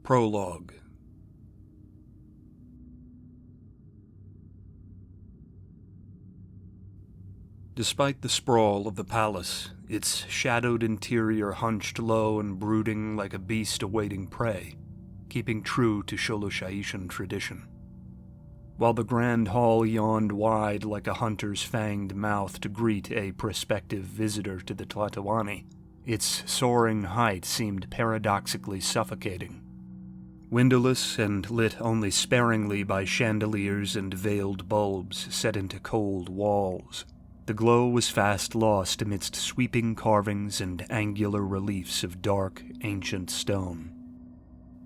Prologue. Despite the sprawl of the palace, its shadowed interior hunched low and brooding like a beast awaiting prey, keeping true to Sholosha'ishan tradition. While the grand hall yawned wide like a hunter's fanged mouth to greet a prospective visitor to the Tlatoani, its soaring height seemed paradoxically suffocating. Windowless and lit only sparingly by chandeliers and veiled bulbs set into cold walls, the glow was fast lost amidst sweeping carvings and angular reliefs of dark, ancient stone.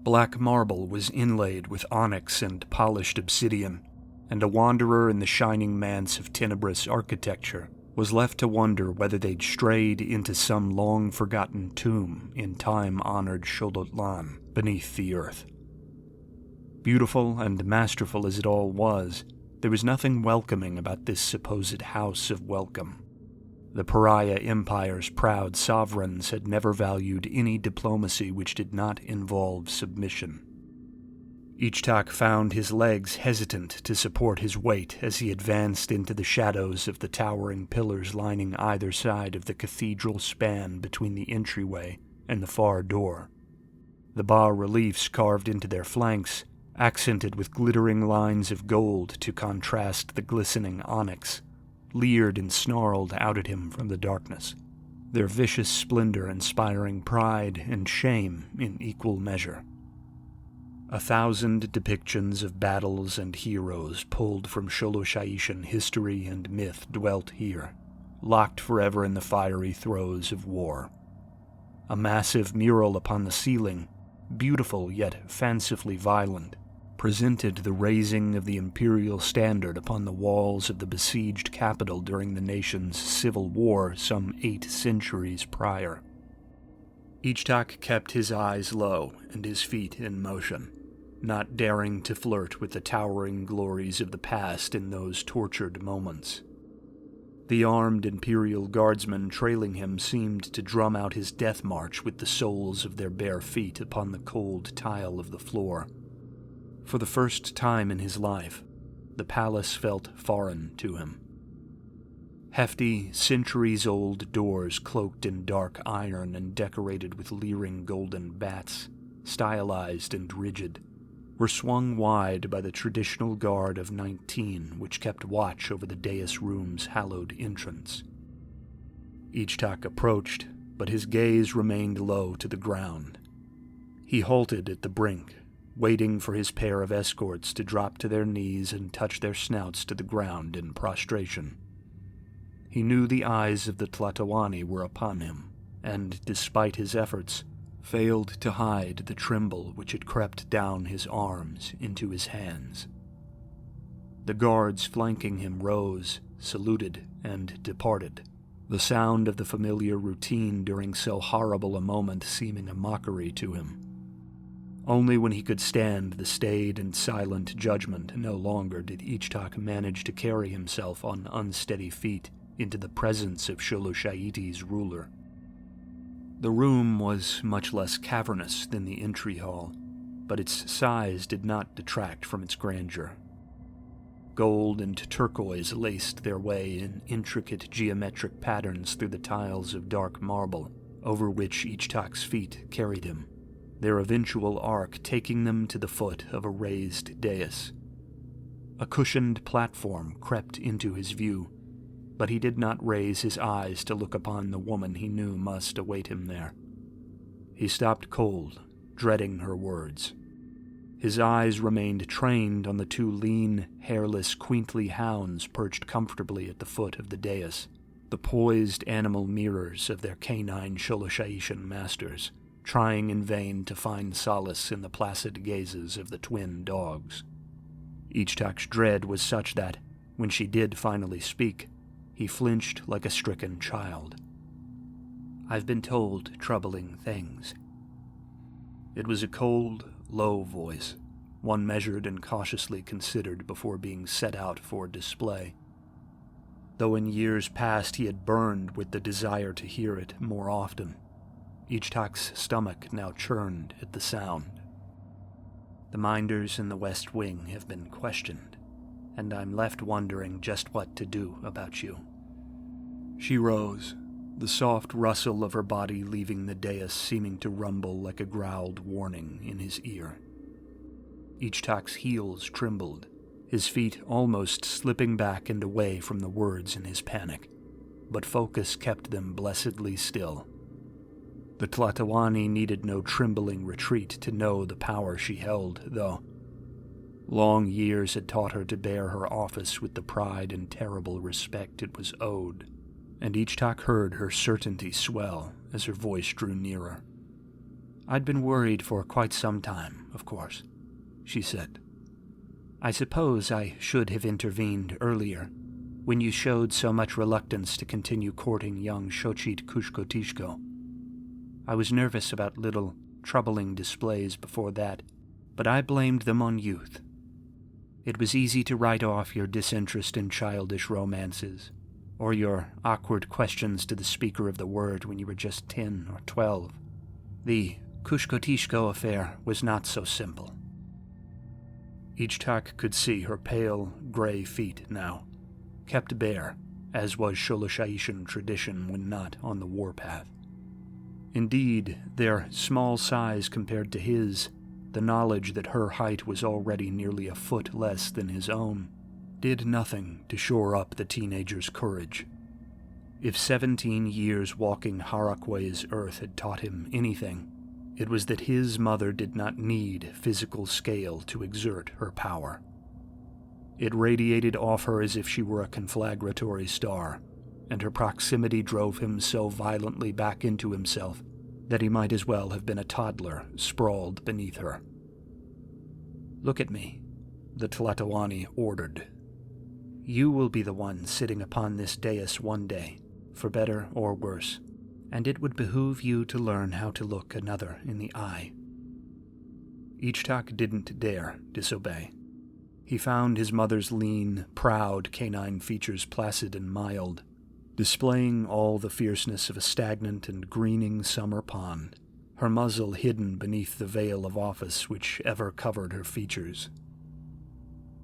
Black marble was inlaid with onyx and polished obsidian, and a wanderer in the shining manse of tenebrous architecture was left to wonder whether they'd strayed into some long-forgotten tomb in time-honored Xolotl beneath the earth. Beautiful and masterful as it all was, there was nothing welcoming about this supposed house of welcome. The pariah empire's proud sovereigns had never valued any diplomacy which did not involve submission. Ichtak found his legs hesitant to support his weight as he advanced into the shadows of the towering pillars lining either side of the cathedral span between the entryway and the far door. The bas-reliefs carved into their flanks, accented with glittering lines of gold to contrast the glistening onyx, leered and snarled out at him from the darkness, their vicious splendor inspiring pride and shame in equal measure. 1,000 depictions of battles and heroes pulled from Sholosha'ishan history and myth dwelt here, locked forever in the fiery throes of war. A massive mural upon the ceiling, beautiful yet fancifully violent, presented the raising of the imperial standard upon the walls of the besieged capital during the nation's civil war some 8 centuries prior. Ichtak kept his eyes low and his feet in motion, not daring to flirt with the towering glories of the past in those tortured moments. The armed imperial guardsmen trailing him seemed to drum out his death march with the soles of their bare feet upon the cold tile of the floor. For the first time in his life, the palace felt foreign to him. Hefty, centuries-old doors cloaked in dark iron and decorated with leering golden bats, stylized and rigid, were swung wide by the traditional guard of 19 which kept watch over the dais room's hallowed entrance. Ichtak approached, but his gaze remained low to the ground. He halted at the brink, waiting for his pair of escorts to drop to their knees and touch their snouts to the ground in prostration. He knew the eyes of the Tlatoani were upon him, and, despite his efforts, failed to hide the tremble which had crept down his arms into his hands. The guards flanking him rose, saluted, and departed, the sound of the familiar routine during so horrible a moment seeming a mockery to him. Only when he could stand the staid and silent judgment no longer did Ichtak manage to carry himself on unsteady feet into the presence of Sholosha'iti's ruler. The room was much less cavernous than the entry hall, but its size did not detract from its grandeur. Gold and turquoise laced their way in intricate geometric patterns through the tiles of dark marble over which Ichtak's feet carried him, their eventual arc taking them to the foot of a raised dais. A cushioned platform crept into his view, but he did not raise his eyes to look upon the woman he knew must await him there. He stopped cold, dreading her words. His eyes remained trained on the 2 lean, hairless, quaintly hounds perched comfortably at the foot of the dais, the poised animal mirrors of their canine Sholosha'ishan masters, trying in vain to find solace in the placid gazes of the twin dogs. Ichtak's dread was such that, when she did finally speak, he flinched like a stricken child. "I've been told troubling things." It was a cold, low voice, one measured and cautiously considered before being set out for display. Though in years past he had burned with the desire to hear it more often, Ichtak's stomach now churned at the sound. The minders in the West Wing have been questioned, and I'm left wondering just what to do about you." She rose, the soft rustle of her body leaving the dais seeming to rumble like a growled warning in his ear. Ichtak's heels trembled, his feet almost slipping back and away from the words in his panic, but focus kept them blessedly still. The Tlatoani needed no trembling retreat to know the power she held, though. Long years had taught her to bear her office with the pride and terrible respect it was owed, and Ichtak heard her certainty swell as her voice drew nearer. "I'd been worried for quite some time, of course," she said. "I suppose I should have intervened earlier, when you showed so much reluctance to continue courting young Xochitl Kushkotishko. I was nervous about little, troubling displays before that, but I blamed them on youth. It was easy to write off your disinterest in childish romances, or your awkward questions to the speaker of the word when you were just 10 or 12. The Kushkotishko affair was not so simple." Ichtak could see her pale, gray feet now, kept bare, as was Sholoshaishan tradition when not on the warpath. Indeed, their small size compared to his, the knowledge that her height was already nearly a foot less than his own, did nothing to shore up the teenager's courage. If 17 years walking Harakway's earth had taught him anything, it was that his mother did not need physical scale to exert her power. It radiated off her as if she were a conflagratory star, and her proximity drove him so violently back into himself that he might as well have been a toddler sprawled beneath her. "Look at me," the Tlatoani ordered. "You will be the one sitting upon this dais one day, for better or worse, and it would behoove you to learn how to look another in the eye." Ichtak didn't dare disobey. He found his mother's lean, proud canine features placid and mild, displaying all the fierceness of a stagnant and greening summer pond, her muzzle hidden beneath the veil of office which ever covered her features.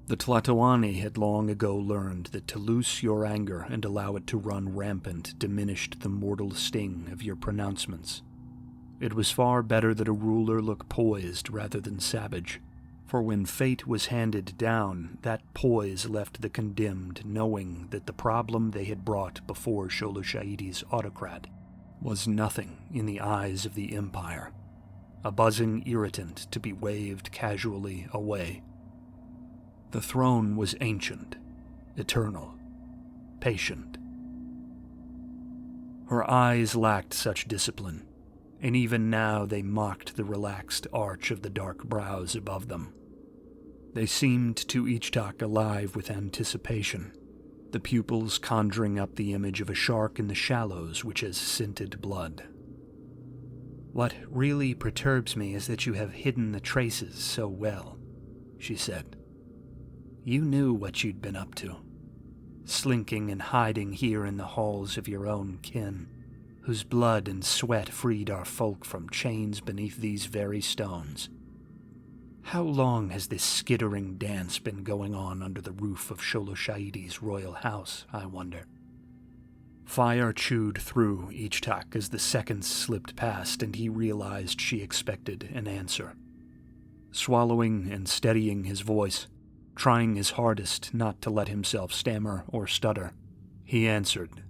The Tlatoani had long ago learned that to loose your anger and allow it to run rampant diminished the mortal sting of your pronouncements. It was far better that a ruler look poised rather than savage, for when fate was handed down, that poise left the condemned knowing that the problem they had brought before Sholoshaiti's autocrat was nothing in the eyes of the Empire, a buzzing irritant to be waved casually away. The throne was ancient, eternal, patient. Her eyes lacked such discipline, and even now they mocked the relaxed arch of the dark brows above them. They seemed to Ichtak alive with anticipation, the pupils conjuring up the image of a shark in the shallows which has scented blood. "What really perturbs me is that you have hidden the traces so well," she said. "You knew what you'd been up to, slinking and hiding here in the halls of your own kin, whose blood and sweat freed our folk from chains beneath these very stones. How long has this skittering dance been going on under the roof of Sholoshaiti's royal house, I wonder?" Fire chewed through Ichtak as the seconds slipped past and he realized she expected an answer. Swallowing and steadying his voice, trying his hardest not to let himself stammer or stutter, he answered,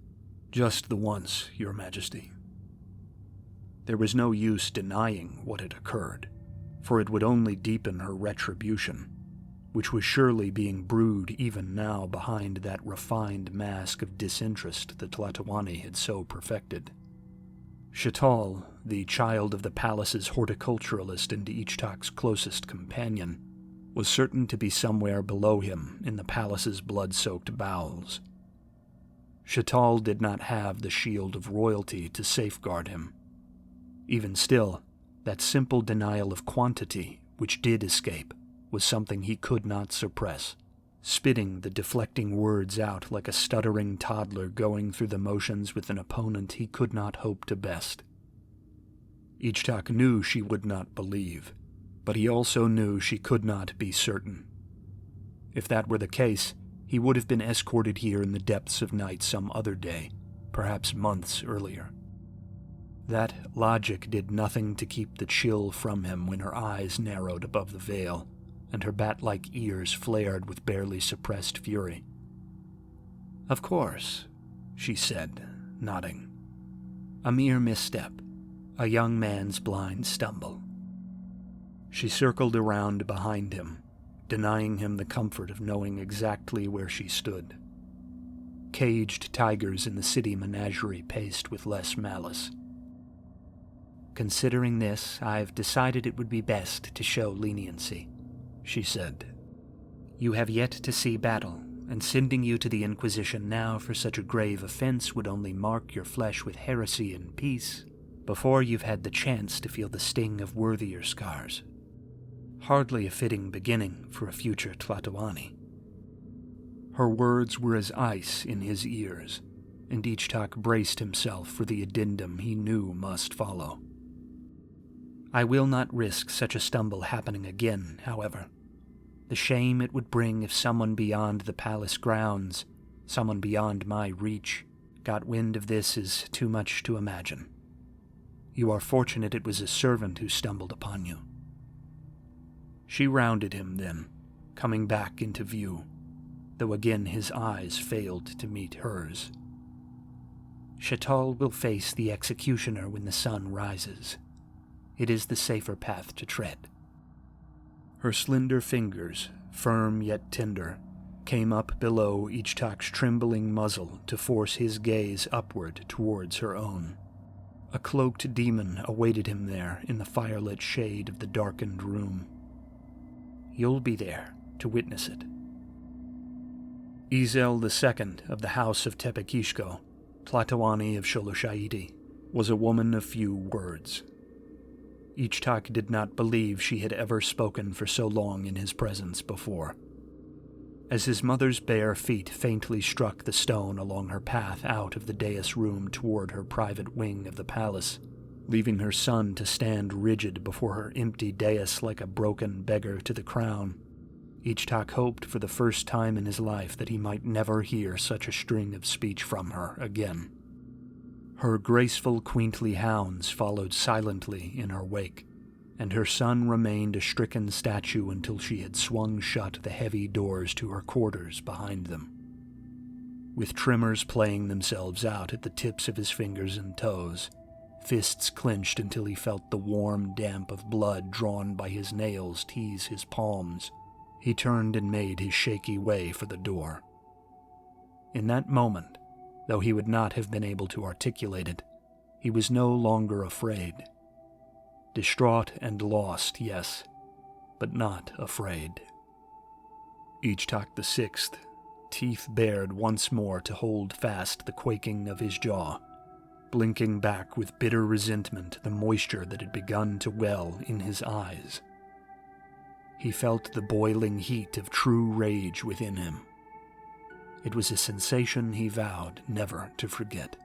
"Just the once, Your Majesty." There was no use denying what had occurred, for it would only deepen her retribution, which was surely being brewed even now behind that refined mask of disinterest the Tlatoani had so perfected. Shatal, the child of the palace's horticulturalist and Ichtak's closest companion, was certain to be somewhere below him in the palace's blood-soaked bowels. Shatal did not have the shield of royalty to safeguard him. Even still, that simple denial of quantity, which did escape, was something he could not suppress, spitting the deflecting words out like a stuttering toddler going through the motions with an opponent he could not hope to best. Ichtak knew she would not believe, But he also knew she could not be certain. If that were the case, he would have been escorted here in the depths of night some other day, perhaps months earlier. That logic did nothing to keep the chill from him when her eyes narrowed above the veil, and her bat-like ears flared with barely suppressed fury. "Of course," she said, nodding. "A mere misstep, a young man's blind stumble." She circled around behind him, denying him the comfort of knowing exactly where she stood. Caged tigers in the city menagerie paced with less malice. "Considering this, I've decided it would be best to show leniency," she said. "You have yet to see battle, and sending you to the Inquisition now for such a grave offense would only mark your flesh with heresy and peace, before you've had the chance to feel the sting of worthier scars. Hardly a fitting beginning for a future Tlatoani." Her words were as ice in his ears, and Ichtak braced himself for the addendum he knew must follow. "I will not risk such a stumble happening again, however. The shame it would bring if someone beyond the palace grounds, someone beyond my reach, got wind of this is too much to imagine. You are fortunate it was a servant who stumbled upon you." She rounded him then, coming back into view, though again his eyes failed to meet hers. "Chatal will face the executioner when the sun rises. It is the safer path to tread." Her slender fingers, firm yet tender, came up below Ichtak's trembling muzzle to force his gaze upward towards her own. A cloaked demon awaited him there in the firelit shade of the darkened room. "You'll be there to witness it." Izel II of the House of Tepekishko, Tlatoani of Sholosh'aiti, was a woman of few words. Ichtak did not believe she had ever spoken for so long in his presence before. As his mother's bare feet faintly struck the stone along her path out of the dais room toward her private wing of the palace, leaving her son to stand rigid before her empty dais like a broken beggar to the crown, Ichtak hoped for the first time in his life that he might never hear such a string of speech from her again. Her graceful, quaintly hounds followed silently in her wake, and her son remained a stricken statue until she had swung shut the heavy doors to her quarters behind them. With tremors playing themselves out at the tips of his fingers and toes, fists clenched until he felt the warm damp of blood drawn by his nails tease his palms, he turned and made his shaky way for the door. In that moment, though he would not have been able to articulate it, he was no longer afraid. Distraught and lost, yes, but not afraid. Ichtak VI, teeth bared once more to hold fast the quaking of his jaw, blinking back with bitter resentment the moisture that had begun to well in his eyes. He felt the boiling heat of true rage within him. It was a sensation he vowed never to forget.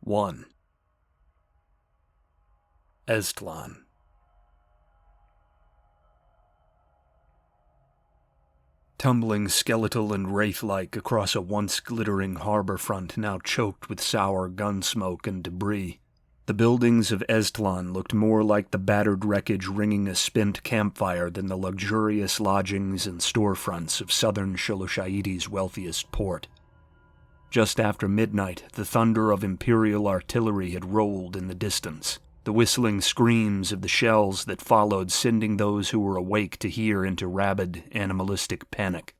One. Eztlan. Tumbling skeletal and wraith-like across a once glittering harbor front now choked with sour gun smoke and debris, the buildings of Eztlan looked more like the battered wreckage ringing a spent campfire than the luxurious lodgings and storefronts of southern Sholosh'aiti's wealthiest port. Just after midnight, the thunder of Imperial artillery had rolled in the distance, the whistling screams of the shells that followed sending those who were awake to hear into rabid, animalistic panic.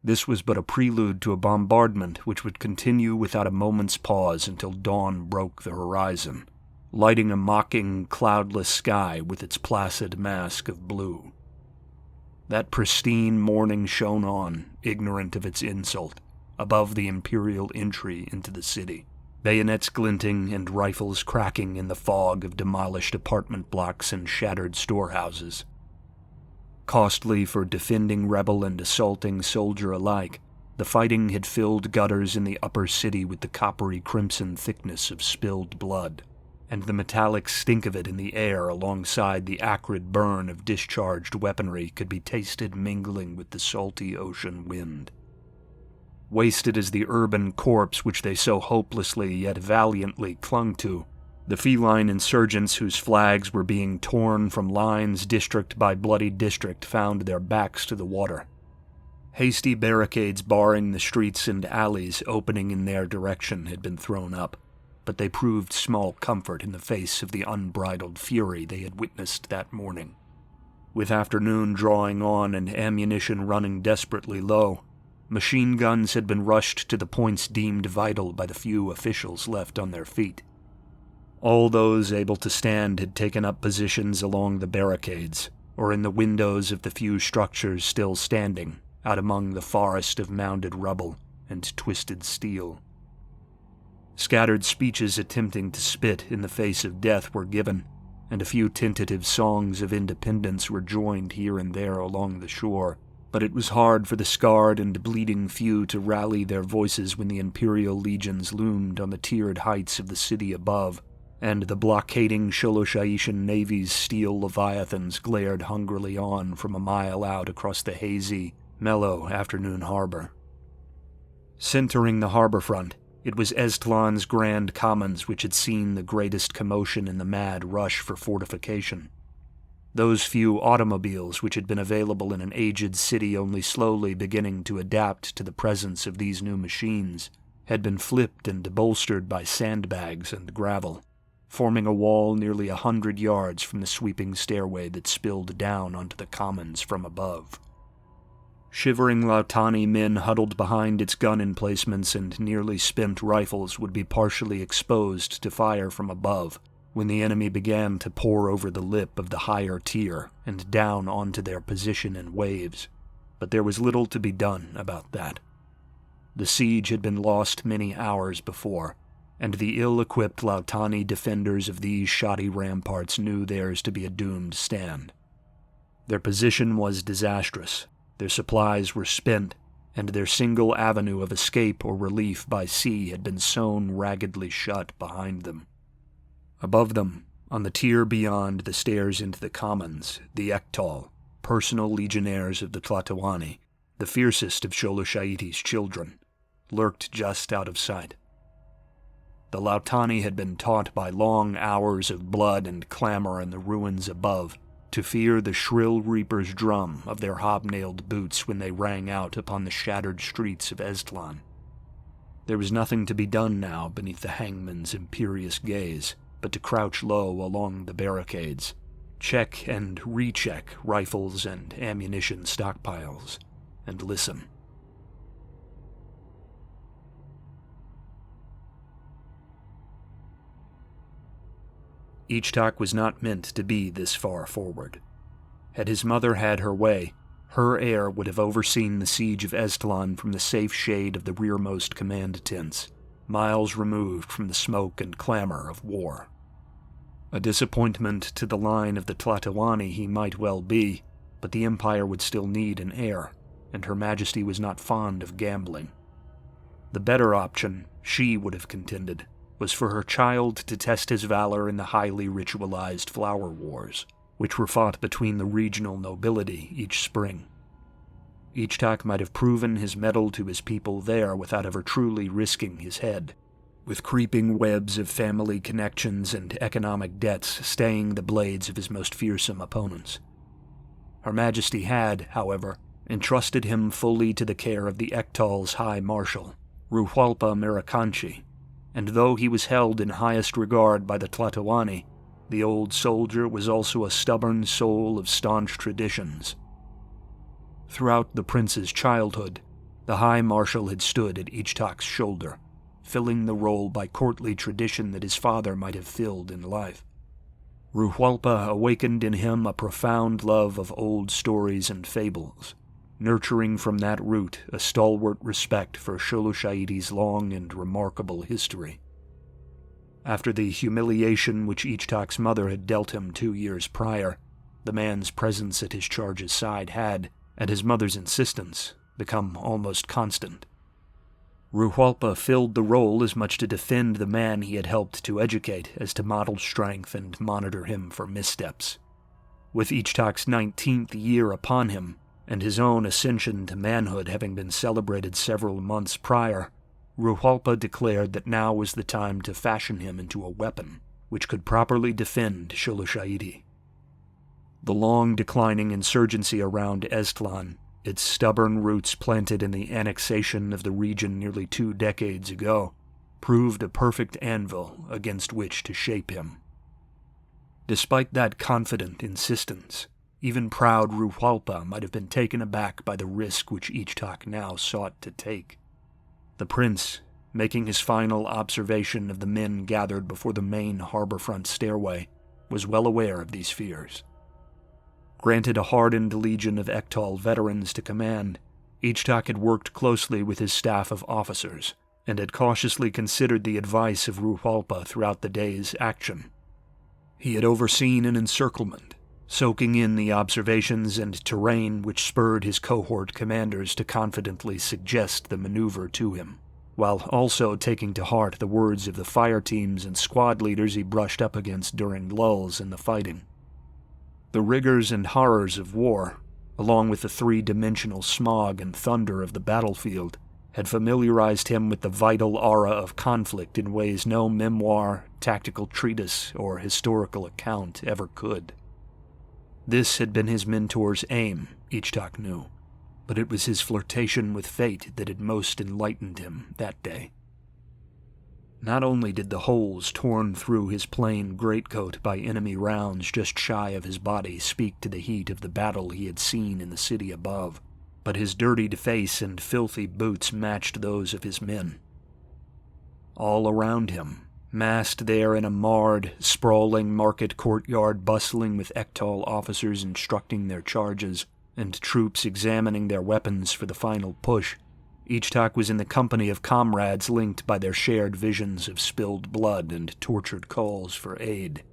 This was but a prelude to a bombardment which would continue without a moment's pause until dawn broke the horizon, lighting a mocking, cloudless sky with its placid mask of blue. That pristine morning shone on, ignorant of its insult, above the Imperial entry into the city, bayonets glinting and rifles cracking in the fog of demolished apartment blocks and shattered storehouses. Costly for defending rebel and assaulting soldier alike, the fighting had filled gutters in the upper city with the coppery crimson thickness of spilled blood, and the metallic stink of it in the air alongside the acrid burn of discharged weaponry could be tasted mingling with the salty ocean wind. Wasted as the urban corpse which they so hopelessly yet valiantly clung to, the feline insurgents whose flags were being torn from lines district by bloody district found their backs to the water. Hasty barricades barring the streets and alleys opening in their direction had been thrown up, but they proved small comfort in the face of the unbridled fury they had witnessed that morning. With afternoon drawing on and ammunition running desperately low, machine guns had been rushed to the points deemed vital by the few officials left on their feet. All those able to stand had taken up positions along the barricades, or in the windows of the few structures still standing, out among the forest of mounded rubble and twisted steel. Scattered speeches attempting to spit in the face of death were given, and a few tentative songs of independence were joined here and there along the shore, but it was hard for the scarred and bleeding few to rally their voices when the Imperial legions loomed on the tiered heights of the city above, and the blockading Sholosha'ishan Navy's steel leviathans glared hungrily on from a mile out across the hazy, mellow afternoon harbor. Centering the harbor front, it was Estlan's Grand Commons which had seen the greatest commotion in the mad rush for fortification. Those few automobiles which had been available in an aged city only slowly beginning to adapt to the presence of these new machines had been flipped and bolstered by sandbags and gravel, forming a wall nearly 100 yards from the sweeping stairway that spilled down onto the commons from above. Shivering Lautani men huddled behind its gun emplacements and nearly spent rifles would be partially exposed to fire from above when the enemy began to pour over the lip of the higher tier and down onto their position in waves, but there was little to be done about that. The siege had been lost many hours before, and the ill-equipped Lautani defenders of these shoddy ramparts knew theirs to be a doomed stand. Their position was disastrous. Their supplies were spent, and their single avenue of escape or relief by sea had been sewn raggedly shut behind them. Above them, on the tier beyond the stairs into the commons, the Ektal, personal legionnaires of the Tlatoani, the fiercest of Sholosha'iti's children, lurked just out of sight. The Lautani had been taught by long hours of blood and clamor in the ruins above to fear the shrill reaper's drum of their hobnailed boots when they rang out upon the shattered streets of Estlan. There was nothing to be done now beneath the hangman's imperious gaze, but to crouch low along the barricades, check and recheck rifles and ammunition stockpiles, and listen. Ichtak was not meant to be this far forward. Had his mother had her way, her heir would have overseen the siege of Estlan from the safe shade of the rearmost command tents, miles removed from the smoke and clamor of war. A disappointment to the line of the Tlatoani he might well be, but the Empire would still need an heir, and Her Majesty was not fond of gambling. The better option, she would have contended, was for her child to test his valor in the highly ritualized flower wars, which were fought between the regional nobility each spring. Ichtak might have proven his mettle to his people there without ever truly risking his head, with creeping webs of family connections and economic debts staying the blades of his most fearsome opponents. Her Majesty had, however, entrusted him fully to the care of the Ektal's High Marshal, Ruhualpa Mirakanchi, and though he was held in highest regard by the Tlatoani, the old soldier was also a stubborn soul of staunch traditions. Throughout the prince's childhood, the High Marshal had stood at Ichtak's shoulder, filling the role by courtly tradition that his father might have filled in life. Ruhualpa awakened in him a profound love of old stories and fables, nurturing from that root a stalwart respect for Sholoshaidi's long and remarkable history. After the humiliation which Ichtak's mother had dealt him 2 years prior, the man's presence at his charge's side had, at his mother's insistence, become almost constant. Ruhalpa filled the role as much to defend the man he had helped to educate as to model strength and monitor him for missteps. With Ichtak's 19th year upon him, and his own ascension to manhood having been celebrated several months prior, Ruhalpa declared that now was the time to fashion him into a weapon which could properly defend Shuloshaiti. The long declining insurgency around Estlan, its stubborn roots planted in the annexation of the region nearly 2 decades ago, proved a perfect anvil against which to shape him. Despite that confident insistence, even proud Ruhalpa might have been taken aback by the risk which Ichtak now sought to take. The prince, making his final observation of the men gathered before the main harborfront stairway, was well aware of these fears. Granted a hardened legion of Ektal veterans to command, Ichtak had worked closely with his staff of officers, and had cautiously considered the advice of Ruhalpa throughout the day's action. He had overseen an encirclement, soaking in the observations and terrain which spurred his cohort commanders to confidently suggest the maneuver to him, while also taking to heart the words of the fire teams and squad leaders he brushed up against during lulls in the fighting. The rigors and horrors of war, along with the 3-dimensional smog and thunder of the battlefield, had familiarized him with the vital aura of conflict in ways no memoir, tactical treatise, or historical account ever could. This had been his mentor's aim, Ichtak knew, but it was his flirtation with fate that had most enlightened him that day. Not only did the holes torn through his plain greatcoat by enemy rounds just shy of his body speak to the heat of the battle he had seen in the city above, but his dirtied face and filthy boots matched those of his men. All around him, massed there in a marred, sprawling market courtyard bustling with Ektal officers instructing their charges, and troops examining their weapons for the final push, Ichtak was in the company of comrades linked by their shared visions of spilled blood and tortured calls for aid.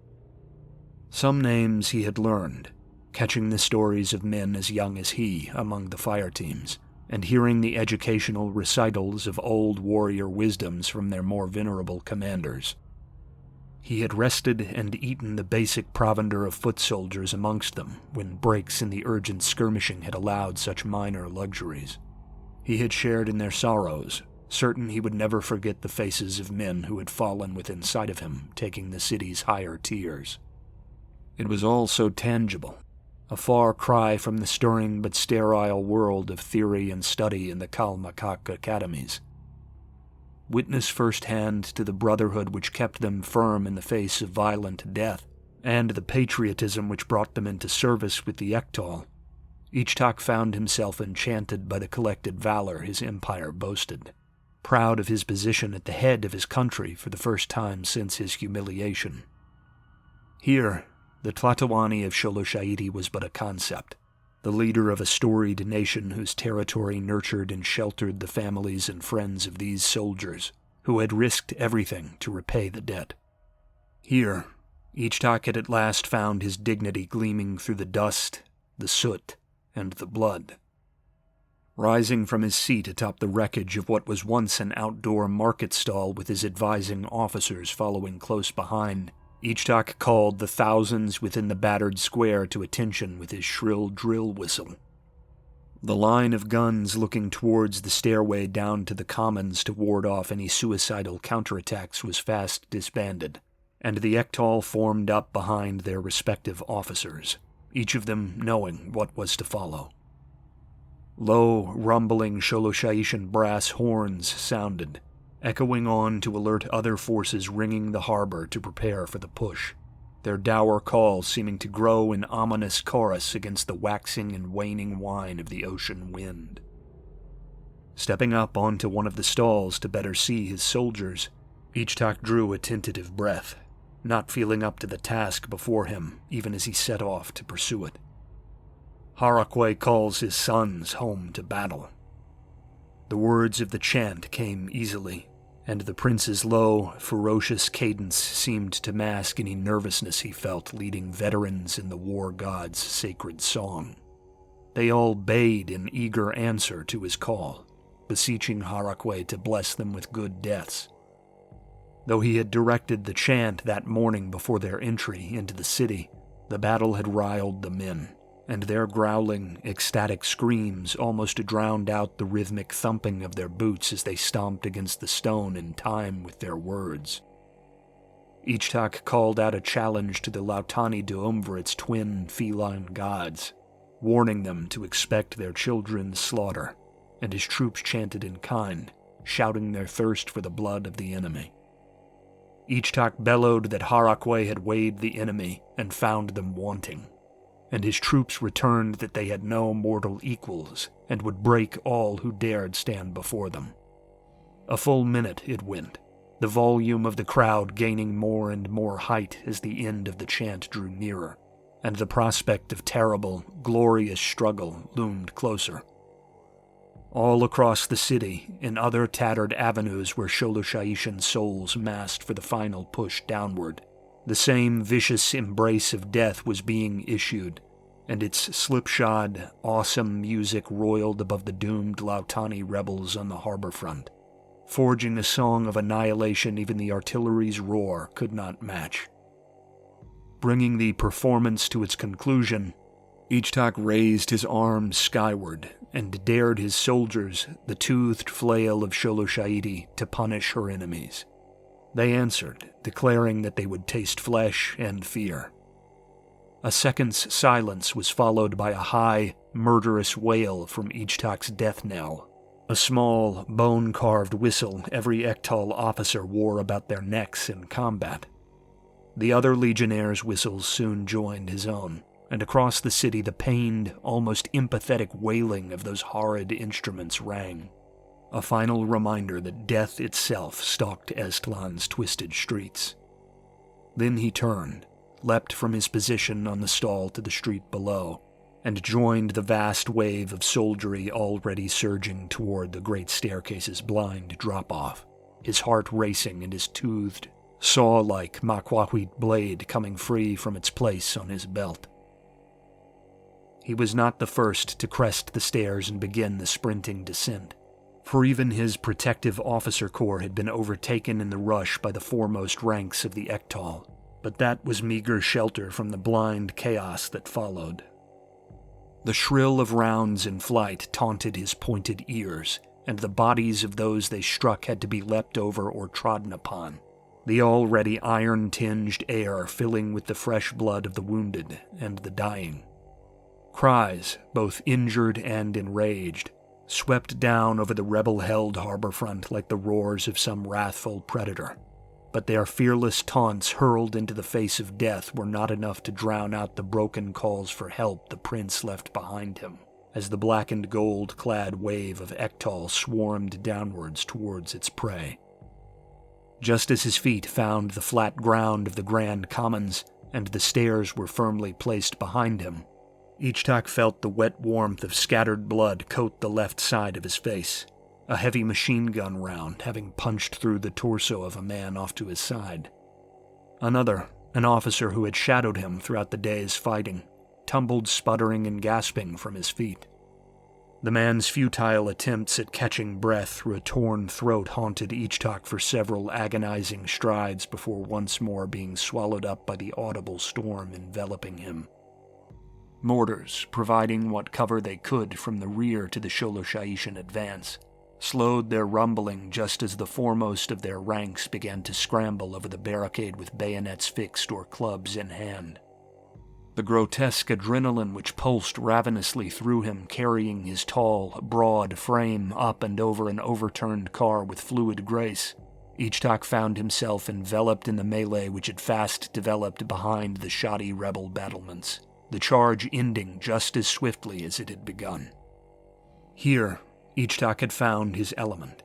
Some names he had learned, catching the stories of men as young as he among the fire teams, and hearing the educational recitals of old warrior wisdoms from their more venerable commanders. He had rested and eaten the basic provender of foot soldiers amongst them when breaks in the urgent skirmishing had allowed such minor luxuries. He had shared in their sorrows, certain he would never forget the faces of men who had fallen within sight of him, taking the city's higher tiers. It was all so tangible, a far cry from the stirring but sterile world of theory and study in the Kalmakak academies. Witness firsthand to the brotherhood which kept them firm in the face of violent death, and the patriotism which brought them into service with the Ektal, Ichtak found himself enchanted by the collected valor his empire boasted, proud of his position at the head of his country for the first time since his humiliation. Here, the Tlatoani of Shuloshaiti was but a concept, the leader of a storied nation whose territory nurtured and sheltered the families and friends of these soldiers, who had risked everything to repay the debt. Here, Ichtak had at last found his dignity gleaming through the dust, the soot, and the blood. Rising from his seat atop the wreckage of what was once an outdoor market stall with his advising officers following close behind, Ichtak called the thousands within the battered square to attention with his shrill drill whistle. The line of guns looking towards the stairway down to the commons to ward off any suicidal counterattacks was fast disbanded, and the Ektal formed up behind their respective officers, each of them knowing what was to follow. Low, rumbling Sholoshaitian brass horns sounded, echoing on to alert other forces ringing the harbor to prepare for the push, their dour call seeming to grow in ominous chorus against the waxing and waning whine of the ocean wind. Stepping up onto one of the stalls to better see his soldiers, Ichtak drew a tentative breath, not feeling up to the task before him even as he set off to pursue it. Harakwe calls his sons home to battle. The words of the chant came easily, and the prince's low, ferocious cadence seemed to mask any nervousness he felt leading veterans in the war god's sacred song. They all bayed in eager answer to his call, beseeching Harakwe to bless them with good deaths. Though he had directed the chant that morning before their entry into the city, the battle had riled the men, and their growling, ecstatic screams almost drowned out the rhythmic thumping of their boots as they stomped against the stone in time with their words. Ichtak called out a challenge to the Lautani Duumvir's twin feline gods, warning them to expect their children's slaughter, and his troops chanted in kind, shouting their thirst for the blood of the enemy. Ichtak bellowed that Harakwe had weighed the enemy and found them wanting, and his troops returned that they had no mortal equals and would break all who dared stand before them. A full minute it went, the volume of the crowd gaining more and more height as the end of the chant drew nearer, and the prospect of terrible, glorious struggle loomed closer. All across the city, in other tattered avenues where Sholosha'ishan souls massed for the final push downward, the same vicious embrace of death was being issued, and its slipshod, awesome music roiled above the doomed Lautani rebels on the harbor front, forging a song of annihilation even the artillery's roar could not match. Bringing the performance to its conclusion, Ichtak raised his arms skyward and dared his soldiers, the toothed flail of Sholosha'iti, to punish her enemies. They answered, declaring that they would taste flesh and fear. A second's silence was followed by a high, murderous wail from Ichtak's death knell, a small, bone-carved whistle every Ektal officer wore about their necks in combat. The other legionnaires' whistles soon joined his own, and across the city the pained, almost empathetic wailing of those horrid instruments rang, a final reminder that death itself stalked Estlan's twisted streets. Then he turned, leapt from his position on the stall to the street below, and joined the vast wave of soldiery already surging toward the great staircase's blind drop-off, his heart racing and his toothed, saw-like makwahwit blade coming free from its place on his belt. He was not the first to crest the stairs and begin the sprinting descent, for even his protective officer corps had been overtaken in the rush by the foremost ranks of the Ektal, but that was meager shelter from the blind chaos that followed. The shrill of rounds in flight taunted his pointed ears, and the bodies of those they struck had to be leapt over or trodden upon, the already iron-tinged air filling with the fresh blood of the wounded and the dying. Cries, both injured and enraged, swept down over the rebel-held harbor front like the roars of some wrathful predator, but their fearless taunts hurled into the face of death were not enough to drown out the broken calls for help the prince left behind him, as the blackened gold-clad wave of Ektal swarmed downwards towards its prey. Just as his feet found the flat ground of the Grand Commons and the stairs were firmly placed behind him, Ichtak felt the wet warmth of scattered blood coat the left side of his face, a heavy machine gun round having punched through the torso of a man off to his side. Another, an officer who had shadowed him throughout the day's fighting, tumbled sputtering and gasping from his feet. The man's futile attempts at catching breath through a torn throat haunted Ichtak for several agonizing strides before once more being swallowed up by the audible storm enveloping him. Mortars, providing what cover they could from the rear to the Sholosha'ishan advance, slowed their rumbling just as the foremost of their ranks began to scramble over the barricade with bayonets fixed or clubs in hand. The grotesque adrenaline which pulsed ravenously through him carrying his tall, broad frame up and over an overturned car with fluid grace, Ichtak found himself enveloped in the melee which had fast developed behind the shoddy rebel battlements, the charge ending just as swiftly as it had begun. Here, Ichtak had found his element.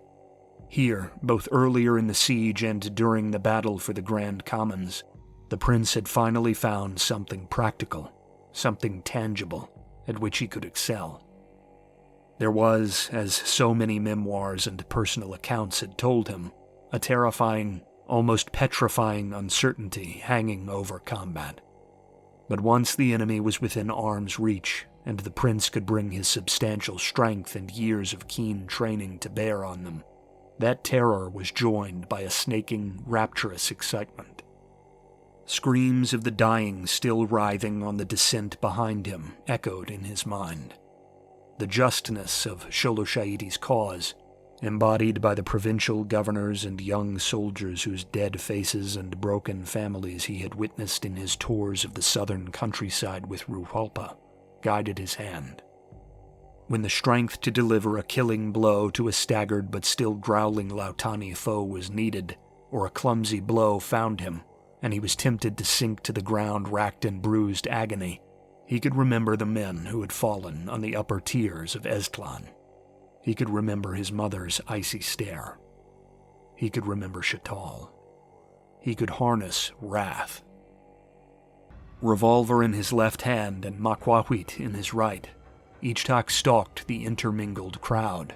Here, both earlier in the siege and during the battle for the Grand Commons, the prince had finally found something practical, something tangible, at which he could excel. There was, as so many memoirs and personal accounts had told him, a terrifying, almost petrifying uncertainty hanging over combat. But once the enemy was within arm's reach, and the prince could bring his substantial strength and years of keen training to bear on them, that terror was joined by a snaking, rapturous excitement. Screams of the dying still writhing on the descent behind him echoed in his mind. The justness of Sholoshaidi's cause, embodied by the provincial governors and young soldiers whose dead faces and broken families he had witnessed in his tours of the southern countryside with Ruhalpa, guided his hand. When the strength to deliver a killing blow to a staggered but still growling Lautani foe was needed, or a clumsy blow found him, and he was tempted to sink to the ground racked in bruised agony, he could remember the men who had fallen on the upper tiers of Eztlan. He could remember his mother's icy stare. He could remember Shatal. He could harness wrath. Revolver in his left hand and makwahwit in his right, Ichtak stalked the intermingled crowd.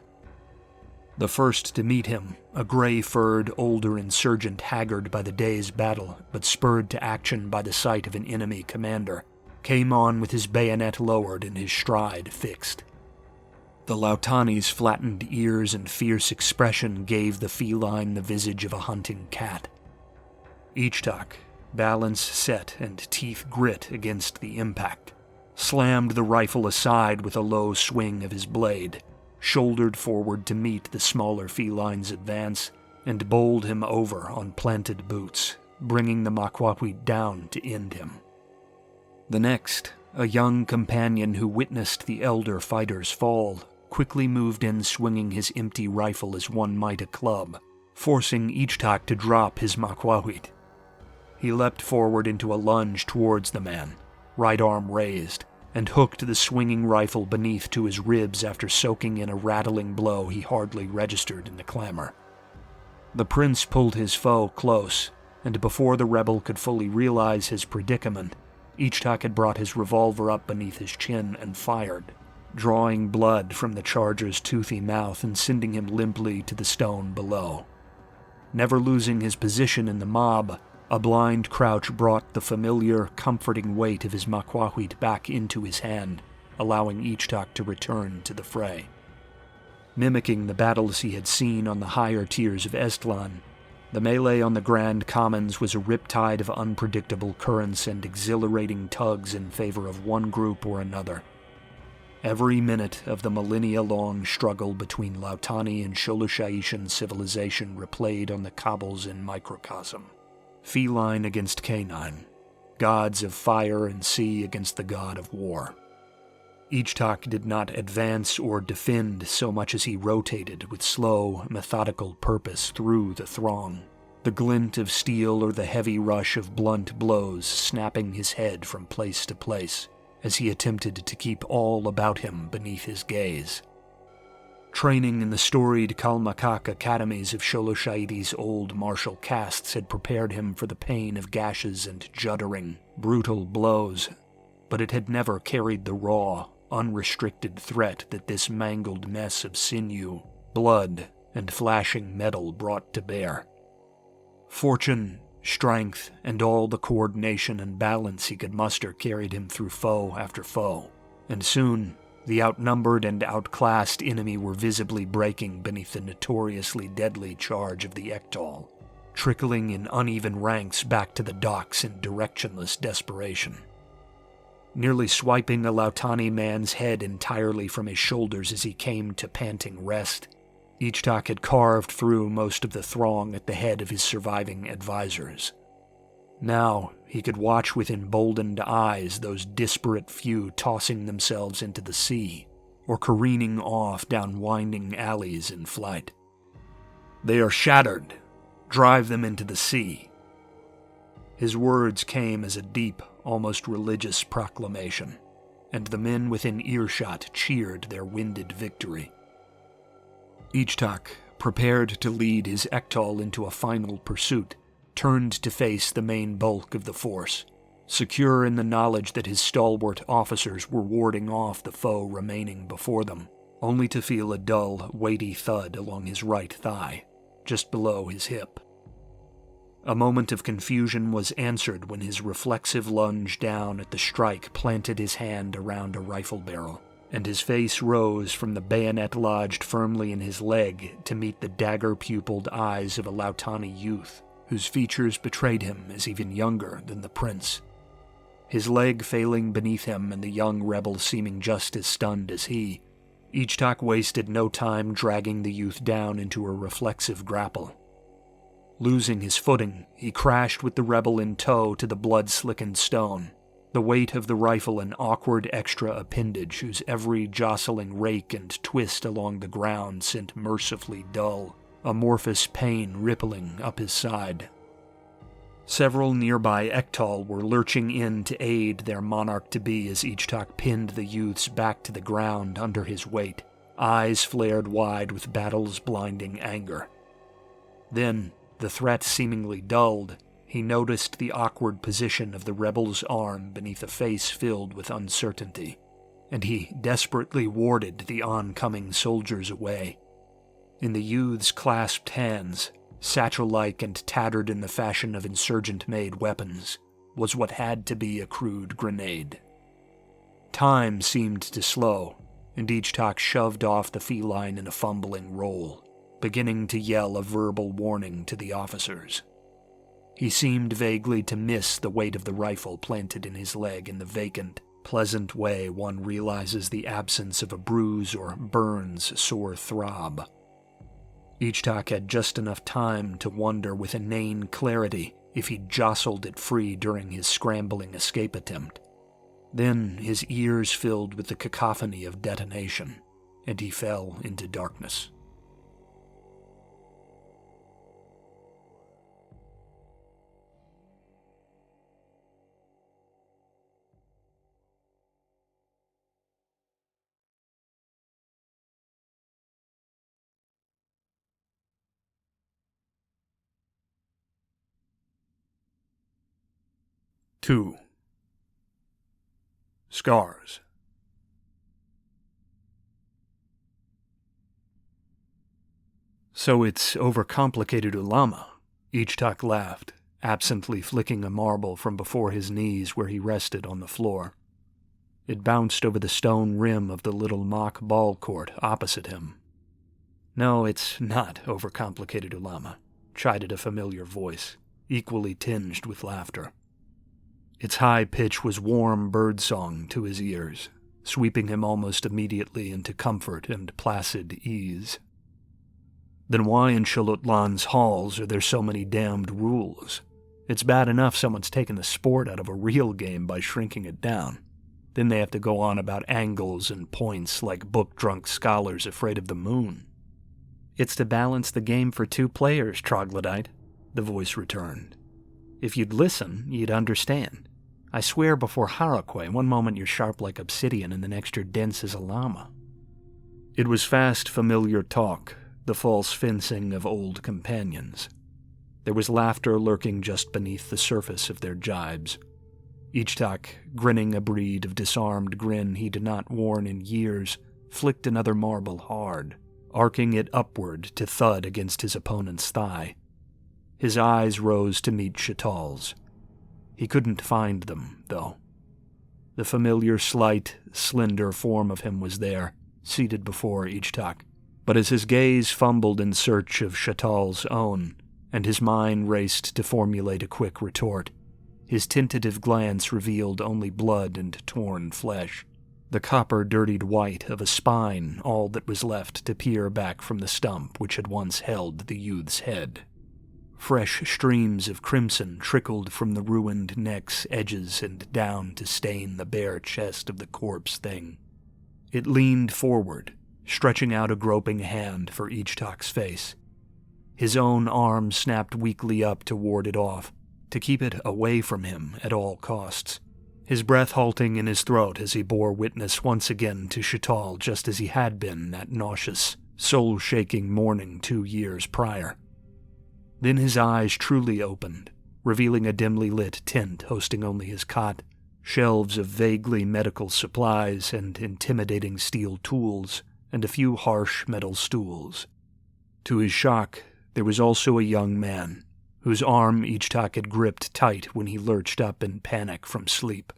The first to meet him, a gray-furred, older insurgent haggard by the day's battle, but spurred to action by the sight of an enemy commander, came on with his bayonet lowered and his stride fixed. The Lautani's flattened ears and fierce expression gave the feline the visage of a hunting cat. Ichtak, balance set and teeth grit against the impact, slammed the rifle aside with a low swing of his blade, shouldered forward to meet the smaller feline's advance, and bowled him over on planted boots, bringing the makwahwit down to end him. The next, a young companion who witnessed the elder fighter's fall, quickly moved in swinging his empty rifle as one might a club, forcing Ichtak to drop his makwahwit. He leapt forward into a lunge towards the man, right arm raised, and hooked the swinging rifle beneath to his ribs after soaking in a rattling blow he hardly registered in the clamor. The prince pulled his foe close, and before the rebel could fully realize his predicament, Ichtak had brought his revolver up beneath his chin and fired, drawing blood from the charger's toothy mouth and sending him limply to the stone below. Never losing his position in the mob, a blind crouch brought the familiar, comforting weight of his makwahwit back into his hand, allowing Ichtak to return to the fray. Mimicking the battles he had seen on the higher tiers of Eztlan, the melee on the Grand Commons was a riptide of unpredictable currents and exhilarating tugs in favor of one group or another. Every minute of the millennia-long struggle between Lautani and Sholoshaitan civilization replayed on the cobbles in microcosm. Feline against canine, gods of fire and sea against the god of war. Ichtak did not advance or defend so much as he rotated with slow, methodical purpose through the throng, the glint of steel or the heavy rush of blunt blows snapping his head from place to place as he attempted to keep all about him beneath his gaze. Training in the storied Kalmakak academies of Sholoshaidi's old martial castes had prepared him for the pain of gashes and juddering, brutal blows, but it had never carried the raw, unrestricted threat that this mangled mess of sinew, blood, and flashing metal brought to bear. Fortune, strength, and all the coordination and balance he could muster carried him through foe after foe, and soon the outnumbered and outclassed enemy were visibly breaking beneath the notoriously deadly charge of the Ektal, trickling in uneven ranks back to the docks in directionless desperation. Nearly swiping a Lautani man's head entirely from his shoulders as he came to panting rest, Ichtak had carved through most of the throng at the head of his surviving advisors. Now he could watch with emboldened eyes those disparate few tossing themselves into the sea, or careening off down winding alleys in flight. "They are shattered. Drive them into the sea." His words came as a deep, almost religious proclamation, and the men within earshot cheered their winded victory. Ichtak, prepared to lead his Ektal into a final pursuit, turned to face the main bulk of the force, secure in the knowledge that his stalwart officers were warding off the foe remaining before them, only to feel a dull, weighty thud along his right thigh, just below his hip. A moment of confusion was answered when his reflexive lunge down at the strike planted his hand around a rifle barrel, and his face rose from the bayonet lodged firmly in his leg to meet the dagger-pupiled eyes of a Lautani youth, whose features betrayed him as even younger than the prince. His leg failing beneath him and the young rebel seeming just as stunned as he, Ichtak wasted no time dragging the youth down into a reflexive grapple. Losing his footing, he crashed with the rebel in tow to the blood-slickened stone, the weight of the rifle an awkward extra appendage whose every jostling rake and twist along the ground sent mercifully dull, amorphous pain rippling up his side. Several nearby Ektal were lurching in to aid their monarch-to-be as Ichtak pinned the youths back to the ground under his weight, eyes flared wide with battle's blinding anger. Then, the threat seemingly dulled, he noticed the awkward position of the rebel's arm beneath a face filled with uncertainty, and he desperately warded the oncoming soldiers away. In the youth's clasped hands, satchel-like and tattered in the fashion of insurgent-made weapons, was what had to be a crude grenade. Time seemed to slow, and Ichtak shoved off the feline in a fumbling roll, beginning to yell a verbal warning to the officers. He seemed vaguely to miss the weight of the rifle planted in his leg in the vacant, pleasant way one realizes the absence of a bruise or burn's sore throb. Ichtak had just enough time to wonder with inane clarity if he'd jostled it free during his scrambling escape attempt. Then his ears filled with the cacophony of detonation, and he fell into darkness. Two. Scars. So it's overcomplicated ulama, Ichtak laughed, absently flicking a marble from before his knees where he rested on the floor. It bounced over the stone rim of the little mock ball court opposite him. No, it's not overcomplicated ulama, chided a familiar voice, equally tinged with laughter. Its high pitch was warm birdsong to his ears, sweeping him almost immediately into comfort and placid ease. Then why in Shalutlan's halls are there so many damned rules? It's bad enough someone's taken the sport out of a real game by shrinking it down. Then they have to go on about angles and points like book-drunk scholars afraid of the moon. It's to balance the game for two players, troglodyte, the voice returned. If you'd listen, you'd understand. I swear before Harakwe, one moment you're sharp like obsidian and the next you're dense as a llama. It was fast, familiar talk, the false fencing of old companions. There was laughter lurking just beneath the surface of their jibes. Ichtak, grinning a breed of disarmed grin he'd not worn in years, flicked another marble hard, arcing it upward to thud against his opponent's thigh. His eyes rose to meet Shatal's. He couldn't find them, though. The familiar, slight, slender form of him was there, seated before Ichtak. But as his gaze fumbled in search of Shatal's own, and his mind raced to formulate a quick retort, his tentative glance revealed only blood and torn flesh, the copper-dirtied white of a spine all that was left to peer back from the stump which had once held the youth's head. Fresh streams of crimson trickled from the ruined neck's edges and down to stain the bare chest of the corpse thing. It leaned forward, stretching out a groping hand for Ichtak's face. His own arm snapped weakly up to ward it off, to keep it away from him at all costs, his breath halting in his throat as he bore witness once again to Shatal just as he had been that nauseous, soul-shaking morning 2 years prior. Then his eyes truly opened, revealing a dimly lit tent hosting only his cot, shelves of vaguely medical supplies and intimidating steel tools, and a few harsh metal stools. To his shock, there was also a young man, whose arm Ichtak had gripped tight when he lurched up in panic from sleep.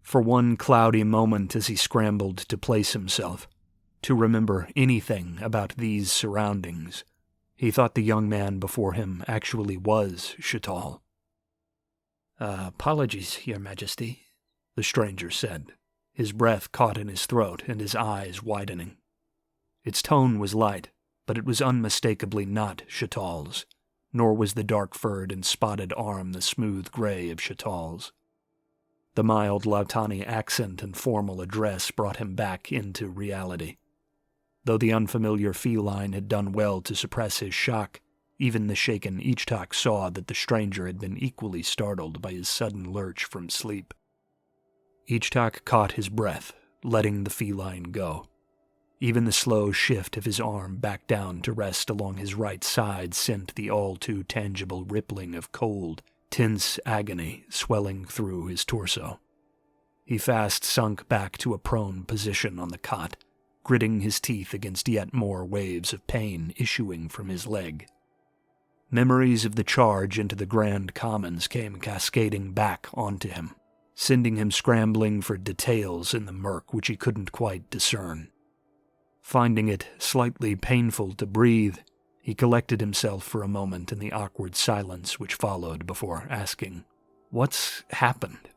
For one cloudy moment as he scrambled to place himself, to remember anything about these surroundings, he thought the young man before him actually was Shatal. Apologies, Your Majesty, the stranger said, his breath caught in his throat and his eyes widening. Its tone was light, but it was unmistakably not Shatal's, nor was the dark-furred and spotted arm the smooth gray of Shatal's. The mild Lautani accent and formal address brought him back into reality. Though the unfamiliar feline had done well to suppress his shock, even the shaken Ichtak saw that the stranger had been equally startled by his sudden lurch from sleep. Ichtak caught his breath, letting the feline go. Even the slow shift of his arm back down to rest along his right side sent the all-too-tangible rippling of cold, tense agony swelling through his torso. He fast sunk back to a prone position on the cot, gritting his teeth against yet more waves of pain issuing from his leg. Memories of the charge into the Grand Commons came cascading back onto him, sending him scrambling for details in the murk which he couldn't quite discern. Finding it slightly painful to breathe, he collected himself for a moment in the awkward silence which followed before asking, "What's happened?"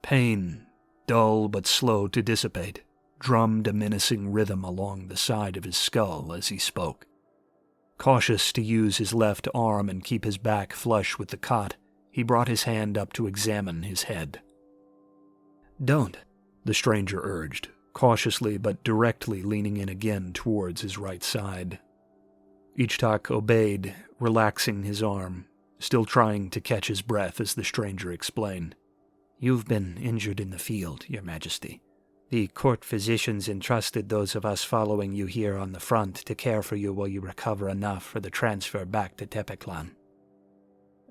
Pain, dull but slow to dissipate, drummed a menacing rhythm along the side of his skull as he spoke. Cautious to use his left arm and keep his back flush with the cot, he brought his hand up to examine his head. "Don't," the stranger urged, cautiously but directly leaning in again towards his right side. Ichtak obeyed, relaxing his arm, still trying to catch his breath as the stranger explained. "You've been injured in the field, Your Majesty. The court physicians entrusted those of us following you here on the front to care for you while you recover enough for the transfer back to Tepeklan."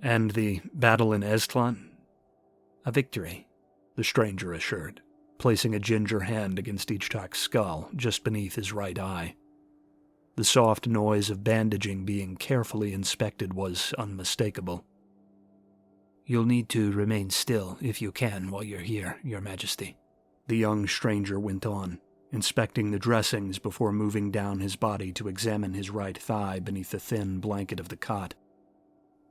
"And the battle in Estlan?" "A victory," the stranger assured, placing a ginger hand against Ichtak's skull just beneath his right eye. The soft noise of bandaging being carefully inspected was unmistakable. "You'll need to remain still if you can while you're here, Your Majesty," the young stranger went on, inspecting the dressings before moving down his body to examine his right thigh beneath the thin blanket of the cot.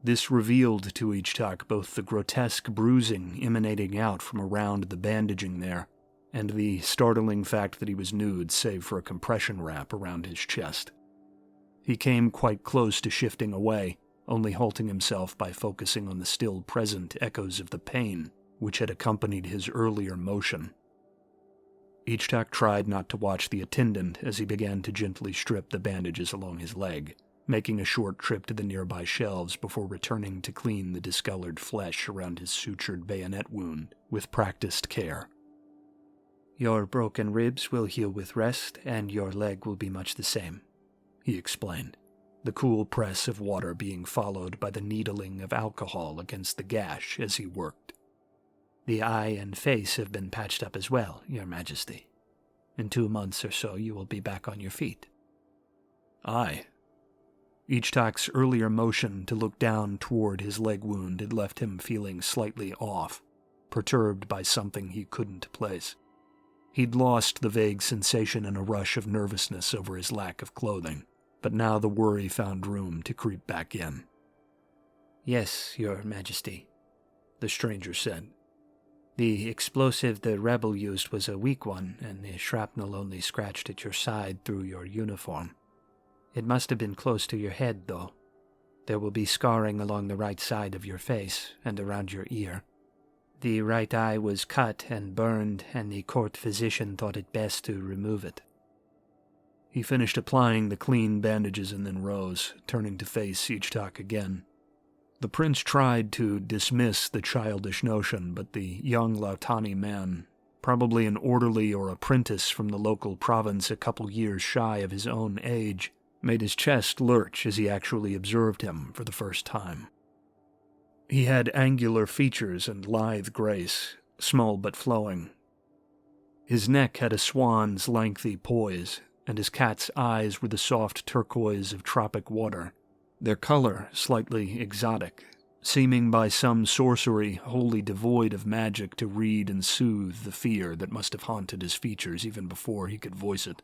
This revealed to Ichtak both the grotesque bruising emanating out from around the bandaging there, and the startling fact that he was nude save for a compression wrap around his chest. He came quite close to shifting away, only halting himself by focusing on the still present echoes of the pain which had accompanied his earlier motion. Ichtak tried not to watch the attendant as he began to gently strip the bandages along his leg, making a short trip to the nearby shelves before returning to clean the discolored flesh around his sutured bayonet wound with practiced care. "Your broken ribs will heal with rest, and your leg will be much the same," he explained, the cool press of water being followed by the needling of alcohol against the gash as he worked. "The eye and face have been patched up as well, Your Majesty. In 2 months or so you will be back on your feet." "Aye." Ichtak's earlier motion to look down toward his leg wound had left him feeling slightly off, perturbed by something he couldn't place. He'd lost the vague sensation in a rush of nervousness over his lack of clothing, but now the worry found room to creep back in. "Yes, Your Majesty," the stranger said. "The explosive the rebel used was a weak one, and the shrapnel only scratched at your side through your uniform. It must have been close to your head, though. There will be scarring along the right side of your face and around your ear. The right eye was cut and burned, and the court physician thought it best to remove it." He finished applying the clean bandages and then rose, turning to face Ichtak again. The prince tried to dismiss the childish notion, but the young Lautani man, probably an orderly or apprentice from the local province a couple years shy of his own age, made his chest lurch as he actually observed him for the first time. He had angular features and lithe grace, small but flowing. His neck had a swan's lengthy poise, and his cat's eyes were the soft turquoise of tropic water, their color slightly exotic, seeming by some sorcery wholly devoid of magic to read and soothe the fear that must have haunted his features even before he could voice it.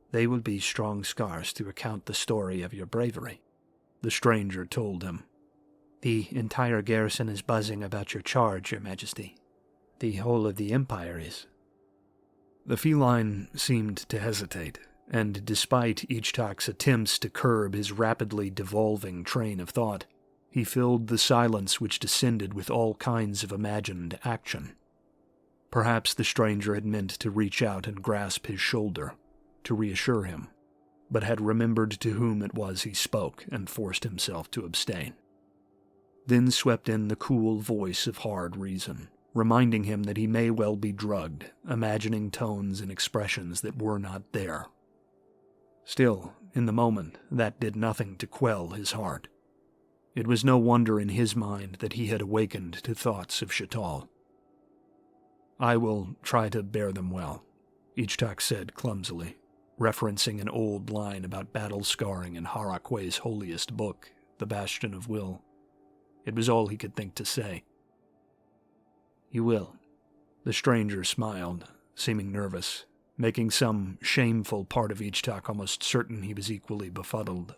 "They will be strong scars to recount the story of your bravery," the stranger told him. "The entire garrison is buzzing about your charge, Your Majesty. The whole of the Empire is." The feline seemed to hesitate, and despite Ichtak's attempts to curb his rapidly devolving train of thought, he filled the silence which descended with all kinds of imagined action. Perhaps the stranger had meant to reach out and grasp his shoulder, to reassure him, but had remembered to whom it was he spoke and forced himself to abstain. Then swept in the cool voice of hard reason, reminding him that he may well be drugged, imagining tones and expressions that were not there. Still, in the moment, that did nothing to quell his heart. It was no wonder in his mind that he had awakened to thoughts of Shatal. "I will try to bear them well," Ichtak said clumsily, referencing an old line about battle scarring in Harakwe's holiest book, The Bastion of Will. It was all he could think to say. "You will." The stranger smiled, seeming nervous, making some shameful part of Ichtak almost certain he was equally befuddled.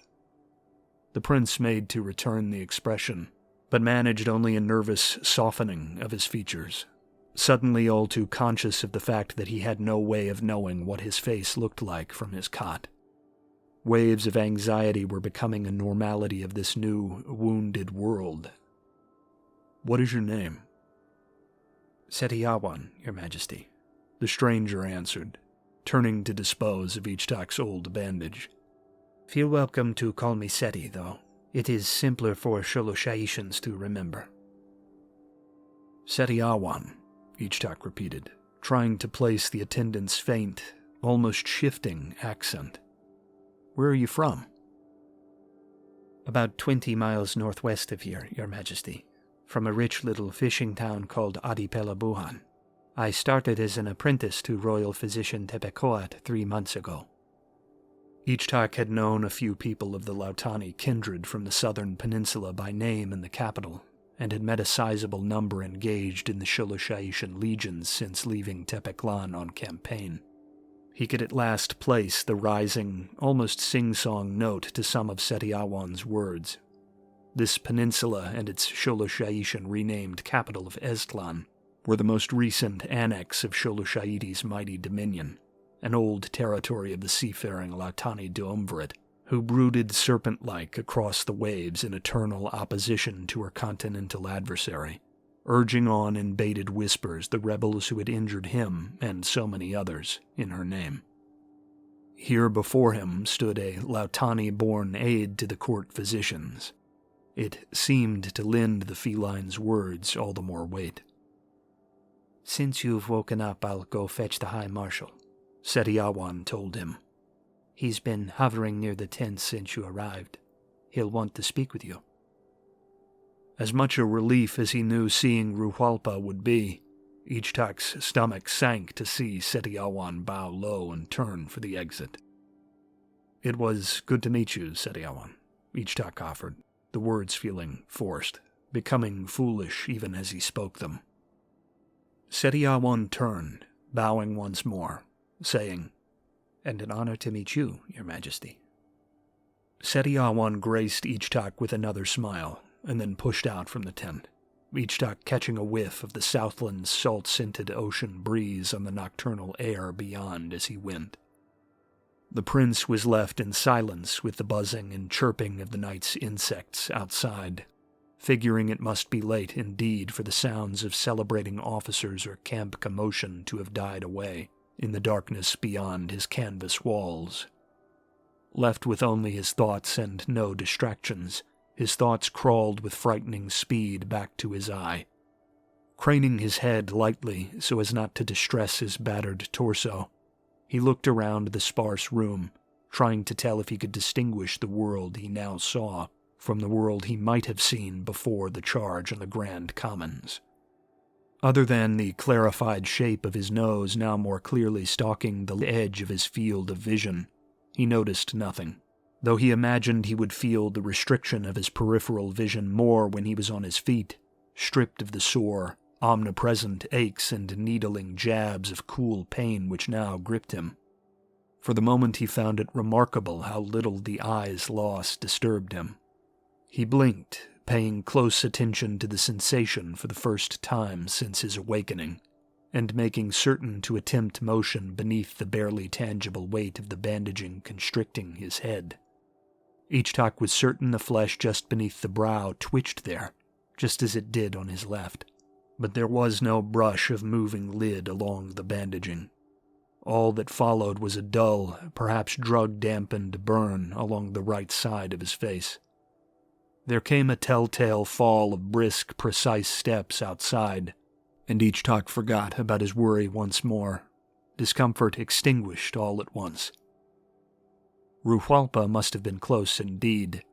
The prince made to return the expression, but managed only a nervous softening of his features, suddenly all too conscious of the fact that he had no way of knowing what his face looked like from his cot. Waves of anxiety were becoming a normality of this new, wounded world. "What is your name?" "Setiawan, Your Majesty," the stranger answered, turning to dispose of Ichtak's old bandage. "Feel welcome to call me Seti, though. It is simpler for Sholoshaishans to remember." "Setiawan," Ichtak repeated, trying to place the attendant's faint, almost shifting accent. "Where are you from?" "About 20 miles northwest of here, Your Majesty, from a rich little fishing town called Adipelabuhan. I started as an apprentice to royal physician Tepecoat 3 months ago." Ichtak had known a few people of the Lautani kindred from the southern peninsula by name in the capital, and had met a sizable number engaged in the Sholoshaishan legions since leaving Tepeklan on campaign. He could at last place the rising, almost sing-song note to some of Setiawan's words. This peninsula and its Sholoshaishan renamed capital of Eztlan were the most recent annex of Sholoshaiti's mighty dominion, an old territory of the seafaring Lautani Duumvirate, who brooded serpent-like across the waves in eternal opposition to her continental adversary, urging on in bated whispers the rebels who had injured him and so many others in her name. Here before him stood a Lautani-born aide to the court physicians. It seemed to lend the feline's words all the more weight. "Since you've woken up, I'll go fetch the High Marshal," Setiawan told him. "He's been hovering near the tent since you arrived. He'll want to speak with you." As much a relief as he knew seeing Ruhalpa would be, Ichtak's stomach sank to see Setiawan bow low and turn for the exit. "It was good to meet you, Setiawan," Ichtak offered, the words feeling forced, becoming foolish even as he spoke them. Setiawan turned, bowing once more, saying, "And an honor to meet you, Your Majesty." Setiawan graced Ichtak with another smile, and then pushed out from the tent, Ichtak catching a whiff of the Southland's salt-scented ocean breeze on the nocturnal air beyond as he went. The prince was left in silence with the buzzing and chirping of the night's insects outside, figuring it must be late indeed for the sounds of celebrating officers or camp commotion to have died away in the darkness beyond his canvas walls. Left with only his thoughts and no distractions, his thoughts crawled with frightening speed back to his eye. Craning his head lightly so as not to distress his battered torso, he looked around the sparse room, trying to tell if he could distinguish the world he now saw from the world he might have seen before the charge on the Grand Commons. Other than the clarified shape of his nose now more clearly stalking the edge of his field of vision, he noticed nothing, though he imagined he would feel the restriction of his peripheral vision more when he was on his feet, stripped of the sore, omnipresent aches and needling jabs of cool pain which now gripped him. For the moment he found it remarkable how little the eye's loss disturbed him. He blinked, paying close attention to the sensation for the first time since his awakening, and making certain to attempt motion beneath the barely tangible weight of the bandaging constricting his head. Ichtak was certain the flesh just beneath the brow twitched there, just as it did on his left, but there was no brush of moving lid along the bandaging. All that followed was a dull, perhaps drug-dampened burn along the right side of his face. There came a telltale fall of brisk, precise steps outside, and Ichtak forgot about his worry once more, discomfort extinguished all at once. Ruhualpa must have been close indeed,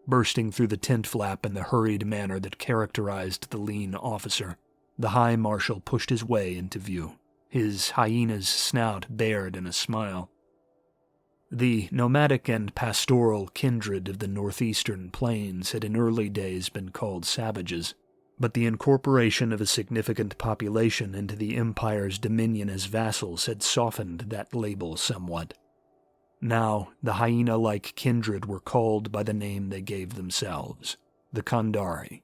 bursting through the tent flap in the hurried manner that characterized the lean officer. The High Marshal pushed his way into view, his hyena's snout bared in a smile. The nomadic and pastoral kindred of the northeastern plains had in early days been called savages, but the incorporation of a significant population into the Empire's dominion as vassals had softened that label somewhat. Now, the hyena-like kindred were called by the name they gave themselves, the Kandari.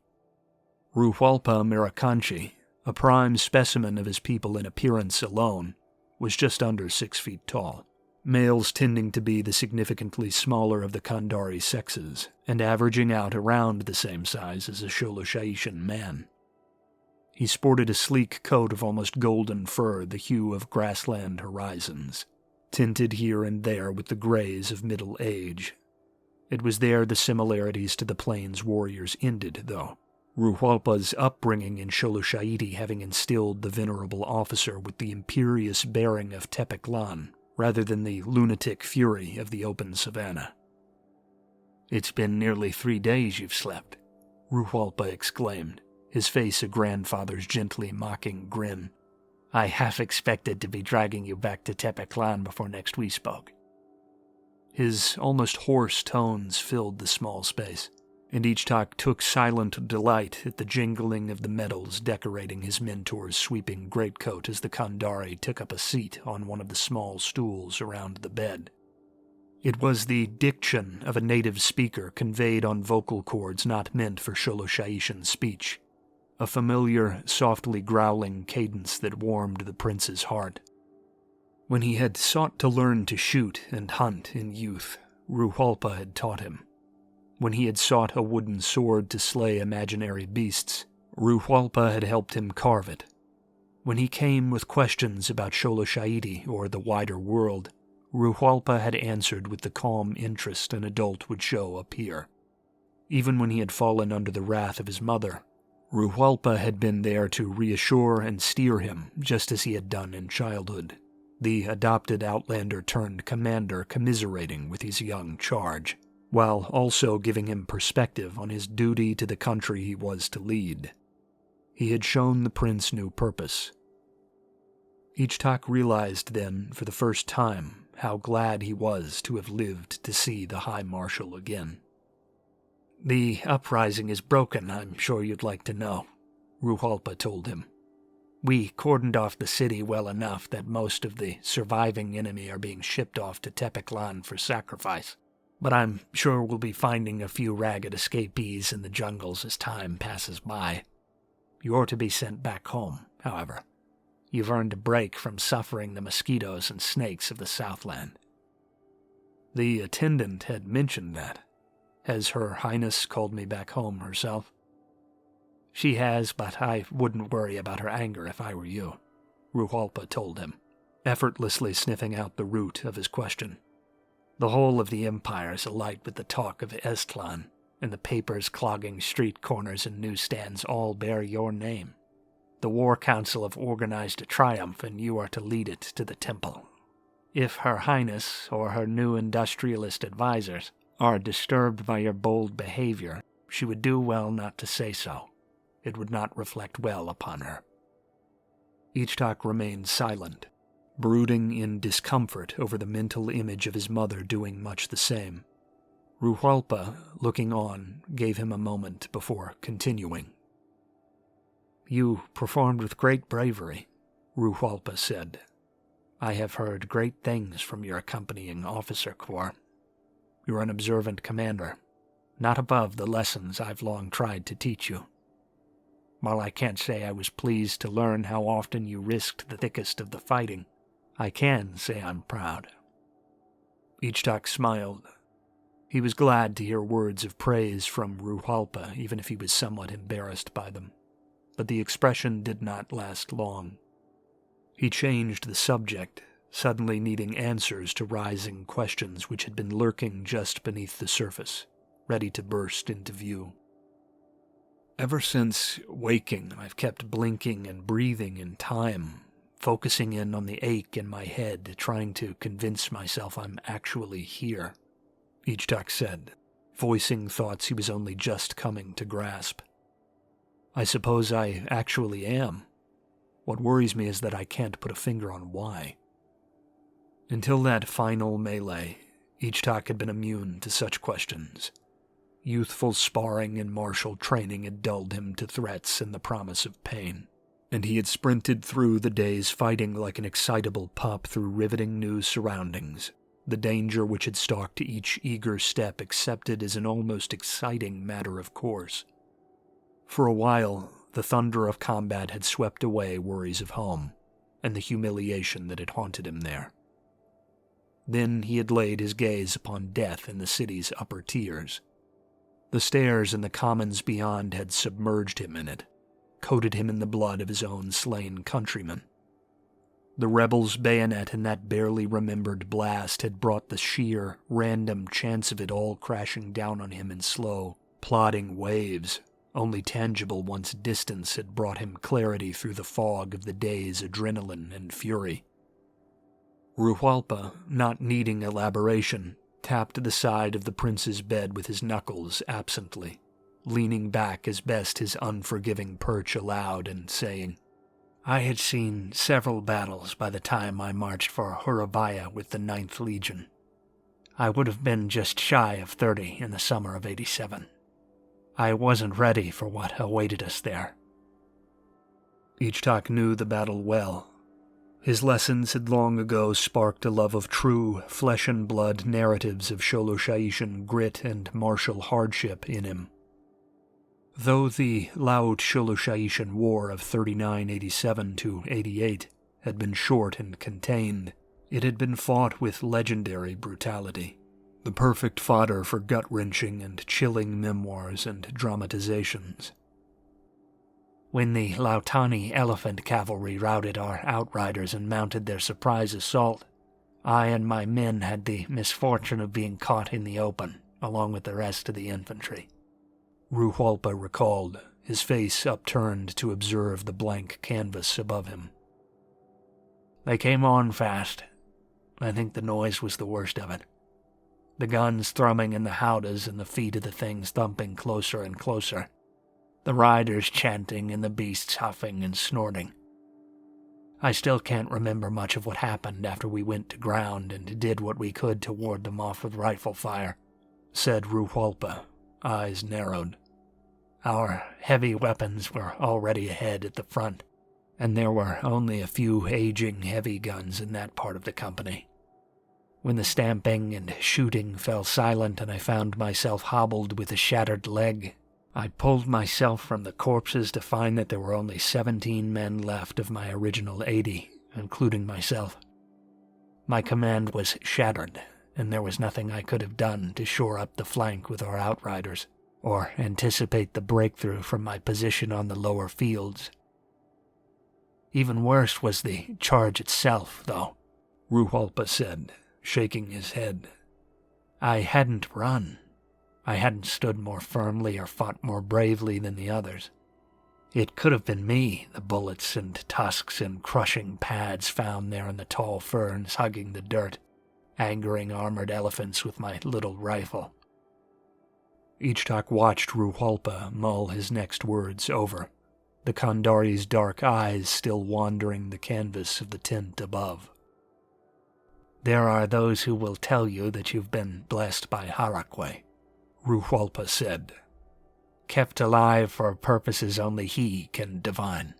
Ruhualpa Mirakanchi, a prime specimen of his people in appearance alone, was just under 6 feet tall, males tending to be the significantly smaller of the Kandari sexes, and averaging out around the same size as a Sholosha'ishan man. He sported a sleek coat of almost golden fur, the hue of grassland horizons, tinted here and there with the grays of middle age. It was there the similarities to the plains warriors ended, though, Ruhualpa's upbringing in Sholosha'iti having instilled the venerable officer with the imperious bearing of Tepeklan, rather than the lunatic fury of the open savannah. "It's been nearly 3 days you've slept," Ruhualpa exclaimed, his face a grandfather's gently mocking grin. "I half expected to be dragging you back to Tepeklan before next we spoke." His almost hoarse tones filled the small space, and Ichtak took silent delight at the jingling of the medals decorating his mentor's sweeping greatcoat as the Kandari took up a seat on one of the small stools around the bed. It was the diction of a native speaker conveyed on vocal cords not meant for Sholosha'ishan speech, a familiar, softly growling cadence that warmed the prince's heart. When he had sought to learn to shoot and hunt in youth, Ruhualpa had taught him. When he had sought a wooden sword to slay imaginary beasts, Ruhualpa had helped him carve it. When he came with questions about Sholosha'iti or the wider world, Ruhualpa had answered with the calm interest an adult would show a peer. Even when he had fallen under the wrath of his mother, Ruhualpa had been there to reassure and steer him, just as he had done in childhood, the adopted outlander turned commander commiserating with his young charge, while also giving him perspective on his duty to the country he was to lead. He had shown the prince new purpose. Ichtak realized then, for the first time, how glad he was to have lived to see the High Marshal again. "The uprising is broken, I'm sure you'd like to know," Ruhualpa told him. "We cordoned off the city well enough that most of the surviving enemy are being shipped off to Tepeklan for sacrifice. But I'm sure we'll be finding a few ragged escapees in the jungles as time passes by. You're to be sent back home, however. You've earned a break from suffering the mosquitoes and snakes of the Southland." The attendant had mentioned that. "Has Her Highness called me back home herself?" "She has, but I wouldn't worry about her anger if I were you," Ruhualpa told him, effortlessly sniffing out the root of his question. "The whole of the Empire is alight with the talk of Estlan, and the papers clogging street corners and newsstands all bear your name. The War Council have organized a triumph, and you are to lead it to the temple. If Her Highness, or her new industrialist advisors, are disturbed by your bold behavior, she would do well not to say so. It would not reflect well upon her." Ichtak remained silent, brooding in discomfort over the mental image of his mother doing much the same. Ruhalpa, looking on, gave him a moment before continuing. "You performed with great bravery," Ruhalpa said. "I have heard great things from your accompanying officer corps. You're an observant commander, not above the lessons I've long tried to teach you. While I can't say I was pleased to learn how often you risked the thickest of the fighting, I can say I'm proud." Ichtak smiled. He was glad to hear words of praise from Ruhalpa, even if he was somewhat embarrassed by them. But the expression did not last long. He changed the subject, suddenly needing answers to rising questions which had been lurking just beneath the surface, ready to burst into view. "Ever since waking, I've kept blinking and breathing in time, focusing in on the ache in my head, trying to convince myself I'm actually here," Ichtak said, voicing thoughts he was only just coming to grasp. "I suppose I actually am. What worries me is that I can't put a finger on why." Until that final melee, Ichtak had been immune to such questions. Youthful sparring and martial training had dulled him to threats and the promise of pain, and he had sprinted through the days fighting like an excitable pup through riveting new surroundings, the danger which had stalked each eager step accepted as an almost exciting matter of course. For a while, the thunder of combat had swept away worries of home, and the humiliation that had haunted him there. Then he had laid his gaze upon death in the city's upper tiers. The stairs and the commons beyond had submerged him in it, coated him in the blood of his own slain countrymen. The rebel's bayonet and that barely remembered blast had brought the sheer, random chance of it all crashing down on him in slow, plodding waves. Only tangible once distance had brought him clarity through the fog of the day's adrenaline and fury. Ruhalpa, not needing elaboration, tapped the side of the prince's bed with his knuckles absently, leaning back as best his unforgiving perch allowed and saying, "I had seen several battles by the time I marched for Hurabaya with the 9th Legion. I would have been just shy of 30 in the summer of 87. I wasn't ready for what awaited us there." Ichtak knew the battle well. His lessons had long ago sparked a love of true, flesh-and-blood narratives of Sholoshaitan grit and martial hardship in him. Though the Laut Sholoshaitan War of 3987 to 88 had been short and contained, it had been fought with legendary brutality, the perfect fodder for gut-wrenching and chilling memoirs and dramatizations. When the Lautani elephant cavalry routed our outriders and mounted their surprise assault, I and my men had the misfortune of being caught in the open, along with the rest of the infantry," Ruhalpa recalled, his face upturned to observe the blank canvas above him. "They came on fast. I think the noise was the worst of it. The guns thrumming in the howdahs and the feet of the things thumping closer and closer. The riders chanting and the beasts huffing and snorting. I still can't remember much of what happened after we went to ground and did what we could to ward them off with rifle fire," said Ruhalpa, eyes narrowed. "Our heavy weapons were already ahead at the front, and there were only a few aging heavy guns in that part of the company. When the stamping and shooting fell silent and I found myself hobbled with a shattered leg, I pulled myself from the corpses to find that there were only 17 men left of my original 80, including myself. My command was shattered, and there was nothing I could have done to shore up the flank with our outriders, or anticipate the breakthrough from my position on the lower fields. Even worse was the charge itself, though," Ruhalpa said, shaking his head. "I hadn't run. I hadn't stood more firmly or fought more bravely than the others. It could have been me, the bullets and tusks and crushing pads found there in the tall ferns hugging the dirt, angering armored elephants with my little rifle. Ichtak watched Ruhalpa mull his next words over, the Kandari's dark eyes still wandering the canvas of the tent above. There are those who will tell you that you've been blessed by Harakwe, Ruhalpa said. Kept alive for purposes only he can divine.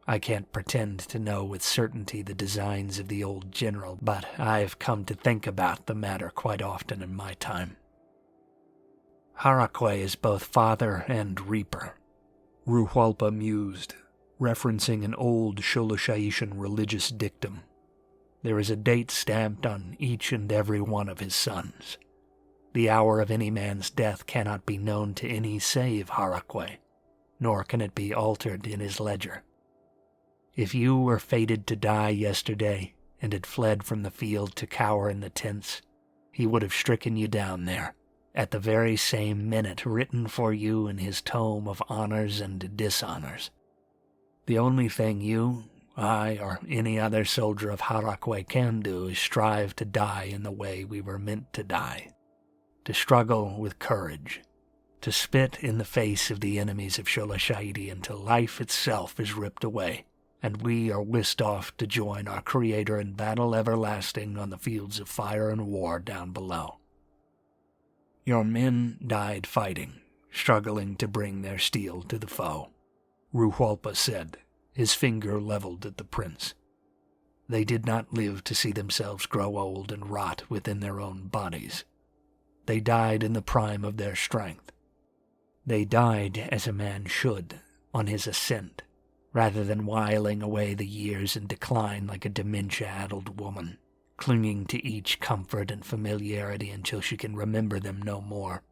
I can't pretend to know with certainty the designs of the old general, but I've come to think about the matter quite often in my time. Harakwe is both father and reaper, Ruhalpa mused, referencing an old Sholoshaishan religious dictum. There is a date stamped on each and every one of his sons. The hour of any man's death cannot be known to any save Harakwe, nor can it be altered in his ledger. If you were fated to die yesterday and had fled from the field to cower in the tents, he would have stricken you down there, at the very same minute written for you in his tome of honors and dishonors. The only thing you, I, or any other soldier of Harakwe can do is strive to die in the way we were meant to die. To struggle with courage, to spit in the face of the enemies of Sholoshaidi until life itself is ripped away, and we are whisked off to join our Creator in battle everlasting on the fields of fire and war down below. Your men died fighting, struggling to bring their steel to the foe, Ruhalpa said, his finger leveled at the prince. They did not live to see themselves grow old and rot within their own bodies. They died in the prime of their strength. They died as a man should, on his ascent, rather than whiling away the years in decline like a dementia-addled woman, clinging to each comfort and familiarity until she can remember them no more.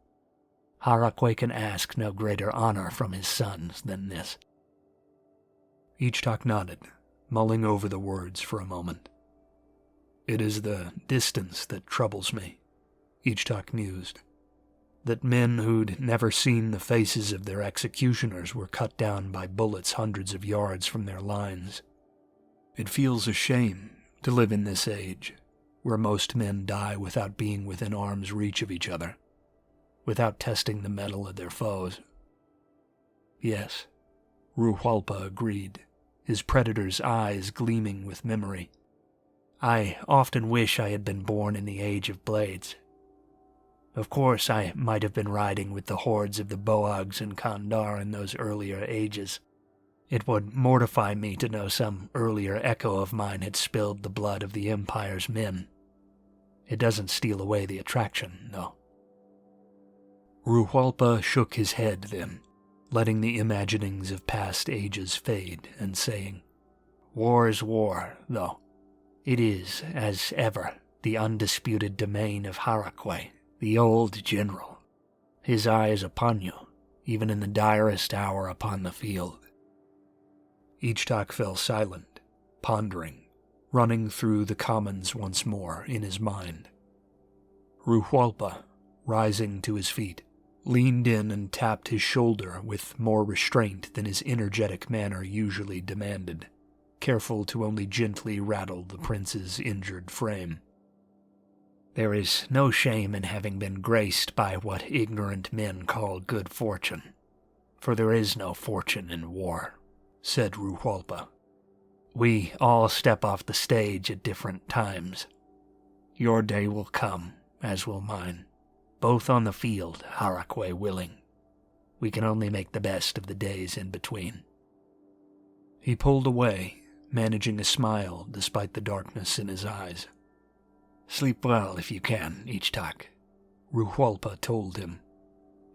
Harakwe can ask no greater honor from his sons than this. Ichtak nodded, mulling over the words for a moment. It is the distance that troubles me, Ichtak mused. That men who'd never seen the faces of their executioners were cut down by bullets hundreds of yards from their lines. It feels a shame to live in this age, where most men die without being within arm's reach of each other, without testing the mettle of their foes. Yes, Ruhalpa agreed, his predator's eyes gleaming with memory. I often wish I had been born in the age of blades. Of course, I might have been riding with the hordes of the Boags and Kandar in those earlier ages. It would mortify me to know some earlier echo of mine had spilled the blood of the Empire's men. It doesn't steal away the attraction, though. Ruhalpa shook his head then, letting the imaginings of past ages fade, and saying, War is war, though. It is, as ever, the undisputed domain of Harakwe, the old general. His eye is upon you, even in the direst hour upon the field. Ichtak fell silent, pondering, running through the commons once more in his mind. Ruhalpa, rising to his feet, leaned in and tapped his shoulder with more restraint than his energetic manner usually demanded, careful to only gently rattle the prince's injured frame. There is no shame in having been graced by what ignorant men call good fortune, for there is no fortune in war, said Ruhalpa. We all step off the stage at different times. Your day will come, as will mine, both on the field, Harakwe willing. We can only make the best of the days in between. He pulled away, managing a smile despite the darkness in his eyes. Sleep well if you can, Ichtak, Ruhalpa told him.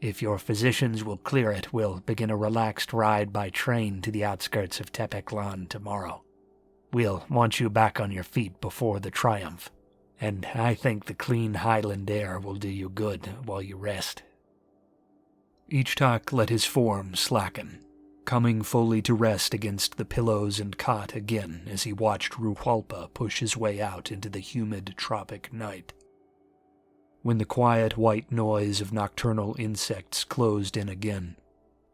If your physicians will clear it, we'll begin a relaxed ride by train to the outskirts of Tepeklan tomorrow. We'll want you back on your feet before the triumph, and I think the clean highland air will do you good while you rest. Ichtak let his form slacken, coming fully to rest against the pillows and cot again as he watched Ruhalpa push his way out into the humid tropic night. When the quiet white noise of nocturnal insects closed in again,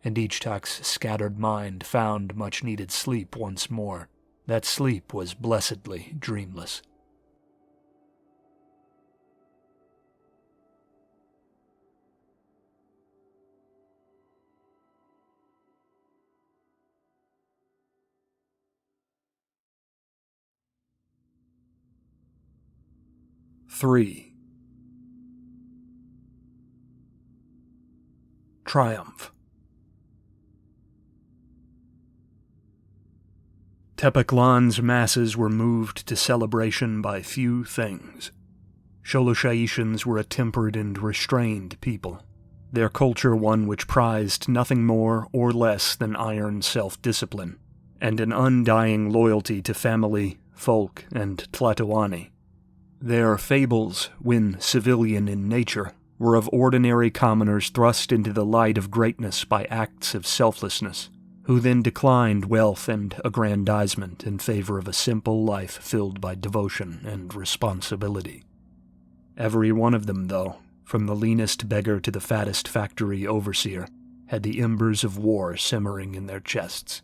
and Ichtak's scattered mind found much-needed sleep once more, that sleep was blessedly dreamless. III. Triumph. Tepeclan's masses were moved to celebration by few things. Sholoshayishans were a tempered and restrained people, their culture one which prized nothing more or less than iron self-discipline, and an undying loyalty to family, folk, and Tlatoani. Their fables, when civilian in nature, were of ordinary commoners thrust into the light of greatness by acts of selflessness, who then declined wealth and aggrandizement in favor of a simple life filled by devotion and responsibility. Every one of them, though, from the leanest beggar to the fattest factory overseer, had the embers of war simmering in their chests.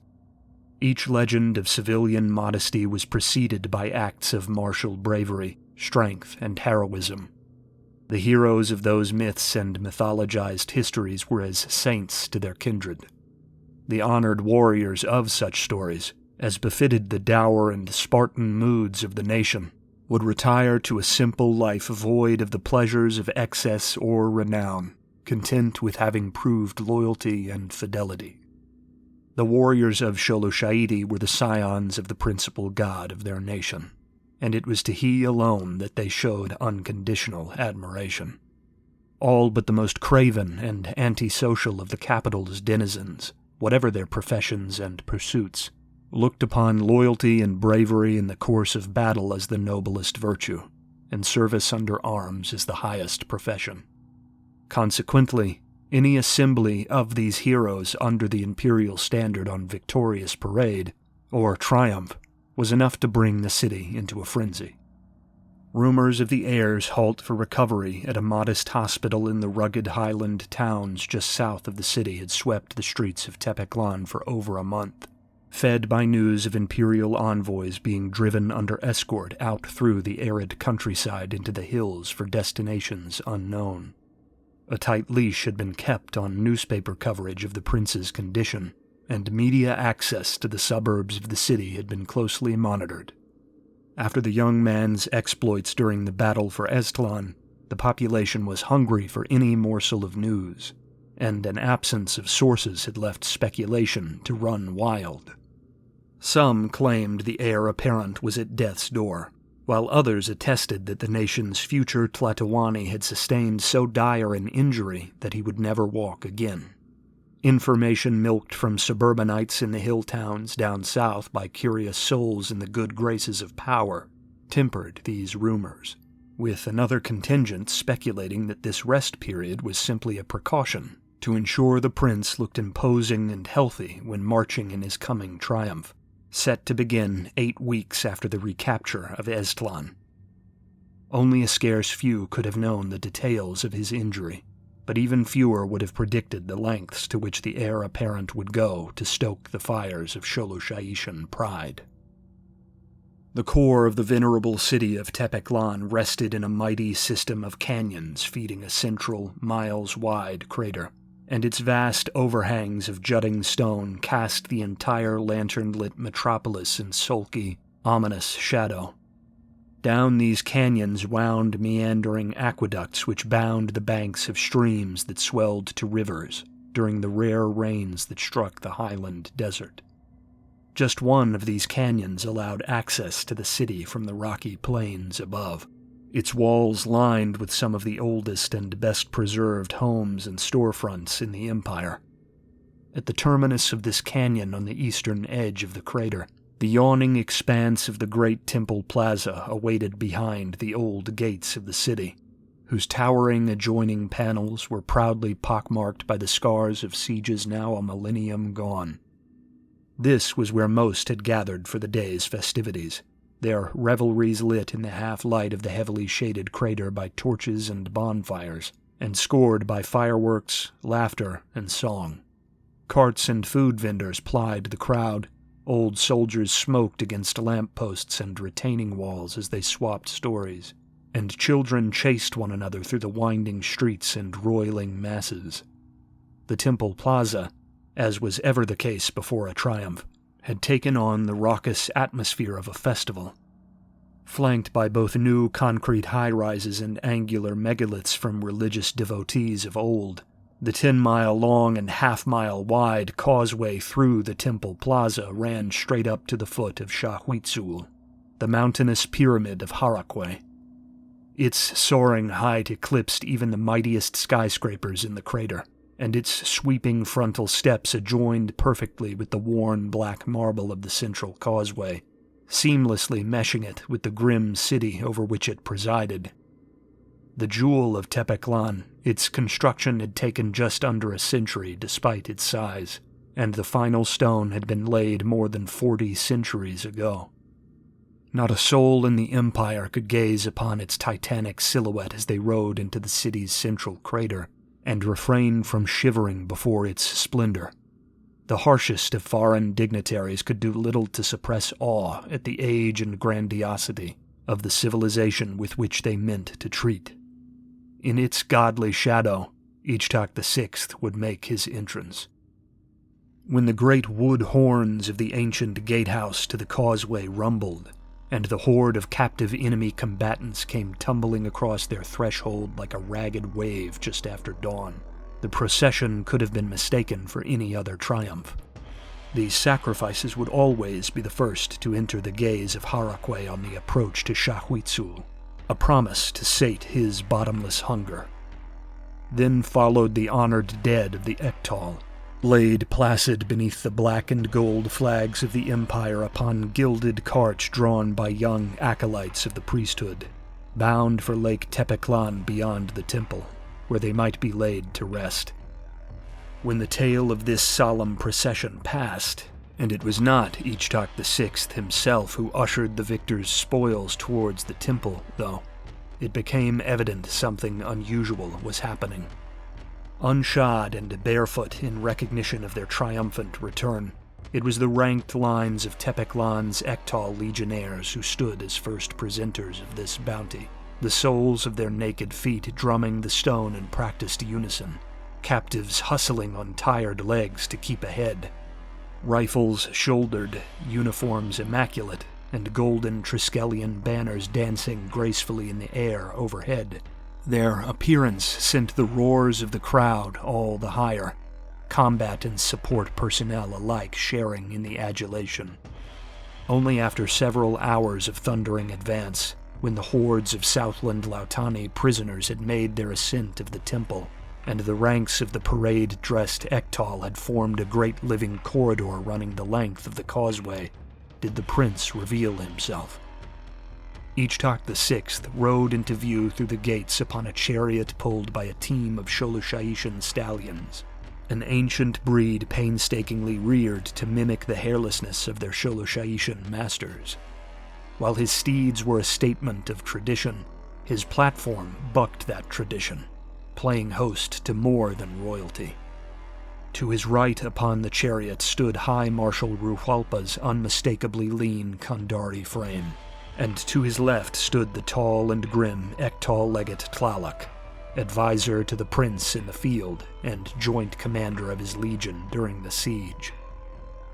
Each legend of civilian modesty was preceded by acts of martial bravery, strength, and heroism. The heroes of those myths and mythologized histories were as saints to their kindred. The honored warriors of such stories, as befitted the dour and Spartan moods of the nation, would retire to a simple life void of the pleasures of excess or renown, content with having proved loyalty and fidelity. The warriors of Sholoshayidi were the scions of the principal god of their nation, and it was to he alone that they showed unconditional admiration. All but the most craven and antisocial of the capital's denizens, whatever their professions and pursuits, looked upon loyalty and bravery in the course of battle as the noblest virtue, and service under arms as the highest profession. Consequently, any assembly of these heroes under the imperial standard on victorious parade, or triumph, was enough to bring the city into a frenzy. Rumors of the heir's halt for recovery at a modest hospital in the rugged highland towns just south of the city had swept the streets of Tepeclan for over a month, fed by news of imperial envoys being driven under escort out through the arid countryside into the hills for destinations unknown. A tight leash had been kept on newspaper coverage of the prince's condition, and media access to the suburbs of the city had been closely monitored. After the young man's exploits during the battle for Eztlan, the population was hungry for any morsel of news, and an absence of sources had left speculation to run wild. Some claimed the heir apparent was at death's door, while others attested that the nation's future Tlatoani had sustained so dire an injury that he would never walk again. Information milked from suburbanites in the hill towns down south by curious souls in the good graces of power tempered these rumors, with another contingent speculating that this rest period was simply a precaution to ensure the prince looked imposing and healthy when marching in his coming triumph, set to begin 8 weeks after the recapture of Eztlan. Only a scarce few could have known the details of his injury, but even fewer would have predicted the lengths to which the heir apparent would go to stoke the fires of Sholoshayishan pride. The core of the venerable city of Tepeclan rested in a mighty system of canyons feeding a central, miles-wide crater, and its vast overhangs of jutting stone cast the entire lantern-lit metropolis in sulky, ominous shadow. Down these canyons wound meandering aqueducts which bound the banks of streams that swelled to rivers during the rare rains that struck the highland desert. Just one of these canyons allowed access to the city from the rocky plains above, its walls lined with some of the oldest and best-preserved homes and storefronts in the empire. At the terminus of this canyon on the eastern edge of the crater, the yawning expanse of the great temple plaza awaited behind the old gates of the city, whose towering adjoining panels were proudly pockmarked by the scars of sieges now a millennium gone. This was where most had gathered for the day's festivities, their revelries lit in the half-light of the heavily shaded crater by torches and bonfires, and scored by fireworks, laughter, and song. Carts and food vendors plied the crowd. Old soldiers smoked against lampposts and retaining walls as they swapped stories, and children chased one another through the winding streets and roiling masses. The temple plaza, as was ever the case before a triumph, had taken on the raucous atmosphere of a festival. Flanked by both new concrete high-rises and angular megaliths from religious devotees of old, the 10-mile-long and half-mile-wide causeway through the temple plaza ran straight up to the foot of Shahuitzul, the mountainous pyramid of Harakwe. Its soaring height eclipsed even the mightiest skyscrapers in the crater, and its sweeping frontal steps adjoined perfectly with the worn black marble of the central causeway, seamlessly meshing it with the grim city over which it presided. The jewel of Tepeclan, its construction had taken just under a century despite its size, and the final stone had been laid more than 40 centuries ago. Not a soul in the empire could gaze upon its titanic silhouette as they rode into the city's central crater, and refrain from shivering before its splendor. The harshest of foreign dignitaries could do little to suppress awe at the age and grandiosity of the civilization with which they meant to treat. In its godly shadow, Ichtak VI would make his entrance. When the great wood horns of the ancient gatehouse to the causeway rumbled, and the horde of captive enemy combatants came tumbling across their threshold like a ragged wave just after dawn, the procession could have been mistaken for any other triumph. These sacrifices would always be the first to enter the gaze of Harakwe on the approach to Shahuitzul, a promise to sate his bottomless hunger. Then followed the honored dead of the Ektal, laid placid beneath the black and gold flags of the empire upon gilded carts drawn by young acolytes of the priesthood, bound for Lake Tepeclan beyond the temple, where they might be laid to rest. When the tale of this solemn procession passed, and it was not Ichtak VI himself who ushered the victor's spoils towards the temple, though, it became evident something unusual was happening. Unshod and barefoot in recognition of their triumphant return, it was the ranked lines of Tepeclan's Ektal legionnaires who stood as first presenters of this bounty, the soles of their naked feet drumming the stone in practiced unison, captives hustling on tired legs to keep ahead, rifles shouldered, uniforms immaculate, and golden Triskelion banners dancing gracefully in the air overhead. Their appearance sent the roars of the crowd all the higher, combat and support personnel alike sharing in the adulation. Only after several hours of thundering advance, when the hordes of Southland Lautani prisoners had made their ascent of the temple, and the ranks of the parade-dressed Ektal had formed a great living corridor running the length of the causeway, did the prince reveal himself. Ichtak VI rode into view through the gates upon a chariot pulled by a team of Sholosha'ishan stallions, an ancient breed painstakingly reared to mimic the hairlessness of their Sholosha'ishan masters. While his steeds were a statement of tradition, his platform bucked that tradition, playing host to more than royalty. To his right upon the chariot stood High Marshal Ruhalpa's unmistakably lean Kandari frame, and to his left stood the tall and grim Ektal legate Tlalak, advisor to the prince in the field and joint commander of his legion during the siege.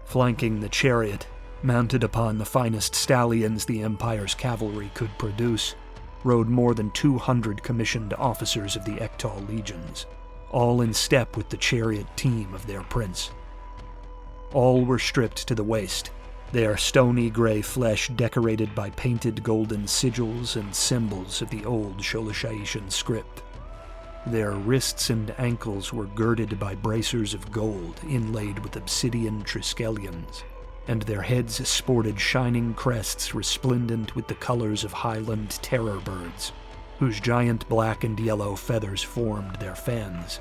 Flanking the chariot, mounted upon the finest stallions the Empire's cavalry could produce, rode more than 200 commissioned officers of the Ektal legions, all in step with the chariot team of their prince. All were stripped to the waist, their stony gray flesh decorated by painted golden sigils and symbols of the old Sholosha'ishan script. Their wrists and ankles were girded by bracers of gold inlaid with obsidian triskelions, and their heads sported shining crests resplendent with the colors of highland terror birds, whose giant black and yellow feathers formed their fans.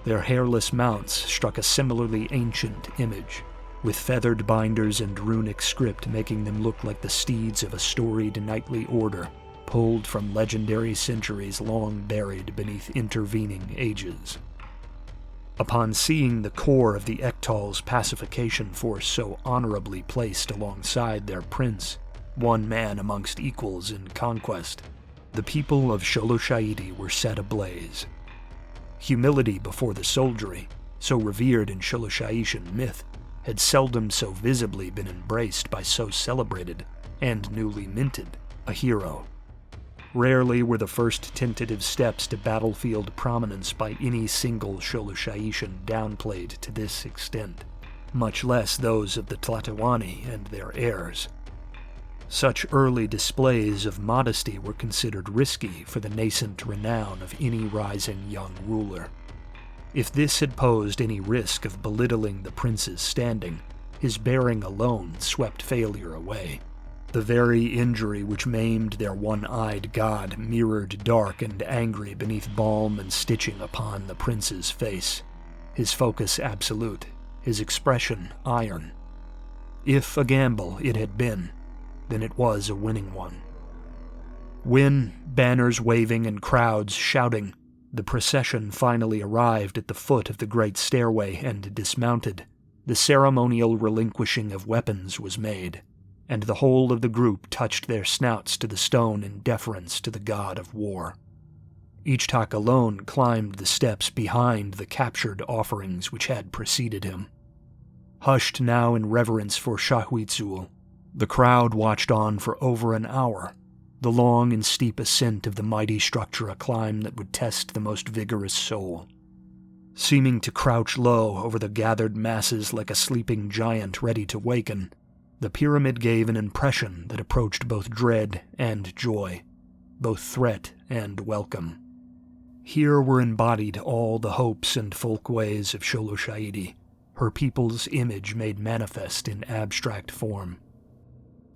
Their hairless mounts struck a similarly ancient image, with feathered binders and runic script making them look like the steeds of a storied knightly order, pulled from legendary centuries long buried beneath intervening ages. Upon seeing the core of the Ektal's pacification force so honorably placed alongside their prince, one man amongst equals in conquest, the people of Sholosha'idi were set ablaze. Humility before the soldiery, so revered in Sholosha'ishan myth, had seldom so visibly been embraced by so celebrated, and newly minted, a hero. Rarely were the first tentative steps to battlefield prominence by any single Sholosha'ishan downplayed to this extent, much less those of the Tlatoani and their heirs. Such early displays of modesty were considered risky for the nascent renown of any rising young ruler. If this had posed any risk of belittling the prince's standing, his bearing alone swept failure away. The very injury which maimed their one-eyed god mirrored dark and angry beneath balm and stitching upon the prince's face, his focus absolute, his expression iron. If a gamble it had been, then it was a winning one. When, banners waving and crowds shouting, the procession finally arrived at the foot of the great stairway and dismounted, the ceremonial relinquishing of weapons was made, and the whole of the group touched their snouts to the stone in deference to the god of war. Ichtak alone climbed the steps behind the captured offerings which had preceded him. Hushed now in reverence for Shahuitzul, the crowd watched on for over an hour, the long and steep ascent of the mighty structure a climb that would test the most vigorous soul. Seeming to crouch low over the gathered masses like a sleeping giant ready to waken, the pyramid gave an impression that approached both dread and joy, both threat and welcome. Here were embodied all the hopes and folkways of Sholosha'idi, her people's image made manifest in abstract form.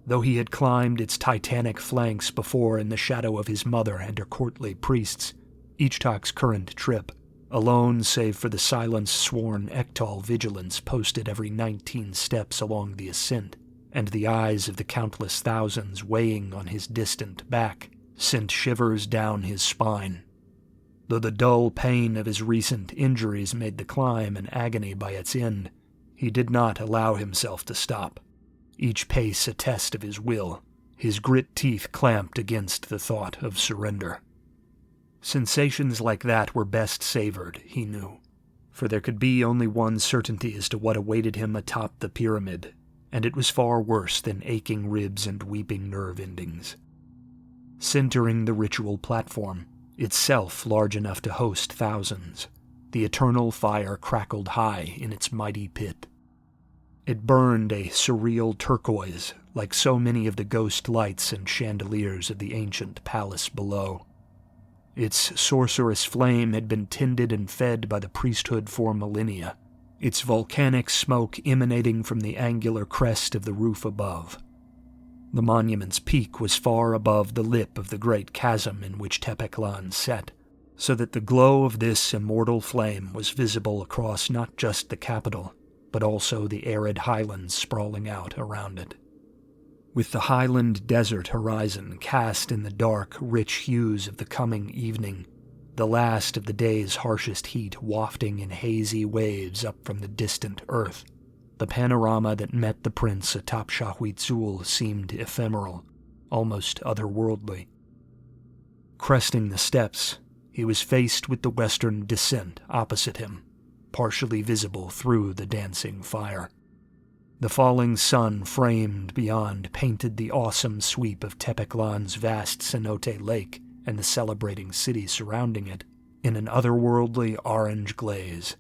Though he had climbed its titanic flanks before in the shadow of his mother and her courtly priests, Ichtak's current trip, alone save for the silence-sworn Ektal vigilance posted every 19 steps along the ascent, and the eyes of the countless thousands weighing on his distant back, sent shivers down his spine. Though the dull pain of his recent injuries made the climb an agony by its end, he did not allow himself to stop, each pace a test of his will, his grit teeth clamped against the thought of surrender. Sensations like that were best savored, he knew, for there could be only one certainty as to what awaited him atop the pyramid, and it was far worse than aching ribs and weeping nerve endings. Centering the ritual platform, itself large enough to host thousands, the eternal fire crackled high in its mighty pit. It burned a surreal turquoise, like so many of the ghost lights and chandeliers of the ancient palace below. Its sorcerous flame had been tended and fed by the priesthood for millennia, its volcanic smoke emanating from the angular crest of the roof above. The monument's peak was far above the lip of the great chasm in which Tepeklan sat, so that the glow of this immortal flame was visible across not just the capital, but also the arid highlands sprawling out around it. With the highland desert horizon cast in the dark, rich hues of the coming evening, the last of the day's harshest heat wafting in hazy waves up from the distant earth, the panorama that met the prince atop Shahuitzul seemed ephemeral, almost otherworldly. Cresting the steps, he was faced with the western descent opposite him, partially visible through the dancing fire. The falling sun framed beyond painted the awesome sweep of Tepeklan's vast cenote lake and the celebrating city surrounding it in an otherworldly orange glaze.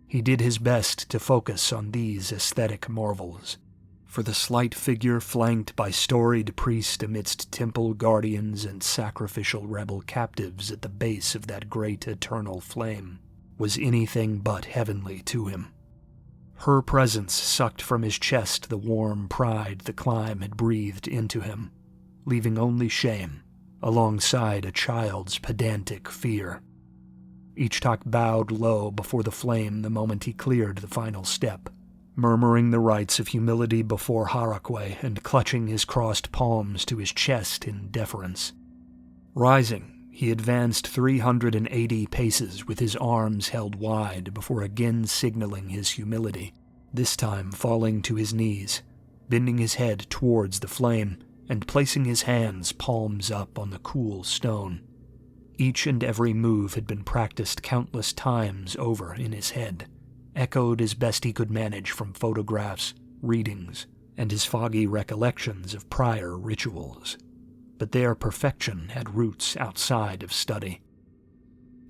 He did his best to focus on these aesthetic marvels, for the slight figure flanked by storied priest amidst temple guardians and sacrificial rebel captives at the base of that great eternal flame was anything but heavenly to him. Her presence sucked from his chest the warm pride the climb had breathed into him, leaving only shame, alongside a child's pedantic fear. Ichtak bowed low before the flame the moment he cleared the final step, murmuring the rites of humility before Harakwe and clutching his crossed palms to his chest in deference. Rising, he advanced 380 paces with his arms held wide before again signaling his humility, this time falling to his knees, bending his head towards the flame, and placing his hands palms up on the cool stone. Each and every move had been practiced countless times over in his head, echoed as best he could manage from photographs, readings, and his foggy recollections of prior rituals. but their perfection had roots outside of study.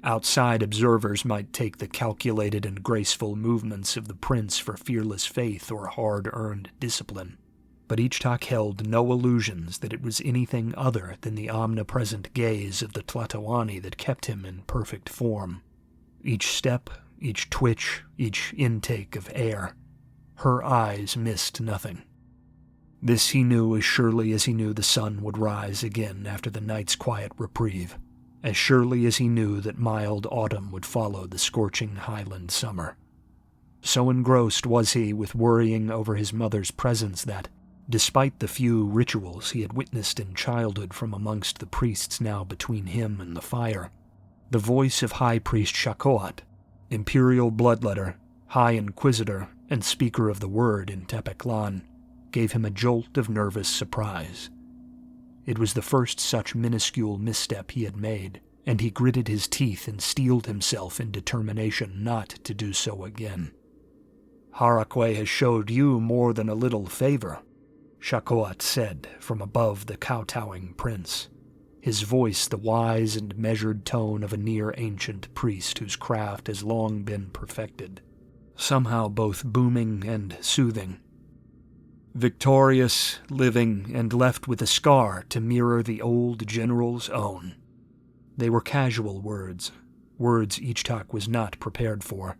Outside observers might take the calculated and graceful movements of the prince for fearless faith or hard-earned discipline, but Ichtak held no illusions that it was anything other than the omnipresent gaze of the Tlatoani that kept him in perfect form. Each step, each twitch, each intake of air, her eyes missed nothing. This he knew as surely as he knew the sun would rise again after the night's quiet reprieve, as surely as he knew that mild autumn would follow the scorching highland summer. So engrossed was he with worrying over his mother's presence that, despite the few rituals he had witnessed in childhood from amongst the priests now between him and the fire, the voice of High Priest Shakoat, Imperial Bloodletter, High Inquisitor, and Speaker of the Word in Tepeklan, gave him a jolt of nervous surprise. It was the first such minuscule misstep he had made, and he gritted his teeth and steeled himself in determination not to do so again. "Harakwe has showed you more than a little favor," Shakoat said from above the kowtowing prince, his voice the wise and measured tone of a near-ancient priest whose craft has long been perfected, somehow both booming and soothing. Victorious, living, and left with a scar to mirror the old general's own. They were casual words Ichtak was not prepared for.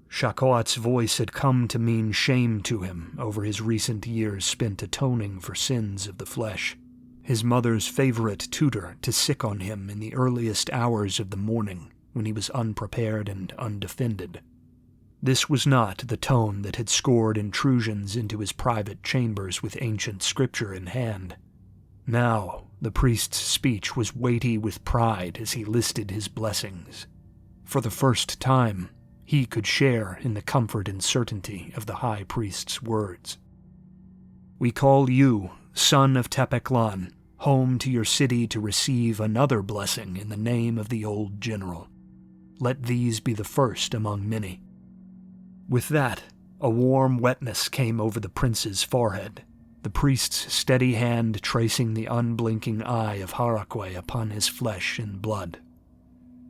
Shakoat's voice had come to mean shame to him over his recent years spent atoning for sins of the flesh, his mother's favorite tutor to sick on him in the earliest hours of the morning when he was unprepared and undefended. This was not the tone that had scored intrusions into his private chambers with ancient scripture in hand. Now, the priest's speech was weighty with pride as he listed his blessings. For the first time, he could share in the comfort and certainty of the high priest's words. "We call you, son of Tepeklan, home to your city to receive another blessing in the name of the old general. Let these be the first among many." With that, a warm wetness came over the prince's forehead, the priest's steady hand tracing the unblinking eye of Harakwe upon his flesh and blood.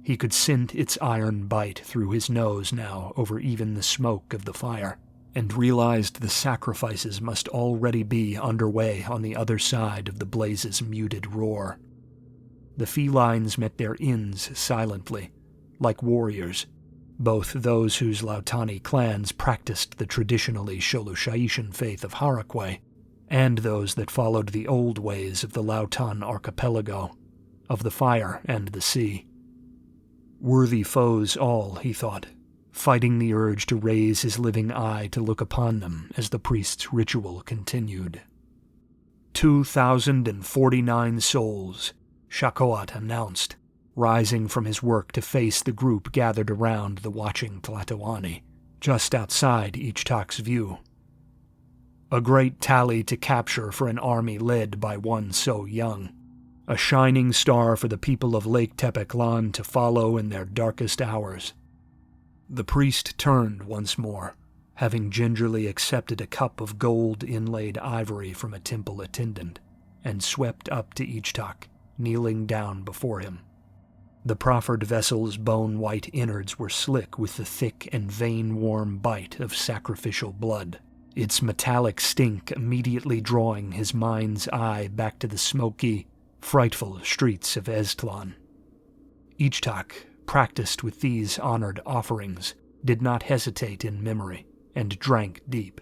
He could scent its iron bite through his nose now over even the smoke of the fire, and realized the sacrifices must already be underway on the other side of the blaze's muted roar. The felines met their ends silently, like warriors, both those whose Lautani clans practiced the traditionally Sholoshaitan faith of Harakwe, and those that followed the old ways of the Lautan archipelago, of the fire and the sea. Worthy foes all, he thought, fighting the urge to raise his living eye to look upon them as the priest's ritual continued. 2,049 souls, Shakoat announced, rising from his work to face the group gathered around the watching Tlatoani, just outside Ichtak's view. A great tally to capture for an army led by one so young. A shining star for the people of Lake Tepeklan to follow in their darkest hours. The priest turned once more, having gingerly accepted a cup of gold-inlaid ivory from a temple attendant, and swept up to Ichtak, kneeling down before him. The proffered vessel's bone-white innards were slick with the thick and vein-warm bite of sacrificial blood, its metallic stink immediately drawing his mind's eye back to the smoky, frightful streets of Eztlan. Ichtak, practiced with these honored offerings, did not hesitate in memory, and drank deep.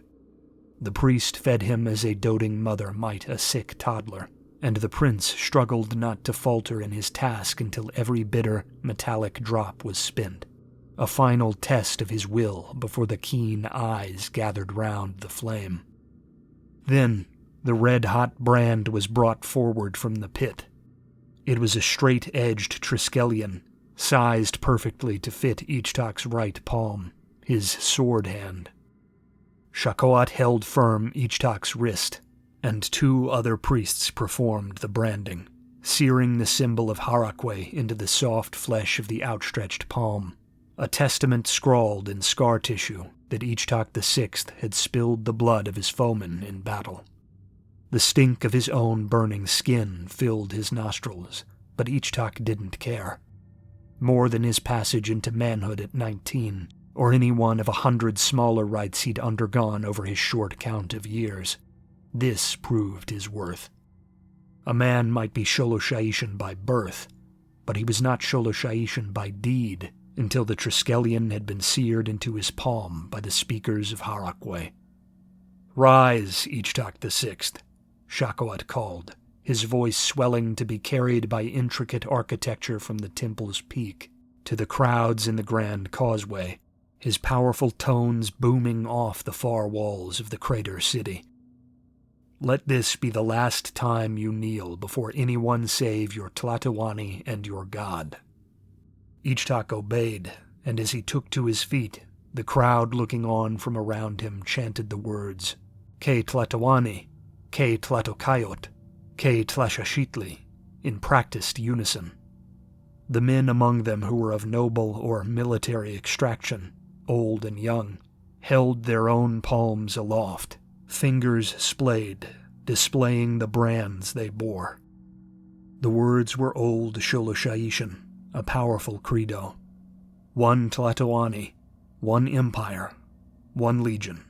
The priest fed him as a doting mother might a sick toddler, and the prince struggled not to falter in his task until every bitter, metallic drop was spent, a final test of his will before the keen eyes gathered round the flame. Then, the red-hot brand was brought forward from the pit. It was a straight-edged Triskelion, sized perfectly to fit Ichtak's right palm, his sword hand. Shakoat held firm Ichtak's wrist, and two other priests performed the branding, searing the symbol of Harakwe into the soft flesh of the outstretched palm, a testament scrawled in scar tissue that Ichtak VI had spilled the blood of his foemen in battle. The stink of his own burning skin filled his nostrils, but Ichtak didn't care. More than his passage into manhood at 19, or any one of 100 smaller rites he'd undergone over his short count of years. This proved his worth. A man might be Sholoshaishan by birth, but he was not Sholoshaishan by deed until the Triskelion had been seared into his palm by the speakers of Harakwe. "Rise, Ichtak VI," Shakowat called, his voice swelling to be carried by intricate architecture from the temple's peak to the crowds in the Grand Causeway, his powerful tones booming off the far walls of the crater city. "Let this be the last time you kneel before anyone save your Tlatoani and your god." Ichtak obeyed, and as he took to his feet, the crowd looking on from around him chanted the words, "Ke Tlatoani, Ke Tlatokayot, Ke Tlashashitli," in practiced unison. The men among them who were of noble or military extraction, old and young, held their own palms aloft, fingers splayed, displaying the brands they bore. The words were old Sholoshaishan, a powerful credo. One Tlatoani, one empire, one legion.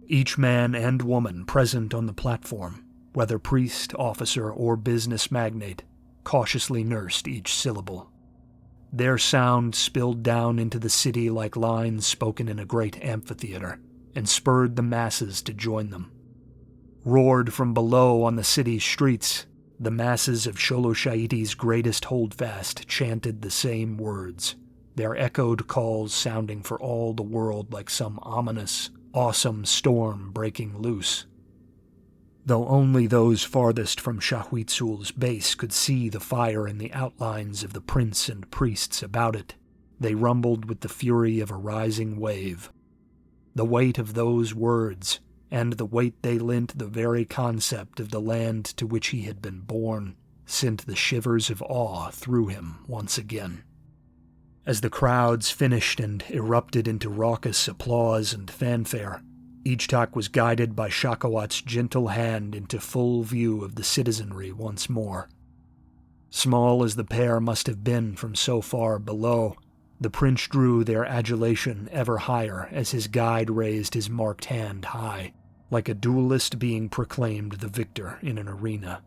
Each man and woman present on the platform, whether priest, officer, or business magnate, cautiously nursed each syllable. Their sound spilled down into the city like lines spoken in a great amphitheater, and spurred the masses to join them. Roared from below on the city's streets, the masses of Sholoshaiti's greatest holdfast chanted the same words, their echoed calls sounding for all the world like some ominous, awesome storm breaking loose. Though only those farthest from Shahuitzul's base could see the fire in the outlines of the prince and priests about it, they rumbled with the fury of a rising wave. The weight of those words, and the weight they lent the very concept of the land to which he had been born, sent the shivers of awe through him once again. As the crowds finished and erupted into raucous applause and fanfare, Ichtak was guided by Shakowat's gentle hand into full view of the citizenry once more. Small as the pair must have been from so far below, the prince drew their adulation ever higher as his guide raised his marked hand high, like a duelist being proclaimed the victor in an arena.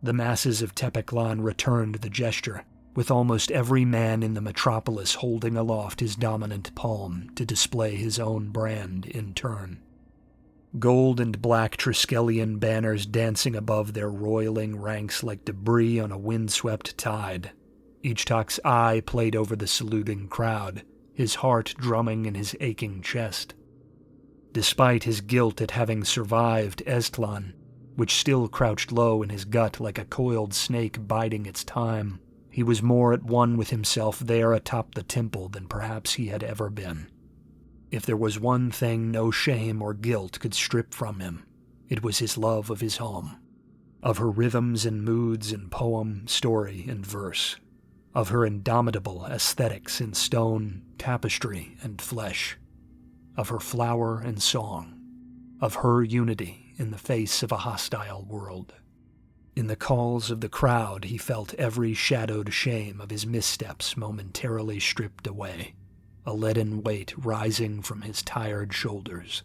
The masses of Tepeklan returned the gesture, with almost every man in the metropolis holding aloft his dominant palm to display his own brand in turn. Gold and black Triskelion banners dancing above their roiling ranks like debris on a windswept tide. Ichtak's eye played over the saluting crowd, his heart drumming in his aching chest. Despite his guilt at having survived Estlan, which still crouched low in his gut like a coiled snake biding its time, he was more at one with himself there atop the temple than perhaps he had ever been. If there was one thing no shame or guilt could strip from him, it was his love of his home, of her rhythms and moods in poem, story, and verse, of her indomitable aesthetics in stone, tapestry, and flesh, of her flower and song, of her unity in the face of a hostile world. In the calls of the crowd he felt every shadowed shame of his missteps momentarily stripped away, a leaden weight rising from his tired shoulders.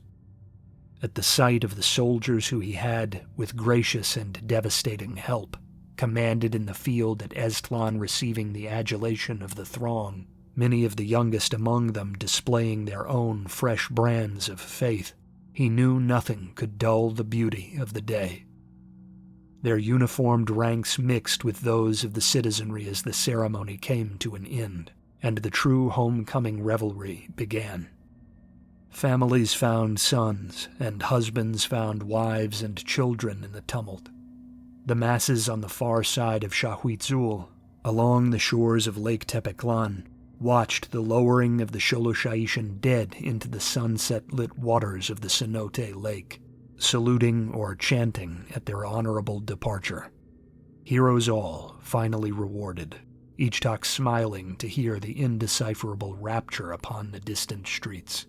At the sight of the soldiers who he had, with gracious and devastating help, commanded in the field at Estlan receiving the adulation of the throng, many of the youngest among them displaying their own fresh brands of faith, he knew nothing could dull the beauty of the day. Their uniformed ranks mixed with those of the citizenry as the ceremony came to an end, and the true homecoming revelry began. Families found sons, and husbands found wives and children in the tumult. The masses on the far side of Shahuitzul, along the shores of Lake Tepeklan, watched the lowering of the Sholoshaishan dead into the sunset-lit waters of the Cenote Lake, saluting or chanting at their honorable departure. Heroes all, finally rewarded, Ichtak smiling to hear the indecipherable rapture upon the distant streets.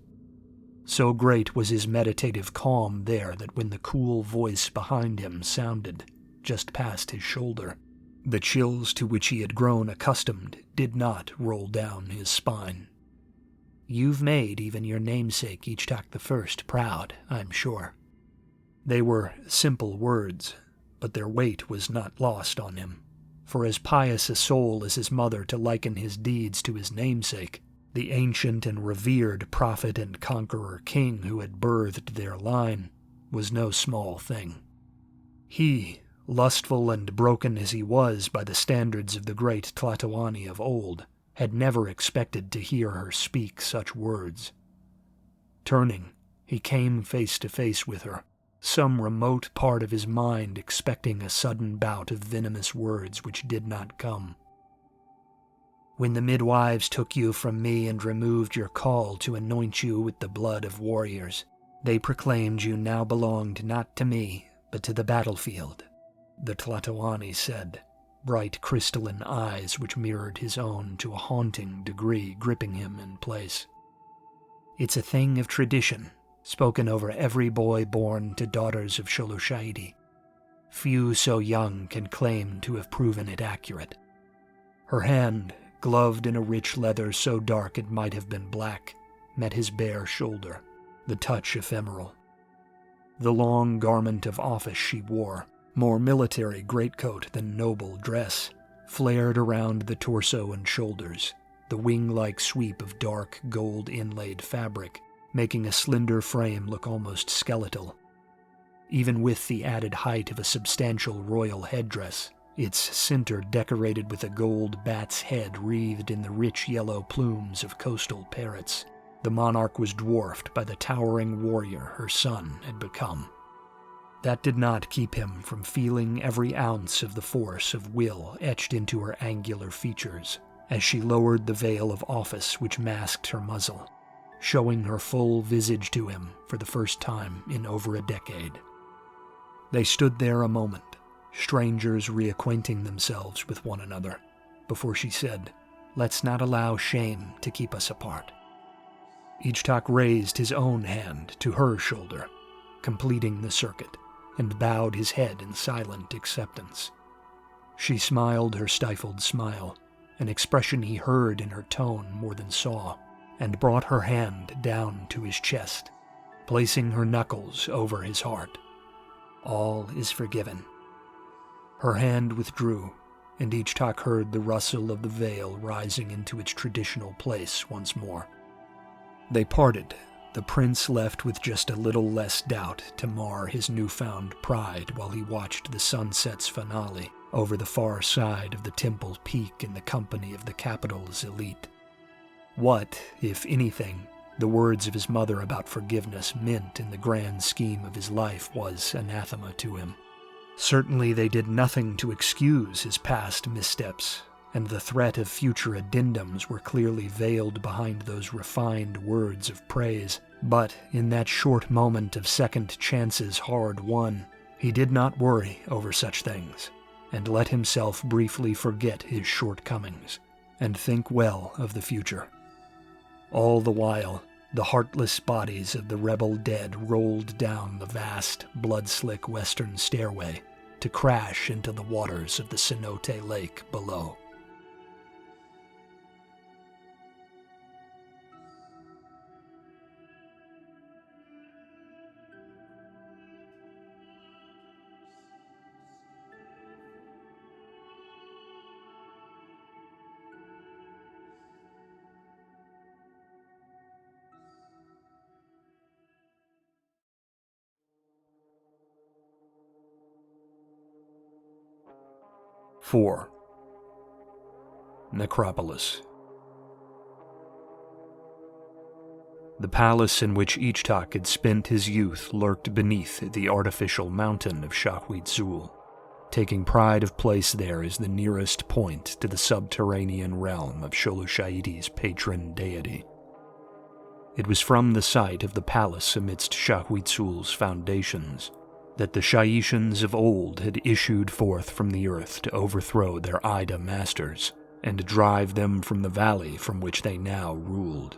So great was his meditative calm there that when the cool voice behind him sounded, just past his shoulder, the chills to which he had grown accustomed did not roll down his spine. "You've made even your namesake Ichtak I proud, I'm sure." They were simple words, but their weight was not lost on him. For as pious a soul as his mother to liken his deeds to his namesake, the ancient and revered prophet and conqueror king who had birthed their line, was no small thing. He, lustful and broken as he was by the standards of the great Tlatoani of old, had never expected to hear her speak such words. Turning, he came face to face with her, some remote part of his mind expecting a sudden bout of venomous words which did not come. "When the midwives took you from me and removed your call to anoint you with the blood of warriors, they proclaimed you now belonged not to me, but to the battlefield," the Tlatoani said, bright crystalline eyes which mirrored his own to a haunting degree gripping him in place. "It's a thing of tradition, spoken over every boy born to daughters of Sholosha'idi. Few so young can claim to have proven it accurate." Her hand, gloved in a rich leather so dark it might have been black, met his bare shoulder, the touch ephemeral. The long garment of office she wore, more military greatcoat than noble dress, flared around the torso and shoulders, the wing-like sweep of dark gold-inlaid fabric, making a slender frame look almost skeletal. Even with the added height of a substantial royal headdress, its center decorated with a gold bat's head wreathed in the rich yellow plumes of coastal parrots, the monarch was dwarfed by the towering warrior her son had become. That did not keep him from feeling every ounce of the force of will etched into her angular features as she lowered the veil of office which masked her muzzle, showing her full visage to him for the first time in over a decade. They stood there a moment, strangers reacquainting themselves with one another, before she said, "Let's not allow shame to keep us apart." Ichtak raised his own hand to her shoulder, completing the circuit, and bowed his head in silent acceptance. She smiled her stifled smile, an expression he heard in her tone more than saw, and brought her hand down to his chest, placing her knuckles over his heart. "All is forgiven." Her hand withdrew, and Ichtak heard the rustle of the veil rising into its traditional place once more. They parted, the prince left with just a little less doubt to mar his newfound pride while he watched the sunset's finale over the far side of the temple peak in the company of the capital's elite. What, if anything, the words of his mother about forgiveness meant in the grand scheme of his life was anathema to him. Certainly they did nothing to excuse his past missteps, and the threat of future addendums were clearly veiled behind those refined words of praise. But in that short moment of second chances hard won, he did not worry over such things, and let himself briefly forget his shortcomings, and think well of the future. All the while, the heartless bodies of the rebel dead rolled down the vast, blood-slick western stairway to crash into the waters of the Cenote Lake below. "4. Necropolis. The palace in which Ichtak had spent his youth lurked beneath the artificial mountain of Shahwitzul, taking pride of place there as the nearest point to the subterranean realm of Sholoshaidi's patron deity. It was from the site of the palace amidst Shahwitzul's foundations that the Shaishans of old had issued forth from the earth to overthrow their Ida masters and drive them from the valley from which they now ruled.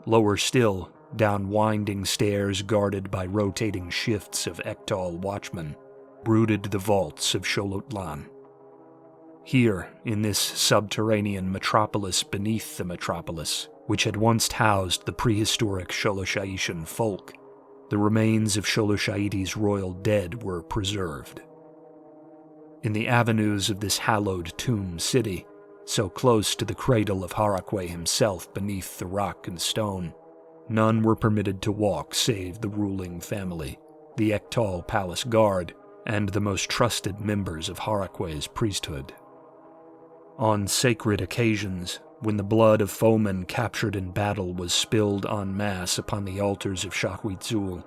Lower still, down winding stairs guarded by rotating shifts of Ektal watchmen, brooded the vaults of Xolotl. Here, in this subterranean metropolis beneath the metropolis, which had once housed the prehistoric Xoloshaitian folk, the remains of Xoloshaiti's royal dead were preserved. In the avenues of this hallowed tomb city, so close to the cradle of Harakwe himself beneath the rock and stone, none were permitted to walk save the ruling family, the Ektal Palace Guard, and the most trusted members of Harakwe's priesthood. On sacred occasions, when the blood of foemen captured in battle was spilled en masse upon the altars of Shahuitzul,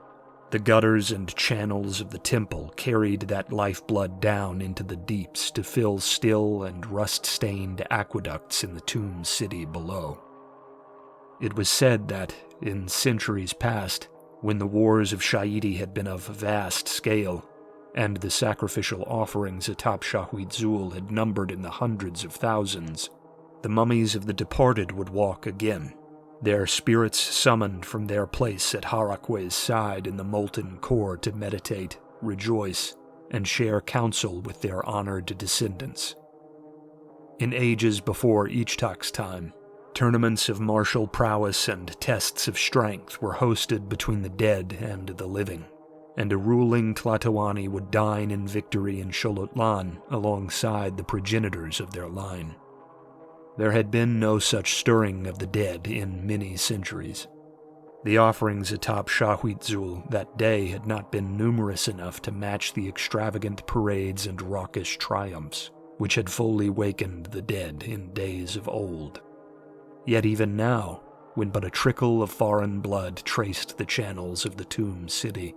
the gutters and channels of the temple carried that lifeblood down into the deeps to fill still and rust-stained aqueducts in the tomb city below. It was said that, in centuries past, when the wars of Shaiti had been of vast scale, and the sacrificial offerings atop Shahuitzul had numbered in the hundreds of thousands, the mummies of the departed would walk again, their spirits summoned from their place at Harakwe's side in the molten core to meditate, rejoice, and share counsel with their honored descendants. In ages before Ichtak's time, tournaments of martial prowess and tests of strength were hosted between the dead and the living, and a ruling Tlatoani would dine in victory in Xolotl alongside the progenitors of their line. There had been no such stirring of the dead in many centuries. The offerings atop Shahuitzul that day had not been numerous enough to match the extravagant parades and raucous triumphs which had fully wakened the dead in days of old. Yet even now, when but a trickle of foreign blood traced the channels of the tomb city,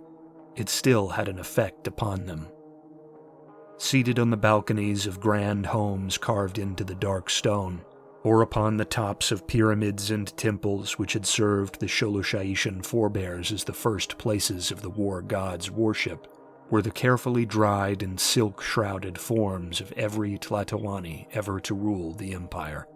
it still had an effect upon them. Seated on the balconies of grand homes carved into the dark stone, or upon the tops of pyramids and temples which had served the Xoloshaitian forebears as the first places of the war god's worship, were the carefully dried and silk-shrouded forms of every Tlatoani ever to rule the empire.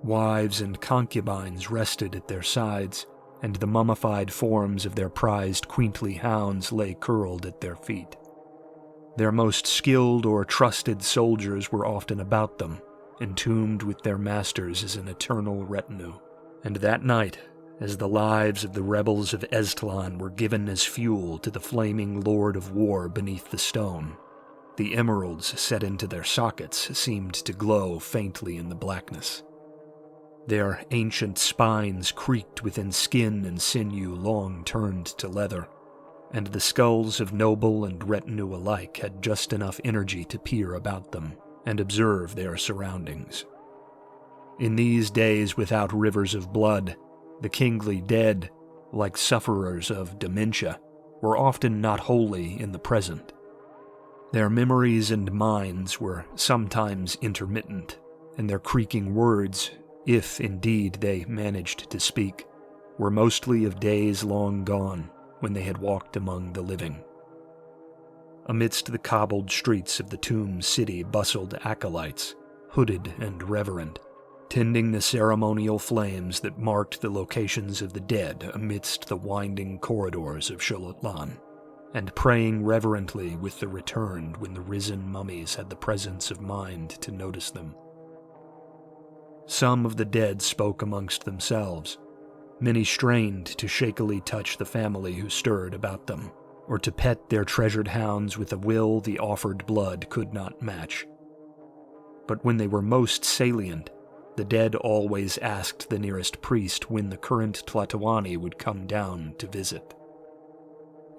Wives and concubines rested at their sides, and the mummified forms of their prized queently hounds lay curled at their feet. Their most skilled or trusted soldiers were often about them, entombed with their masters as an eternal retinue. And that night, as the lives of the rebels of Eztlan were given as fuel to the flaming lord of war beneath the stone, the emeralds set into their sockets seemed to glow faintly in the blackness. Their ancient spines creaked within skin and sinew long turned to leather, and the skulls of noble and retinue alike had just enough energy to peer about them and observe their surroundings. In these days without rivers of blood, the kingly dead, like sufferers of dementia, were often not wholly in the present. Their memories and minds were sometimes intermittent, and their creaking words, if indeed they managed to speak, were mostly of days long gone when they had walked among the living. Amidst the cobbled streets of the tomb city bustled acolytes, hooded and reverent, tending the ceremonial flames that marked the locations of the dead amidst the winding corridors of Xolotl, and praying reverently with the returned when the risen mummies had the presence of mind to notice them. Some of the dead spoke amongst themselves. Many strained to shakily touch the family who stirred about them, or to pet their treasured hounds with a will the offered blood could not match. But when they were most salient, the dead always asked the nearest priest when the current Tlatoani would come down to visit.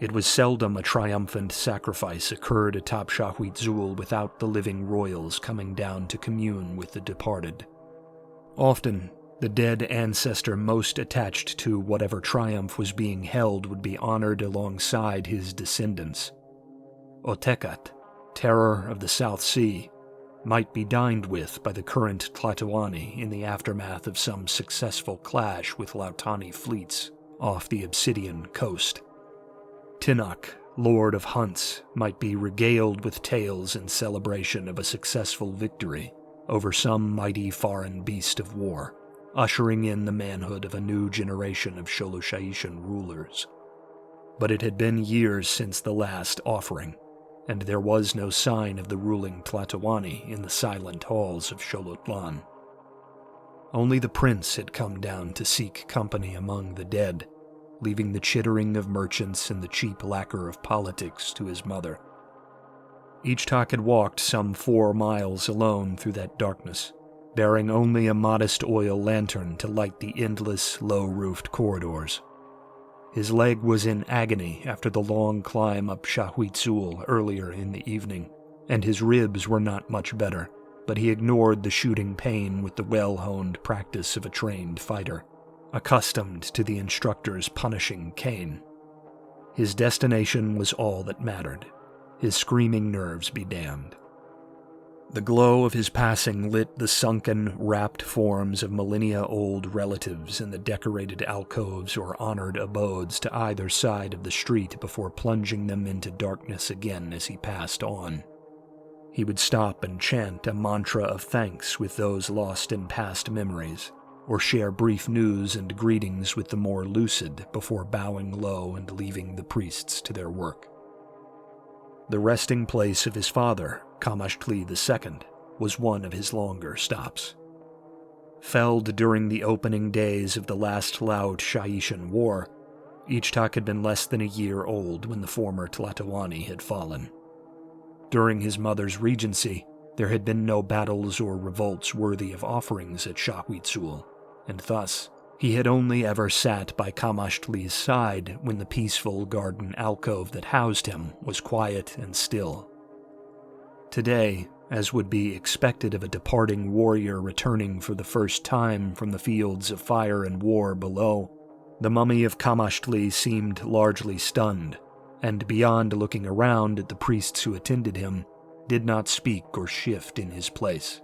It was seldom a triumphant sacrifice occurred atop Shahuitzul without the living royals coming down to commune with the departed. Often, the dead ancestor most attached to whatever triumph was being held would be honored alongside his descendants. Otekat, terror of the South Sea, might be dined with by the current Tlatoani in the aftermath of some successful clash with Lautani fleets off the Obsidian coast. Tinnak, lord of hunts, might be regaled with tales in celebration of a successful victory over some mighty foreign beast of war, ushering in the manhood of a new generation of Sholosha'ishan rulers. But it had been years since the last offering, and there was no sign of the ruling Tlatoani in the silent halls of Xolotlan. Only the prince had come down to seek company among the dead, leaving the chittering of merchants and the cheap lacquer of politics to his mother. Ichtak had walked some 4 miles alone through that darkness, bearing only a modest oil lantern to light the endless, low-roofed corridors. His leg was in agony after the long climb up Shahuitzul earlier in the evening, and his ribs were not much better, but he ignored the shooting pain with the well-honed practice of a trained fighter, accustomed to the instructor's punishing cane. His destination was all that mattered. His screaming nerves be damned. The glow of his passing lit the sunken, wrapped forms of millennia-old relatives in the decorated alcoves or honored abodes to either side of the street before plunging them into darkness again as he passed on. He would stop and chant a mantra of thanks with those lost in past memories, or share brief news and greetings with the more lucid before bowing low and leaving the priests to their work. The resting place of his father, Kamashtli II, was one of his longer stops. Felled during the opening days of the last Laut Sha'ishan War, Ichtak had been less than a year old when the former Tlatoani had fallen. During his mother's regency, there had been no battles or revolts worthy of offerings at Shahuitzul, and thus he had only ever sat by Kamashtli's side when the peaceful garden alcove that housed him was quiet and still. Today, as would be expected of a departing warrior returning for the first time from the fields of fire and war below, the mummy of Kamashtli seemed largely stunned, and beyond looking around at the priests who attended him, did not speak or shift in his place.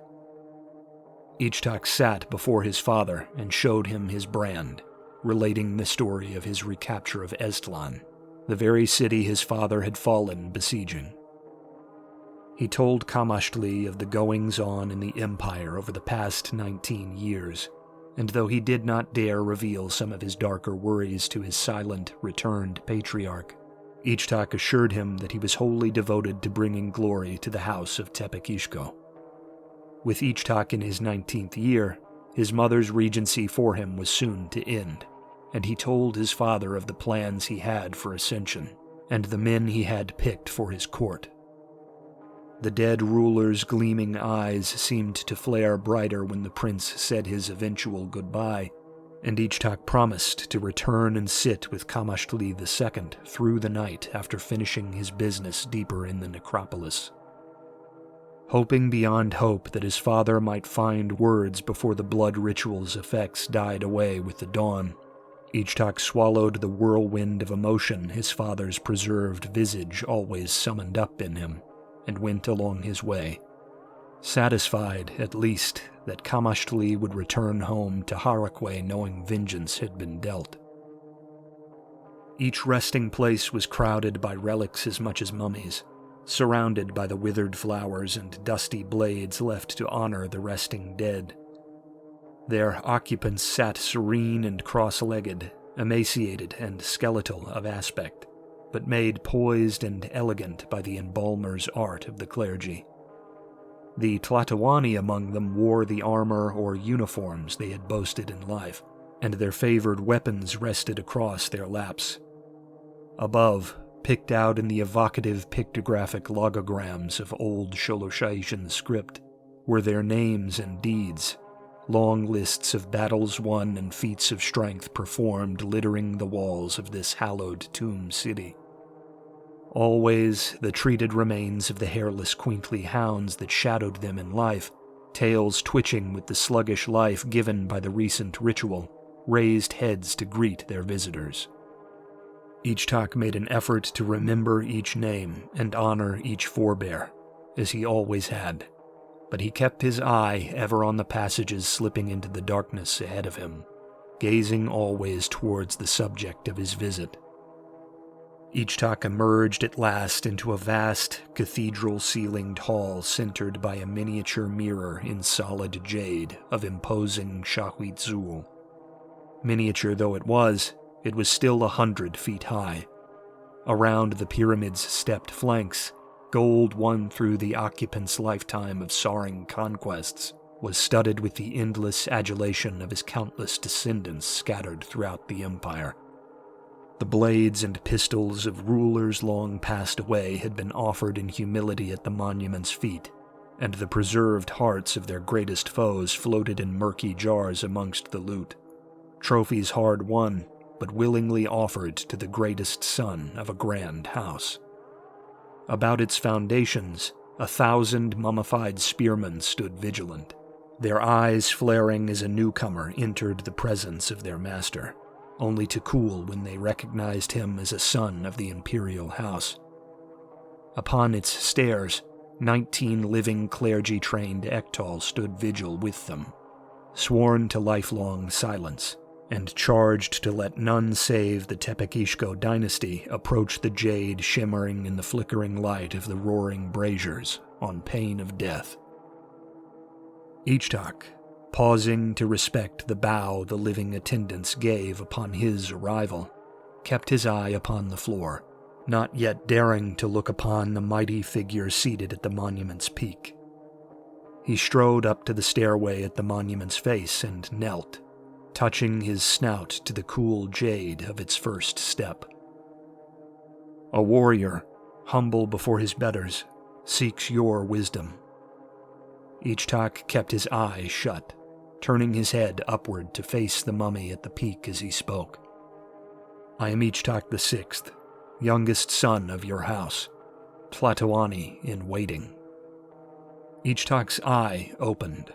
Ichtak sat before his father and showed him his brand, relating the story of his recapture of Estlan, the very city his father had fallen besieging. He told Kamashtli of the goings-on in the empire over the past 19 years, and though he did not dare reveal some of his darker worries to his silent, returned patriarch, Ichtak assured him that he was wholly devoted to bringing glory to the house of Tepekishko. With Ichtak in his 19th year, his mother's regency for him was soon to end, and he told his father of the plans he had for ascension, and the men he had picked for his court. The dead ruler's gleaming eyes seemed to flare brighter when the prince said his eventual goodbye, and Ichtak promised to return and sit with Kamashtli II through the night after finishing his business deeper in the necropolis. Hoping beyond hope that his father might find words before the blood ritual's effects died away with the dawn, Ichtak swallowed the whirlwind of emotion his father's preserved visage always summoned up in him, and went along his way, satisfied, at least, that Kamashtli would return home to Harakwe knowing vengeance had been dealt. Each resting place was crowded by relics as much as mummies, surrounded by the withered flowers and dusty blades left to honor the resting dead. Their occupants sat serene and cross-legged, emaciated and skeletal of aspect, but made poised and elegant by the embalmer's art of the clergy. The Tlatoani among them wore the armor or uniforms they had boasted in life, and their favored weapons rested across their laps. Above, picked out in the evocative pictographic logograms of old Sholosha'ishan script, were their names and deeds, long lists of battles won and feats of strength performed littering the walls of this hallowed tomb city. Always the treated remains of the hairless queenly hounds that shadowed them in life, tails twitching with the sluggish life given by the recent ritual, raised heads to greet their visitors. Ichtak made an effort to remember each name and honor each forebear, as he always had, but he kept his eye ever on the passages slipping into the darkness ahead of him, gazing always towards the subject of his visit. Ichtak emerged at last into a vast, cathedral-ceilinged hall centered by a miniature mirror in solid jade of imposing Shahuitzul. Miniature though it was still 100 feet high. Around the pyramid's stepped flanks, gold won through the occupant's lifetime of soaring conquests was studded with the endless adulation of his countless descendants scattered throughout the empire. The blades and pistols of rulers long passed away had been offered in humility at the monument's feet, and the preserved hearts of their greatest foes floated in murky jars amongst the loot. Trophies hard won, but willingly offered to the greatest son of a grand house. About its foundations, 1,000 mummified spearmen stood vigilant, their eyes flaring as a newcomer entered the presence of their master, only to cool when they recognized him as a son of the imperial house. Upon its stairs, 19 living clergy-trained Ektal stood vigil with them, sworn to lifelong silence, and charged to let none save the Tepekishko dynasty approach the jade shimmering in the flickering light of the roaring braziers on pain of death. Ichtak, pausing to respect the bow the living attendants gave upon his arrival, kept his eye upon the floor, not yet daring to look upon the mighty figure seated at the monument's peak. He strode up to the stairway at the monument's face and knelt, touching his snout to the cool jade of its first step. A warrior, humble before his betters, seeks your wisdom. Ichtak kept his eyes shut, turning his head upward to face the mummy at the peak as he spoke. I am Ichtak VI, youngest son of your house, Tlatoani in waiting. Ichtak's eye opened.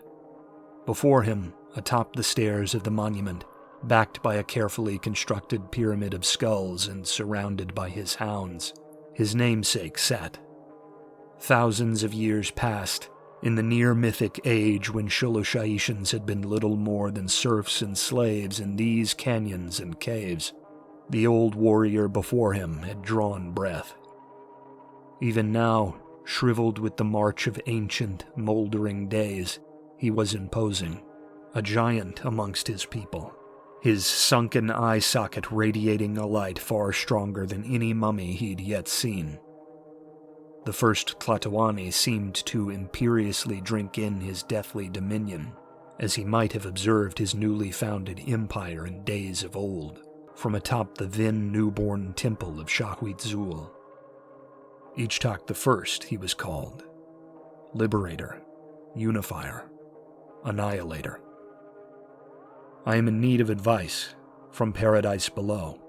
Before him, atop the stairs of the monument, backed by a carefully constructed pyramid of skulls and surrounded by his hounds, his namesake sat. Thousands of years passed, in the near-mythic age when Shuloshaishans had been little more than serfs and slaves in these canyons and caves. The old warrior before him had drawn breath. Even now, shriveled with the march of ancient, moldering days, he was imposing, a giant amongst his people, his sunken eye socket radiating a light far stronger than any mummy he'd yet seen. The first Tlatoani seemed to imperiously drink in his deathly dominion, as he might have observed his newly founded empire in days of old, from atop the then newborn temple of Shahuitzul. Ichtak I, he was called. Liberator, Unifier, Annihilator. I am in need of advice from paradise below.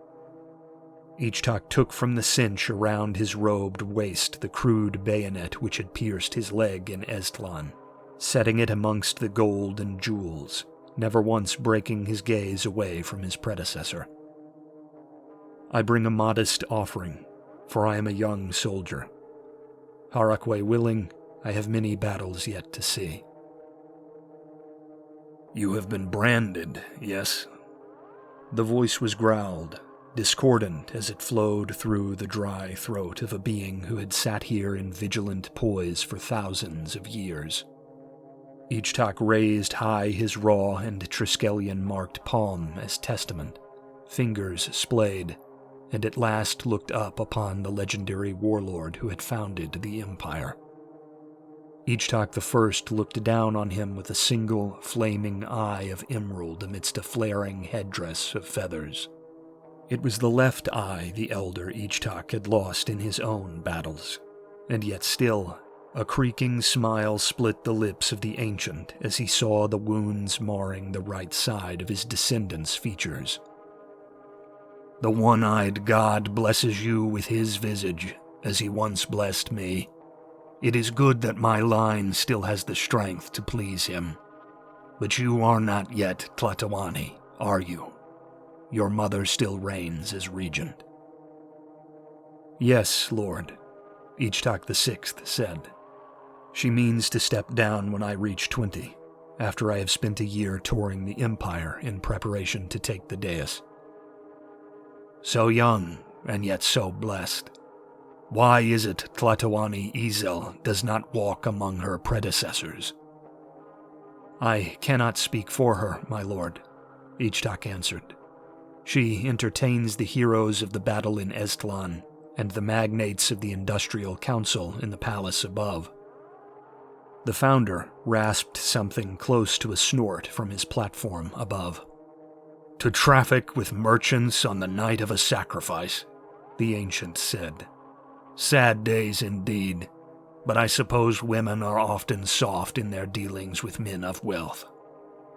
Ichtak took from the cinch around his robed waist the crude bayonet which had pierced his leg in Estlan, setting it amongst the gold and jewels, never once breaking his gaze away from his predecessor. I bring a modest offering, for I am a young soldier. Harakwe willing, I have many battles yet to see. You have been branded, yes? The voice was growled, discordant as it flowed through the dry throat of a being who had sat here in vigilant poise for thousands of years. Ichtak raised high his raw and Triskelion-marked palm as testament, fingers splayed, and at last looked up upon the legendary warlord who had founded the empire. Ichtak I looked down on him with a single flaming eye of emerald amidst a flaring headdress of feathers. It was the left eye the elder Ichtak had lost in his own battles, and yet still, a creaking smile split the lips of the ancient as he saw the wounds marring the right side of his descendants' features. The one-eyed god blesses you with his visage, as he once blessed me. It is good that my line still has the strength to please him. But you are not yet Tlatoani, are you? Your mother still reigns as regent. Yes, Lord, Ichtak VI said. She means to step down when I reach 20, after I have spent a year touring the empire in preparation to take the dais. So young, and yet so blessed. Why is it Tlatoani Ezel does not walk among her predecessors?" "I cannot speak for her, my lord," Ichtak answered. "She entertains the heroes of the battle in Estlan and the magnates of the Industrial Council in the palace above." The founder rasped something close to a snort from his platform above. "To traffic with merchants on the night of a sacrifice," the ancient said. "Sad days indeed, but I suppose women are often soft in their dealings with men of wealth.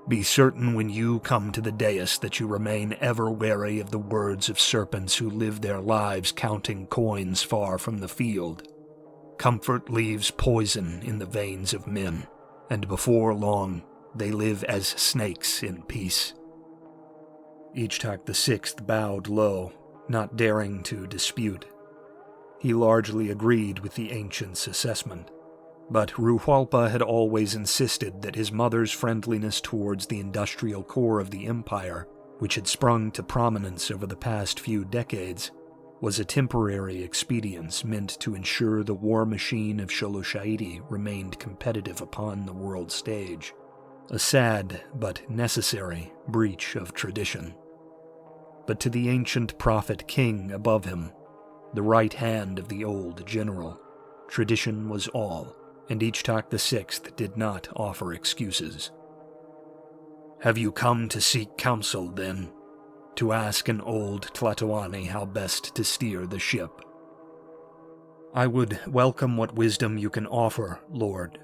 Be certain when you come to the dais that you remain ever wary of the words of serpents who live their lives counting coins far from the field. Comfort leaves poison in the veins of men, and before long they live as snakes in peace." Ichtak VI bowed low, not daring to dispute. He largely agreed with the ancient's assessment, but Ruhualpa had always insisted that his mother's friendliness towards the industrial core of the empire, which had sprung to prominence over the past few decades, was a temporary expedience meant to ensure the war machine of Sholosh'aidi remained competitive upon the world stage. A sad but necessary breach of tradition. But to the ancient prophet king above him, the right hand of the old general, tradition was all, and Ichtak VI did not offer excuses. "Have you come to seek counsel, then? To ask an old Tlatoani how best to steer the ship?" "I would welcome what wisdom you can offer, Lord,"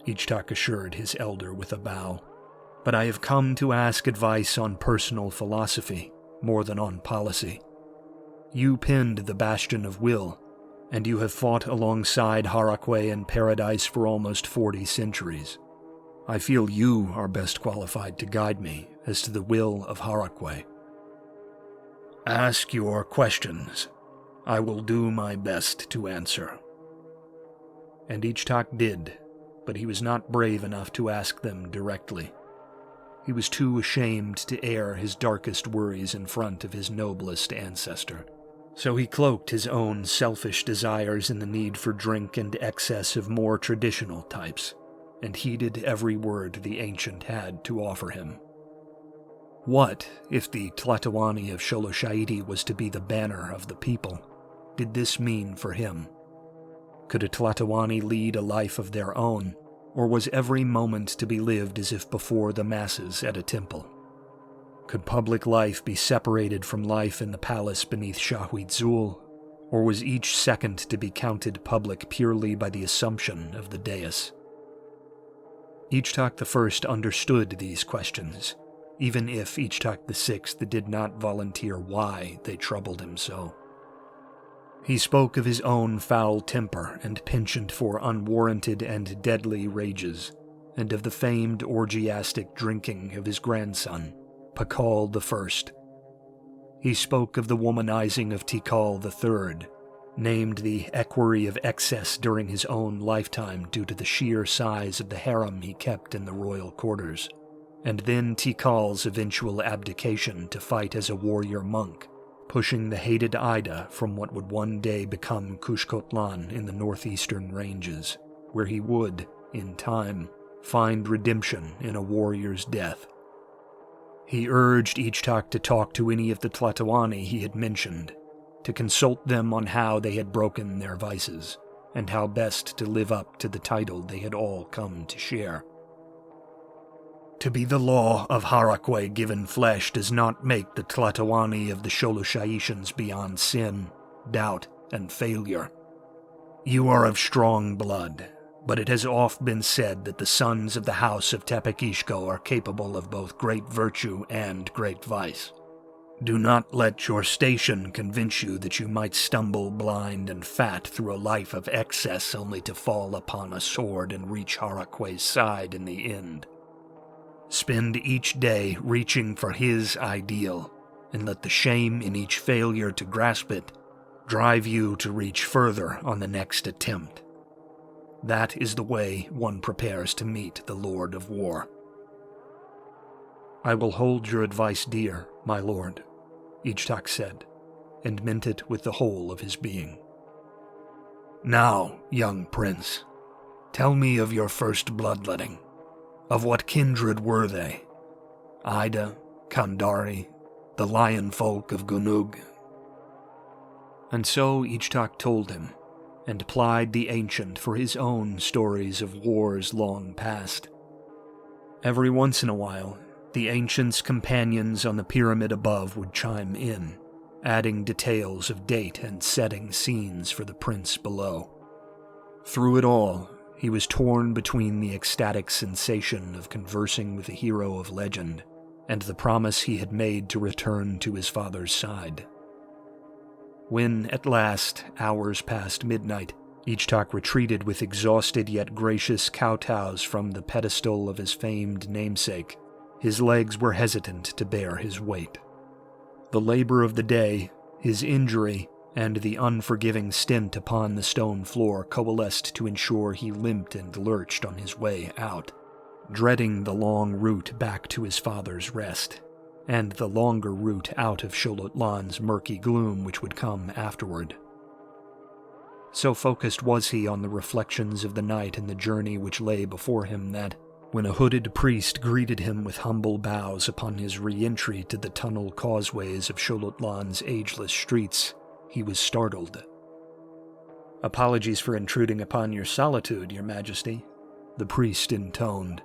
Ichtak assured his elder with a bow. "But I have come to ask advice on personal philosophy, more than on policy. You penned the Bastion of Will, and you have fought alongside Harakwe and Paradise for almost 40 centuries. I feel you are best qualified to guide me as to the will of Harakwe." "Ask your questions. I will do my best to answer." And Ichtak did, but he was not brave enough to ask them directly. He was too ashamed to air his darkest worries in front of his noblest ancestor. So he cloaked his own selfish desires in the need for drink and excess of more traditional types, and heeded every word the ancient had to offer him. What if the Tlatoani of Sholosh'aidi was to be the banner of the people? Did this mean for him? Could a Tlatoani lead a life of their own, or was every moment to be lived as if before the masses at a temple? Could public life be separated from life in the palace beneath Shahwitzul, or was each second to be counted public purely by the assumption of the dais? Ichtak I understood these questions, even if Ichtak VI did not volunteer why they troubled him so. He spoke of his own foul temper and penchant for unwarranted and deadly rages, and of the famed orgiastic drinking of his grandson, Pakal I. He spoke of the womanizing of Tikal III, named the equerry of excess during his own lifetime due to the sheer size of the harem he kept in the royal quarters, and then Tikal's eventual abdication to fight as a warrior monk, pushing the hated Ida from what would one day become Kushkotlan in the northeastern ranges, where he would, in time, find redemption in a warrior's death. He urged Ichtak to talk to any of the Tlatoani he had mentioned, to consult them on how they had broken their vices, and how best to live up to the title they had all come to share. To be the law of Harakwe given flesh does not make the Tlatoani of the Sholosh'aishans beyond sin, doubt, and failure. You are of strong blood, but it has oft been said that the sons of the house of Tepekishko are capable of both great virtue and great vice. Do not let your station convince you that you might stumble blind and fat through a life of excess only to fall upon a sword and reach Harakwe's side in the end. Spend each day reaching for his ideal, and let the shame in each failure to grasp it drive you to reach further on the next attempt. That is the way one prepares to meet the Lord of War. "I will hold your advice dear, my lord," Ichtak said, and meant it with the whole of his being. "Now, young prince, tell me of your first bloodletting. Of what kindred were they? Ida, Kandari, the lion folk of Gunug?" And so Ichtak told him, and plied the ancient for his own stories of wars long past. Every once in a while, the ancient's companions on the pyramid above would chime in, adding details of date and setting scenes for the prince below. Through it all, he was torn between the ecstatic sensation of conversing with a hero of legend and the promise he had made to return to his father's side. When, at last, hours past midnight, Ichtak retreated with exhausted yet gracious kowtows from the pedestal of his famed namesake, his legs were hesitant to bear his weight. The labor of the day, his injury, and the unforgiving stint upon the stone floor coalesced to ensure he limped and lurched on his way out, dreading the long route back to his father's rest, and the longer route out of Xolotlan's murky gloom which would come afterward. So focused was he on the reflections of the night and the journey which lay before him that, when a hooded priest greeted him with humble bows upon his re-entry to the tunnel causeways of Xolotlan's ageless streets, he was startled. "Apologies for intruding upon your solitude, Your Majesty," the priest intoned.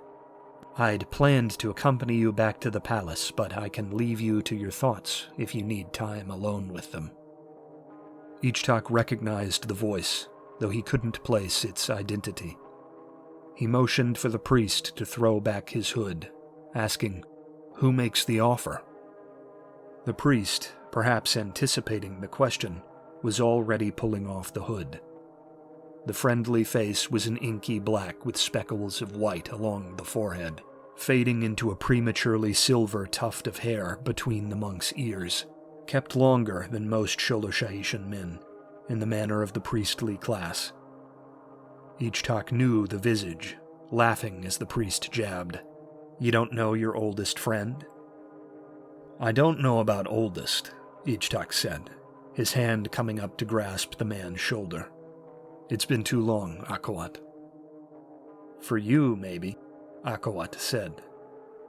"I'd planned to accompany you back to the palace, but I can leave you to your thoughts if you need time alone with them." Ichtak recognized the voice, though he couldn't place its identity. He motioned for the priest to throw back his hood, asking, "Who makes the offer?" The priest, perhaps anticipating the question, was already pulling off the hood. The friendly face was an inky black with speckles of white along the forehead, fading into a prematurely silver tuft of hair between the monk's ears, kept longer than most Xoloshaishan men, in the manner of the priestly class. Ichtak knew the visage, laughing as the priest jabbed, "You don't know your oldest friend?" "I don't know about oldest," Ichtak said, his hand coming up to grasp the man's shoulder. "It's been too long, Akawat." "For you, maybe," Akawat said.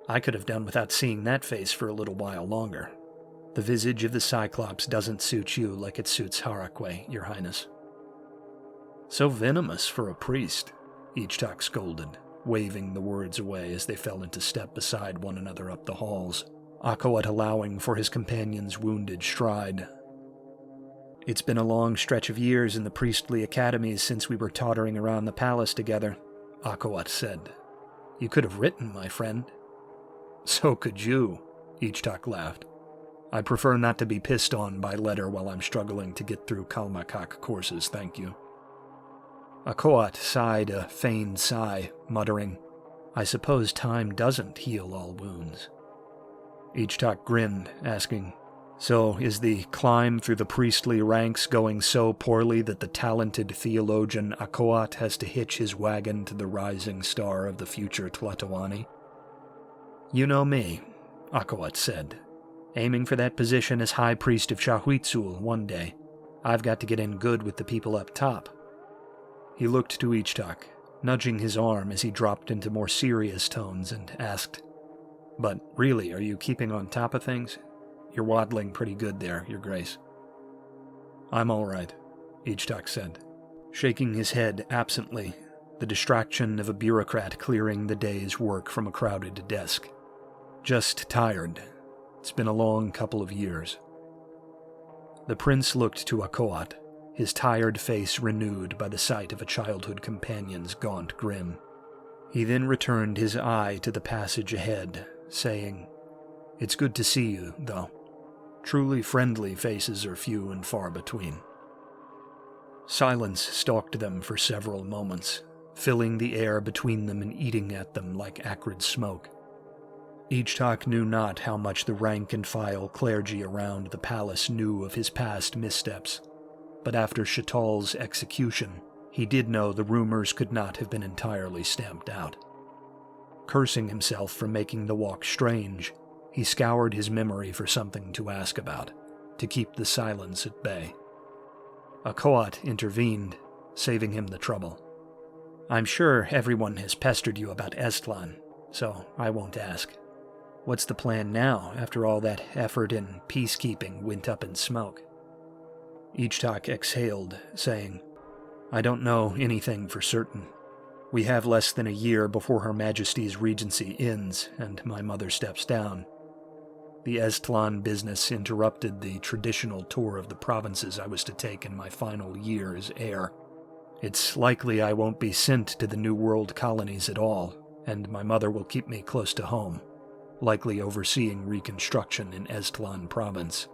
"I could have done without seeing that face for a little while longer. The visage of the Cyclops doesn't suit you like it suits Harakwe, Your Highness." "So venomous for a priest," Ichtak scolded, waving the words away as they fell into step beside one another up the halls, Akawat allowing for his companion's wounded stride. "It's been a long stretch of years in the priestly academies since we were tottering around the palace together," Akawat said. "You could have written, my friend." "So could you," Ichtak laughed. "I prefer not to be pissed on by letter while I'm struggling to get through Kalmakak courses, thank you." Akawat sighed a feigned sigh, muttering, "I suppose time doesn't heal all wounds." Ichtak grinned, asking, "So is the climb through the priestly ranks going so poorly that the talented theologian Akawat has to hitch his wagon to the rising star of the future Tlatoani?" "You know me," Akawat said. "Aiming for that position as High Priest of Shahuitzul one day. I've got to get in good with the people up top." He looked to Ichtak, nudging his arm as he dropped into more serious tones and asked, "But really, are you keeping on top of things? You're waddling pretty good there, Your Grace." "I'm all right," Ichtak said, shaking his head absently, the distraction of a bureaucrat clearing the day's work from a crowded desk. "Just tired. It's been a long couple of years." The prince looked to Akawat, his tired face renewed by the sight of a childhood companion's gaunt grin. He then returned his eye to the passage ahead, saying, "It's good to see you, though. Truly friendly faces are few and far between." Silence stalked them for several moments, filling the air between them and eating at them like acrid smoke. Ichtak knew not how much the rank-and-file clergy around the palace knew of his past missteps, but after Shatal's execution, he did know the rumors could not have been entirely stamped out. Cursing himself for making the walk strange, he scoured his memory for something to ask about, to keep the silence at bay. Akoat intervened, saving him the trouble. I'm sure everyone has pestered you about Estlan, so I won't ask. What's the plan now, after all that effort in peacekeeping went up in smoke? Ichtak exhaled, saying, I don't know anything for certain. We have less than a year before Her Majesty's regency ends and my mother steps down. The Estlan business interrupted the traditional tour of the provinces I was to take in my final year as heir. It's likely I won't be sent to the New World colonies at all, and my mother will keep me close to home, likely overseeing reconstruction in Estlan province.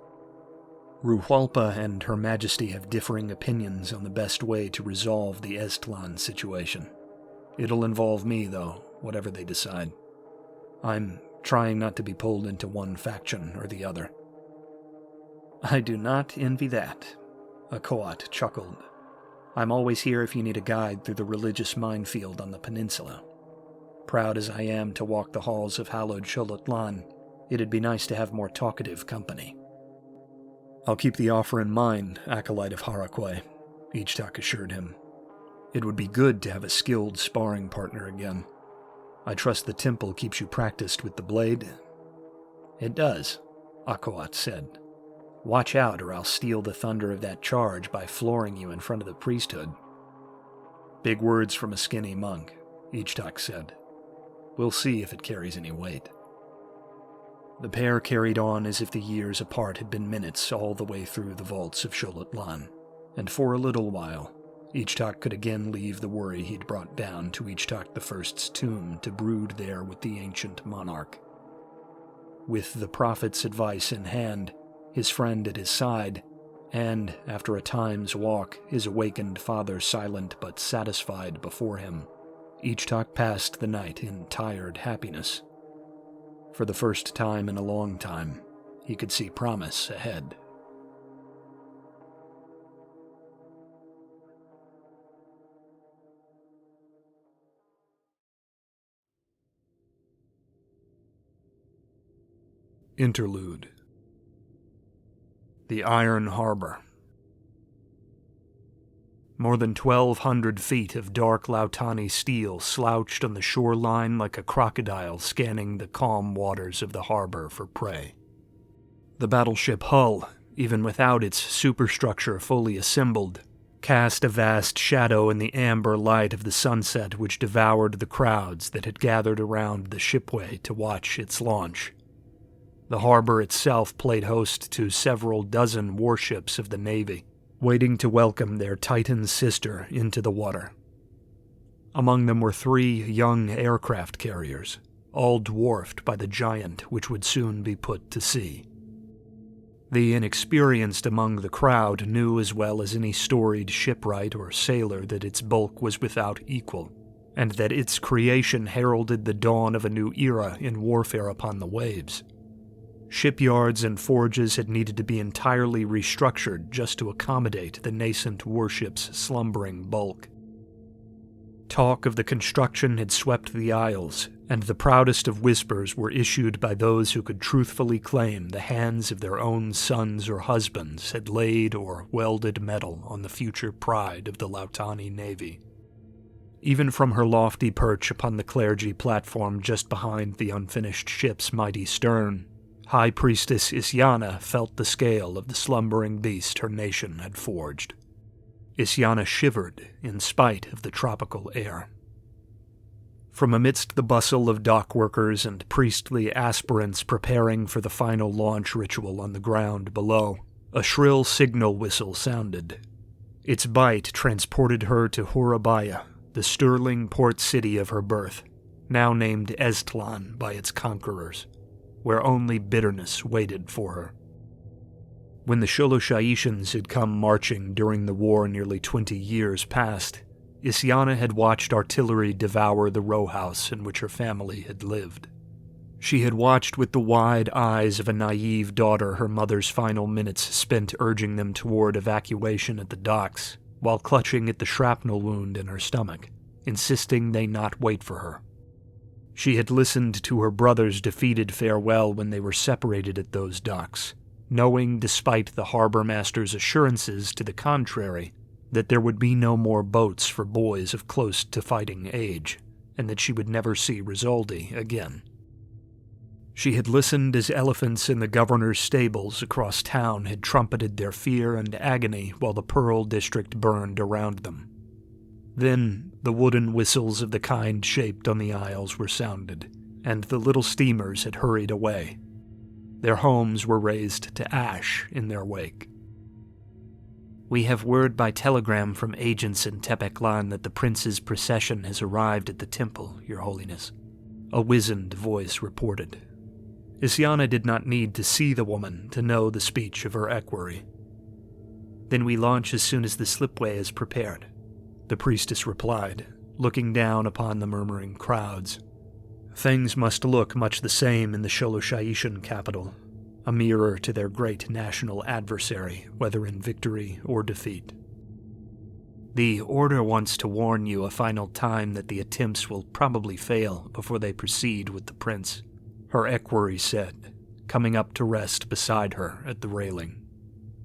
Ruhualpa and Her Majesty have differing opinions on the best way to resolve the Estlan situation. It'll involve me, though, whatever they decide. I'm trying not to be pulled into one faction or the other. I do not envy that, Akoat chuckled. I'm always here if you need a guide through the religious minefield on the peninsula. Proud as I am to walk the halls of hallowed Xolotl, it'd be nice to have more talkative company. I'll keep the offer in mind, Acolyte of Harakwe, Ichtak assured him. It would be good to have a skilled sparring partner again. I trust the temple keeps you practiced with the blade? It does, Akoat said. Watch out or I'll steal the thunder of that charge by flooring you in front of the priesthood. Big words from a skinny monk, Ichtak said. We'll see if it carries any weight. The pair carried on as if the years apart had been minutes all the way through the vaults of Xolotl, and for a little while, Ichtak could again leave the worry he'd brought down to Ichtak I's tomb to brood there with the ancient monarch. With the prophet's advice in hand, his friend at his side, and, after a time's walk, his awakened father silent but satisfied before him, Ichtak passed the night in tired happiness. For the first time in a long time, he could see promise ahead. Interlude. The Iron Harbor. More than 1,200 feet of dark Lautani steel slouched on the shoreline like a crocodile scanning the calm waters of the harbor for prey. The battleship hull, even without its superstructure fully assembled, cast a vast shadow in the amber light of the sunset which devoured the crowds that had gathered around the shipway to watch its launch. The harbor itself played host to several dozen warships of the Navy, waiting to welcome their Titan sister into the water. Among them were 3 young aircraft carriers, all dwarfed by the giant which would soon be put to sea. The inexperienced among the crowd knew as well as any storied shipwright or sailor that its bulk was without equal, and that its creation heralded the dawn of a new era in warfare upon the waves. Shipyards and forges had needed to be entirely restructured just to accommodate the nascent warship's slumbering bulk. Talk of the construction had swept the Isles, and the proudest of whispers were issued by those who could truthfully claim the hands of their own sons or husbands had laid or welded metal on the future pride of the Lautani Navy. Even from her lofty perch upon the clergy platform just behind the unfinished ship's mighty stern, High Priestess Isyana felt the scale of the slumbering beast her nation had forged. Isyana shivered in spite of the tropical air. From amidst the bustle of dock workers and priestly aspirants preparing for the final launch ritual on the ground below, a shrill signal whistle sounded. Its bite transported her to Horabaya, the sterling port city of her birth, now named Estlan by its conquerors, where only bitterness waited for her. When the Xoloshaishans had come marching during the war nearly 20 years past, Isyana had watched artillery devour the row house in which her family had lived. She had watched with the wide eyes of a naive daughter her mother's final minutes spent urging them toward evacuation at the docks, while clutching at the shrapnel wound in her stomach, insisting they not wait for her. She had listened to her brother's defeated farewell when they were separated at those docks, knowing, despite the harbor master's assurances to the contrary, that there would be no more boats for boys of close to fighting age, and that she would never see Risoldi again. She had listened as elephants in the governor's stables across town had trumpeted their fear and agony while the Pearl District burned around them. Then the wooden whistles of the kind shaped on the aisles were sounded, and the little steamers had hurried away. Their homes were razed to ash in their wake. "We have word by telegram from agents in Tepeclan that the prince's procession has arrived at the temple, Your Holiness," a wizened voice reported. Isyana did not need to see the woman to know the speech of her equerry. "Then we launch as soon as the slipway is prepared," the priestess replied, looking down upon the murmuring crowds. Things must look much the same in the Sholoshayishan capital, a mirror to their great national adversary, whether in victory or defeat. "The Order wants to warn you a final time that the attempts will probably fail before they proceed with the prince," her equerry said, coming up to rest beside her at the railing.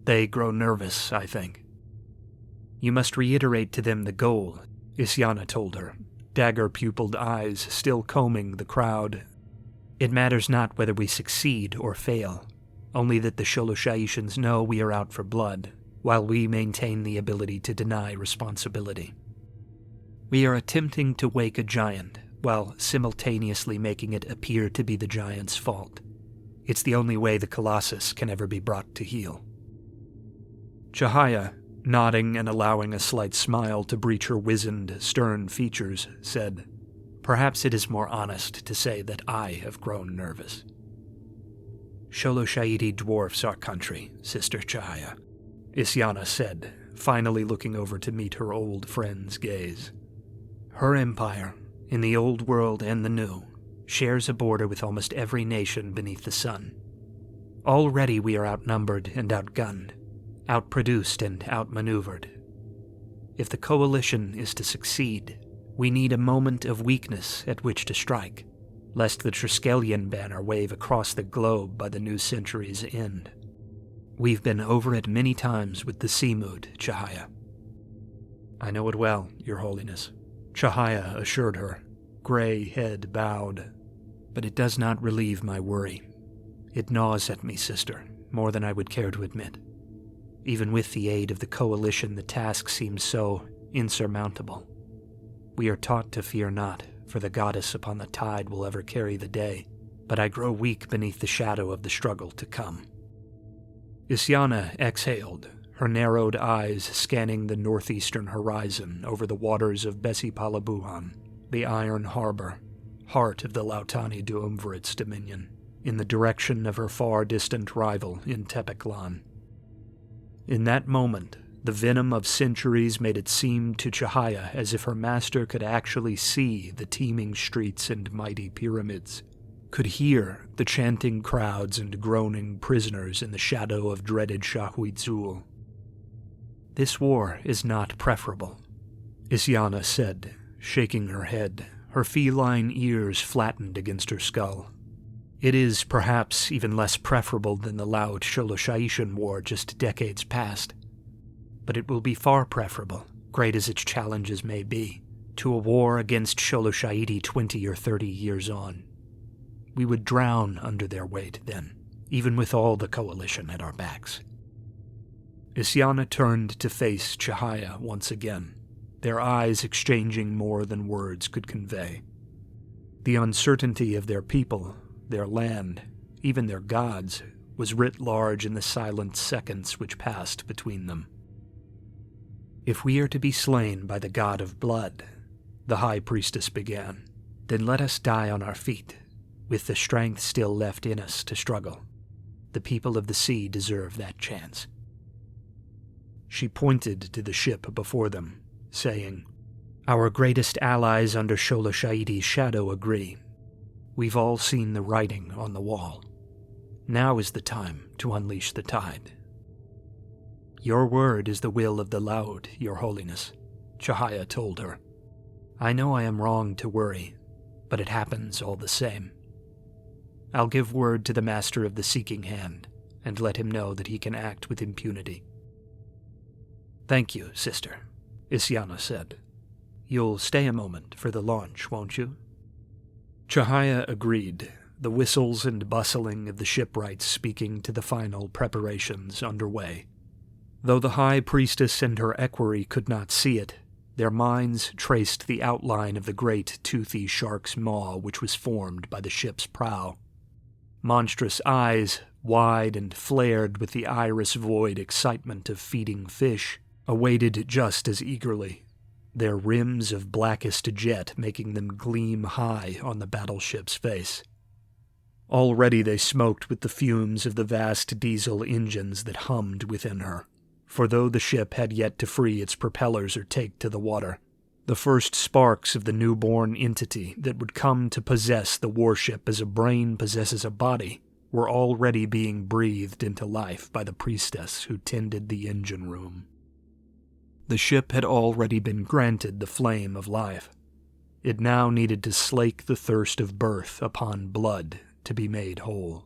"They grow nervous, I think." "You must reiterate to them the goal," Isyana told her, dagger-pupiled eyes still combing the crowd. "It matters not whether we succeed or fail, only that the Sholoshayishans know we are out for blood, while we maintain the ability to deny responsibility. We are attempting to wake a giant, while simultaneously making it appear to be the giant's fault. It's the only way the Colossus can ever be brought to heel." Chahaya, nodding and allowing a slight smile to breach her wizened, stern features, said, "Perhaps it is more honest to say that I have grown nervous." "Sholoshayidi dwarfs our country, Sister Chahaya," Isyana said, finally looking over to meet her old friend's gaze. "Her empire, in the old world and the new, shares a border with almost every nation beneath the sun. Already we are outnumbered and outgunned, outproduced and outmaneuvered. If the coalition is to succeed, we need a moment of weakness at which to strike, lest the Triskelion banner wave across the globe by the new century's end. We've been over it many times with the Seamood, Chahaya." "I know it well, Your Holiness," Chahaya assured her, gray head bowed. "But it does not relieve my worry. It gnaws at me, sister, more than I would care to admit. Even with the aid of the coalition, the task seems so insurmountable. We are taught to fear not, for the goddess upon the tide will ever carry the day, but I grow weak beneath the shadow of the struggle to come." Isyana exhaled, her narrowed eyes scanning the northeastern horizon over the waters of Besipalabuhan, the Iron Harbor, heart of the Lautani Duumvirit's dominion, in the direction of her far-distant rival in Tepeclan. In that moment, the venom of centuries made it seem to Chahaya as if her master could actually see the teeming streets and mighty pyramids, could hear the chanting crowds and groaning prisoners in the shadow of dreaded Shahuitzul. "This war is not preferable," Isyana said, shaking her head, her feline ears flattened against her skull. "It is perhaps even less preferable than the loud Sholoshayishan war just decades past. But it will be far preferable, great as its challenges may be, to a war against Sholoshayidi 20 or 30 years on. We would drown under their weight then, even with all the coalition at our backs." Isyana turned to face Chahaya once again, their eyes exchanging more than words could convey. The uncertainty of their people, their land, even their gods, was writ large in the silent seconds which passed between them. "If we are to be slain by the god of blood," the high priestess began, "then let us die on our feet, with the strength still left in us to struggle. The people of the sea deserve that chance." She pointed to the ship before them, saying, "Our greatest allies under Sholoshaidi's shadow agree. We've all seen the writing on the wall. Now is the time to unleash the tide." "Your word is the will of the Laud, Your Holiness," Chahaya told her. "I know I am wrong to worry, but it happens all the same. I'll give word to the Master of the Seeking Hand, and let him know that he can act with impunity. "Thank you, sister," Isyana said. "You'll stay a moment for the launch, won't you?" Chahaya agreed, the whistles and bustling of the shipwrights speaking to the final preparations underway. Though the High Priestess and her equerry could not see it, their minds traced the outline of the great toothy shark's maw which was formed by the ship's prow. Monstrous eyes, wide and flared with the iris-void excitement of feeding fish, awaited just as eagerly, their rims of blackest jet making them gleam high on the battleship's face. Already they smoked with the fumes of the vast diesel engines that hummed within her, for though the ship had yet to free its propellers or take to the water, the first sparks of the newborn entity that would come to possess the warship as a brain possesses a body were already being breathed into life by the priestess who tended the engine room. The ship had already been granted the flame of life. It now needed to slake the thirst of birth upon blood to be made whole.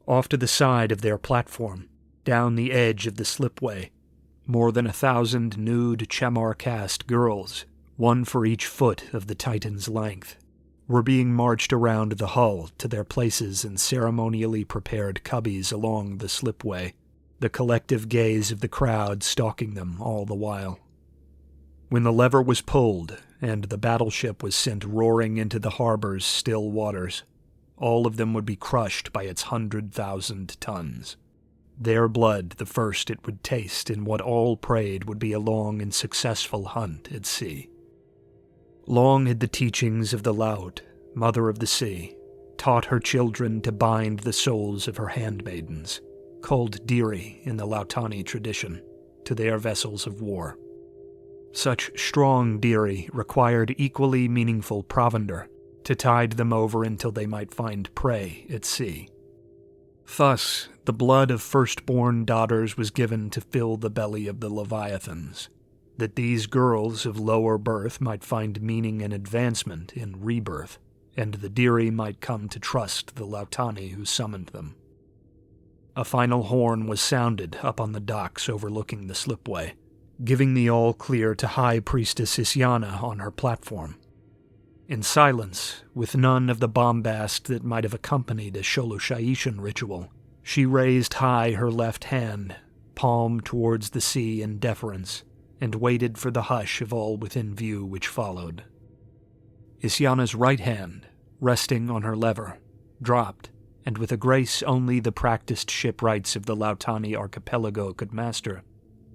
Off to the side of their platform, down the edge of the slipway, more than 1,000 nude Chamar-caste girls, one for each foot of the Titan's length, were being marched around the hull to their places in ceremonially prepared cubbies along the slipway, the collective gaze of the crowd stalking them all the while. When the lever was pulled and the battleship was sent roaring into the harbor's still waters, all of them would be crushed by its 100,000 tons. Their blood the first it would taste in what all prayed would be a long and successful hunt at sea. Long had the teachings of the Laut, Mother of the Sea, taught her children to bind the souls of her handmaidens, called Diri in the Lautani tradition, to their vessels of war. Such strong Diri required equally meaningful provender to tide them over until they might find prey at sea. Thus, the blood of firstborn daughters was given to fill the belly of the Leviathans, that these girls of lower birth might find meaning and advancement in rebirth, and the Diri might come to trust the Lautani who summoned them. A final horn was sounded up on the docks overlooking the slipway, giving the all-clear to High Priestess Isyana on her platform. In silence, with none of the bombast that might have accompanied a Sholosha'ishan ritual, she raised high her left hand, palm towards the sea in deference, and waited for the hush of all within view which followed. Isyana's right hand, resting on her lever, dropped, and with a grace only the practiced shipwrights of the Lautani archipelago could master,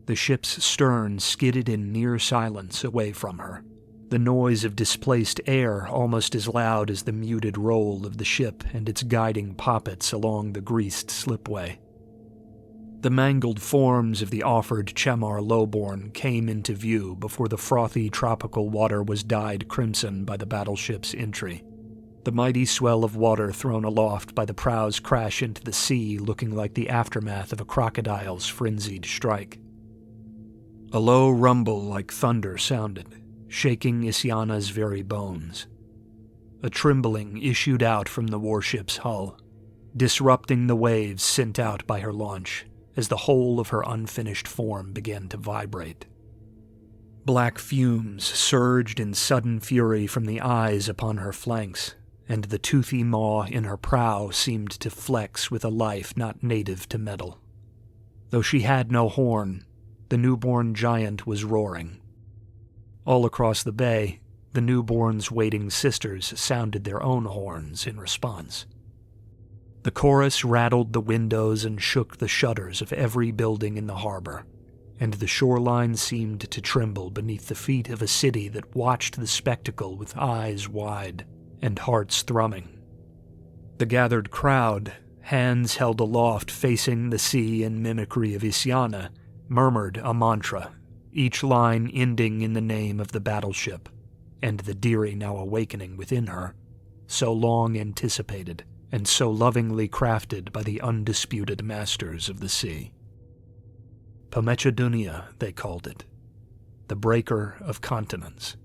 the ship's stern skidded in near silence away from her, the noise of displaced air almost as loud as the muted roll of the ship and its guiding poppets along the greased slipway. The mangled forms of the offered Chamar lowborn came into view before the frothy tropical water was dyed crimson by the battleship's entry, the mighty swell of water thrown aloft by the prow's crash into the sea looking like the aftermath of a crocodile's frenzied strike. A low rumble like thunder sounded, shaking Isyana's very bones. A trembling issued out from the warship's hull, disrupting the waves sent out by her launch as the whole of her unfinished form began to vibrate. Black fumes surged in sudden fury from the eyes upon her flanks, and the toothy maw in her prow seemed to flex with a life not native to metal. Though she had no horn, the newborn giant was roaring. All across the bay, the newborn's waiting sisters sounded their own horns in response. The chorus rattled the windows and shook the shutters of every building in the harbor, and the shoreline seemed to tremble beneath the feet of a city that watched the spectacle with eyes wide and hearts thrumming. The gathered crowd, hands held aloft facing the sea in mimicry of Isyana, murmured a mantra, each line ending in the name of the battleship, and the Diri now awakening within her, so long anticipated and so lovingly crafted by the undisputed masters of the sea. Pomecha Dunia, they called it, the breaker of continents.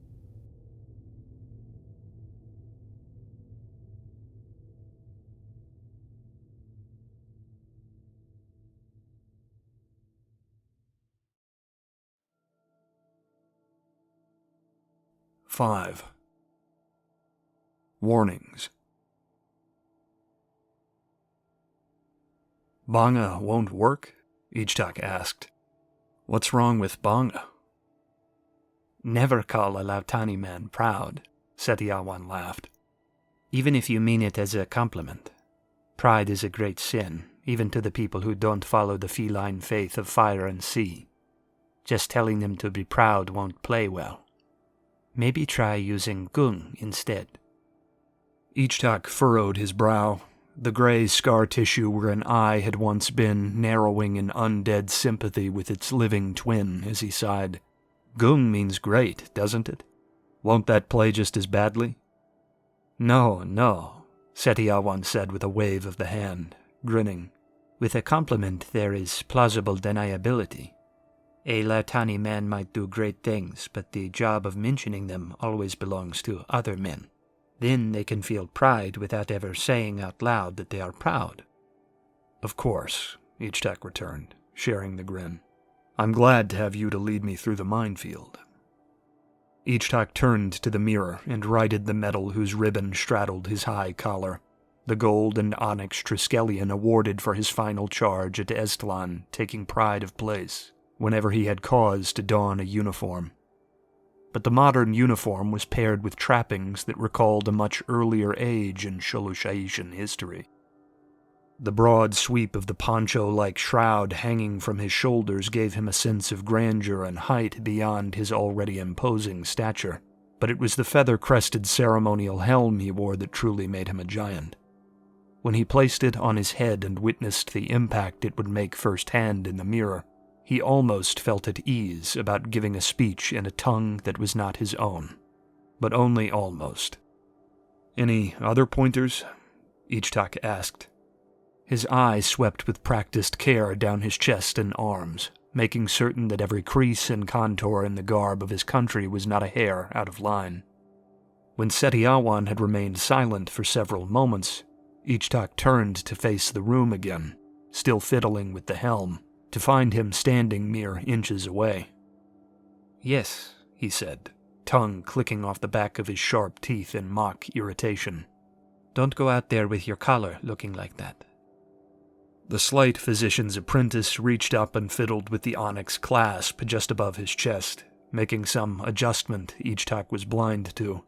5. Warnings. Banga won't work? Ichtak asked. What's wrong with Banga? Never call a Lautani man proud, Setiawan laughed. Even if you mean it as a compliment. Pride is a great sin, even to the people who don't follow the feline faith of fire and sea. Just telling them to be proud won't play well. Maybe try using gung instead. Ichtak furrowed his brow, the gray scar tissue where an eye had once been narrowing in undead sympathy with its living twin as he sighed. Gung means great, doesn't it? Won't that play just as badly? No, Setiawan said with a wave of the hand, grinning. With a compliment there is plausible deniability. A Lautani man might do great things, but the job of mentioning them always belongs to other men. Then they can feel pride without ever saying out loud that they are proud. Of course, Ichtak returned, sharing the grin. I'm glad to have you to lead me through the minefield. Ichtak turned to the mirror and righted the metal whose ribbon straddled his high collar, the gold and onyx Triskelion awarded for his final charge at Estlan taking pride of place whenever he had cause to don a uniform. But the modern uniform was paired with trappings that recalled a much earlier age in Sholosha'ishan history. The broad sweep of the poncho-like shroud hanging from his shoulders gave him a sense of grandeur and height beyond his already imposing stature, but it was the feather-crested ceremonial helm he wore that truly made him a giant. When he placed it on his head and witnessed the impact it would make firsthand in the mirror, he almost felt at ease about giving a speech in a tongue that was not his own. But only almost. Any other pointers? Ichtak asked. His eye swept with practiced care down his chest and arms, making certain that every crease and contour in the garb of his country was not a hair out of line. When Setiawan had remained silent for several moments, Ichtak turned to face the room again, still fiddling with the helm, to find him standing mere inches away. Yes, he said, tongue clicking off the back of his sharp teeth in mock irritation. Don't go out there with your collar looking like that. The slight physician's apprentice reached up and fiddled with the onyx clasp just above his chest, making some adjustment Ichtak was blind to.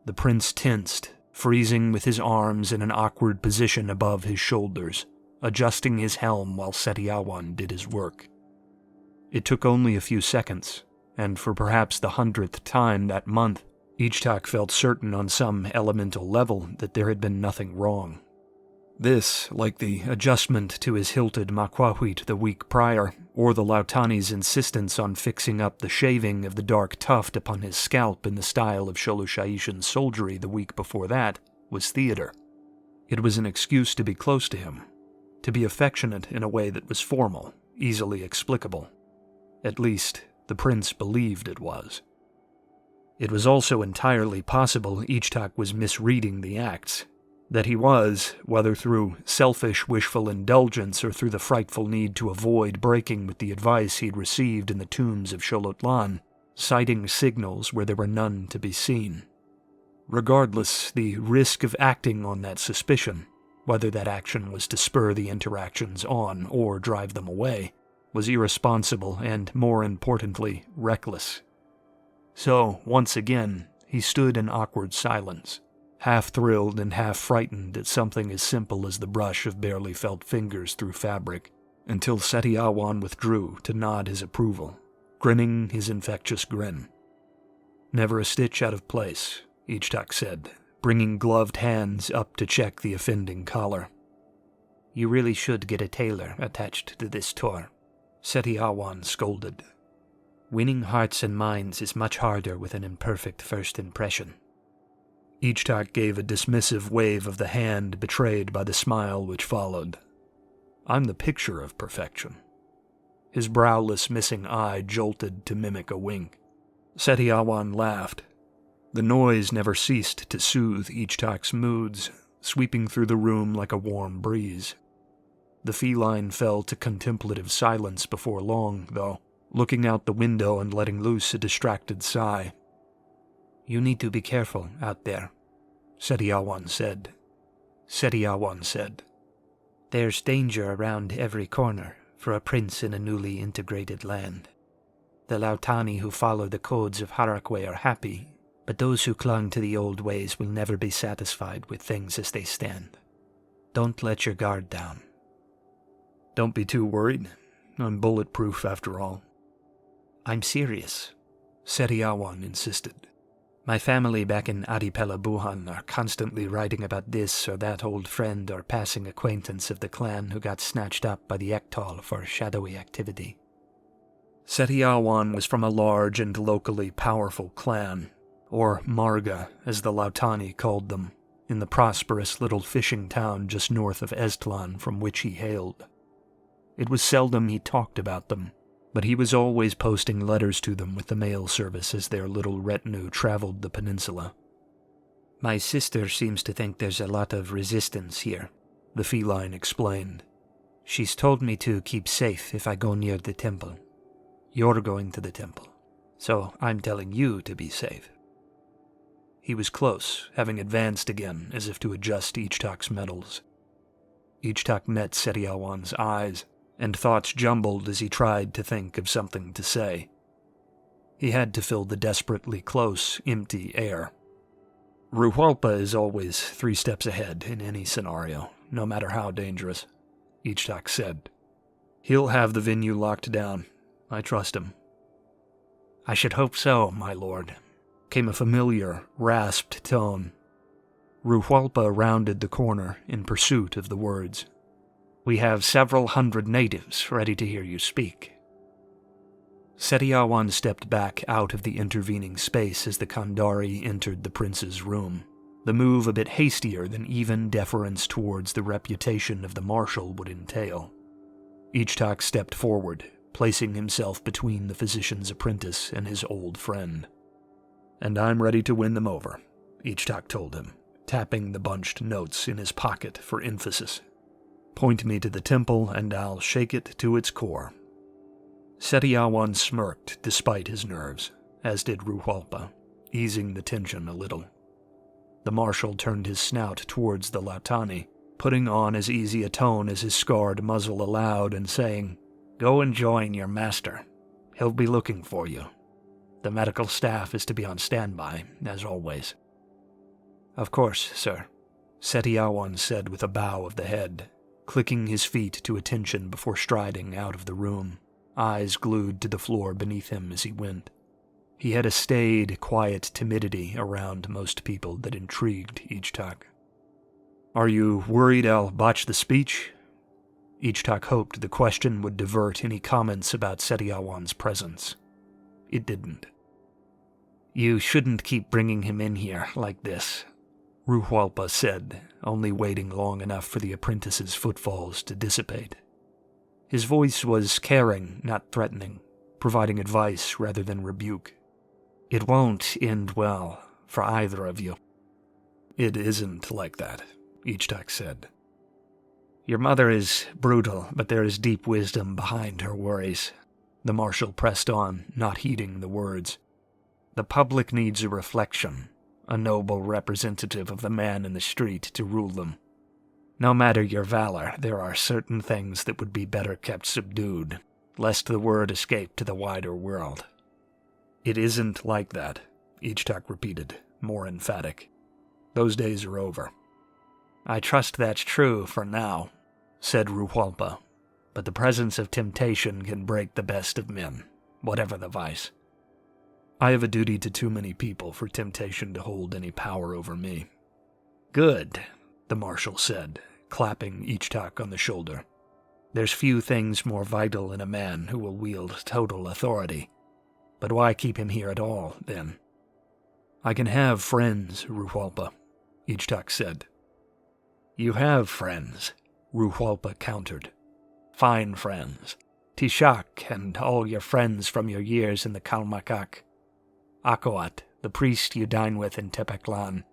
The prince tensed, freezing with his arms in an awkward position above his shoulders, adjusting his helm while Setiawan did his work. It took only a few seconds, and for perhaps the 100th time that month, Ichtak felt certain on some elemental level that there had been nothing wrong. This, like the adjustment to his hilted maquahuit the week prior, or the Lautani's insistence on fixing up the shaving of the dark tuft upon his scalp in the style of Sholosha'ishan soldiery the week before that, was theater. It was an excuse to be close to him, to be affectionate in a way that was formal, easily explicable. At least, the prince believed it was. It was also entirely possible Ichtak was misreading the acts, that he was, whether through selfish wishful indulgence or through the frightful need to avoid breaking with the advice he'd received in the tombs of Xolotlan, citing signals where there were none to be seen. Regardless, the risk of acting on that suspicion, whether that action was to spur the interactions on or drive them away, was irresponsible and, more importantly, reckless. So, once again, he stood in awkward silence, half-thrilled and half-frightened at something as simple as the brush of barely felt fingers through fabric, until Setiawan withdrew to nod his approval, grinning his infectious grin. Never a stitch out of place, Ichtak said, bringing gloved hands up to check the offending collar. You really should get a tailor attached to this tour, Setiawan scolded. Winning hearts and minds is much harder with an imperfect first impression. Ichtak gave a dismissive wave of the hand betrayed by the smile which followed. I'm the picture of perfection. His browless missing eye jolted to mimic a wink. Setiawan laughed. The noise never ceased to soothe Ichtak's moods, sweeping through the room like a warm breeze. The feline fell to contemplative silence before long, though, looking out the window and letting loose a distracted sigh. You need to be careful out there, Setiawan said. Setiawan said. There's danger around every corner for a prince in a newly integrated land. The Lautani who follow the codes of Harakwe are happy, but those who clung to the old ways will never be satisfied with things as they stand. Don't let your guard down. Don't be too worried. I'm bulletproof after all. I'm serious, Setiawan insisted. My family back in Adipelabuhan are constantly writing about this or that old friend or passing acquaintance of the clan who got snatched up by the Ektal for shadowy activity. Setiawan was from a large and locally powerful clan, or Marga as the Lautani called them, in the prosperous little fishing town just north of Estlan from which he hailed. It was seldom he talked about them, but he was always posting letters to them with the mail service as their little retinue traveled the peninsula. My sister seems to think there's a lot of resistance here, the feline explained. She's told me to keep safe if I go near the temple. You're going to the temple, so I'm telling you to be safe. He was close, having advanced again as if to adjust Ichtak's medals. Ichtak met Setiawan's eyes, and thoughts jumbled as he tried to think of something to say. He had to fill the desperately close, empty air. Ruhualpa is always 3 steps ahead in any scenario, no matter how dangerous, Ichtak said. He'll have the venue locked down. I trust him. I should hope so, my lord, came a familiar, rasped tone. Ruhualpa rounded the corner in pursuit of the words. We have several hundred natives ready to hear you speak. Setiawan stepped back out of the intervening space as the Kandari entered the prince's room, the move a bit hastier than even deference towards the reputation of the marshal would entail. Ichtak stepped forward, placing himself between the physician's apprentice and his old friend. And I'm ready to win them over, Ichtak told him, tapping the bunched notes in his pocket for emphasis. Point me to the temple and I'll shake it to its core. Setiawan smirked despite his nerves, as did Ruhualpa, easing the tension a little. The marshal turned his snout towards the Lautani, putting on as easy a tone as his scarred muzzle allowed and saying, Go and join your master. He'll be looking for you. The medical staff is to be on standby, as always. Of course, sir, Setiawan said with a bow of the head, clicking his feet to attention before striding out of the room, eyes glued to the floor beneath him as he went. He had a staid, quiet timidity around most people that intrigued Ichtak. Are you worried I'll botch the speech? Ichtak hoped the question would divert any comments about Setiawan's presence. It didn't. You shouldn't keep bringing him in here like this, Ruhualpa said, only waiting long enough for the apprentice's footfalls to dissipate. His voice was caring, not threatening, providing advice rather than rebuke. It won't end well for either of you. It isn't like that, Ichtak said. Your mother is brutal, but there is deep wisdom behind her worries, the marshal pressed on, not heeding the words. The public needs a reflection, a noble representative of the man in the street to rule them. No matter your valor, there are certain things that would be better kept subdued, lest the word escape to the wider world. It isn't like that, Ichtak repeated, more emphatic. Those days are over. I trust that's true for now, said Ruhualpa, but the presence of temptation can break the best of men, whatever the vice. I have a duty to too many people for temptation to hold any power over me. Good, the marshal said, clapping Ichtak on the shoulder. There's few things more vital in a man who will wield total authority. But why keep him here at all, then? I can have friends, Ruhualpa, Ichtak said. You have friends, Ruhualpa countered. Fine friends. Tishak and all your friends from your years in the Kalmakak. Akoat, the priest you dine with in Tepeklan.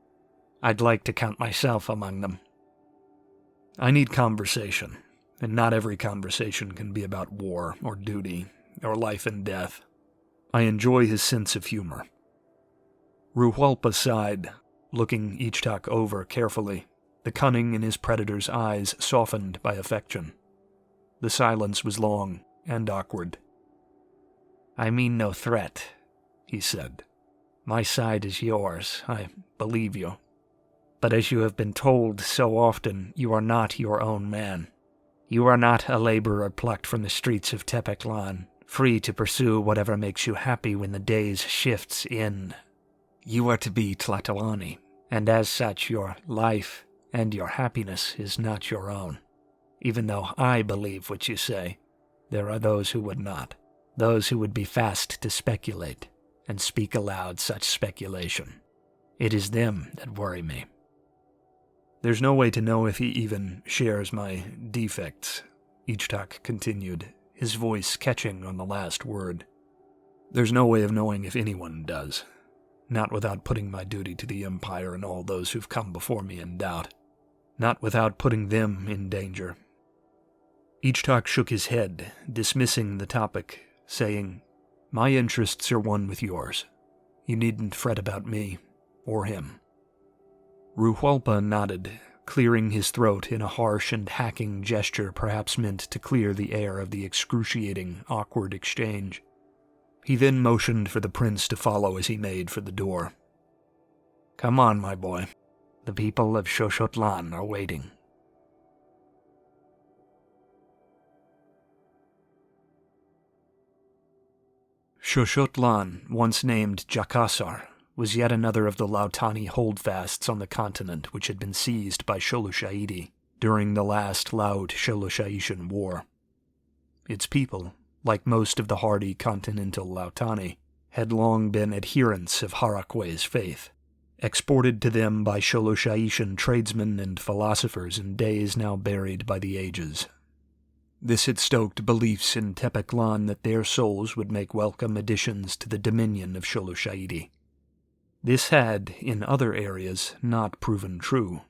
I'd like to count myself among them. I need conversation, and not every conversation can be about war or duty or life and death. I enjoy his sense of humor. Ruhualpa sighed, looking Ichtak over carefully, the cunning in his predator's eyes softened by affection. The silence was long and awkward. "I mean no threat," he said. "My side is yours, I believe you. But as you have been told so often, you are not your own man. You are not a laborer plucked from the streets of Tepeclan, free to pursue whatever makes you happy when the day's shifts in. You are to be Tlatoani, and as such your life and your happiness is not your own. Even though I believe what you say, there are those who would not, those who would be fast to speculate, and speak aloud such speculation. It is them that worry me." "There's no way to know if he even shares my defects," Ichtak continued, his voice catching on the last word. "There's no way of knowing if anyone does. Not without putting my duty to the Empire and all those who've come before me in doubt. Not without putting them in danger." Ichtak shook his head, dismissing the topic, saying, "My interests are one with yours. You needn't fret about me, or him." Ruhualpa nodded, clearing his throat in a harsh and hacking gesture perhaps meant to clear the air of the excruciating, awkward exchange. He then motioned for the prince to follow as he made for the door. "Come on, my boy. The people of Xochotlan are waiting." Xochotlan, once named Jakasar, was yet another of the Lautani holdfasts on the continent which had been seized by Xolushaidi during the last Laut Xolushaitian War. Its people, like most of the hardy continental Lautani, had long been adherents of Harakwe's faith, exported to them by Xolushaitian tradesmen and philosophers in days now buried by the ages. This had stoked beliefs in Tepeclan that their souls would make welcome additions to the dominion of Xolushaidi. This had, in other areas, not proven true.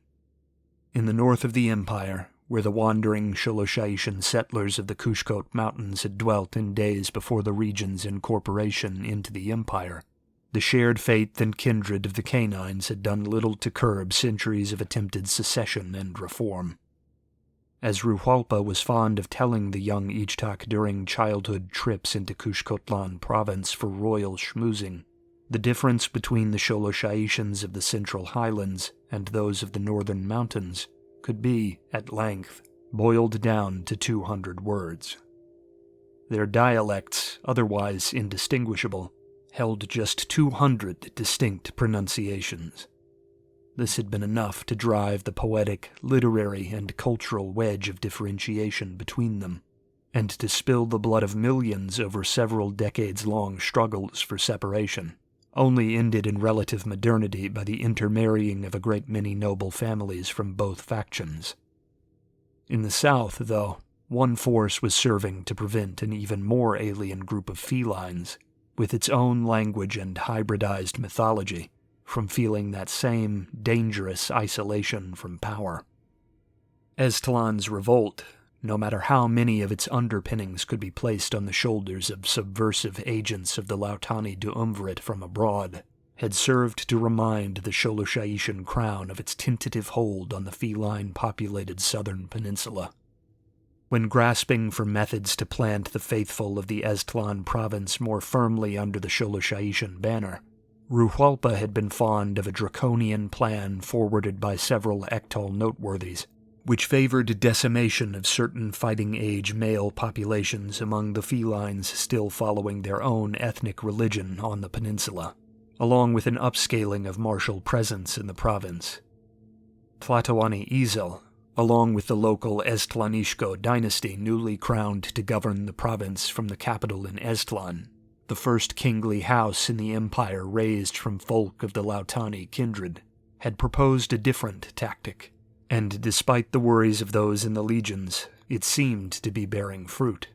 In the north of the empire, where the wandering Xolushaitian settlers of the Kushkot Mountains had dwelt in days before the region's incorporation into the empire, the shared faith and kindred of the Canines had done little to curb centuries of attempted secession and reform. As Ruhualpa was fond of telling the young Ichtak during childhood trips into Kushkotlan province for royal schmoozing, the difference between the Xolushaitians of the Central Highlands and those of the Northern Mountains could be, at length, boiled down to 200 words. Their dialects, otherwise indistinguishable, held just 200 distinct pronunciations. This had been enough to drive the poetic, literary, and cultural wedge of differentiation between them, and to spill the blood of millions over several decades-long struggles for separation, only ended in relative modernity by the intermarrying of a great many noble families from both factions. In the south, though, one force was serving to prevent an even more alien group of felines, with its own language and hybridized mythology, from feeling that same dangerous isolation from power. Eztlan's revolt, no matter how many of its underpinnings could be placed on the shoulders of subversive agents of the Lautani Duumvirate from abroad, had served to remind the Xolushaitian crown of its tentative hold on the feline-populated southern peninsula. When grasping for methods to plant the faithful of the Eztlan province more firmly under the Xolushaitian banner, Ruhualpa had been fond of a draconian plan forwarded by several Ektal noteworthies, which favored decimation of certain fighting-age male populations among the felines still following their own ethnic religion on the peninsula, along with an upscaling of martial presence in the province. Tlatoani Izel, along with the local Eztlanishko dynasty newly crowned to govern the province from the capital in Eztlan, the first kingly house in the empire raised from folk of the Lautani kindred, had proposed a different tactic, and despite the worries of those in the legions, it seemed to be bearing fruit.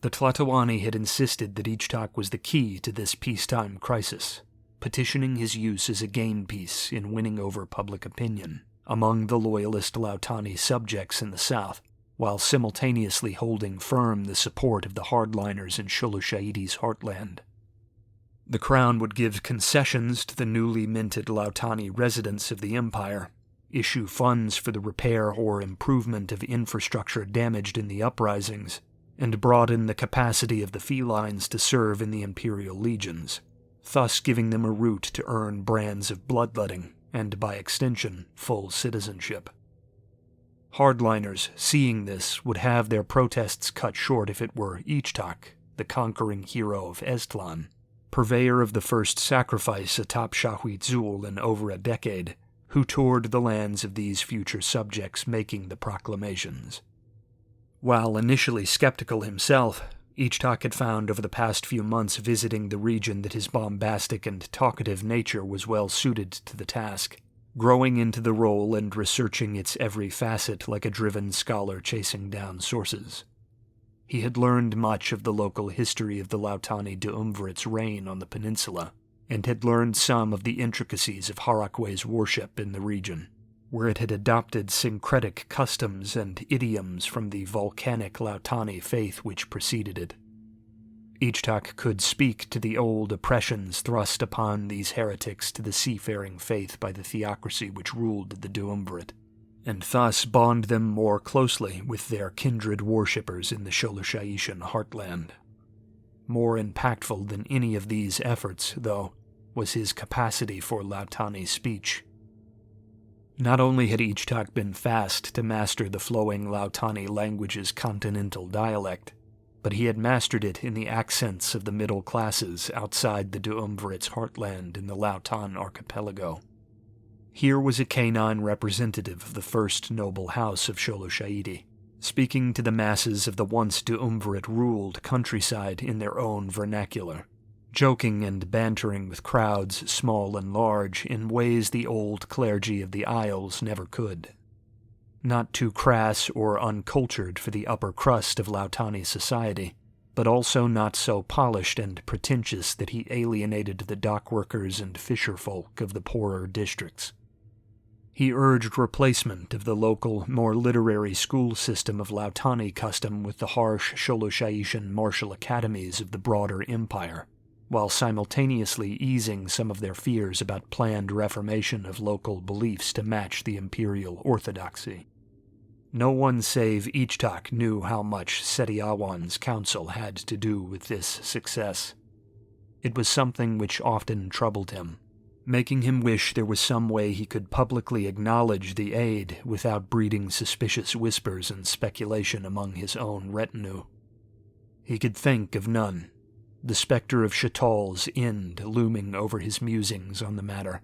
The Tlatoani had insisted that Ichtak was the key to this peacetime crisis, petitioning his use as a game piece in winning over public opinion among the loyalist Lautani subjects in the south, while simultaneously holding firm the support of the hardliners in Xolushaidi's heartland. The crown would give concessions to the newly minted Lautani residents of the Empire, issue funds for the repair or improvement of infrastructure damaged in the uprisings, and broaden the capacity of the felines to serve in the Imperial legions, thus giving them a route to earn brands of bloodletting and, by extension, full citizenship. Hardliners, seeing this, would have their protests cut short if it were Ichtak, the conquering hero of Estlan, purveyor of the first sacrifice atop Shahuitzul in over a decade, who toured the lands of these future subjects making the proclamations. While initially skeptical himself, Ichtak had found over the past few months visiting the region that his bombastic and talkative nature was well suited to the task, growing into the role and researching its every facet like a driven scholar chasing down sources. He had learned much of the local history of the Lautani Duumvirit's reign on the peninsula, and had learned some of the intricacies of Harakwe's worship in the region, where it had adopted syncretic customs and idioms from the volcanic Lautani faith which preceded it. Ichtak could speak to the old oppressions thrust upon these heretics to the seafaring faith by the theocracy which ruled the Duumvirit, and thus bond them more closely with their kindred worshippers in the Sholoshaishan heartland. More impactful than any of these efforts, though, was his capacity for Lautani speech. Not only had Ichtak been fast to master the flowing Lautani language's continental dialect, but he had mastered it in the accents of the middle classes outside the Duumvirit's heartland in the Lautan archipelago. Here was a canine representative of the first noble house of Sholoshaiti, speaking to the masses of the once Duumvirit-ruled countryside in their own vernacular, joking and bantering with crowds small and large in ways the old clergy of the Isles never could. Not too crass or uncultured for the upper crust of Lautani society, but also not so polished and pretentious that he alienated the dockworkers and fisherfolk of the poorer districts. He urged replacement of the local, more literary school system of Lautani custom with the harsh Sholoshaishan martial academies of the broader empire, while simultaneously easing some of their fears about planned reformation of local beliefs to match the imperial orthodoxy. No one save Ichtak knew how much Setiawan's counsel had to do with this success. It was something which often troubled him, making him wish there was some way he could publicly acknowledge the aid without breeding suspicious whispers and speculation among his own retinue. He could think of none, the specter of Shatal's end looming over his musings on the matter.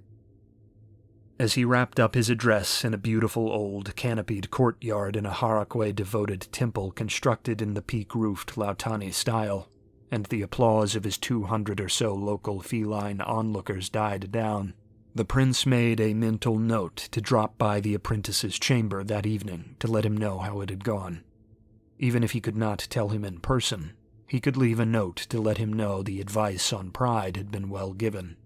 As he wrapped up his address in a beautiful old canopied courtyard in a Harakwe-devoted temple constructed in the peak-roofed Lautani style, and the applause of his 200 or so local feline onlookers died down, the prince made a mental note to drop by the apprentice's chamber that evening to let him know how it had gone. Even if he could not tell him in person, he could leave a note to let him know the advice on pride had been well given.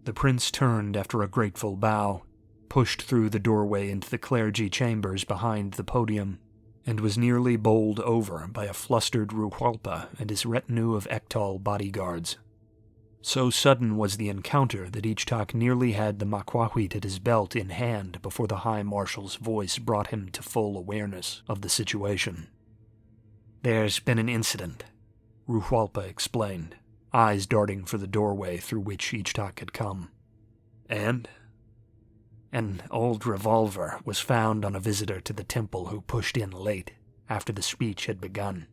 The prince turned after a grateful bow, pushed through the doorway into the clergy chambers behind the podium, and was nearly bowled over by a flustered Ruhualpa and his retinue of Ektal bodyguards. So sudden was the encounter that Ichtak nearly had the Makwahwit at his belt in hand before the High Marshal's voice brought him to full awareness of the situation. "There's been an incident," Ruhualpa explained, eyes darting for the doorway through which Ichtak had come. "And?" "An old revolver was found on a visitor to the temple who pushed in late, after the speech had begun,"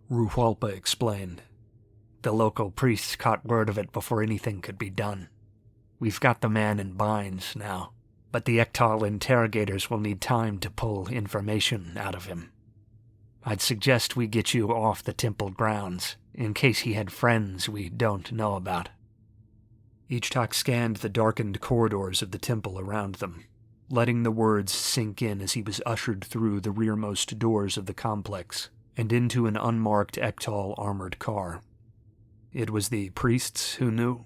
Ruhualpa explained. "The local priests caught word of it before anything could be done. We've got the man in binds now, but the Ektal interrogators will need time to pull information out of him. I'd suggest we get you off the temple grounds, in case he had friends we don't know about." Ichtak scanned the darkened corridors of the temple around them, letting the words sink in as he was ushered through the rearmost doors of the complex and into an unmarked Ektal armored car. It was the priests who knew?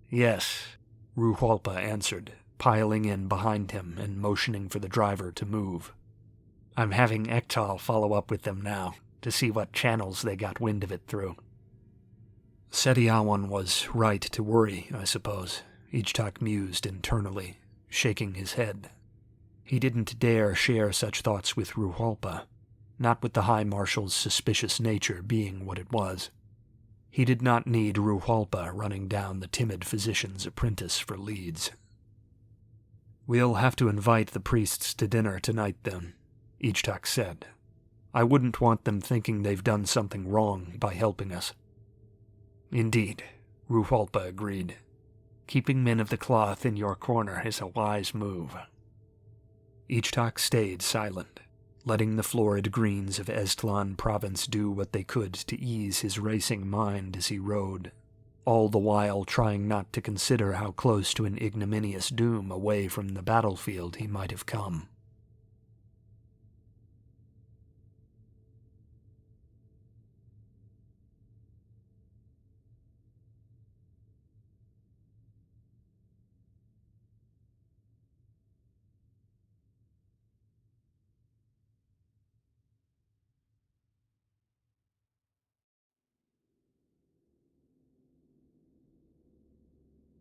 "Yes," Ruhualpa answered, piling in behind him and motioning for the driver to move. "I'm having Ektal follow up with them now, to see what channels they got wind of it through." Setiawan was right to worry, I suppose, Ichtak mused internally, shaking his head. He didn't dare share such thoughts with Ruhalpa, not with the High Marshal's suspicious nature being what it was. He did not need Ruhalpa running down the timid physician's apprentice for leads. "We'll have to invite the priests to dinner tonight, then," Ichtak said. "I wouldn't want them thinking they've done something wrong by helping us." "Indeed," Ruhalpa agreed. "Keeping men of the cloth in your corner is a wise move." Ichtak stayed silent, letting the florid greens of Estlan province do what they could to ease his racing mind as he rode, all the while trying not to consider how close to an ignominious doom away from the battlefield he might have come.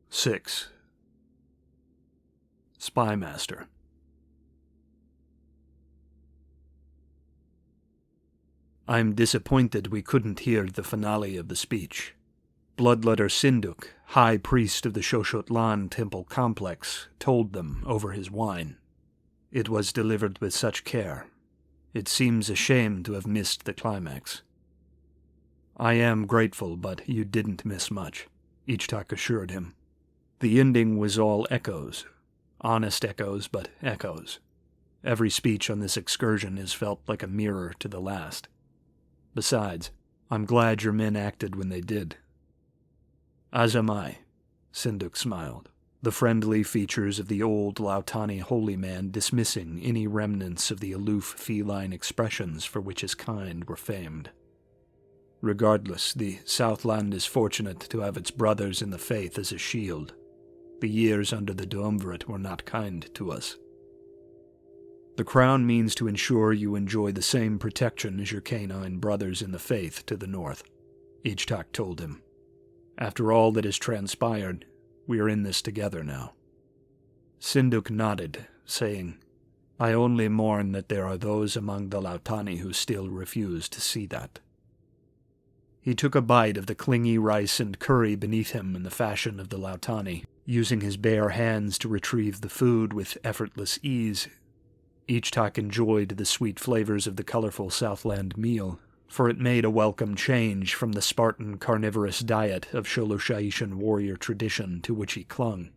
Six. Spymaster. I'm disappointed we couldn't hear the finale of the speech. Bloodletter Sinduk, high priest of the Shoshotlan temple complex, told them over his wine. It was delivered with such care. It seems a shame to have missed the climax. "I am grateful, but you didn't miss much," Ichtak assured him. The ending was all echoes. Honest echoes, but echoes. Every speech on this excursion is felt like a mirror to the last. Besides, I'm glad your men acted when they did. "As am I," Sinduk smiled, the friendly features of the old Lautani holy man dismissing any remnants of the aloof feline expressions for which his kind were famed. "Regardless, the Southland is fortunate to have its brothers in the faith as a shield. The years under the Duumvirate were not kind to us. The Crown means to ensure you enjoy the same protection as your canine brothers in the faith to the north," Ichtak told him. "After all that has transpired, we are in this together now." Sinduk nodded, saying, "I only mourn that there are those among the Lautani who still refuse to see that." He took a bite of the clingy rice and curry beneath him in the fashion of the Lautani, using his bare hands to retrieve the food with effortless ease. Ichtak enjoyed the sweet flavors of the colorful Southland meal, for it made a welcome change from the Spartan carnivorous diet of Sholoshaitan warrior tradition to which he clung,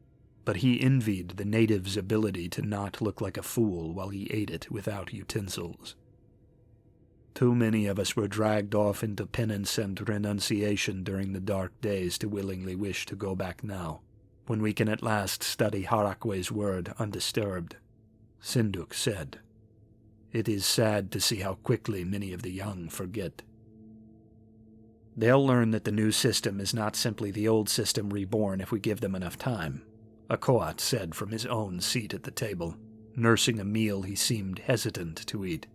but he envied the native's ability to not look like a fool while he ate it without utensils. Too many of us were dragged off into penance and renunciation during the dark days to willingly wish to go back now, when we can at last study Harakwe's word undisturbed," Sinduk said. "It is sad to see how quickly many of the young forget." "They'll learn that the new system is not simply the old system reborn if we give them enough time," Akoat said from his own seat at the table, nursing a meal he seemed hesitant to eat.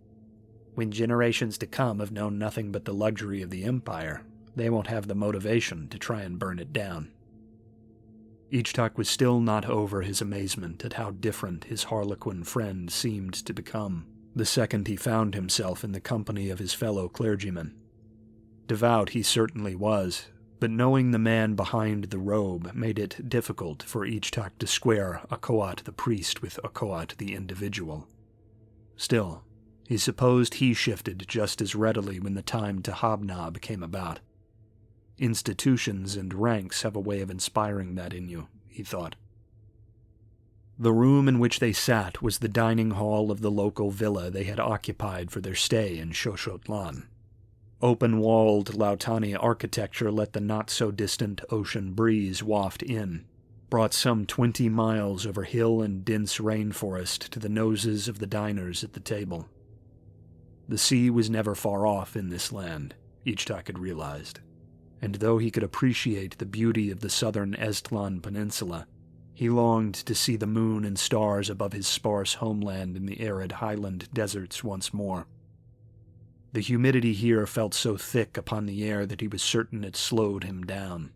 "When generations to come have known nothing but the luxury of the Empire, they won't have the motivation to try and burn it down." Ichtak was still not over his amazement at how different his Harlequin friend seemed to become the second he found himself in the company of his fellow clergymen. Devout he certainly was, but knowing the man behind the robe made it difficult for Ichtak to square Akoat the priest with Akoat the individual. Still, he supposed he shifted just as readily when the time to hobnob came about. Institutions and ranks have a way of inspiring that in you, he thought. The room in which they sat was the dining hall of the local villa they had occupied for their stay in Shoshotlan. Open-walled Lautani architecture let the not-so-distant ocean breeze waft in, brought some 20 miles over hill and dense rainforest to the noses of the diners at the table. The sea was never far off in this land, Ichtak had realized, and though he could appreciate the beauty of the southern Estlan Peninsula, he longed to see the moon and stars above his sparse homeland in the arid highland deserts once more. The humidity here felt so thick upon the air that he was certain it slowed him down.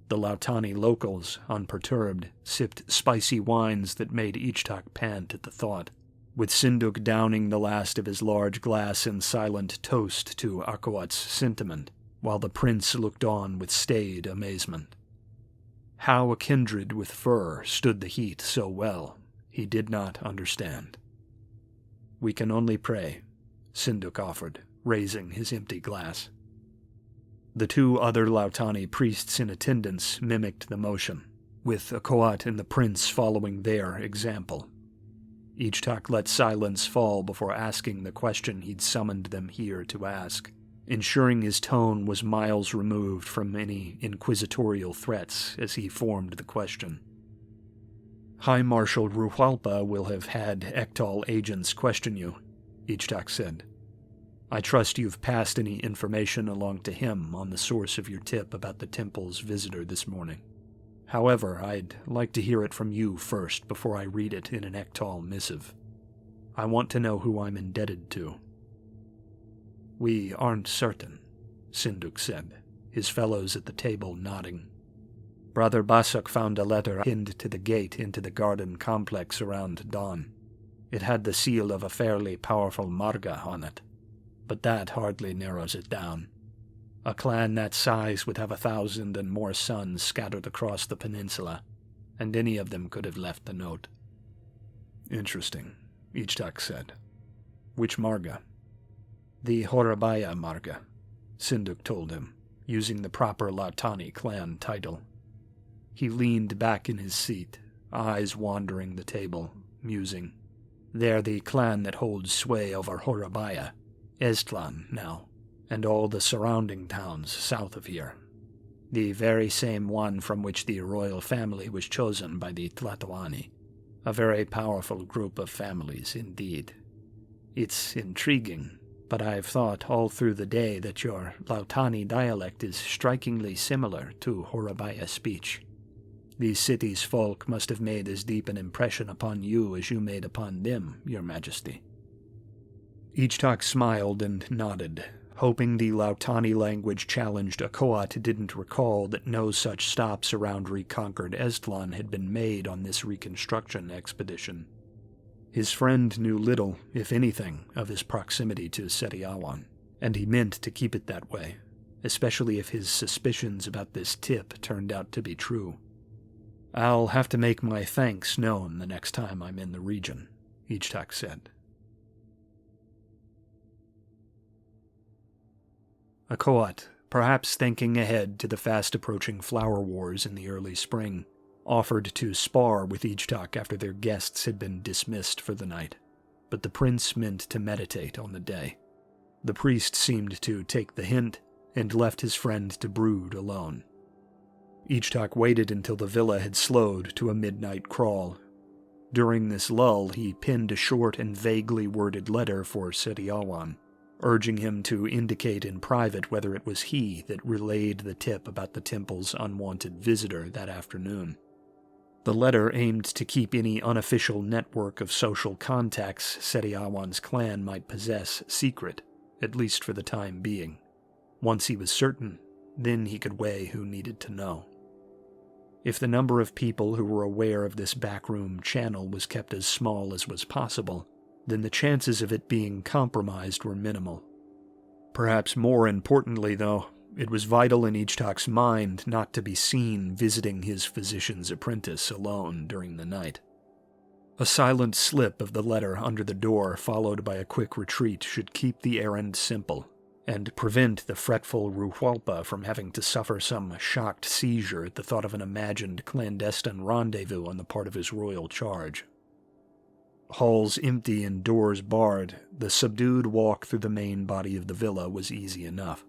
The Lautani locals, unperturbed, sipped spicy wines that made Ichtak pant at the thought, with Sinduk downing the last of his large glass in silent toast to Akawat's sentiment, while the prince looked on with staid amazement. How a kindred with fur stood the heat so well, he did not understand. "We can only pray," Sinduk offered, raising his empty glass. The two other Lautani priests in attendance mimicked the motion, with Akawat and the prince following their example. Ichtak let silence fall before asking the question he'd summoned them here to ask, ensuring his tone was miles removed from any inquisitorial threats as he formed the question. "High Marshal Ruhualpa will have had Ektal agents question you," Ichtak said. "I trust you've passed any information along to him on the source of your tip about the temple's visitor this morning. However, I'd like to hear it from you first before I read it in an Ektal missive. I want to know who I'm indebted to." "We aren't certain," Sinduk said, his fellows at the table nodding. "Brother Basuk found a letter pinned to the gate into the garden complex around dawn. It had the seal of a fairly powerful Marga on it, but that hardly narrows it down. A clan that size would have 1,000 and more sons scattered across the peninsula, and any of them could have left the note." "Interesting," Ichtak said. "Which Marga?" "The Horabaya Marga," Sinduk told him, using the proper Lautani clan title. He leaned back in his seat, eyes wandering the table, musing. "They're the clan that holds sway over Horabaya, Estlan now, and all the surrounding towns south of here. The very same one from which the royal family was chosen by the Tlatoani. A very powerful group of families indeed. It's intriguing, but I've thought all through the day that your Lautani dialect is strikingly similar to Horabaya speech. These city's folk must have made as deep an impression upon you as you made upon them, Your Majesty." Ichtak smiled and nodded, hoping the Lautani language challenged Akawat didn't recall that no such stops around reconquered Estlan had been made on this reconstruction expedition. His friend knew little, if anything, of his proximity to Setiawan, and he meant to keep it that way, especially if his suspicions about this tip turned out to be true. "I'll have to make my thanks known the next time I'm in the region," Ichtak said. Akawat, perhaps thinking ahead to the fast-approaching flower wars in the early spring, offered to spar with Ichtak after their guests had been dismissed for the night, but the prince meant to meditate on the day. The priest seemed to take the hint and left his friend to brood alone. Ichtak waited until the villa had slowed to a midnight crawl. During this lull, he penned a short and vaguely worded letter for Setiawan, urging him to indicate in private whether it was he that relayed the tip about the temple's unwanted visitor that afternoon. The letter aimed to keep any unofficial network of social contacts Setiawan's clan might possess secret, at least for the time being. Once he was certain, then he could weigh who needed to know. If the number of people who were aware of this backroom channel was kept as small as was possible, then the chances of it being compromised were minimal. Perhaps more importantly, though, it was vital in Ichtak's mind not to be seen visiting his physician's apprentice alone during the night. A silent slip of the letter under the door followed by a quick retreat should keep the errand simple, and prevent the fretful Ruhualpa from having to suffer some shocked seizure at the thought of an imagined clandestine rendezvous on the part of his royal charge. Halls empty and doors barred, the subdued walk through the main body of the villa was easy enough.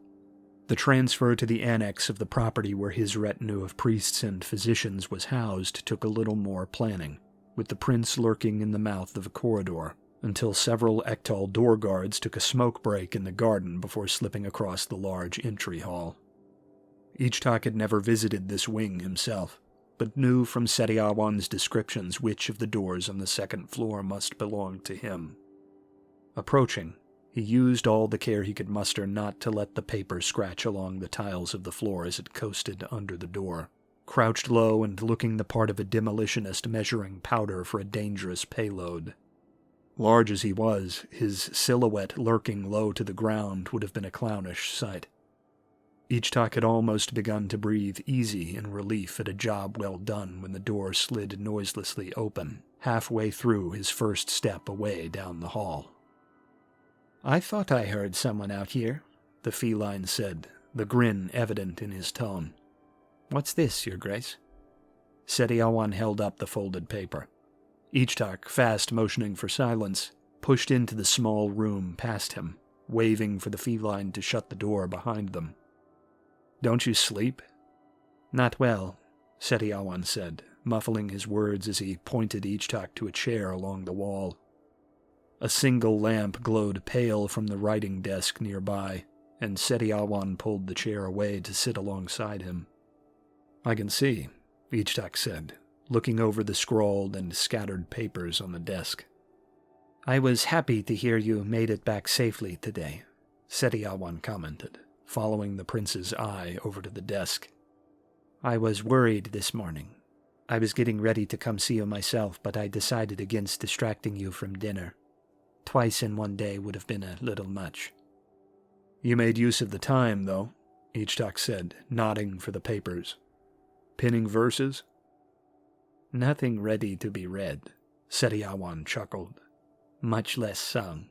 The transfer to the annex of the property where his retinue of priests and physicians was housed took a little more planning, with the prince lurking in the mouth of a corridor, until several Ektal door guards took a smoke break in the garden before slipping across the large entry hall. Ichtak had never visited this wing himself, but knew from Setiawan's descriptions which of the doors on the second floor must belong to him. Approaching, He used all the care he could muster not to let the paper scratch along the tiles of the floor as it coasted under the door, crouched low and looking the part of a demolitionist measuring powder for a dangerous payload. Large as he was, his silhouette lurking low to the ground would have been a clownish sight. Ichtak had almost begun to breathe easy in relief at a job well done when the door slid noiselessly open, halfway through his first step away down the hall. "I thought I heard someone out here," the feline said, the grin evident in his tone. "What's this, Your Grace?" Setiawan held up the folded paper. Ichtak, fast motioning for silence, pushed into the small room past him, waving for the feline to shut the door behind them. "Don't you sleep?" "Not well," Setiawan said, muffling his words as he pointed Ichtak to a chair along the wall. A single lamp glowed pale from the writing desk nearby, and Setiawan pulled the chair away to sit alongside him. "I can see," Ichtak said, looking over the scrawled and scattered papers on the desk. "I was happy to hear you made it back safely today," Setiawan commented, following the prince's eye over to the desk. "I was worried this morning. I was getting ready to come see you myself, but I decided against distracting you from dinner. Twice in one day would have been a little much." "You made use of the time, though," Ichtak said, nodding for the papers. "Pinning verses?" "Nothing ready to be read," Setiawan chuckled. "Much less sung."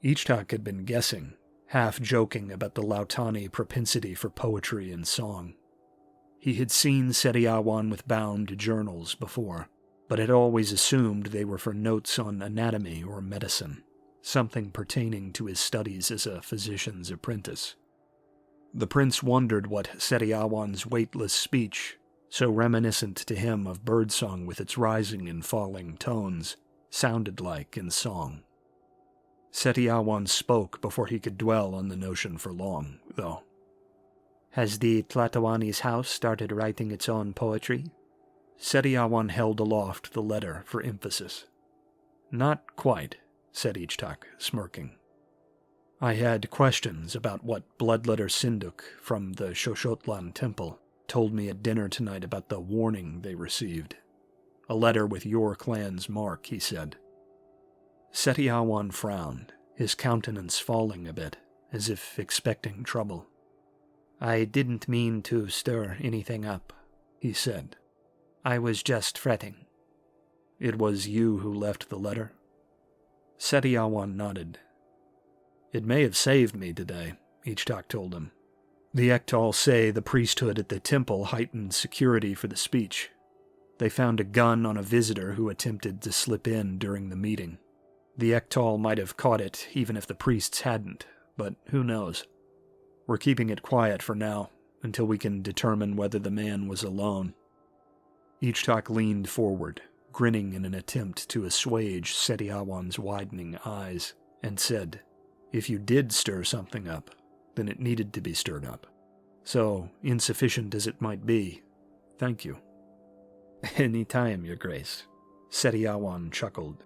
Ichtak had been guessing, half joking about the Lautani propensity for poetry and song. He had seen Setiawan with bound journals before, but had always assumed they were for notes on anatomy or medicine, something pertaining to his studies as a physician's apprentice. The prince wondered what Setiawan's weightless speech, so reminiscent to him of birdsong with its rising and falling tones, sounded like in song. Setiawan spoke before he could dwell on the notion for long, though. "Has the Tlatoani's house started writing its own poetry?" Setiawan held aloft the letter for emphasis. "Not quite," said Ichtak, smirking. "I had questions about what Bloodletter Sinduk from the Shoshotlan temple told me at dinner tonight about the warning they received. A letter with your clan's mark, he said." Setiawan frowned, his countenance falling a bit, as if expecting trouble. "I didn't mean to stir anything up," he said. "I was just fretting." "It was you who left the letter?" Setiawan nodded. "It may have saved me today," Ichtak told him. "The Ektal say the priesthood at the temple heightened security for the speech. They found a gun on a visitor who attempted to slip in during the meeting. The Ektal might have caught it even if the priests hadn't, but who knows? We're keeping it quiet for now, until we can determine whether the man was alone." Ichtak leaned forward, grinning in an attempt to assuage Setiawan's widening eyes, and said, "If you did stir something up, then it needed to be stirred up. So, insufficient as it might be, thank you." "Any time, Your Grace," Setiawan chuckled.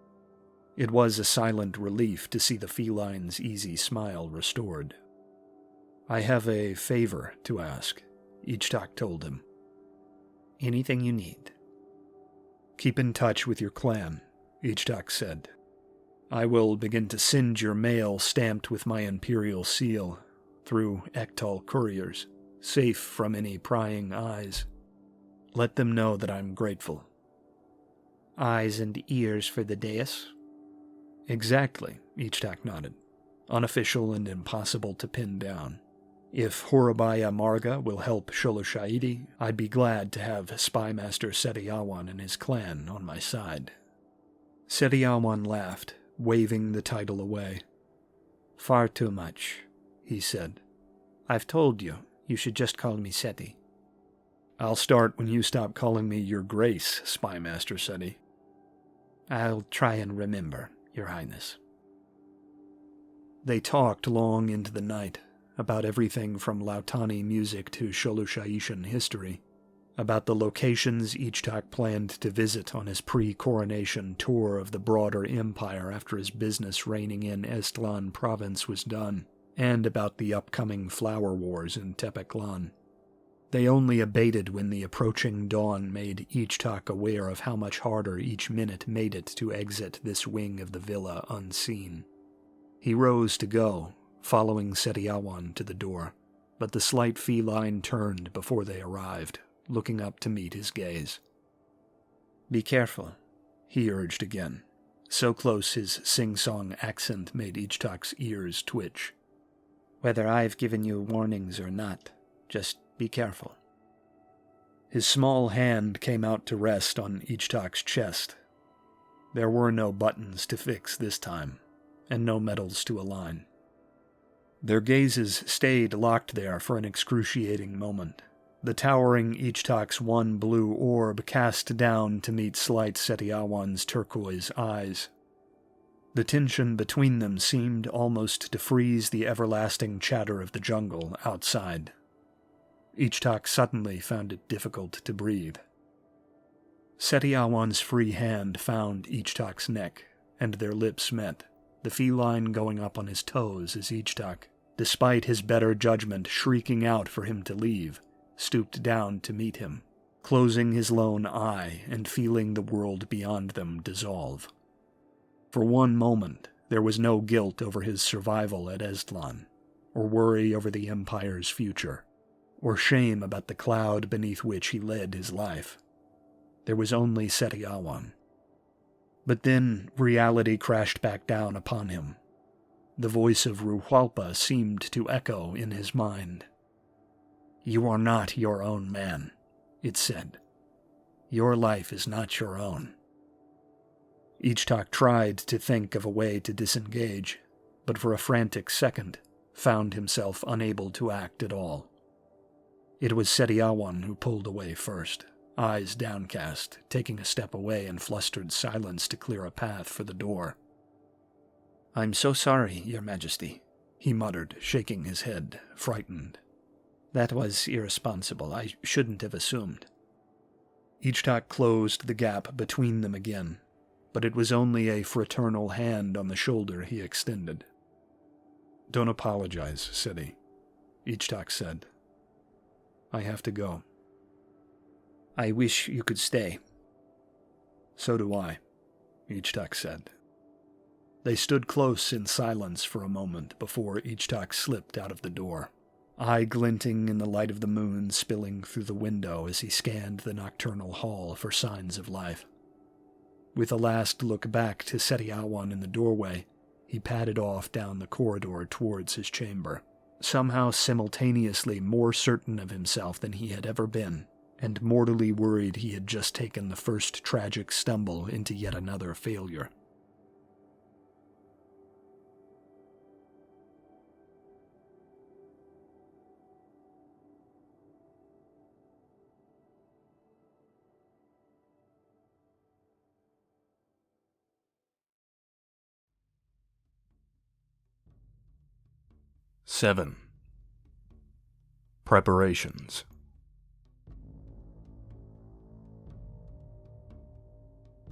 It was a silent relief to see the feline's easy smile restored. "I have a favor to ask," Ichtak told him. "Anything you need." "Keep in touch with your clan," Ichtak said. "I will begin to send your mail stamped with my imperial seal through Ektal couriers, safe from any prying eyes. Let them know that I'm grateful." "Eyes and ears for the dais?" "Exactly," Ichtak nodded. "Unofficial and impossible to pin down. If Horabaya Marga will help Sholoshaidi, I'd be glad to have Spymaster Setiawan and his clan on my side." Setiawan laughed, waving the title away. "Far too much," he said. "I've told you, you should just call me Seti." "I'll start when you stop calling me Your Grace, Spymaster Seti." "I'll try and remember, Your Highness." They talked long into the night, about everything from Lautani music to Sholoshaishan history, about the locations Ichtak planned to visit on his pre-coronation tour of the broader empire after his business reigning in Estlan province was done, and about the upcoming flower wars in Tepeklan. They only abated when the approaching dawn made Ichtak aware of how much harder each minute made it to exit this wing of the villa unseen. He rose to go, following Setiawan to the door, but the slight feline turned before they arrived, looking up to meet his gaze. "Be careful," he urged again, so close his sing-song accent made Ichtak's ears twitch. "Whether I've given you warnings or not, just be careful." His small hand came out to rest on Ichtak's chest. There were no buttons to fix this time, and no metals to align. Their gazes stayed locked there for an excruciating moment, the towering Ichtak's one blue orb cast down to meet slight Setiawan's turquoise eyes. The tension between them seemed almost to freeze the everlasting chatter of the jungle outside. Ichtak suddenly found it difficult to breathe. Setiawan's free hand found Ichtak's neck, and their lips met, the feline going up on his toes as Ichtak, despite his better judgment shrieking out for him to leave, stooped down to meet him, closing his lone eye and feeling the world beyond them dissolve. For one moment, there was no guilt over his survival at Estlan, or worry over the Empire's future, or shame about the cloud beneath which he led his life. There was only Setiawan. But then reality crashed back down upon him. The voice of Ruhualpa seemed to echo in his mind. "You are not your own man," it said. "Your life is not your own." Ichtak tried to think of a way to disengage, but for a frantic second found himself unable to act at all. It was Setiawan who pulled away first, eyes downcast, taking a step away in flustered silence to clear a path for the door. "I'm so sorry, Your Majesty," he muttered, shaking his head, frightened. "That was irresponsible. I shouldn't have assumed." Ichtak closed the gap between them again, but it was only a fraternal hand on the shoulder he extended. "Don't apologize, Seti," Ichtak said. "I have to go." "I wish you could stay." "So do I," Ichtak said. They stood close in silence for a moment before Ichtak slipped out of the door, eye glinting in the light of the moon spilling through the window as he scanned the nocturnal hall for signs of life. With a last look back to Setiawan in the doorway, he padded off down the corridor towards his chamber, somehow simultaneously more certain of himself than he had ever been, and mortally worried he had just taken the first tragic stumble into yet another failure. Seven. Preparations.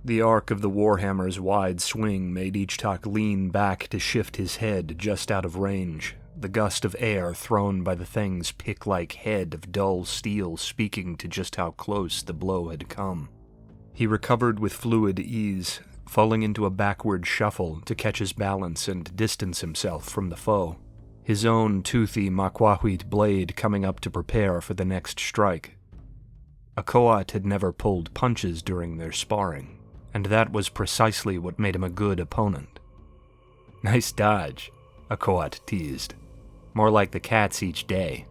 The arc of the Warhammer's wide swing made Ichtak lean back to shift his head just out of range, the gust of air thrown by the thing's pick-like head of dull steel speaking to just how close the blow had come. He recovered with fluid ease, falling into a backward shuffle to catch his balance and distance himself from the foe, his own toothy Makwahwit blade coming up to prepare for the next strike. A Koat had never pulled punches during their sparring, and that was precisely what made him a good opponent. "Nice dodge," a Koat teased. "More like the cats each day."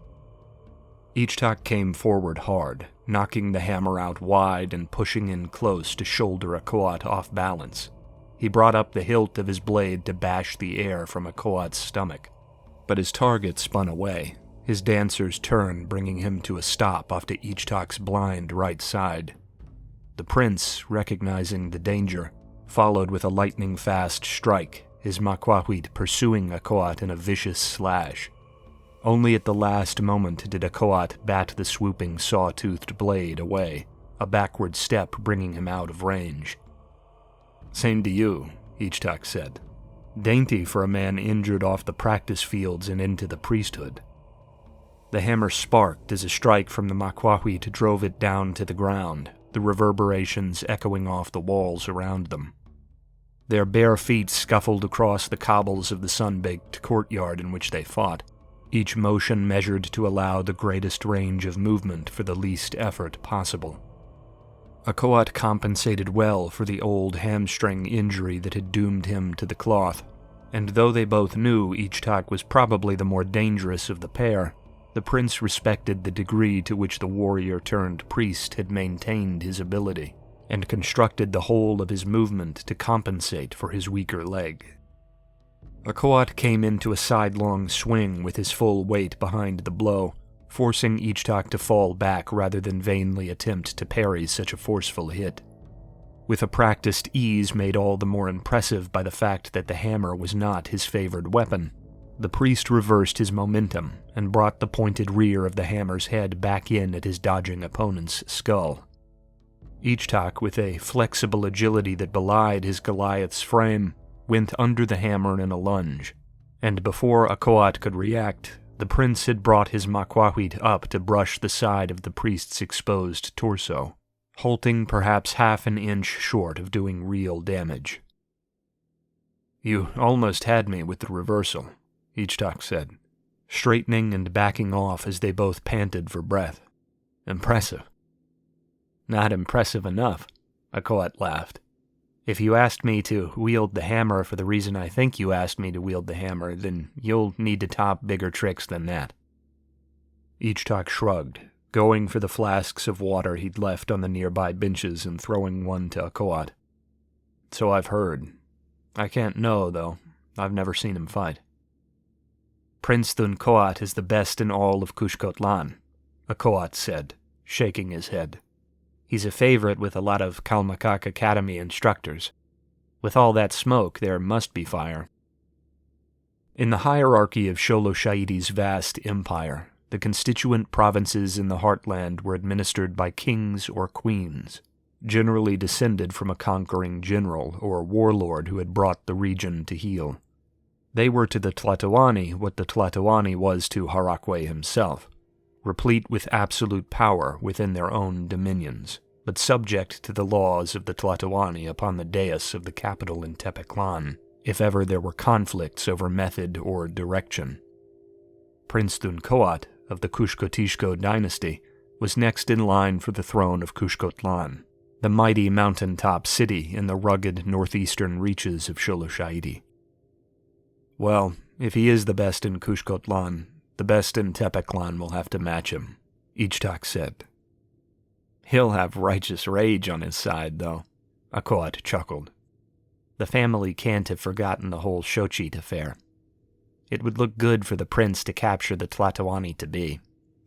Ichtak came forward hard, knocking the hammer out wide and pushing in close to shoulder a Koat off balance. He brought up the hilt of his blade to bash the air from a Koat's stomach, but his target spun away, his dancer's turn bringing him to a stop off to Ichtak's blind right side. The prince, recognizing the danger, followed with a lightning-fast strike, his Makwahwit pursuing a Koat in a vicious slash. Only at the last moment did Akoat bat the swooping saw-toothed blade away, a backward step bringing him out of range. "Same to you," Ichtak said. "Dainty for a man injured off the practice fields and into the priesthood." The hammer sparked as a strike from the Makwahwit drove it down to the ground, the reverberations echoing off the walls around them. Their bare feet scuffled across the cobbles of the sun-baked courtyard in which they fought, each motion measured to allow the greatest range of movement for the least effort possible. Akoat compensated well for the old hamstring injury that had doomed him to the cloth, and though they both knew Ichtak was probably the more dangerous of the pair, the prince respected the degree to which the warrior-turned-priest had maintained his ability, and constructed the whole of his movement to compensate for his weaker leg. Akoat came into a sidelong swing with his full weight behind the blow, forcing Ichtak to fall back rather than vainly attempt to parry such a forceful hit. With a practiced ease made all the more impressive by the fact that the hammer was not his favored weapon, the priest reversed his momentum and brought the pointed rear of the hammer's head back in at his dodging opponent's skull. Ichtak, with a flexible agility that belied his Goliath's frame, went under the hammer in a lunge, and before Akoat could react, the prince had brought his Makwahwit up to brush the side of the priest's exposed torso, halting perhaps half an inch short of doing real damage. "You almost had me with the reversal," Ichtak said, straightening and backing off as they both panted for breath. "Impressive." "Not impressive enough," Akoat laughed. "If you asked me to wield the hammer for the reason I think you asked me to wield the hammer, then you'll need to top bigger tricks than that." Ichtak shrugged, going for the flasks of water he'd left on the nearby benches and throwing one to Akoat. "So I've heard. I can't know, though. I've never seen him fight." "Prince Thunkoat is the best in all of Kushkotlan," Akoat said, shaking his head. "He's a favorite with a lot of Kalmakak Academy instructors. With all that smoke, there must be fire." In the hierarchy of Sholoshaidi's vast empire, the constituent provinces in the heartland were administered by kings or queens, generally descended from a conquering general or warlord who had brought the region to heel. They were to the Tlatoani what the Tlatoani was to Harakwe himself, replete with absolute power within their own dominions, but subject to the laws of the Tlatoani upon the dais of the capital in Tepeklan, if ever there were conflicts over method or direction. Prince Thunkoat of the Kushkotishko dynasty was next in line for the throne of Kushkotlan, the mighty mountaintop city in the rugged northeastern reaches of Sholosha'idi. "Well, if he is the best in Kushkotlan, the best in Tepeklan will have to match him," Ichtak said. "He'll have righteous rage on his side, though," Akoat chuckled. "The family can't have forgotten the whole Shochit affair. It would look good for the prince to capture the Tlatoani to be,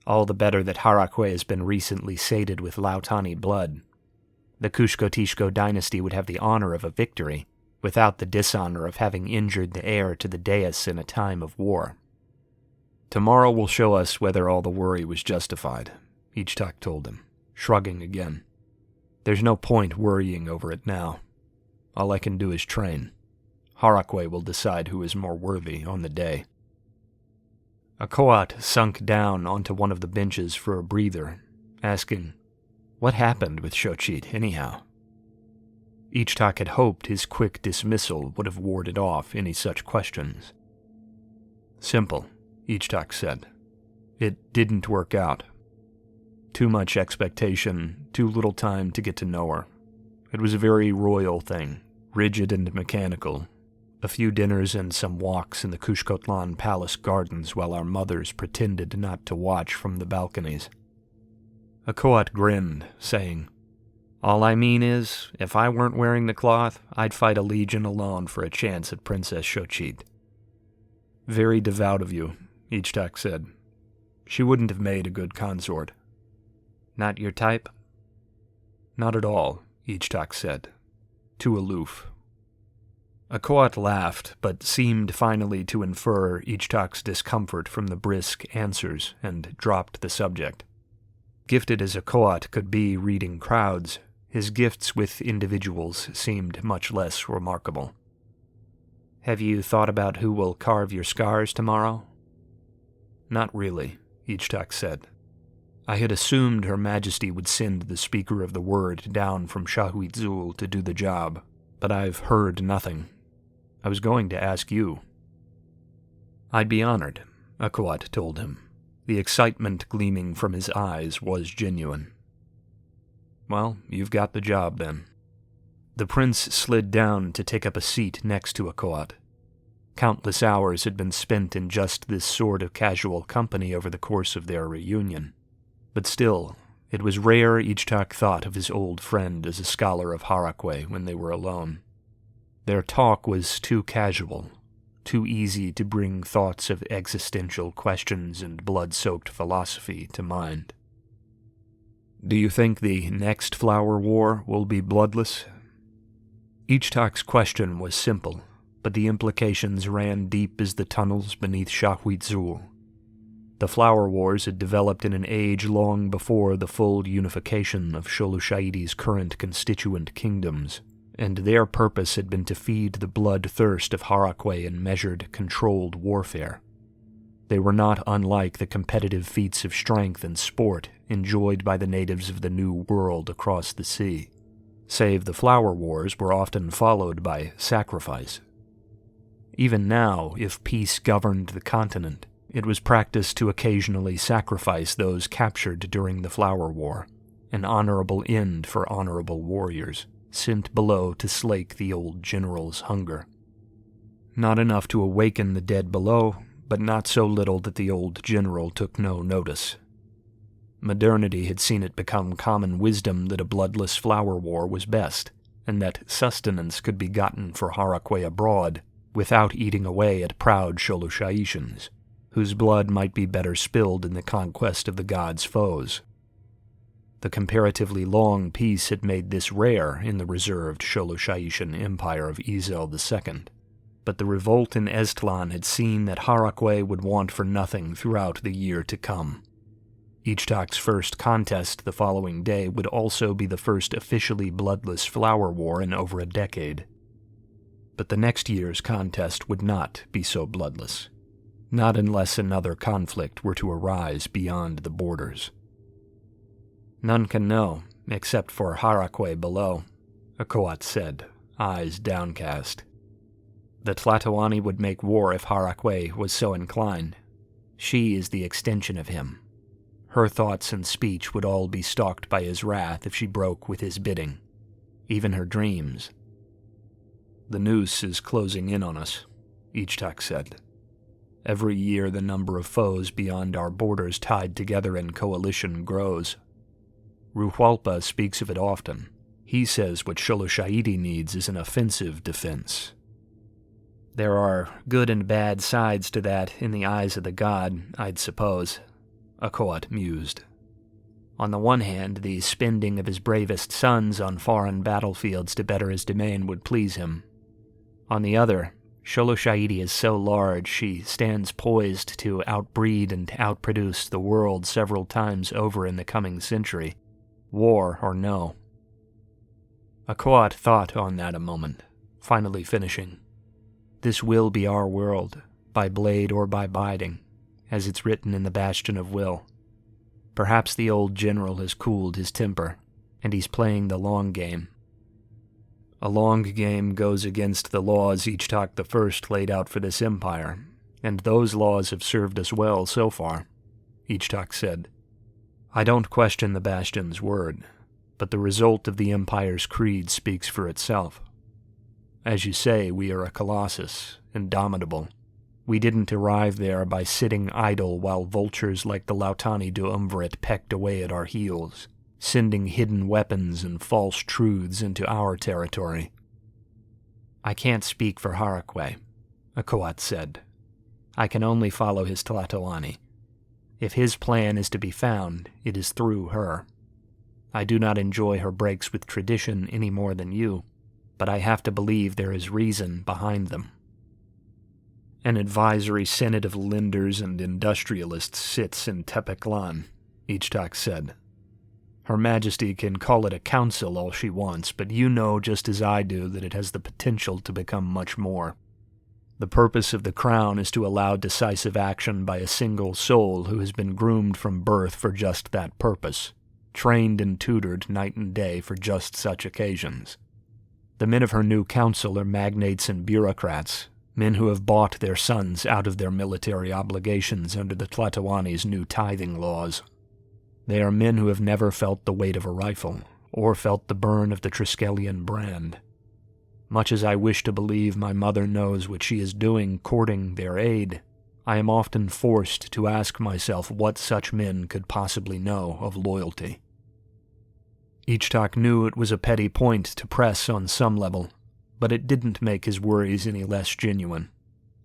all the better that Harakwe has been recently sated with Lautani blood. The Kushkotishko dynasty would have the honor of a victory, without the dishonor of having injured the heir to the dais in a time of war." "Tomorrow will show us whether all the worry was justified," Ichtak told him, shrugging again. "There's no point worrying over it now. All I can do is train. Harakwe will decide who is more worthy on the day." Akoat sunk down onto one of the benches for a breather, asking, "What happened with Shochit, anyhow?" Ichtak had hoped his quick dismissal would have warded off any such questions. "Simple," Ichtak said. "It didn't work out. Too much expectation, too little time to get to know her. It was a very royal thing, rigid and mechanical. A few dinners and some walks in the Kushkotlan palace gardens while our mothers pretended not to watch from the balconies." Akoat grinned, saying, "All I mean is, if I weren't wearing the cloth, I'd fight a legion alone for a chance at Princess Shochit." "Very devout of you," Ichtak said. "She wouldn't have made a good consort." "Not your type?" "Not at all," Ichtak said. "Too aloof." Akoat laughed, but seemed finally to infer Ichtak's discomfort from the brisk answers, and dropped the subject. Gifted as Akoat could be reading crowds, his gifts with individuals seemed much less remarkable. "Have you thought about who will carve your scars tomorrow?" "Not really," Ichtak said. "I had assumed Her Majesty would send the Speaker of the Word down from Shahuitzul to do the job, but I've heard nothing. I was going to ask you." "I'd be honored," Akoat told him. The excitement gleaming from his eyes was genuine. "Well, you've got the job, then." The prince slid down to take up a seat next to Akoat. Countless hours had been spent in just this sort of casual company over the course of their reunion. But still, it was rare Ichtak thought of his old friend as a scholar of Harakwe when they were alone. Their talk was too casual, too easy to bring thoughts of existential questions and blood-soaked philosophy to mind. "Do you think the next Flower War will be bloodless?" Ichtak's question was simple, but the implications ran deep as the tunnels beneath Shahuitzul. The Flower Wars had developed in an age long before the full unification of Sholushaiti's current constituent kingdoms, and their purpose had been to feed the bloodthirst of Harakwe in measured, controlled warfare. They were not unlike the competitive feats of strength and sport enjoyed by the natives of the New World across the sea, save the Flower Wars were often followed by sacrifice. Even now, if peace governed the continent, it was practiced to occasionally sacrifice those captured during the Flower War, an honorable end for honorable warriors, sent below to slake the old general's hunger. Not enough to awaken the dead below, but not so little that the old general took no notice. Modernity had seen it become common wisdom that a bloodless Flower War was best, and that sustenance could be gotten for Harakwe abroad without eating away at proud Sholushaitians, whose blood might be better spilled in the conquest of the gods' foes. The comparatively long peace had made this rare in the reserved Sholushaitian empire of Izel II, but the revolt in Estlan had seen that Harakwe would want for nothing throughout the year to come. Ichtak's first contest the following day would also be the first officially bloodless Flower War in over a decade. But the next year's contest would not be so bloodless, not unless another conflict were to arise beyond the borders. "None can know, except for Harakwe below," Akoat said, eyes downcast. "The Tlatoani would make war if Harakwe was so inclined. She is the extension of him. Her thoughts and speech would all be stalked by his wrath if she broke with his bidding, even her dreams." "The noose is closing in on us," Ichtak said. "Every year the number of foes beyond our borders tied together in coalition grows. Ruhualpa speaks of it often. He says what Sholushaiti needs is an offensive defense." "There are good and bad sides to that in the eyes of the god, I'd suppose," Akoat mused. "On the one hand, the spending of his bravest sons on foreign battlefields to better his domain would please him. On the other, Sholushaiti is so large she stands poised to outbreed and outproduce the world several times over in the coming century, war or no." Akoat thought on that a moment, finally finishing. "This will be our world, by blade or by biding, as it's written in the Bastion of Will. Perhaps the old general has cooled his temper, and he's playing the long game. A long game goes against the laws Ichtak I laid out for this empire, and those laws have served us well so far," Ichtak said. "I don't question the Bastion's word, but the result of the Empire's creed speaks for itself. As you say, we are a colossus, indomitable. We didn't arrive there by sitting idle while vultures like the Lautani Duumvirate pecked away at our heels, sending hidden weapons and false truths into our territory." "I can't speak for Harakwe," Akoat said. "I can only follow his Tlatoani. If his plan is to be found, it is through her. I do not enjoy her breaks with tradition any more than you, but I have to believe there is reason behind them. An advisory senate of lenders and industrialists sits in Tepeclan, Ichtak said. Her Majesty can call it a council all she wants, but you know just as I do that it has the potential to become much more. The purpose of the crown is to allow decisive action by a single soul who has been groomed from birth for just that purpose, trained and tutored night and day for just such occasions. The men of her new council are magnates and bureaucrats, men who have bought their sons out of their military obligations under the Tlatoani's new tithing laws. They are men who have never felt the weight of a rifle, or felt the burn of the Triskelion brand. Much as I wish to believe my mother knows what she is doing courting their aid, I am often forced to ask myself what such men could possibly know of loyalty. Ichtak knew it was a petty point to press on some level, but it didn't make his worries any less genuine.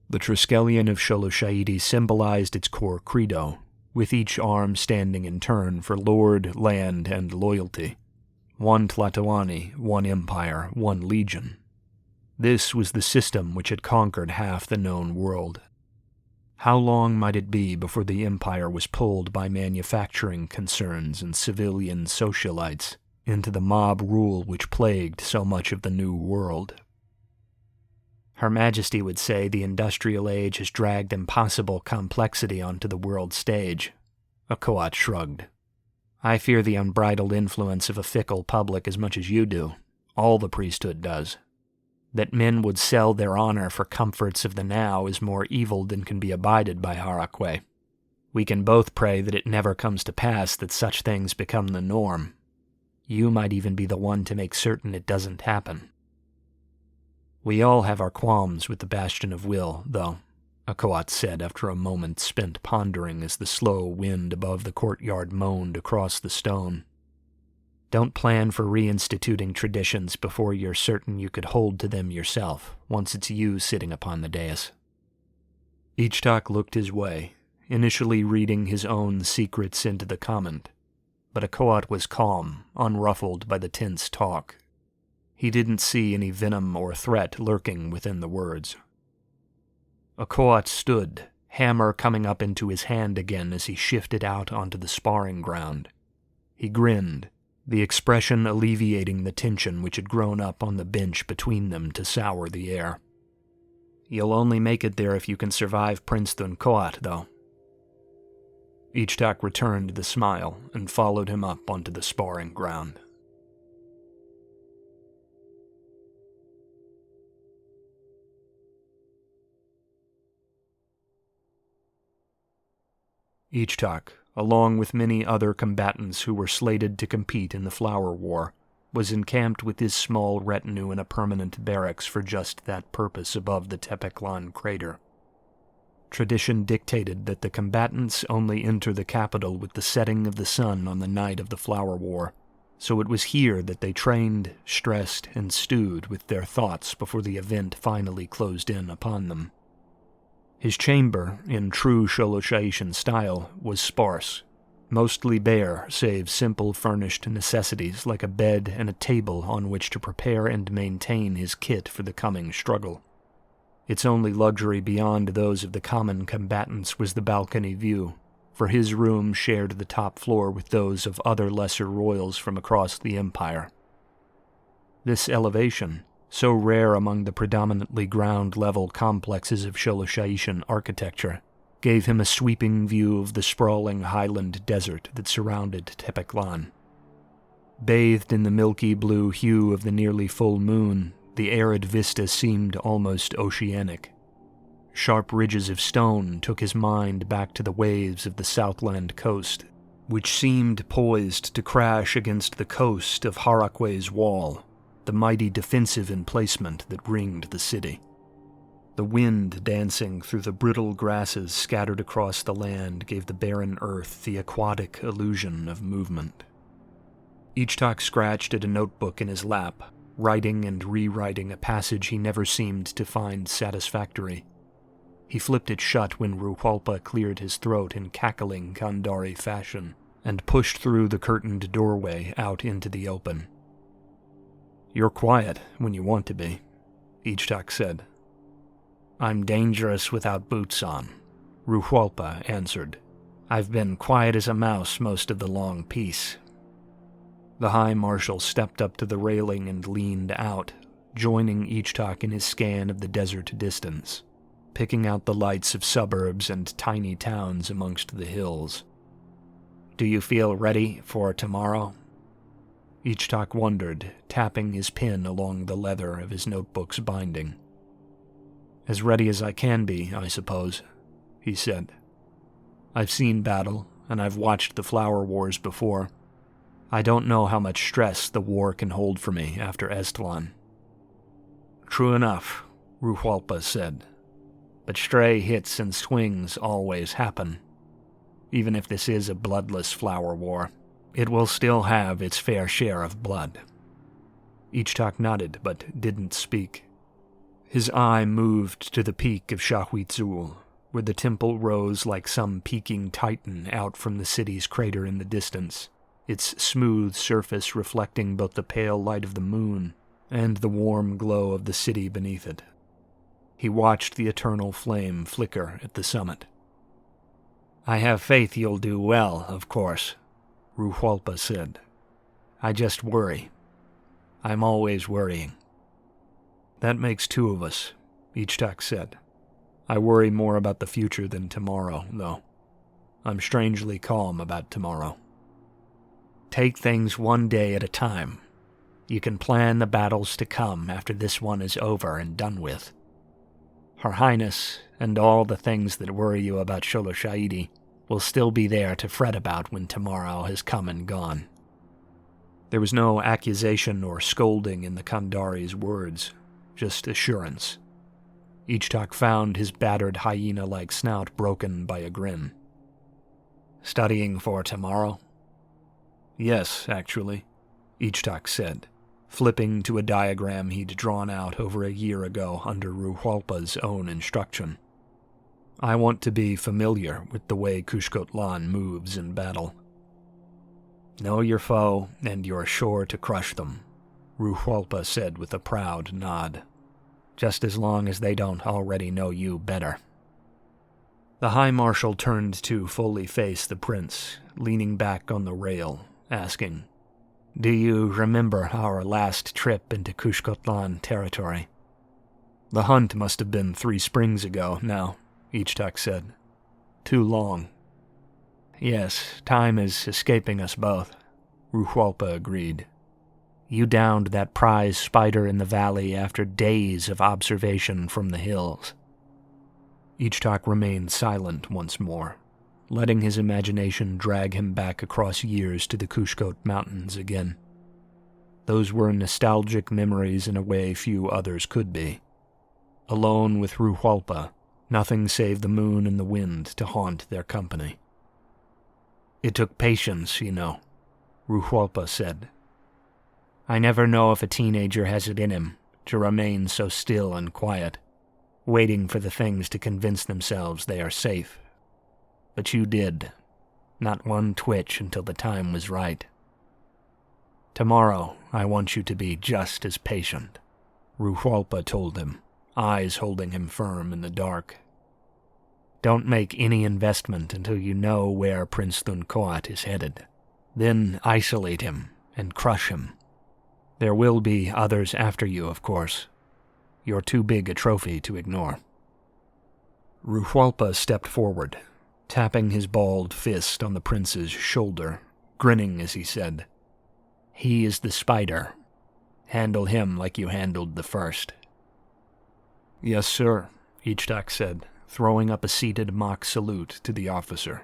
The Triskelion of Sholoshaidi symbolized its core credo, with each arm standing in turn for lord, land, and loyalty. One Tlatoani, one empire, one legion. This was the system which had conquered half the known world. How long might it be before the empire was pulled by manufacturing concerns and civilian socialites into the mob rule which plagued so much of the New World? Her Majesty would say the industrial age has dragged impossible complexity onto the world stage. Akoat shrugged. I fear the unbridled influence of a fickle public as much as you do. All the priesthood does. That men would sell their honor for comforts of the now is more evil than can be abided by Harakwe. We can both pray that it never comes to pass that such things become the norm. You might even be the one to make certain it doesn't happen. We all have our qualms with the Bastion of Will, though, Akoat said after a moment spent pondering as the slow wind above the courtyard moaned across the stone. Don't plan for reinstituting traditions before you're certain you could hold to them yourself, once it's you sitting upon the dais. Ichtak looked his way, initially reading his own secrets into the comment, but Akoat was calm, unruffled by the tense talk. He didn't see any venom or threat lurking within the words. Akoat stood, hammer coming up into his hand again as he shifted out onto the sparring ground. He grinned, the expression alleviating the tension which had grown up on the bench between them to sour the air. You'll only make it there if you can survive Prince Thunkoat, though. Ichtak returned the smile and followed him up onto the sparring ground. Ichtak, along with many other combatants who were slated to compete in the Flower War, was encamped with his small retinue in a permanent barracks for just that purpose above the Tepeclan crater. Tradition dictated that the combatants only enter the capital with the setting of the sun on the night of the Flower War, so it was here that they trained, stressed, and stewed with their thoughts before the event finally closed in upon them. His chamber, in true Sholoshaitian style, was sparse, mostly bare save simple furnished necessities like a bed and a table on which to prepare and maintain his kit for the coming struggle. Its only luxury beyond those of the common combatants was the balcony view, for his room shared the top floor with those of other lesser royals from across the empire. This elevation, so rare among the predominantly ground-level complexes of Sholoshaitian architecture, gave him a sweeping view of the sprawling highland desert that surrounded Tepeclan. Bathed in the milky blue hue of the nearly full moon, the arid vista seemed almost oceanic. Sharp ridges of stone took his mind back to the waves of the Southland coast, which seemed poised to crash against the coast of Harakwe's wall, the mighty defensive emplacement that ringed the city. The wind dancing through the brittle grasses scattered across the land gave the barren earth the aquatic illusion of movement. Ichtak scratched at a notebook in his lap, writing and rewriting a passage he never seemed to find satisfactory. He flipped it shut when Ruwalpa cleared his throat in cackling Kandari fashion, and pushed through the curtained doorway out into the open. You're quiet when you want to be, Ichtak said. I'm dangerous without boots on, Ruhualpa answered. I've been quiet as a mouse most of the long peace. The High Marshal stepped up to the railing and leaned out, joining Ichtak in his scan of the desert distance, picking out the lights of suburbs and tiny towns amongst the hills. Do you feel ready for tomorrow? Ichtak wondered, tapping his pen along the leather of his notebook's binding. As ready as I can be, I suppose, he said. I've seen battle, and I've watched the flower wars before. I don't know how much stress the war can hold for me after Estlan. True enough, Ruhualpa said. But stray hits and swings always happen. Even if this is a bloodless flower war, it will still have its fair share of blood. Ichtak nodded, but didn't speak. His eye moved to the peak of Shahuitzul, where the temple rose like some peaking titan out from the city's crater in the distance, its smooth surface reflecting both the pale light of the moon and the warm glow of the city beneath it. He watched the eternal flame flicker at the summit. I have faith you'll do well, of course, Ruhualpa said. I just worry. I'm always worrying. That makes two of us, Ichtak said. I worry more about the future than tomorrow, though. I'm strangely calm about tomorrow. Take things one day at a time. You can plan the battles to come after this one is over and done with. Her Highness, and all the things that worry you about Sholosha'idi, will still be there to fret about when tomorrow has come and gone. There was no accusation or scolding in the Kandari's words, just assurance. Ichtak found his battered hyena-like snout broken by a grin. Studying for tomorrow? Yes, actually, Ichtak said, flipping to a diagram he'd drawn out over a year ago under Ruhualpa's own instruction. I want to be familiar with the way Kushkotlan moves in battle. Know your foe, and you're sure to crush them, Ruhualpa said with a proud nod. Just as long as they don't already know you better. The High Marshal turned to fully face the prince, leaning back on the rail, asking, Do you remember our last trip into Kushkotlan territory? The hunt must have been 3 springs ago now, Ichtak said. Too long. Yes, time is escaping us both, Ruhualpa agreed. You downed that prize spider in the valley after days of observation from the hills. Ichtak remained silent once more, letting his imagination drag him back across years to the Kushkot Mountains again. Those were nostalgic memories in a way few others could be. Alone with Ruhualpa, nothing save the moon and the wind to haunt their company. It took patience, you know, Ruhualpa said. I never know if a teenager has it in him to remain so still and quiet, waiting for the things to convince themselves they are safe. But you did. Not one twitch until the time was right. Tomorrow, I want you to be just as patient, Ruhualpa told him, eyes holding him firm in the dark. Don't make any investment until you know where Prince Thunkoat is headed. Then isolate him and crush him. There will be others after you, of course. You're too big a trophy to ignore. Ruhualpa stepped forward, tapping his bald fist on the prince's shoulder, grinning as he said, He is the spider. Handle him like you handled the first. Yes, sir, Ichtak said, throwing up a seated mock salute to the officer.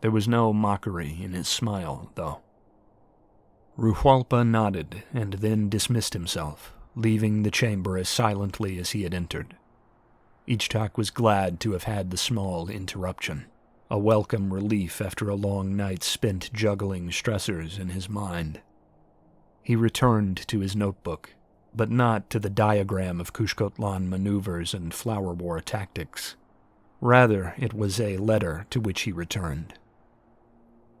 There was no mockery in his smile, though. Ruhualpa nodded and then dismissed himself, leaving the chamber as silently as he had entered. Ichtak was glad to have had the small interruption, a welcome relief after a long night spent juggling stressors in his mind. He returned to his notebook, but not to the diagram of Kushkotlan maneuvers and flower war tactics. Rather, it was a letter to which he returned.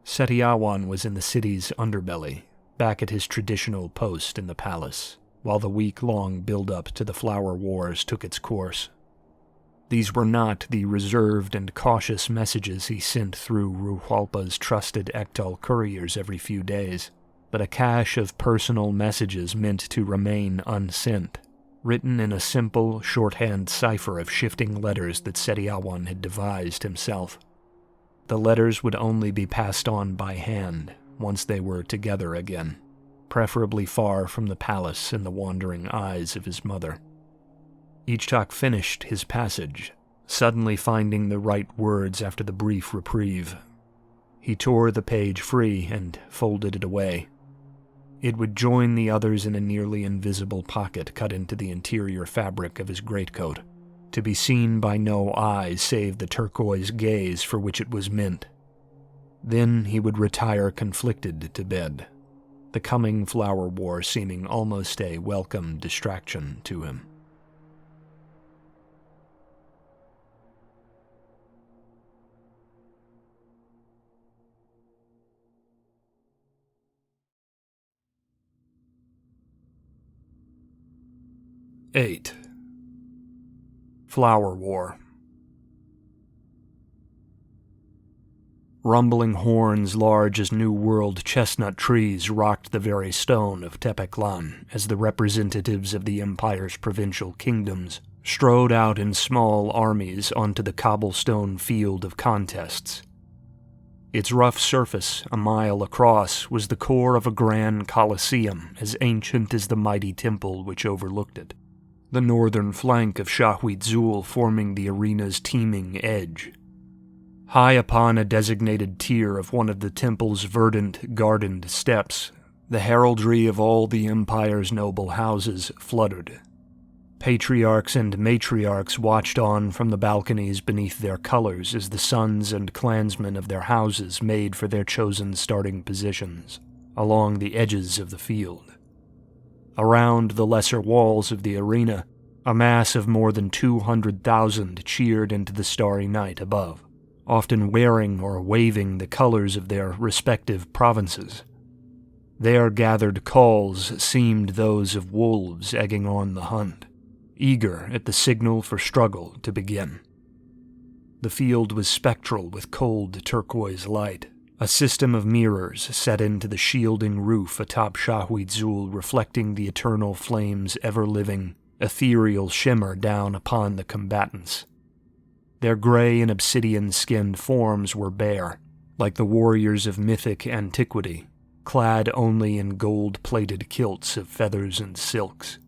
Setiawan was in the city's underbelly, back at his traditional post in the palace, while the week-long build-up to the Flower Wars took its course. These were not the reserved and cautious messages he sent through Ruhalpa's trusted Ektal couriers every few days, but a cache of personal messages meant to remain unsent, written in a simple, shorthand cipher of shifting letters that Setiawan had devised himself. The letters would only be passed on by hand once they were together again, preferably far from the palace and the wandering eyes of his mother. Ichtak finished his passage, suddenly finding the right words after the brief reprieve. He tore the page free and folded it away. It would join the others in a nearly invisible pocket cut into the interior fabric of his greatcoat, to be seen by no eye save the turquoise gaze for which it was meant. Then he would retire conflicted to bed, the coming Flower War seeming almost a welcome distraction to him. (8) Flower War. Rumbling horns large as New World chestnut trees rocked the very stone of Tepeklan as the representatives of the Empire's provincial kingdoms strode out in small armies onto the cobblestone field of contests. Its rough surface, a mile across, was the core of a grand coliseum as ancient as the mighty temple which overlooked it, the northern flank of Shahwitzul forming the arena's teeming edge. High upon a designated tier of one of the temple's verdant, gardened steps, the heraldry of all the Empire's noble houses fluttered. Patriarchs and matriarchs watched on from the balconies beneath their colors as the sons and clansmen of their houses made for their chosen starting positions, along the edges of the field. Around the lesser walls of the arena, a mass of more than 200,000 cheered into the starry night above, often wearing or waving the colors of their respective provinces. Their gathered calls seemed those of wolves egging on the hunt, eager at the signal for struggle to begin. The field was spectral with cold turquoise light, a system of mirrors set into the shielding roof atop Shahwitzul reflecting the eternal flame's ever-living, ethereal shimmer down upon the combatants. Their gray and obsidian-skinned forms were bare, like the warriors of mythic antiquity, clad only in gold-plated kilts of feathers and silks.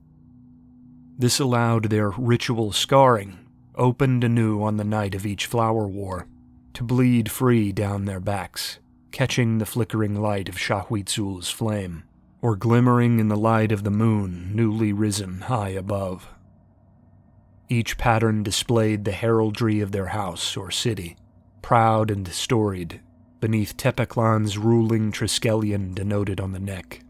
This allowed their ritual scarring, opened anew on the night of each Flower War, to bleed free down their backs, catching the flickering light of Shahwitzul's flame, or glimmering in the light of the moon newly risen high above. Each pattern displayed the heraldry of their house or city, proud and storied, beneath Tepeklan's ruling Triskelion denoted on the neck.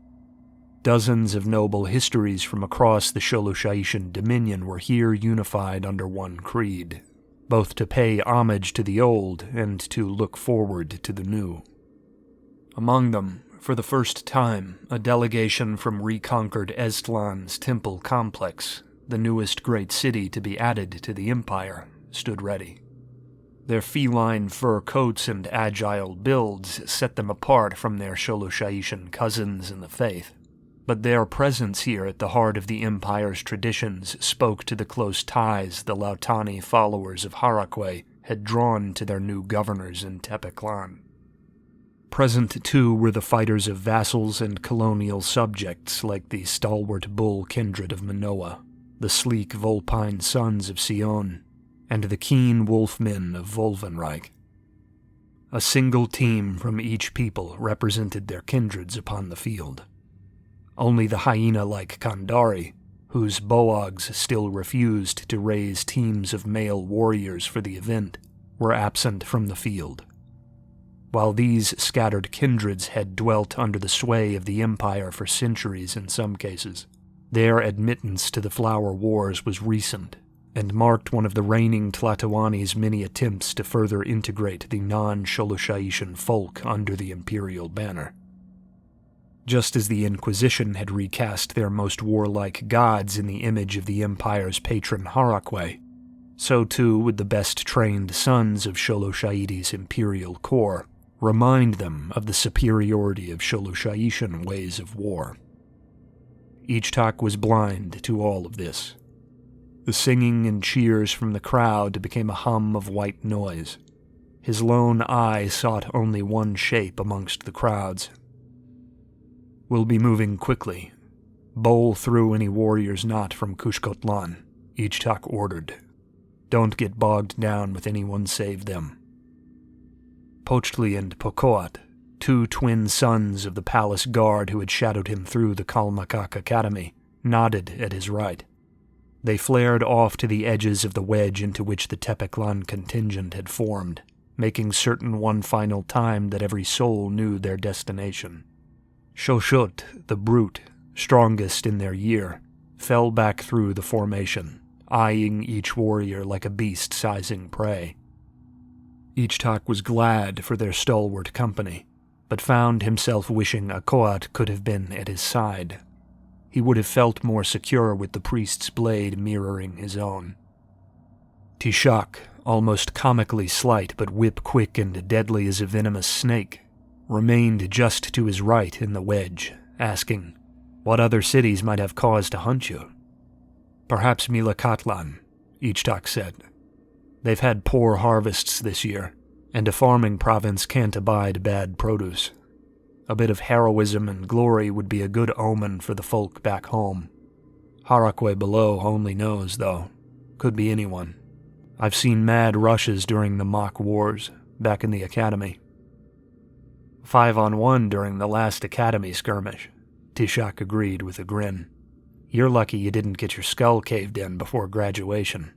Dozens of noble histories from across the Sholosha'ishan dominion were here unified under one creed, both to pay homage to the old and to look forward to the new. Among them, for the first time, a delegation from reconquered Estlan's temple complex, the newest great city to be added to the Empire, stood ready. Their feline fur coats and agile builds set them apart from their Sholosha'ishan cousins in the faith, but their presence here at the heart of the Empire's traditions spoke to the close ties the Lautani followers of Harakwe had drawn to their new governors in Tepeklan. Present, too, were the fighters of vassals and colonial subjects like the stalwart bull kindred of Manoa, the sleek Volpine sons of Sion, and the keen wolfmen of Volvenreich. A single team from each people represented their kindreds upon the field. Only the hyena-like Kandari, whose boags still refused to raise teams of male warriors for the event, were absent from the field. While these scattered kindreds had dwelt under the sway of the Empire for centuries in some cases, their admittance to the Flower Wars was recent, and marked one of the reigning Tlatoani's many attempts to further integrate the non-Sholosha'ishan folk under the imperial banner. Just as the Inquisition had recast their most warlike gods in the image of the Empire's patron Harakwe, so too would the best-trained sons of Sholoshaidi's imperial corps remind them of the superiority of Sholoshaitan ways of war. Ichtak was blind to all of this. The singing and cheers from the crowd became a hum of white noise. His lone eye sought only one shape amongst the crowds. "We'll be moving quickly. Bowl through any warriors not from Kushkotlan," Ichtak ordered. "Don't get bogged down with anyone save them." Pochtli and Pokoat, two twin sons of the palace guard who had shadowed him through the Kalmakak Academy, nodded at his right. They flared off to the edges of the wedge into which the Tepeklan contingent had formed, making certain one final time that every soul knew their destination. Shoshut, the brute, strongest in their year, fell back through the formation, eyeing each warrior like a beast sizing prey. Ichtak was glad for their stalwart company, but found himself wishing Akoat could have been at his side. He would have felt more secure with the priest's blade mirroring his own. Tishak, almost comically slight but whip-quick and deadly as a venomous snake, remained just to his right in the wedge, asking, "What other cities might have cause to hunt you?" "Perhaps Milakatlan," Ichtak said. "They've had poor harvests this year, and a farming province can't abide bad produce. A bit of heroism and glory would be a good omen for the folk back home. Harakwe below only knows, though. Could be anyone. I've seen mad rushes during the mock wars, back in the academy." 5-on-1 during the last academy skirmish, Tishak agreed with a grin. "You're lucky you didn't get your skull caved in before graduation.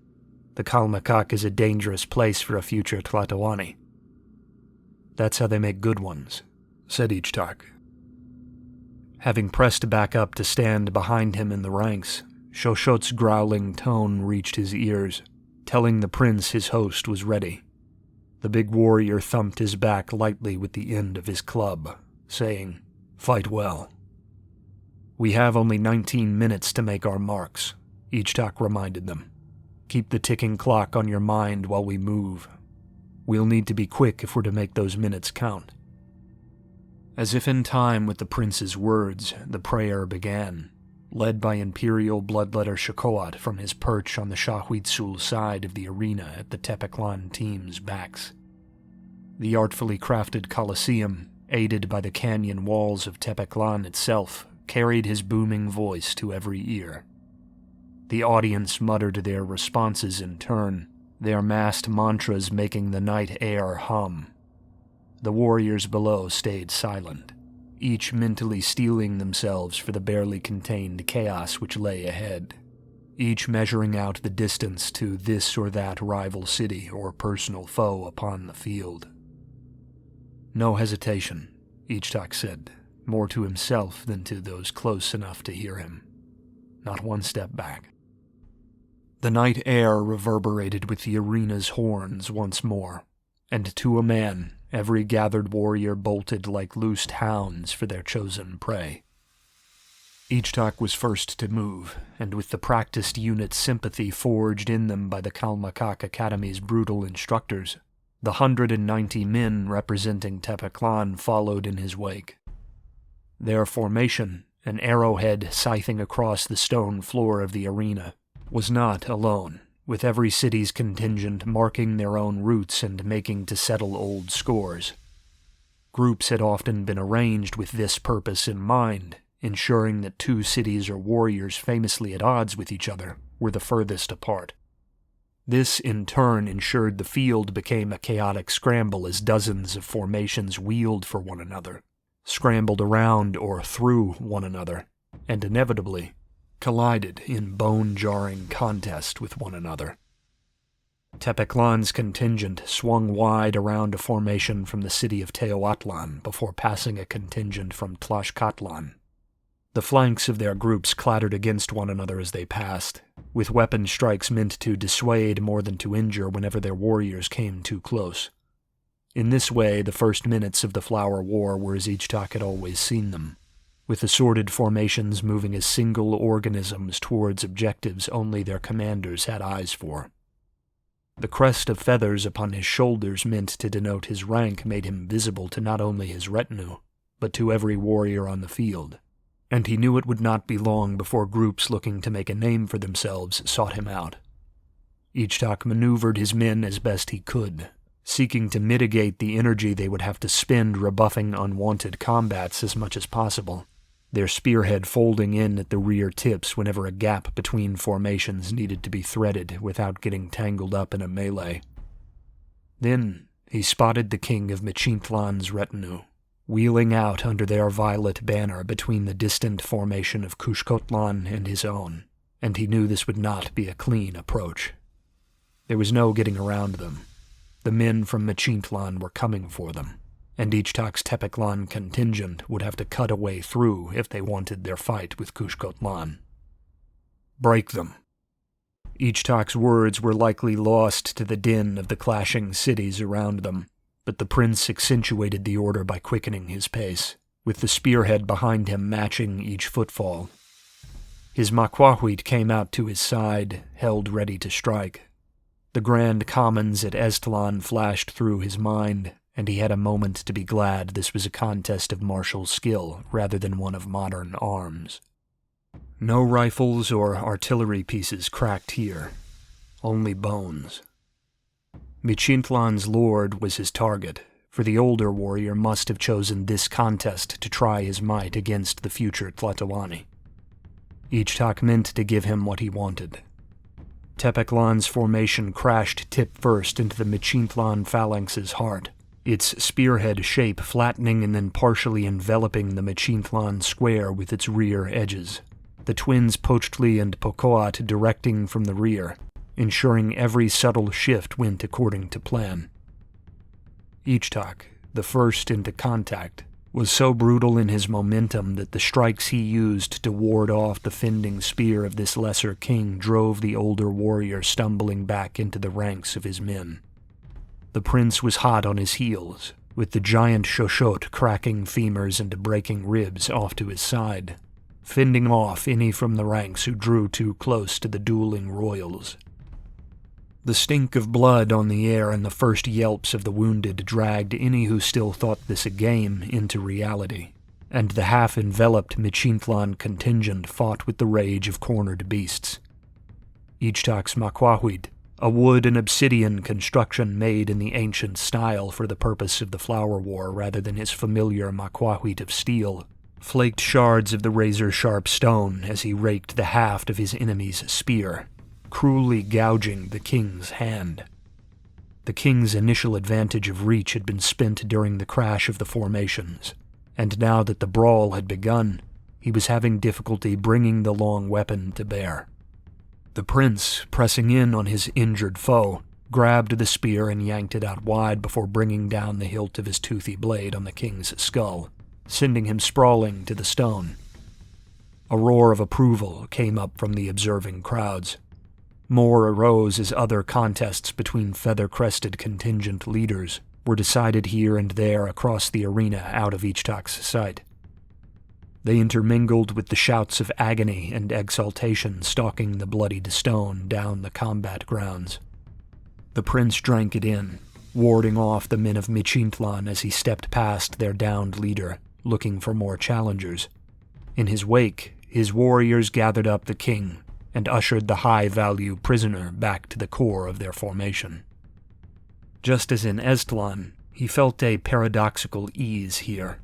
The Kalmakak is a dangerous place for a future Tlatoani." "That's how they make good ones," said Ichtak. Having pressed back up to stand behind him in the ranks, Shoshot's growling tone reached his ears, telling the prince his host was ready. The big warrior thumped his back lightly with the end of his club, saying, "Fight well." "We have only 19 minutes to make our marks," Ichtak reminded them. "Keep the ticking clock on your mind while we move. We'll need to be quick if we're to make those minutes count." As if in time with the prince's words, the prayer began, led by Imperial Bloodletter Shakoat from his perch on the Shahuitsul side of the arena at the Tepeklan team's backs. The artfully crafted Colosseum, aided by the canyon walls of Tepeklan itself, carried his booming voice to every ear. The audience muttered their responses in turn, their massed mantras making the night air hum. The warriors below stayed silent, each mentally steeling themselves for the barely contained chaos which lay ahead, each measuring out the distance to this or that rival city or personal foe upon the field. "No hesitation," Ichtak said, more to himself than to those close enough to hear him. "Not one step back." The night air reverberated with the arena's horns once more, and to a man, every gathered warrior bolted like loosed hounds for their chosen prey. Ichtak was first to move, and with the practiced unit's sympathy forged in them by the Kalmakak Academy's brutal instructors, the 190 men representing Tepeklan followed in his wake. Their formation, an arrowhead scything across the stone floor of the arena, was not alone, with every city's contingent marking their own routes and making to settle old scores. Groups had often been arranged with this purpose in mind, ensuring that two cities or warriors famously at odds with each other were the furthest apart. This, in turn, ensured the field became a chaotic scramble as dozens of formations wheeled for one another, scrambled around or through one another, and inevitably collided in bone-jarring contest with one another. Tepeklan's contingent swung wide around a formation from the city of Teotihuacan before passing a contingent from Tlaxcatlan. The flanks of their groups clattered against one another as they passed, with weapon strikes meant to dissuade more than to injure whenever their warriors came too close. In this way, the first minutes of the Flower War were as Ichtak had always seen them, with assorted formations moving as single organisms towards objectives only their commanders had eyes for. The crest of feathers upon his shoulders meant to denote his rank made him visible to not only his retinue, but to every warrior on the field, and he knew it would not be long before groups looking to make a name for themselves sought him out. Ichtak maneuvered his men as best he could, seeking to mitigate the energy they would have to spend rebuffing unwanted combats as much as possible, their spearhead folding in at the rear tips whenever a gap between formations needed to be threaded without getting tangled up in a melee. Then he spotted the king of Michintlan's retinue, wheeling out under their violet banner between the distant formation of Kushkotlan and his own, and he knew this would not be a clean approach. There was no getting around them. The men from Michintlan were coming for them, and Ichtak's Tepeklan contingent would have to cut a way through if they wanted their fight with Kushkotlan. Break them. Ichtak's words were likely lost to the din of the clashing cities around them, but the prince accentuated the order by quickening his pace, with the spearhead behind him matching each footfall. His Makwahwit came out to his side, held ready to strike. The grand commons at Estlan flashed through his mind, and he had a moment to be glad this was a contest of martial skill rather than one of modern arms. No rifles or artillery pieces cracked here, only bones. Michintlan's lord was his target, for the older warrior must have chosen this contest to try his might against the future Tlatoani. Ichtak meant to give him what he wanted. Tepeklan's formation crashed tip-first into the Michintlan phalanx's heart, its spearhead shape flattening and then partially enveloping the Michintlan square with its rear edges, the twins Pochtli and Pokoat directing from the rear, ensuring every subtle shift went according to plan. Ichtak, the first into contact, was so brutal in his momentum that the strikes he used to ward off the fending spear of this lesser king drove the older warrior stumbling back into the ranks of his men. The prince was hot on his heels, with the giant Shoshot cracking femurs and breaking ribs off to his side, fending off any from the ranks who drew too close to the dueling royals. The stink of blood on the air and the first yelps of the wounded dragged any who still thought this a game into reality, and the half-enveloped Michintlan contingent fought with the rage of cornered beasts. Ichtak's Makwahwit, a wood and obsidian construction made in the ancient style for the purpose of the flower war rather than his familiar Makwahwit of steel, flaked shards of the razor-sharp stone as he raked the haft of his enemy's spear, cruelly gouging the king's hand. The king's initial advantage of reach had been spent during the crash of the formations, and now that the brawl had begun, he was having difficulty bringing the long weapon to bear. The prince, pressing in on his injured foe, grabbed the spear and yanked it out wide before bringing down the hilt of his toothy blade on the king's skull, sending him sprawling to the stone. A roar of approval came up from the observing crowds. More arose as other contests between feather-crested contingent leaders were decided here and there across the arena out of Ichtak's sight. They intermingled with the shouts of agony and exultation stalking the bloodied stone down the combat grounds. The prince drank it in, warding off the men of Michintlan as he stepped past their downed leader, looking for more challengers. In his wake, his warriors gathered up the king and ushered the high-value prisoner back to the core of their formation. Just as in Estlan, he felt a paradoxical ease here,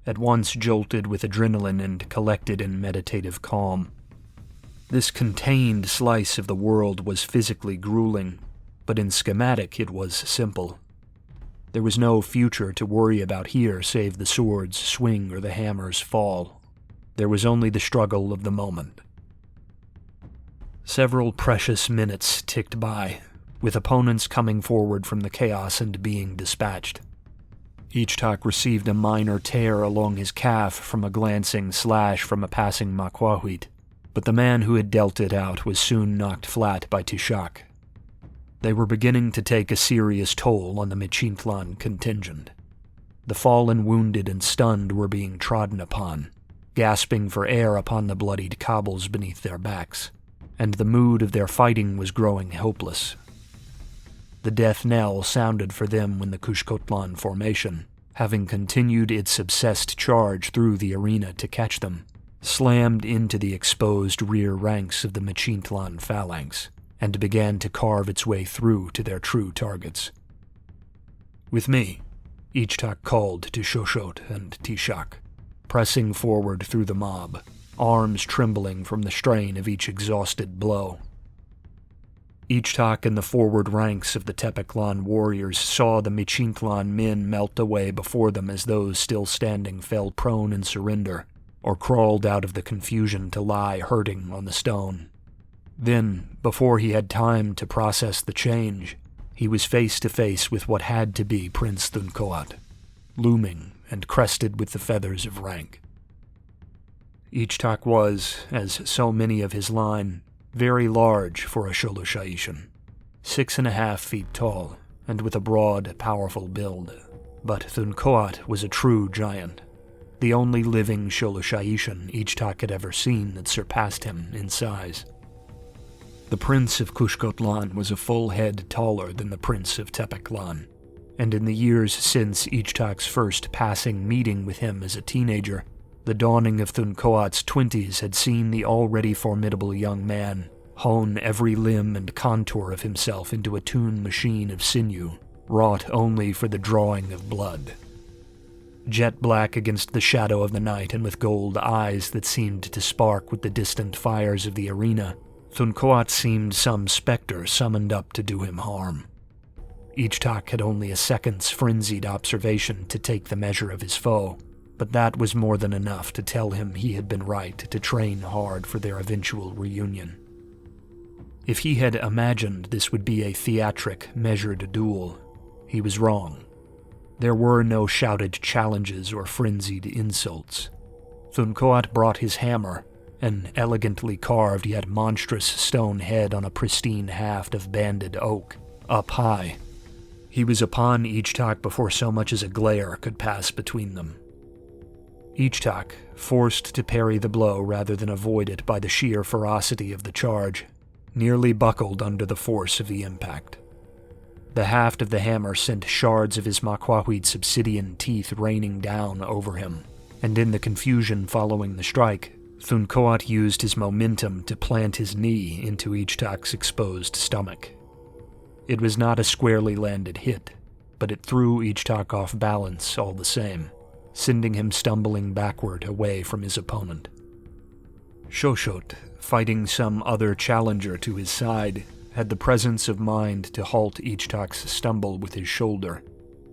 at once jolted with adrenaline and collected in meditative calm. This contained slice of the world was physically grueling, but in schematic it was simple. There was no future to worry about here save the sword's swing or the hammer's fall. There was only the struggle of the moment. Several precious minutes ticked by, with opponents coming forward from the chaos and being dispatched. Ichtak received a minor tear along his calf from a glancing slash from a passing Makwahwit, but the man who had dealt it out was soon knocked flat by Tishak. They were beginning to take a serious toll on the Michintlan contingent. The fallen, wounded, and stunned were being trodden upon, gasping for air upon the bloodied cobbles beneath their backs, and the mood of their fighting was growing hopeless. The death knell sounded for them when the Kushkotlan formation, having continued its obsessed charge through the arena to catch them, slammed into the exposed rear ranks of the Machintlan phalanx, and began to carve its way through to their true targets. "With me," Ichtak called to Shoshot and Tishak, pressing forward through the mob, arms trembling from the strain of each exhausted blow. Ichtak and the forward ranks of the Tepeklan warriors saw the Machintlan men melt away before them as those still standing fell prone in surrender, or crawled out of the confusion to lie hurting on the stone. Then, before he had time to process the change, he was face to face with what had to be Prince Thunkoat, looming and crested with the feathers of rank. Ichtak was, as so many of his line, very large for a Sholosha'ishan, 6.5 feet tall, and with a broad, powerful build. But Thunkoat was a true giant, the only living Sholosha'ishan Ichtak had ever seen that surpassed him in size. The Prince of Kushkotlan was a full head taller than the Prince of Tepeklan, and in the years since Ichtak's first passing meeting with him as a teenager, the dawning of Thunkoat's 20s had seen the already formidable young man hone every limb and contour of himself into a tuned machine of sinew, wrought only for the drawing of blood. Jet black against the shadow of the night and with gold eyes that seemed to spark with the distant fires of the arena, Thunkoat seemed some specter summoned up to do him harm. Ichtak had only a second's frenzied observation to take the measure of his foe, but that was more than enough to tell him he had been right to train hard for their eventual reunion. If he had imagined this would be a theatric, measured duel, he was wrong. There were no shouted challenges or frenzied insults. Thunkoat brought his hammer, an elegantly carved yet monstrous stone head on a pristine haft of banded oak, up high. He was upon Ichtak before so much as a glare could pass between them. Ichtak, forced to parry the blow rather than avoid it by the sheer ferocity of the charge, nearly buckled under the force of the impact. The haft of the hammer sent shards of his Makwahweed's obsidian teeth raining down over him, and in the confusion following the strike, Thunkoat used his momentum to plant his knee into Ichtak's exposed stomach. It was not a squarely landed hit, but it threw Ichtak off balance all the same, sending him stumbling backward away from his opponent. Shoshot, fighting some other challenger to his side, had the presence of mind to halt Ichtak's stumble with his shoulder,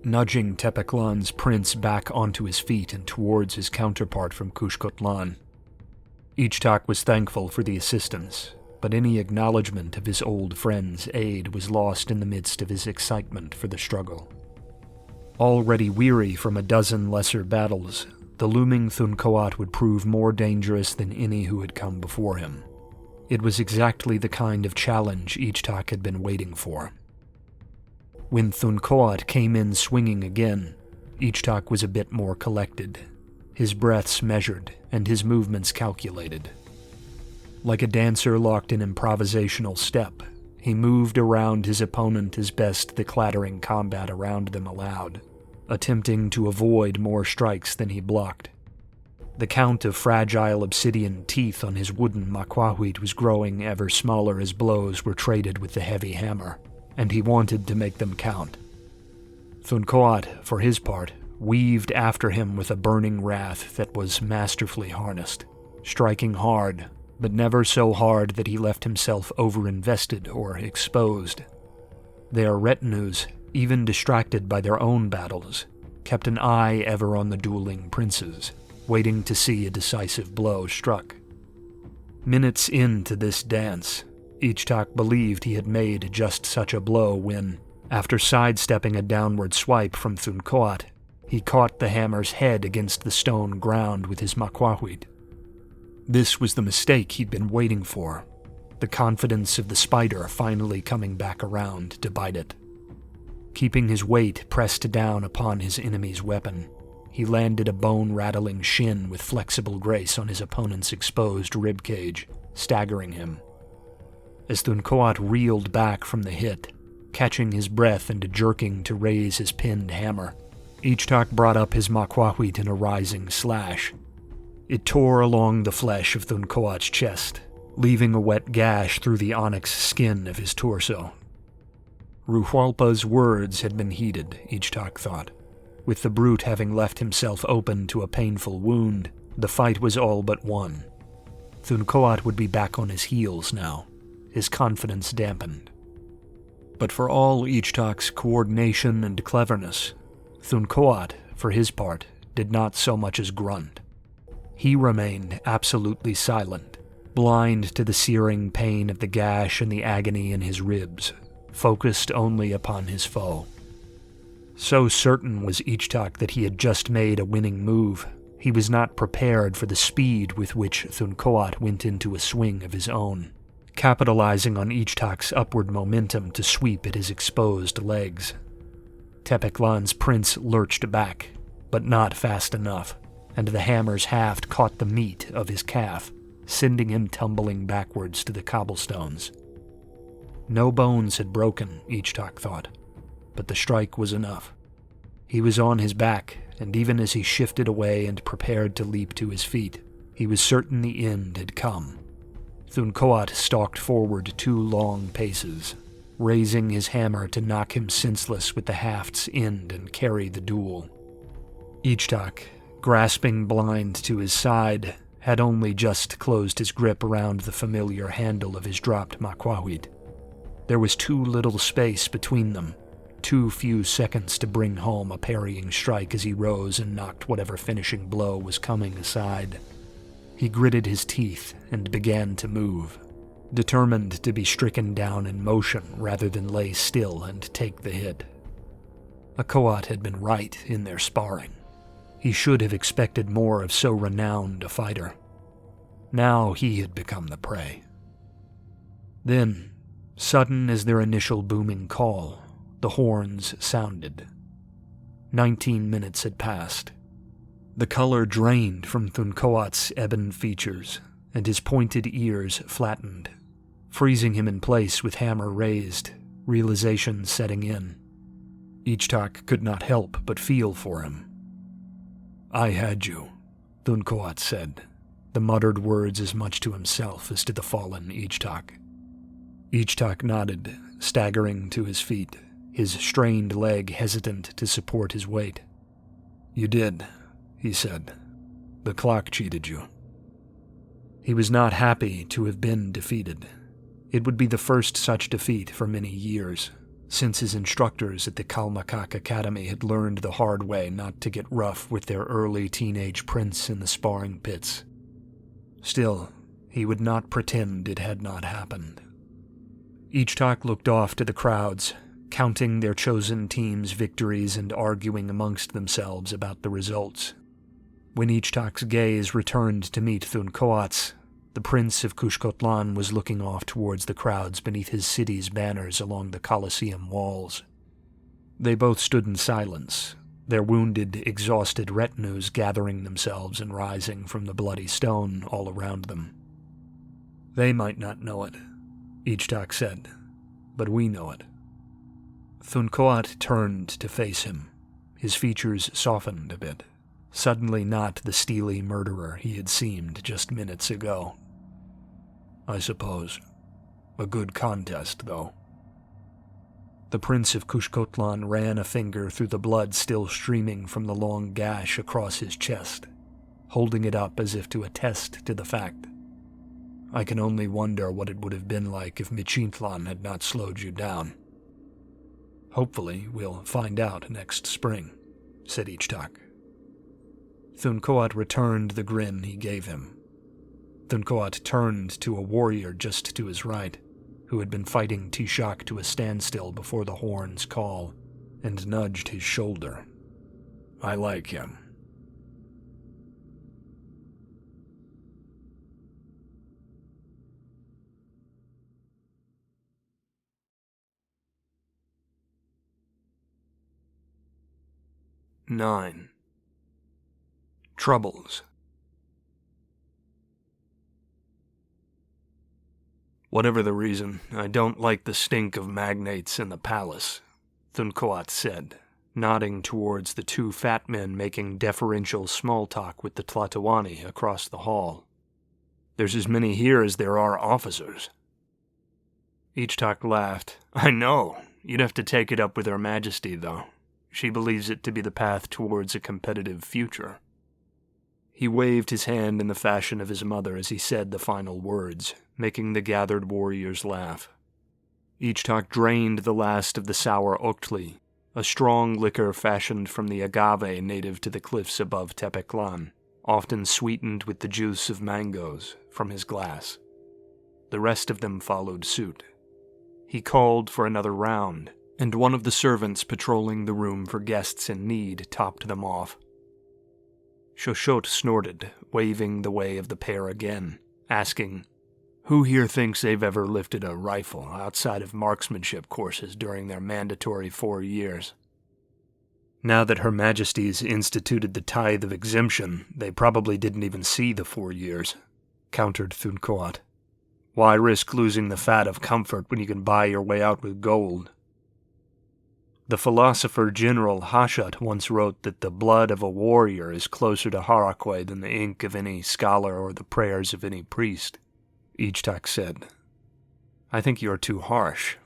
nudging Tepeklan's prince back onto his feet and towards his counterpart from Kushkotlan. Ichtak was thankful for the assistance, but any acknowledgement of his old friend's aid was lost in the midst of his excitement for the struggle. Already weary from a dozen lesser battles, the looming Thunkoat would prove more dangerous than any who had come before him. It was exactly the kind of challenge Ichtak had been waiting for. When Thunkoat came in swinging again, Ichtak was a bit more collected, his breaths measured and his movements calculated. Like a dancer locked in improvisational step, he moved around his opponent as best the clattering combat around them allowed, attempting to avoid more strikes than he blocked. The count of fragile obsidian teeth on his wooden Makwahweed was growing ever smaller as blows were traded with the heavy hammer, and he wanted to make them count. Thunkoat, for his part, weaved after him with a burning wrath that was masterfully harnessed, striking hard, but never so hard that he left himself overinvested or exposed. Their retinues, even distracted by their own battles, kept an eye ever on the dueling princes, waiting to see a decisive blow struck. Minutes into this dance, Ichtak believed he had made just such a blow when, after sidestepping a downward swipe from Thunkoat, he caught the hammer's head against the stone ground with his Makwahweed. This was the mistake he'd been waiting for, the confidence of the spider finally coming back around to bite it. Keeping his weight pressed down upon his enemy's weapon, he landed a bone-rattling shin with flexible grace on his opponent's exposed ribcage, staggering him. As Thuncoat reeled back from the hit, catching his breath and jerking to raise his pinned hammer, Ichtak brought up his makwahwit in a rising slash. It tore along the flesh of Thuncoat's chest, leaving a wet gash through the onyx skin of his torso. Ruhualpa's words had been heeded, Ichtak thought. With the brute having left himself open to a painful wound, the fight was all but won. Thuncoat would be back on his heels now, his confidence dampened. But for all Ichtak's coordination and cleverness, Thuncoat, for his part, did not so much as grunt. He remained absolutely silent, blind to the searing pain of the gash and the agony in his ribs, focused only upon his foe. So certain was Ichtak that he had just made a winning move, he was not prepared for the speed with which Thuncoat went into a swing of his own, capitalizing on Ichtak's upward momentum to sweep at his exposed legs. Tepeklan's prince lurched back, but not fast enough, and the hammer's haft caught the meat of his calf, sending him tumbling backwards to the cobblestones. No bones had broken, Ichtak thought, but the strike was enough. He was on his back, and even as he shifted away and prepared to leap to his feet, he was certain the end had come. Thuncoat stalked forward 2 long paces, raising his hammer to knock him senseless with the haft's end and carry the duel. Ichtak, grasping blind to his side, had only just closed his grip around the familiar handle of his dropped makwahwit. There was too little space between them, too few seconds to bring home a parrying strike as he rose and knocked whatever finishing blow was coming aside. He gritted his teeth and began to move, determined to be stricken down in motion rather than lay still and take the hit. Acoat had been right in their sparring. He should have expected more of so renowned a fighter. Now he had become the prey. Then, sudden as their initial booming call, the horns sounded. 19 minutes had passed. The color drained from Thuncoat's ebon features, and his pointed ears flattened, freezing him in place with hammer raised, realization setting in. Ichtak could not help but feel for him. "I had you," Thuncoat said, the muttered words as much to himself as to the fallen Ichtak. Ichtak nodded, staggering to his feet, his strained leg hesitant to support his weight. "You did," he said. "The clock cheated you." He was not happy to have been defeated. It would be the first such defeat for many years, since his instructors at the Kalmakak Academy had learned the hard way not to get rough with their early teenage prince in the sparring pits. Still, he would not pretend it had not happened. Ichtak looked off to the crowds, counting their chosen team's victories and arguing amongst themselves about the results. When Ichtak's gaze returned to meet Thuncoat's, the Prince of Kushkotlan was looking off towards the crowds beneath his city's banners along the Colosseum walls. They both stood in silence, their wounded, exhausted retinues gathering themselves and rising from the bloody stone all around them. "They might not know it," Ichtak said, "but we know it." Thuncoat turned to face him, his features softened a bit, suddenly not the steely murderer he had seemed just minutes ago. "I suppose. A good contest, though." The Prince of Kushkotlan ran a finger through the blood still streaming from the long gash across his chest, holding it up as if to attest to the fact. "I can only wonder what it would have been like if Michintlan had not slowed you down." "Hopefully we'll find out next spring," said Ichtak. Thuncoat returned the grin he gave him. Thuncoat turned to a warrior just to his right, who had been fighting Tishak to a standstill before the horn's call, and nudged his shoulder. "I like him." "9. Troubles. Whatever the reason, I don't like the stink of magnates in the palace, Thuncoat said, nodding towards the two fat men making deferential small talk with the Tlatoani across the hall. There's as many here as there are officers. Ichtak laughed. I know. You'd have to take it up with Her Majesty, though. She believes it to be the path towards a competitive future. He waved his hand in the fashion of his mother as he said the final words, making the gathered warriors laugh. Ichtak drained the last of the sour Oktli, a strong liquor fashioned from the agave native to the cliffs above Tepeklan, often sweetened with the juice of mangoes, from his glass. The rest of them followed suit. He called for another round, and one of the servants patrolling the room for guests in need topped them off. Shoshot snorted, waving the way of the pair again, asking, Who here thinks they've ever lifted a rifle outside of marksmanship courses during their mandatory 4 years? Now that Her Majesty's instituted the tithe of exemption, they probably didn't even see the 4 years, countered Thuncoat. Why risk losing the fat of comfort when you can buy your way out with gold? The philosopher General Hashat once wrote that the blood of a warrior is closer to Harakwe than the ink of any scholar or the prayers of any priest, Ichtak said. I think you are too harsh.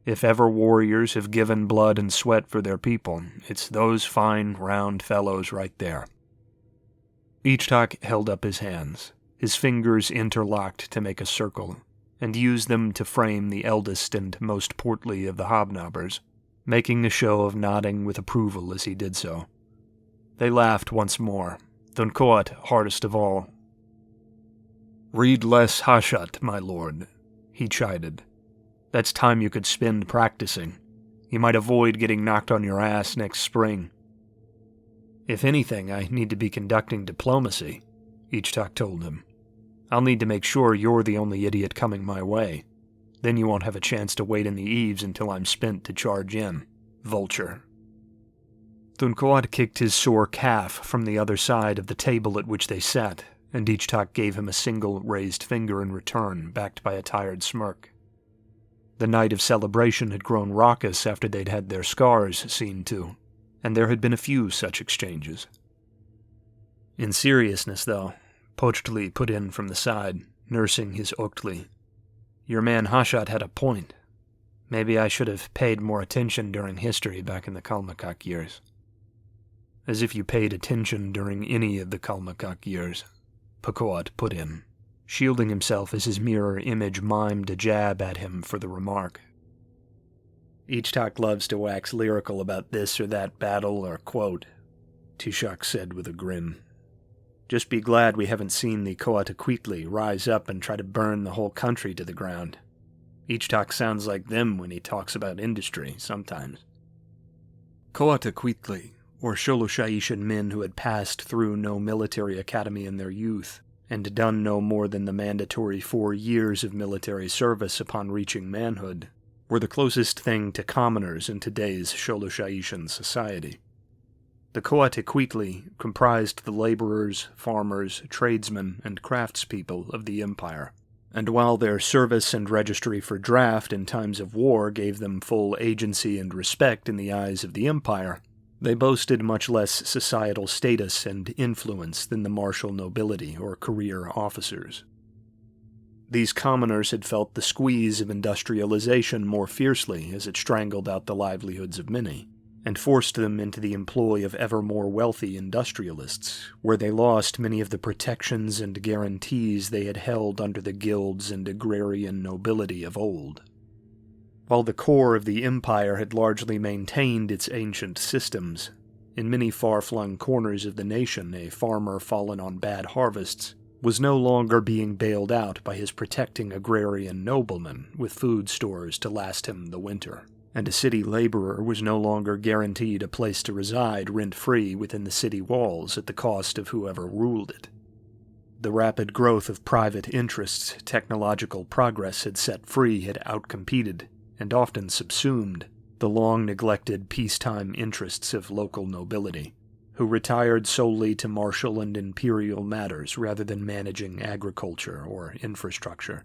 If ever warriors have given blood and sweat for their people, it's those fine, round fellows right there. Ichtak held up his hands, his fingers interlocked to make a circle, and used them to frame the eldest and most portly of the hobnobbers, making a show of nodding with approval as he did so. They laughed once more, Thuncoat hardest of all. Read less Hashat, my lord, he chided. That's time you could spend practicing. You might avoid getting knocked on your ass next spring. If anything, I need to be conducting diplomacy, Ichtak told him. I'll need to make sure you're the only idiot coming my way. Then you won't have a chance to wait in the eaves until I'm spent to charge in, vulture. Thuncoat kicked his sore calf from the other side of the table at which they sat, and Ichtak gave him a single raised finger in return, backed by a tired smirk. The night of celebration had grown raucous after they'd had their scars seen to, and there had been a few such exchanges. In seriousness, though, Pochtli put in from the side, nursing his Oktli. Your man Hashat had a point. Maybe I should have paid more attention during history back in the Kalmakak years. As if you paid attention during any of the Kalmakak years, Pequot put in, shielding himself as his mirror image mimed a jab at him for the remark. Ichtak loves to wax lyrical about this or that battle or quote, Tishak said with a grin. Just be glad we haven't seen the Coataquitli rise up and try to burn the whole country to the ground. Ichtak sounds like them when he talks about industry, sometimes. Coataquitli, or Sholosha'ishan men who had passed through no military academy in their youth, and done no more than the mandatory 4 years of military service upon reaching manhood, were the closest thing to commoners in today's Sholosha'ishan society. The Coataquitli comprised the laborers, farmers, tradesmen, and craftspeople of the empire, and while their service and registry for draft in times of war gave them full agency and respect in the eyes of the empire, they boasted much less societal status and influence than the martial nobility or career officers. These commoners had felt the squeeze of industrialization more fiercely as it strangled out the livelihoods of many, and forced them into the employ of ever more wealthy industrialists, where they lost many of the protections and guarantees they had held under the guilds and agrarian nobility of old. While the core of the empire had largely maintained its ancient systems, in many far-flung corners of the nation a farmer fallen on bad harvests was no longer being bailed out by his protecting agrarian noblemen with food stores to last him the winter, and a city laborer was no longer guaranteed a place to reside rent-free within the city walls at the cost of whoever ruled it. The rapid growth of private interests technological progress had set free had outcompeted, and often subsumed, the long-neglected peacetime interests of local nobility, who retired solely to martial and imperial matters rather than managing agriculture or infrastructure.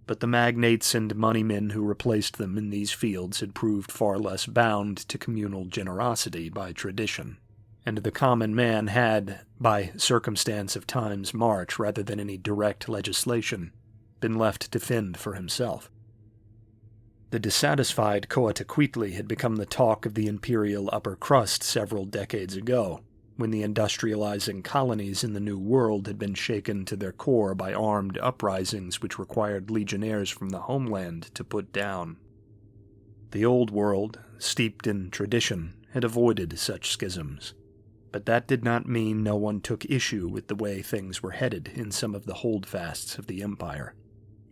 But the magnates and moneymen who replaced them in these fields had proved far less bound to communal generosity by tradition, and the common man had, by circumstance of time's march rather than any direct legislation, been left to fend for himself. The dissatisfied Coatzacoalcos had become the talk of the imperial upper crust several decades ago, when the industrializing colonies in the New World had been shaken to their core by armed uprisings which required legionnaires from the homeland to put down. The Old World, steeped in tradition, had avoided such schisms, but that did not mean no one took issue with the way things were headed in some of the holdfasts of the Empire,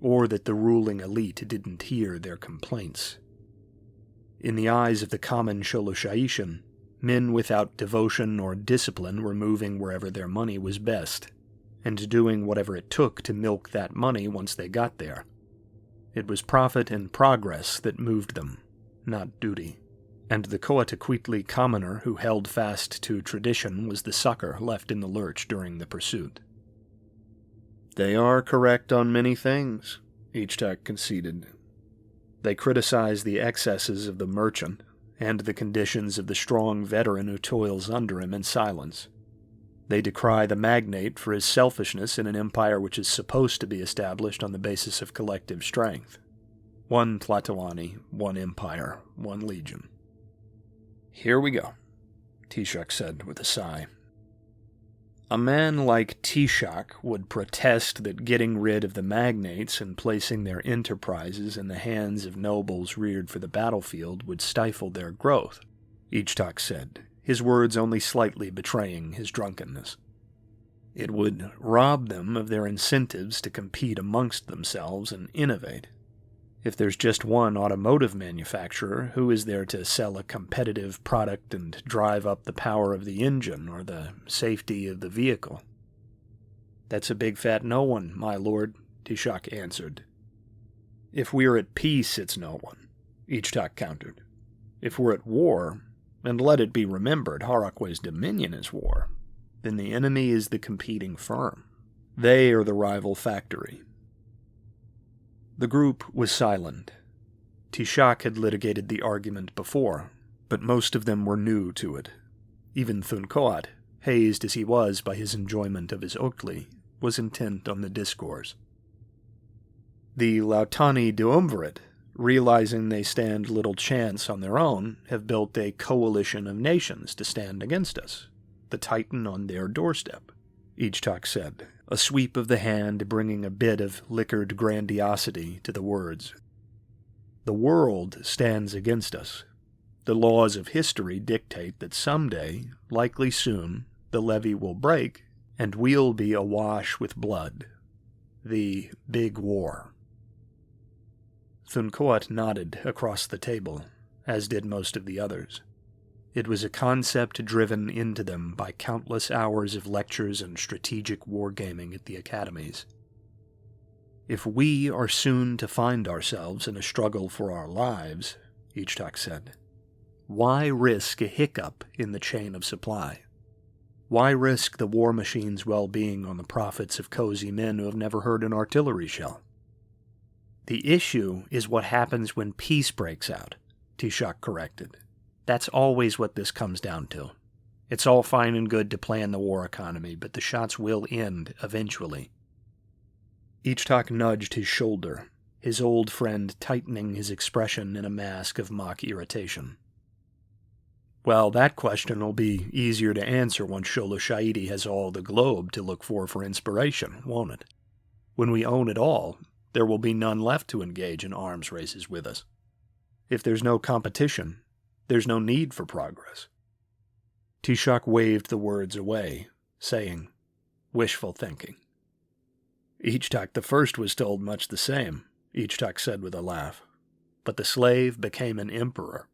or that the ruling elite didn't hear their complaints. In the eyes of the common Sholosha'ishan, men without devotion or discipline were moving wherever their money was best, and doing whatever it took to milk that money once they got there. It was profit and progress that moved them, not duty, and the Coatzacoalcos commoner who held fast to tradition was the sucker left in the lurch during the pursuit. "They are correct on many things," Ichtak conceded. "They criticize the excesses of the merchant, and the conditions of the strong veteran who toils under him in silence. They decry the magnate for his selfishness in an empire which is supposed to be established on the basis of collective strength. One Tlatoani, one empire, one legion." "Here we go," Taoiseach said with a sigh. "A man like Taoiseach would protest that getting rid of the magnates and placing their enterprises in the hands of nobles reared for the battlefield would stifle their growth," Ichtak said, his words only slightly betraying his drunkenness. "It would rob them of their incentives to compete amongst themselves and innovate. If there's just one automotive manufacturer, who is there to sell a competitive product and drive up the power of the engine or the safety of the vehicle?" "That's a big fat no one, my lord," Taoiseach answered. "If we're at peace, it's no one," Ichtak countered. "If we're at war, and let it be remembered Harakwe's dominion is war, then the enemy is the competing firm. They are the rival factory." The group was silent. Taoiseach had litigated the argument before, but most of them were new to it. Even Thuncoat, hazed as he was by his enjoyment of his Oakley, was intent on the discourse. The Lautani Duumvirate, realizing they stand little chance on their own, have built a coalition of nations to stand against us, the Titan on their doorstep, Ichtak said, a sweep of the hand bringing a bit of liquored grandiosity to the words. "The world stands against us. The laws of history dictate that someday, likely soon, the levee will break, and we'll be awash with blood. The Big War." Thuncoat nodded across the table, as did most of the others. It was a concept driven into them by countless hours of lectures and strategic wargaming at the academies. "If we are soon to find ourselves in a struggle for our lives," Ichtak said, "why risk a hiccup in the chain of supply? Why risk the war machine's well-being on the profits of cozy men who have never heard an artillery shell?" "The issue is what happens when peace breaks out," Taoiseach corrected. "That's always what this comes down to. It's all fine and good to plan the war economy, but the shots will end eventually." Ichtak nudged his shoulder, his old friend tightening his expression in a mask of mock irritation. "Well, that question will be easier to answer once Sholosha'idi has all the globe to look for inspiration, won't it? When we own it all, there will be none left to engage in arms races with us. If there's no competition, there's no need for progress." Taoiseach waved the words away, saying, "Wishful thinking." "Ichtak the First was told much the same," Ichtak said with a laugh. "But the slave became an emperor."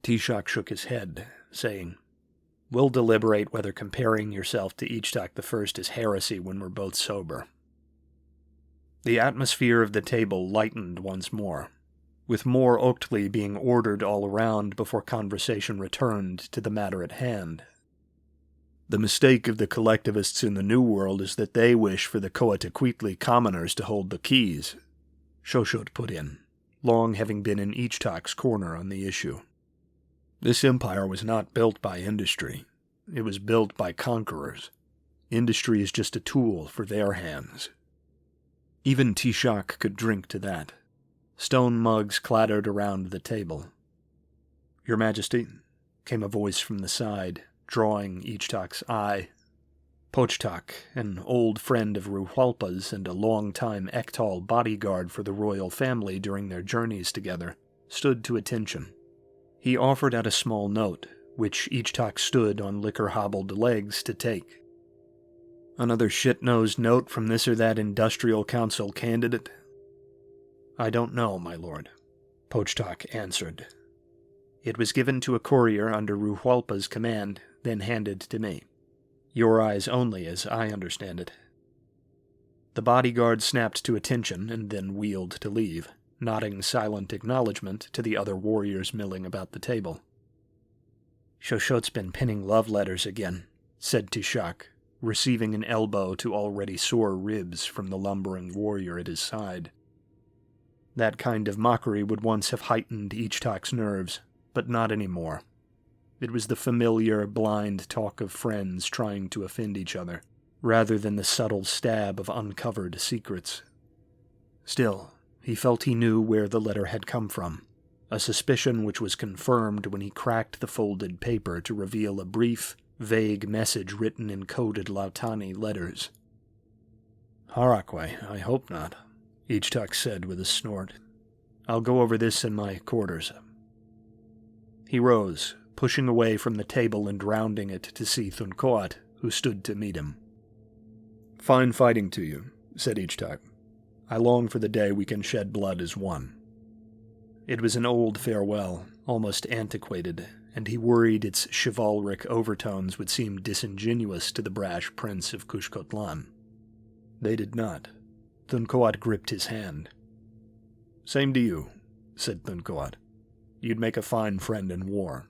Taoiseach shook his head, saying, "We'll deliberate whether comparing yourself to Ichtak the First is heresy when we're both sober." The atmosphere of the table lightened once more, with more Oakley being ordered all around before conversation returned to the matter at hand, The mistake of the collectivists in the New World is that they wish for the Coatzacoaltli commoners to hold the keys, Xochitl put in, long having been in Ichtak's corner on the issue. This empire was not built by industry. It was built by conquerors. Industry is just a tool for their hands. Even Tishak could drink to that. Stone mugs clattered around the table. "Your Majesty," came a voice from the side, drawing Ichtak's eye. Pochtak, an old friend of Ruhualpa's and a long-time Ektal bodyguard for the royal family during their journeys together, stood to attention. He offered out a small note, which Ichtak stood on liquor-hobbled legs to take. "Another shit-nosed note from this or that industrial council candidate?" "I don't know, my lord," Pochtak answered. "It was given to a courier under Ruhualpa's command, then handed to me. Your eyes only, as I understand it." The bodyguard snapped to attention and then wheeled to leave, nodding silent acknowledgement to the other warriors milling about the table. "Xochitl's been pinning love letters again," said Tishak, receiving an elbow to already sore ribs from the lumbering warrior at his side. That kind of mockery would once have heightened Ichtak's nerves, but not anymore. It was the familiar, blind talk of friends trying to offend each other, rather than the subtle stab of uncovered secrets. Still, he felt he knew where the letter had come from, a suspicion which was confirmed when he cracked the folded paper to reveal a brief, vague message written in coded Lautani letters. "Harakwe, I hope not," Ichtak said with a snort. "I'll go over this in my quarters." He rose, pushing away from the table and rounding it to see Thuncoat, who stood to meet him. "Fine fighting to you," said Ichtak. "I long for the day we can shed blood as one." It was an old farewell, almost antiquated, and he worried its chivalric overtones would seem disingenuous to the brash prince of Kushkotlan. They did not. Thuncoat gripped his hand. "Same to you," said Thuncoat. "You'd make a fine friend in war."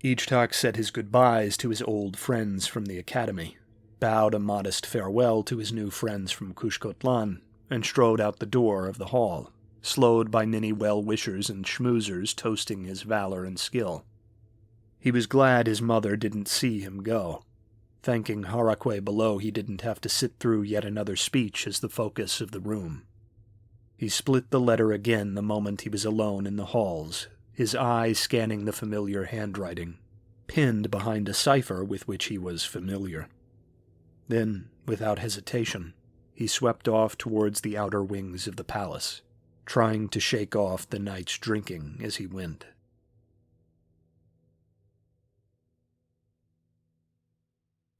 Ichtak said his goodbyes to his old friends from the academy, bowed a modest farewell to his new friends from Kushkotlan, and strode out the door of the hall, slowed by many well-wishers and schmoozers toasting his valor and skill. He was glad his mother didn't see him go, thanking Harakwe below he didn't have to sit through yet another speech as the focus of the room. He split the letter again the moment he was alone in the halls, his eye scanning the familiar handwriting, pinned behind a cipher with which he was familiar. Then, without hesitation, he swept off towards the outer wings of the palace, trying to shake off the night's drinking as he went.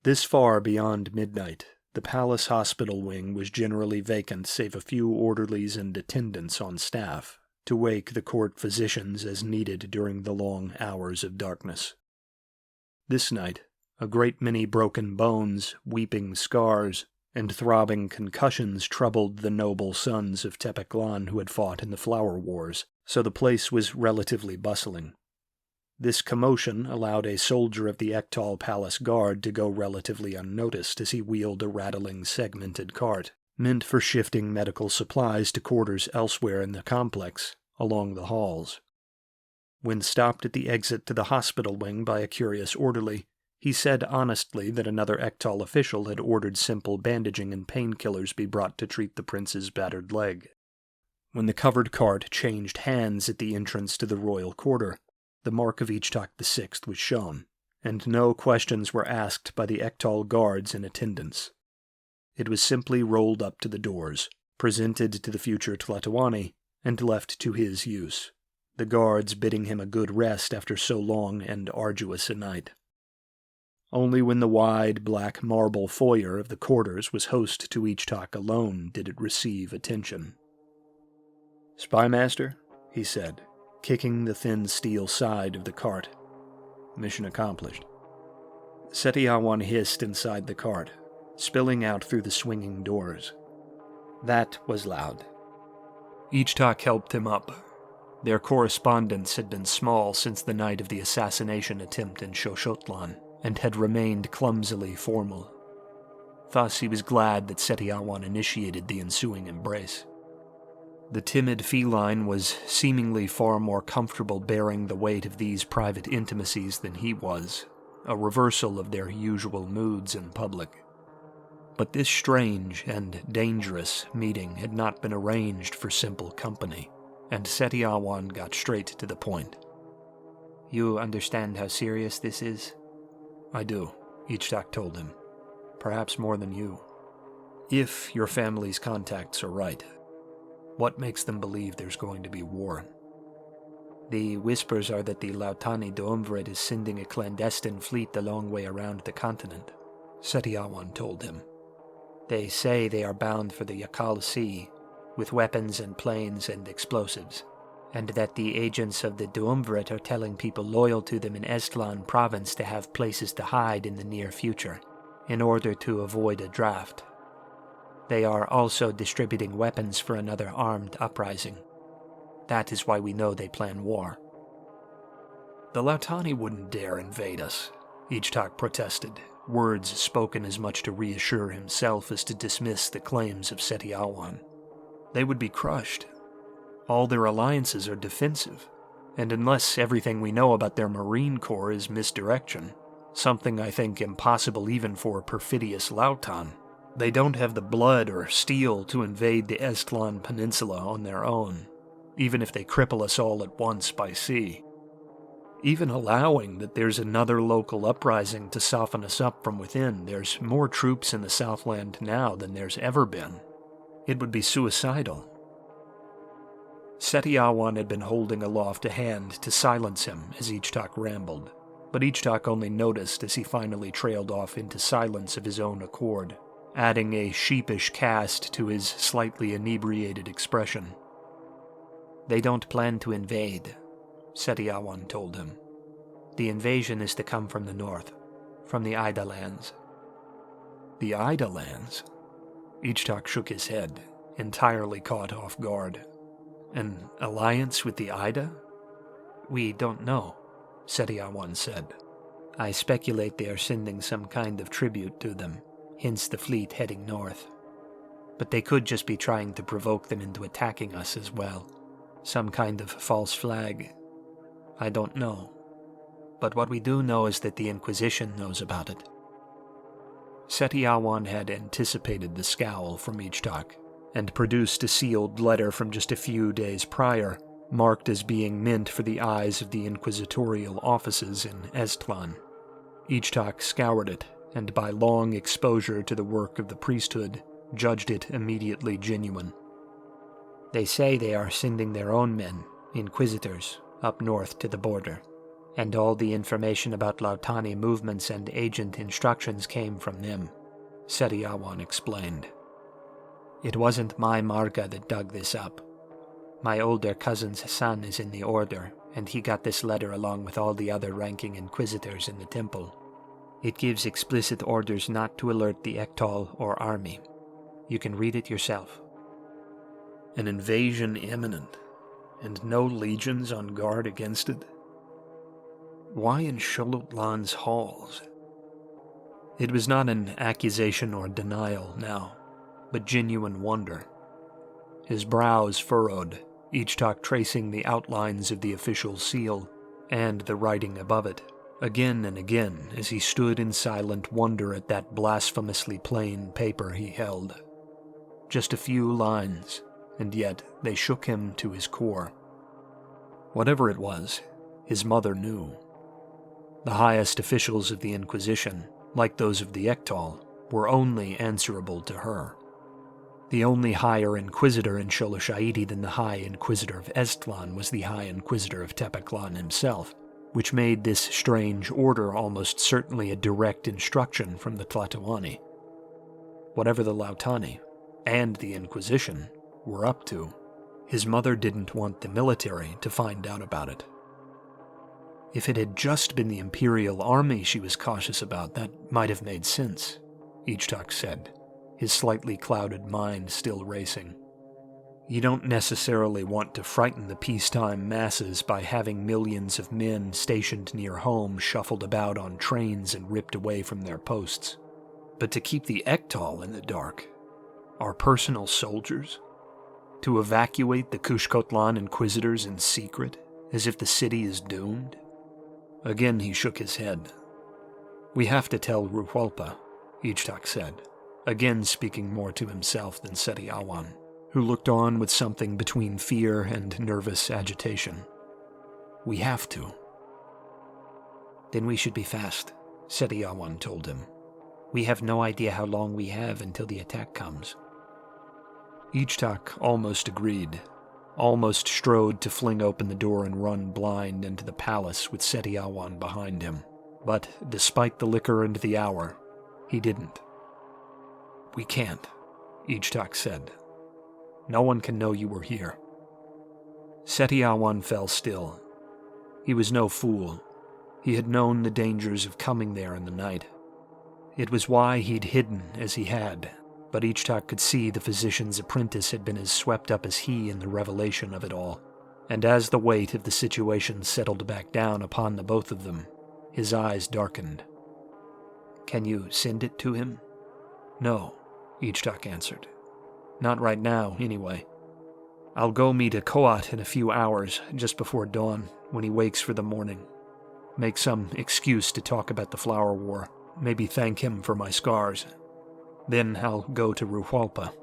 This far beyond midnight, the palace hospital wing was generally vacant save a few orderlies and attendants on staff, to wake the court physicians as needed during the long hours of darkness. This night, a great many broken bones, weeping scars, and throbbing concussions troubled the noble sons of Tepeclan who had fought in the Flower Wars, so the place was relatively bustling. This commotion allowed a soldier of the Ektal Palace Guard to go relatively unnoticed as he wheeled a rattling segmented cart, meant for shifting medical supplies to quarters elsewhere in the complex, along the halls. When stopped at the exit to the hospital wing by a curious orderly, he said honestly that another Ektal official had ordered simple bandaging and painkillers be brought to treat the prince's battered leg. When the covered cart changed hands at the entrance to the royal quarter, the mark of Ichtak VI was shown, and no questions were asked by the Ektal guards in attendance. It was simply rolled up to the doors, presented to the future Tlatoani, and left to his use, the guards bidding him a good rest after so long and arduous a night. Only when the wide black marble foyer of the quarters was host to Ichtak alone did it receive attention. "Spymaster," he said, kicking the thin steel side of the cart. "Mission accomplished." Setiawan hissed inside the cart, spilling out through the swinging doors. That was loud. Ichtak helped him up. Their correspondence had been small since the night of the assassination attempt in Xochotlan, and had remained clumsily formal. Thus he was glad that Setiawan initiated the ensuing embrace. The timid feline was seemingly far more comfortable bearing the weight of these private intimacies than he was, a reversal of their usual moods in public. But this strange and dangerous meeting had not been arranged for simple company, and Setiawan got straight to the point. "You understand how serious this is?" "I do," Ichtak told him. "Perhaps more than you. If your family's contacts are right, what makes them believe there's going to be war?" "The whispers are that the Lautani Duumvirate is sending a clandestine fleet the long way around the continent," Setiawan told him. "They say they are bound for the Yakal Sea, with weapons and planes and explosives, and that the agents of the Duumvirate are telling people loyal to them in Estlan province to have places to hide in the near future, in order to avoid a draft. They are also distributing weapons for another armed uprising. That is why we know they plan war." "The Lautani wouldn't dare invade us," Ichtak protested, words spoken as much to reassure himself as to dismiss the claims of Setiawan. "They would be crushed. All their alliances are defensive, and unless everything we know about their Marine Corps is misdirection, something I think impossible even for perfidious Lautan, they don't have the blood or steel to invade the Estlan Peninsula on their own, even if they cripple us all at once by sea. Even allowing that there's another local uprising to soften us up from within, there's more troops in the Southland now than there's ever been. It would be suicidal." Setiawan had been holding aloft a hand to silence him as Ichtak rambled, but Ichtak only noticed as he finally trailed off into silence of his own accord, adding a sheepish cast to his slightly inebriated expression. "They don't plan to invade," Setiawan told him. "The invasion is to come from the north, from the Ida lands." "The Ida lands?" Ichtak shook his head, entirely caught off guard. "An alliance with the Ida?" "We don't know," Setiawan said. "I speculate they are sending some kind of tribute to them, hence the fleet heading north. But they could just be trying to provoke them into attacking us as well. Some kind of false flag. I don't know. But what we do know is that the Inquisition knows about it." Setiawan had anticipated the scowl from Ichtak, and produced a sealed letter from just a few days prior, marked as being meant for the eyes of the inquisitorial offices in Estlan. Ichtak scoured it, and by long exposure to the work of the priesthood, judged it immediately genuine. "They say they are sending their own men, inquisitors, up north to the border, and all the information about Lautani movements and agent instructions came from them," Setiawan explained. "It wasn't my Marga that dug this up. My older cousin's son is in the order, and he got this letter along with all the other ranking inquisitors in the temple. It gives explicit orders not to alert the Ektal or army. You can read it yourself." An invasion imminent, and no legions on guard against it? Why in Xolotlan's halls? It was not an accusation or denial now, but genuine wonder. His brows furrowed, Ichtak tracing the outlines of the official seal and the writing above it, again and again as he stood in silent wonder at that blasphemously plain paper he held. Just a few lines, and yet they shook him to his core. Whatever it was, his mother knew. The highest officials of the Inquisition, like those of the Ektal, were only answerable to her. The only higher inquisitor in Xoloshaiti than the High Inquisitor of Estlan was the High Inquisitor of Tepeclan himself, which made this strange order almost certainly a direct instruction from the Tlatoani. Whatever the Lautani, and the Inquisition, were up to, his mother didn't want the military to find out about it. If it had just been the Imperial Army she was cautious about, that might have made sense, Ichtak said, his slightly clouded mind still racing. You don't necessarily want to frighten the peacetime masses by having millions of men stationed near home shuffled about on trains and ripped away from their posts. But to keep the Ektal in the dark, our personal soldiers, to evacuate the Kushkotlan Inquisitors in secret, as if the city is doomed? Again he shook his head. We have to tell Ruhualpa, Ichtak said, again speaking more to himself than Seti Awan, who looked on with something between fear and nervous agitation. We have to. Then we should be fast, Seti Awan told him. We have no idea how long we have until the attack comes. Ichtak almost agreed, almost strode to fling open the door and run blind into the palace with Seti Awan behind him. But despite the liquor and the hour, he didn't. We can't, Ichtak said. No one can know you were here. Seti Awan fell still. He was no fool. He had known the dangers of coming there in the night. It was why he'd hidden as he had, but Ichtak could see the physician's apprentice had been as swept up as he in the revelation of it all. And as the weight of the situation settled back down upon the both of them, his eyes darkened. Can you send it to him? No, Ichtak answered. Not right now, anyway. I'll go meet a Koat in a few hours, just before dawn, when he wakes for the morning. Make some excuse to talk about the Flower War, maybe thank him for my scars. Then I'll go to Ruhualpa.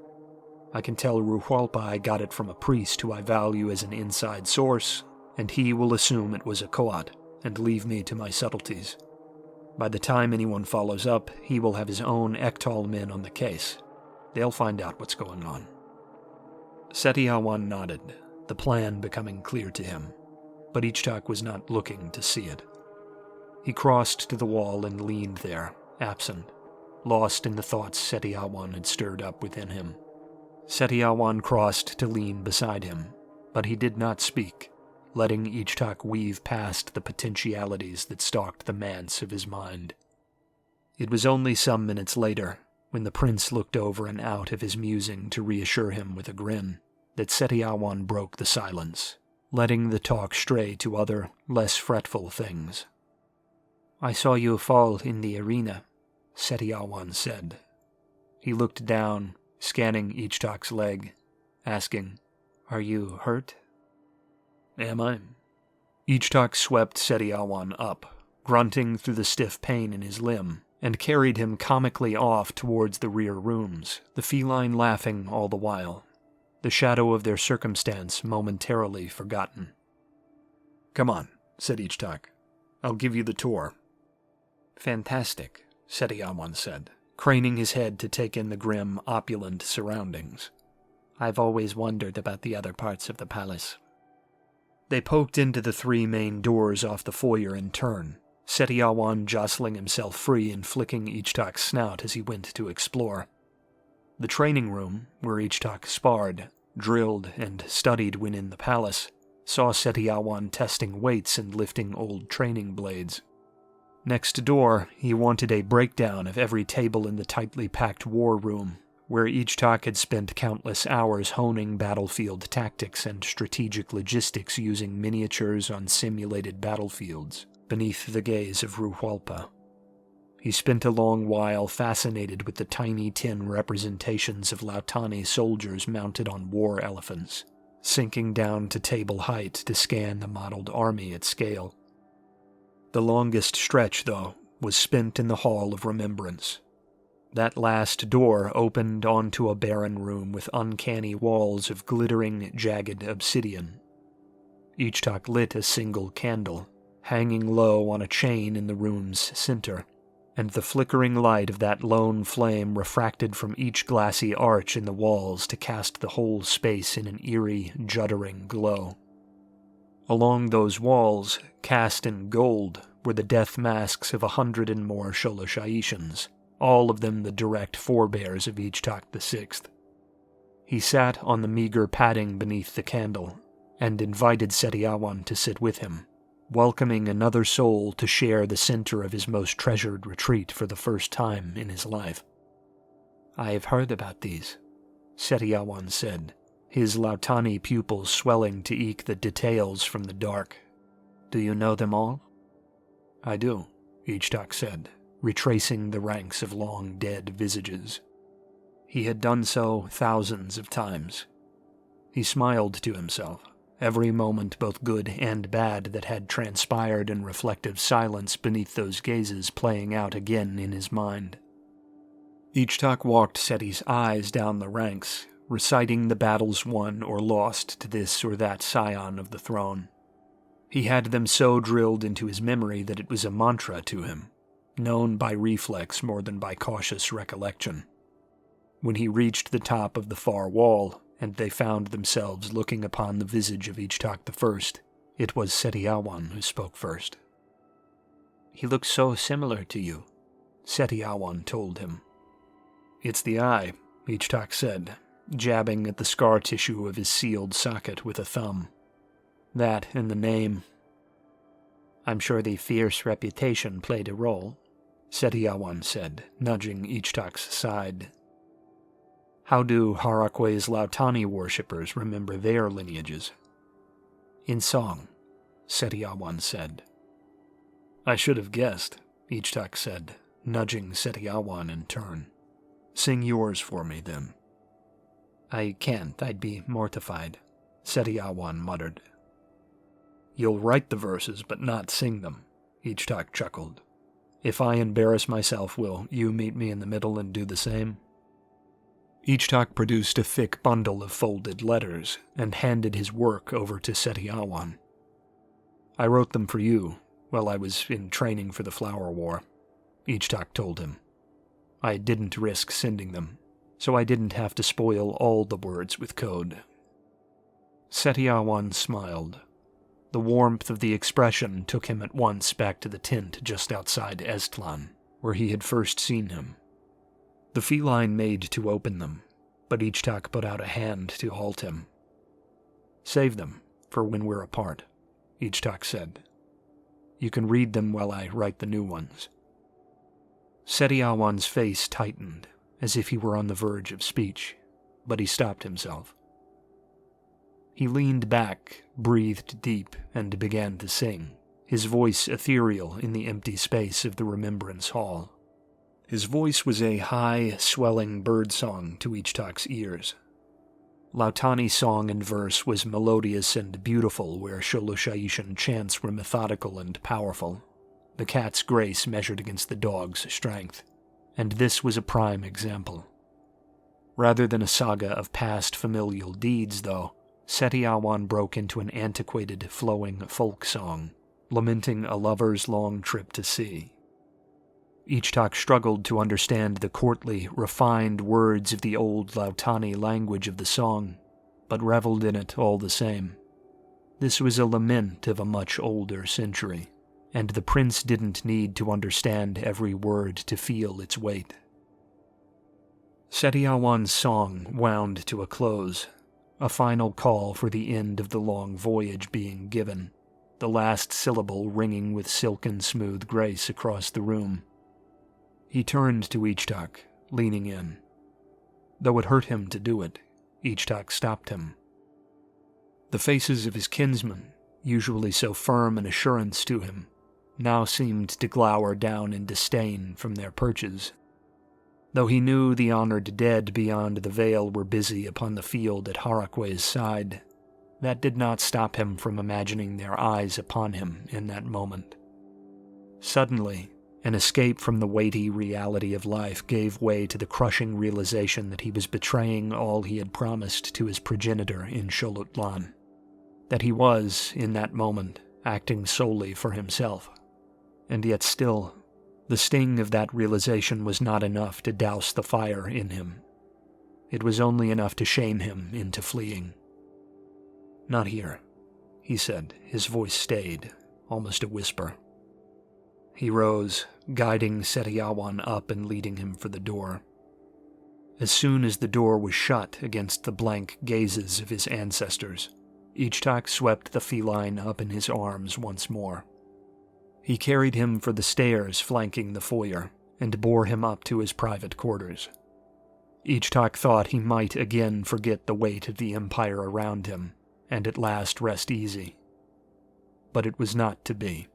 I can tell Ruhualpa I got it from a priest who I value as an inside source, and he will assume it was a Koat, and leave me to my subtleties. By the time anyone follows up, he will have his own Ektal men on the case. They'll find out what's going on. Seti Awan nodded, the plan becoming clear to him, but Ichtak was not looking to see it. He crossed to the wall and leaned there, absent, lost in the thoughts Seti Awan had stirred up within him. Seti Awan crossed to lean beside him, but he did not speak, letting Ichtak weave past the potentialities that stalked the manse of his mind. It was only some minutes later, when the prince looked over and out of his musing to reassure him with a grin, that Seti Awan broke the silence, letting the talk stray to other, less fretful things. I saw you fall in the arena, Seti Awan said. He looked down, scanning Ichtak's leg, asking, Are you hurt? Am I? Ichtak swept Seti Awan up, grunting through the stiff pain in his limb, and carried him comically off towards the rear rooms, the feline laughing all the while, the shadow of their circumstance momentarily forgotten. Come on, said Ichtak. I'll give you the tour. Fantastic, Seti Awan said, craning his head to take in the grim, opulent surroundings. I've always wondered about the other parts of the palace. They poked into the 3 main doors off the foyer in turn, Seti Awan jostling himself free and flicking Ichtak's snout as he went to explore. The training room, where Ichtak sparred, drilled, and studied when in the palace, saw Seti Awan testing weights and lifting old training blades. Next door, he wanted a breakdown of every table in the tightly packed war room, where Ichtak had spent countless hours honing battlefield tactics and strategic logistics using miniatures on simulated battlefields, beneath the gaze of Ruhualpa. He spent a long while fascinated with the tiny tin representations of Lautani soldiers mounted on war elephants, sinking down to table height to scan the modeled army at scale. The longest stretch, though, was spent in the Hall of Remembrance. That last door opened onto a barren room with uncanny walls of glittering, jagged obsidian. Ichtak lit a single candle, hanging low on a chain in the room's center, and the flickering light of that lone flame refracted from each glassy arch in the walls to cast the whole space in an eerie, juddering glow. Along those walls, cast in gold, were the death masks of 100 and more Sholoshaishans, all of them the direct forebears of Ichtak VI. He sat on the meager padding beneath the candle, and invited Seti Awan to sit with him, welcoming another soul to share the center of his most treasured retreat for the first time in his life. I have heard about these, Seti Awan said, his Lautani pupils swelling to eke the details from the dark. "Do you know them all?" "I do," Ichtak said, retracing the ranks of long-dead visages. He had done so thousands of times. He smiled to himself, every moment both good and bad that had transpired in reflective silence beneath those gazes playing out again in his mind. Ichtak walked Seti's eyes down the ranks, reciting the battles won or lost to this or that scion of the throne. He had them so drilled into his memory that it was a mantra to him, known by reflex more than by cautious recollection. When he reached the top of the far wall, and they found themselves looking upon the visage of Ichtak I, it was Seti Awan who spoke first. "He looks so similar to you," Seti Awan told him. "It's the eye," Ichtak said, jabbing at the scar tissue of his sealed socket with a thumb. "That and the name." "I'm sure the fierce reputation played a role," Seti Awan said, nudging Ichtak's side. "How do Harakwe's Lautani worshippers remember their lineages?" "In song," Seti Awan said. "I should have guessed," Ichtak said, nudging Seti Awan in turn. "Sing yours for me, then." "I can't, I'd be mortified," Seti Awan muttered. "You'll write the verses, but not sing them," Ichtak chuckled. "If I embarrass myself, will you meet me in the middle and do the same?" Ichtak produced a thick bundle of folded letters and handed his work over to Seti Awan. "I wrote them for you while I was in training for the Flower War," Ichtak told him. "I didn't risk sending them, so I didn't have to spoil all the words with code." Seti Awan smiled. The warmth of the expression took him at once back to the tent just outside Estlan, where he had first seen him. The feline made to open them, but Ichtak put out a hand to halt him. "Save them for when we're apart," Ichtak said. "You can read them while I write the new ones." Seti Awan's face tightened, as if he were on the verge of speech, but he stopped himself. He leaned back, breathed deep, and began to sing, his voice ethereal in the empty space of the Remembrance Hall. His voice was a high, swelling birdsong to Ichtak's ears. Lautani song and verse was melodious and beautiful where Sholosha'ishan chants were methodical and powerful, the cat's grace measured against the dog's strength, and this was a prime example. Rather than a saga of past familial deeds, though, Seti Awan broke into an antiquated, flowing folk song, lamenting a lover's long trip to sea. Ichtak struggled to understand the courtly, refined words of the old Lautani language of the song, but reveled in it all the same. This was a lament of a much older century, and the prince didn't need to understand every word to feel its weight. Seti Awan's song wound to a close, a final call for the end of the long voyage being given, the last syllable ringing with silken smooth grace across the room. He turned to Ichtak, leaning in. Though it hurt him to do it, Ichtak stopped him. The faces of his kinsmen, usually so firm an assurance to him, now seemed to glower down in disdain from their perches. Though he knew the honored dead beyond the veil were busy upon the field at Harakwe's side, that did not stop him from imagining their eyes upon him in that moment. Suddenly, an escape from the weighty reality of life gave way to the crushing realization that he was betraying all he had promised to his progenitor in Xolotl, that he was, in that moment, acting solely for himself. And yet still, the sting of that realization was not enough to douse the fire in him. It was only enough to shame him into fleeing. "Not here," he said, his voice stayed, almost a whisper. He rose, guiding Seti Awan up and leading him for the door. As soon as the door was shut against the blank gazes of his ancestors, Ichtak swept the feline up in his arms once more. He carried him for the stairs flanking the foyer, and bore him up to his private quarters. Ichtak thought he might again forget the weight of the empire around him, and at last rest easy. But it was not to be.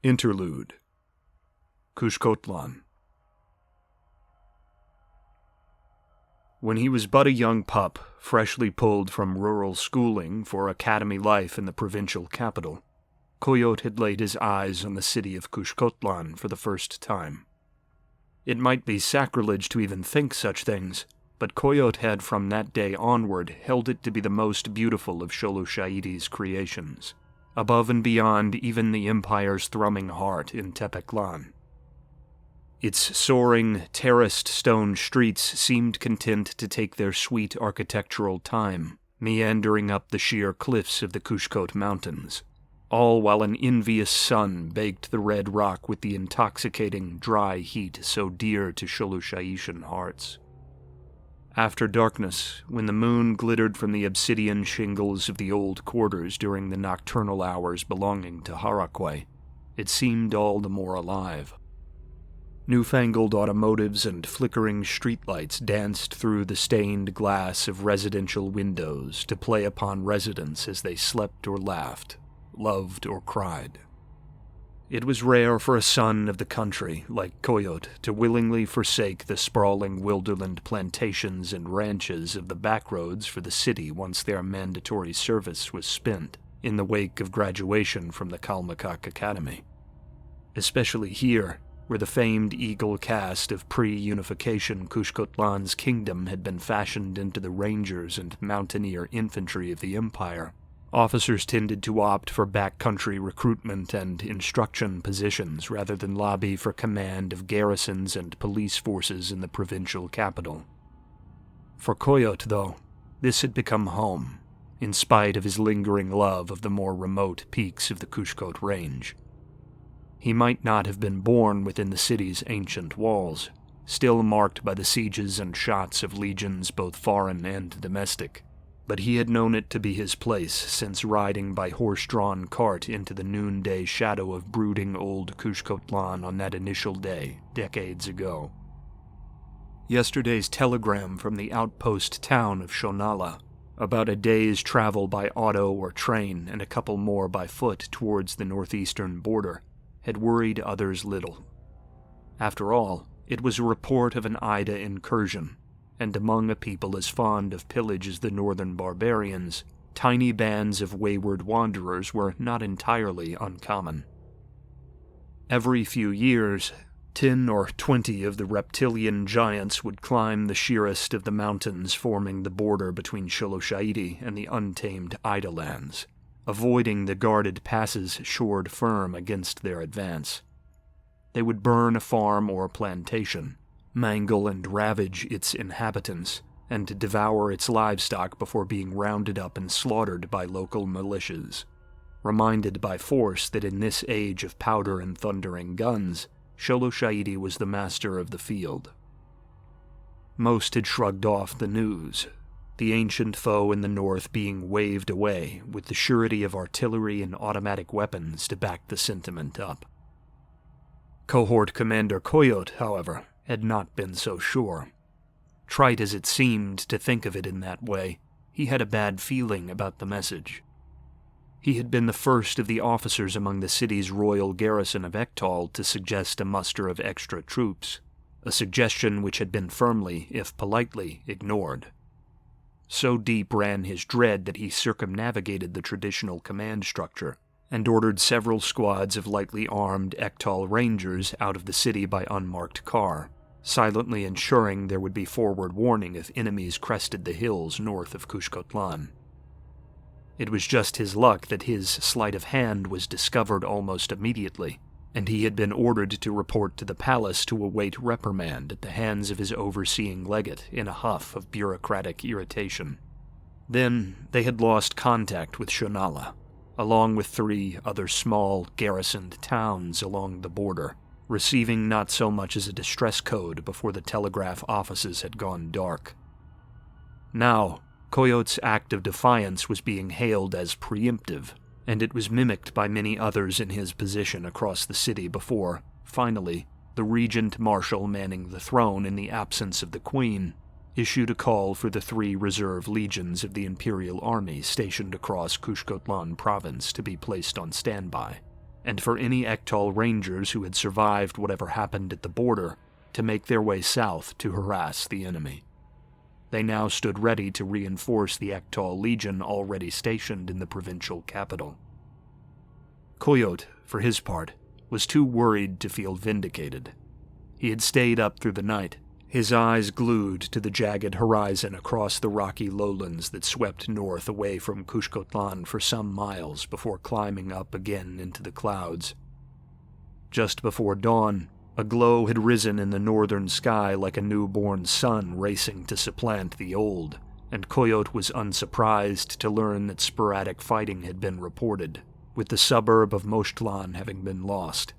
Interlude Kushkotlan. When he was but a young pup, freshly pulled from rural schooling for academy life in the provincial capital, Coyote had laid his eyes on the city of Kushkotlan for the first time. It might be sacrilege to even think such things, but Coyote had from that day onward held it to be the most beautiful of Sholoshaidi's creations, above and beyond even the Empire's thrumming heart in Tepeklan. Its soaring, terraced stone streets seemed content to take their sweet architectural time, meandering up the sheer cliffs of the Kushkot Mountains, all while an envious sun baked the red rock with the intoxicating, dry heat so dear to Sholoshaishan hearts. After darkness, when the moon glittered from the obsidian shingles of the old quarters during the nocturnal hours belonging to Harakwe, it seemed all the more alive. Newfangled automotives and flickering streetlights danced through the stained glass of residential windows to play upon residents as they slept or laughed, loved or cried. It was rare for a son of the country, like Coyote, to willingly forsake the sprawling wilderland plantations and ranches of the backroads for the city once their mandatory service was spent, in the wake of graduation from the Kalmakak Academy. Especially here, where the famed eagle cast of pre-unification Kushkotlan's kingdom had been fashioned into the rangers and mountaineer infantry of the Empire, officers tended to opt for backcountry recruitment and instruction positions rather than lobby for command of garrisons and police forces in the provincial capital. For Coyote, though, this had become home, in spite of his lingering love of the more remote peaks of the Kushkot Range. He might not have been born within the city's ancient walls, still marked by the sieges and shots of legions both foreign and domestic, but he had known it to be his place since riding by horse-drawn cart into the noonday shadow of brooding old Kushkotlan on that initial day, decades ago. Yesterday's telegram from the outpost town of Shonala, about a day's travel by auto or train and a couple more by foot towards the northeastern border, had worried others little. After all, it was a report of an Ida incursion, and among a people as fond of pillage as the northern barbarians, tiny bands of wayward wanderers were not entirely uncommon. Every few years, 10 or 20 of the reptilian giants would climb the sheerest of the mountains forming the border between Sholoshaidi and the untamed Ida lands, avoiding the guarded passes shored firm against their advance. They would burn a farm or plantation, mangle and ravage its inhabitants, and devour its livestock before being rounded up and slaughtered by local militias, reminded by force that in this age of powder and thundering guns, Sholoshaidi was the master of the field. Most had shrugged off the news, the ancient foe in the north being waved away with the surety of artillery and automatic weapons to back the sentiment up. Cohort Commander Coyote, however, had not been so sure. Trite as it seemed to think of it in that way, he had a bad feeling about the message. He had been the first of the officers among the city's royal garrison of Ektal to suggest a muster of extra troops, a suggestion which had been firmly, if politely, ignored. So deep ran his dread that he circumnavigated the traditional command structure and ordered several squads of lightly armed Ektal rangers out of the city by unmarked car, silently ensuring there would be forward warning if enemies crested the hills north of Kushkotlan. It was just his luck that his sleight of hand was discovered almost immediately, and he had been ordered to report to the palace to await reprimand at the hands of his overseeing legate in a huff of bureaucratic irritation. Then they had lost contact with Shonala, along with 3 other small, garrisoned towns along the border, receiving not so much as a distress code before the telegraph offices had gone dark. Now, Coyote's act of defiance was being hailed as preemptive, and it was mimicked by many others in his position across the city before, finally, the Regent Marshal manning the throne in the absence of the Queen issued a call for the 3 reserve legions of the Imperial Army stationed across Kushkotlan province to be placed on standby, and for any Ektal Rangers who had survived whatever happened at the border to make their way south to harass the enemy. They now stood ready to reinforce the Ektal Legion already stationed in the provincial capital. Coyote, for his part, was too worried to feel vindicated. He had stayed up through the night, his eyes glued to the jagged horizon across the rocky lowlands that swept north away from Kushkotlan for some miles before climbing up again into the clouds. Just before dawn, a glow had risen in the northern sky like a newborn sun racing to supplant the old, and Coyote was unsurprised to learn that sporadic fighting had been reported, with the suburb of Moshtlan having been lost.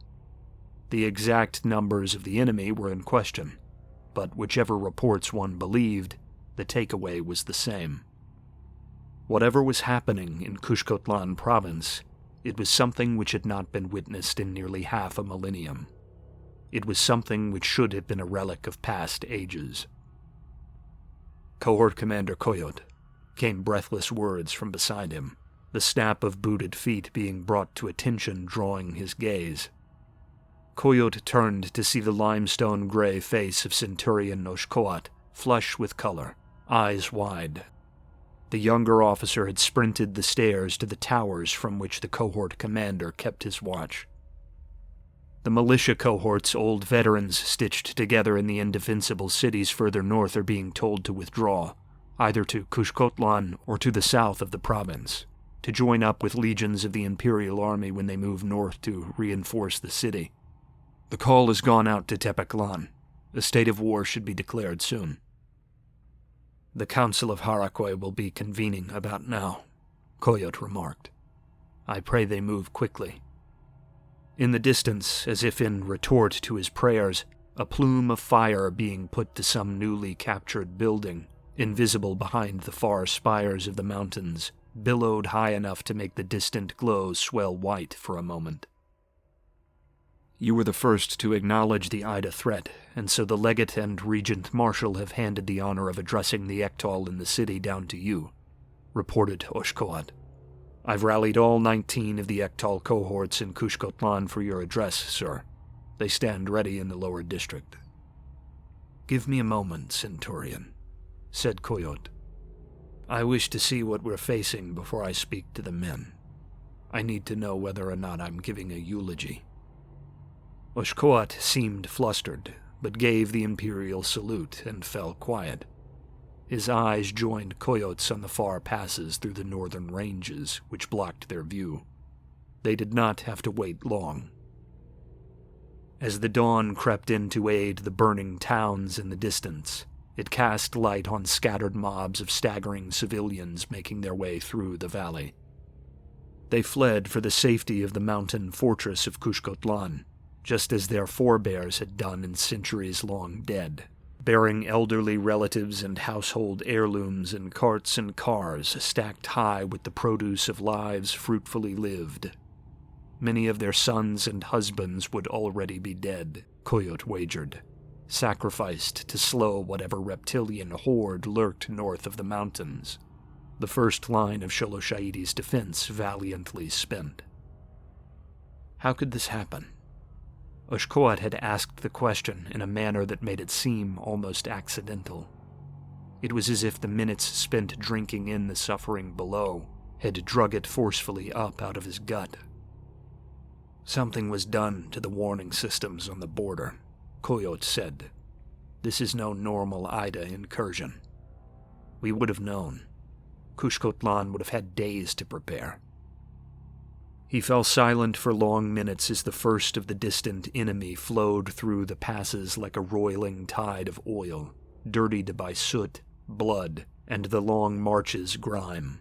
The exact numbers of the enemy were in question, but whichever reports one believed, the takeaway was the same. Whatever was happening in Kushkotlan province, it was something which had not been witnessed in nearly half a millennium. It was something which should have been a relic of past ages. "Cohort Commander Coyote," came breathless words from beside him, the snap of booted feet being brought to attention drawing his gaze. Coyote turned to see the limestone-gray face of Centurion Oshkoat, flush with color, eyes wide. The younger officer had sprinted the stairs to the towers from which the cohort commander kept his watch. The militia cohort's old veterans stitched together in the indefensible cities further north are being told to withdraw, either to Kushkotlan or to the south of the province, to join up with legions of the Imperial Army when they move north to reinforce the city. The call has gone out to Tepeklan. A state of war should be declared soon. "The Council of Harakwe will be convening about now," Coyote remarked. "I pray they move quickly." In the distance, as if in retort to his prayers, a plume of fire being put to some newly captured building, invisible behind the far spires of the mountains, billowed high enough to make the distant glow swell white for a moment. "You were the first to acknowledge the Ida threat, and so the Legate and Regent Marshal have handed the honor of addressing the Ektal in the city down to you," reported Oshkoat. "I've rallied all 19 of the Ektal cohorts in Kushkotlan for your address, sir. They stand ready in the lower district." "Give me a moment, Centurion," said Coyote. "I wish to see what we're facing before I speak to the men. I need to know whether or not I'm giving a eulogy." Oshkoat seemed flustered, but gave the imperial salute and fell quiet. His eyes joined Coyote's on the far passes through the northern ranges, which blocked their view. They did not have to wait long. As the dawn crept in to aid the burning towns in the distance, it cast light on scattered mobs of staggering civilians making their way through the valley. They fled for the safety of the mountain fortress of Kushkotlan, just as their forebears had done in centuries long dead, bearing elderly relatives and household heirlooms in carts and cars stacked high with the produce of lives fruitfully lived. Many of their sons and husbands would already be dead, Coyote wagered, sacrificed to slow whatever reptilian horde lurked north of the mountains, the first line of Sholoshaidi's defense valiantly spent. How could this happen? Oshkoat had asked the question in a manner that made it seem almost accidental. It was as if the minutes spent drinking in the suffering below had drug it forcefully up out of his gut. "Something was done to the warning systems on the border," Coyote said. "This is no normal Ida incursion. We would have known. Kushkotlan would have had days to prepare." He fell silent for long minutes as the first of the distant enemy flowed through the passes like a roiling tide of oil, dirtied by soot, blood, and the long march's grime.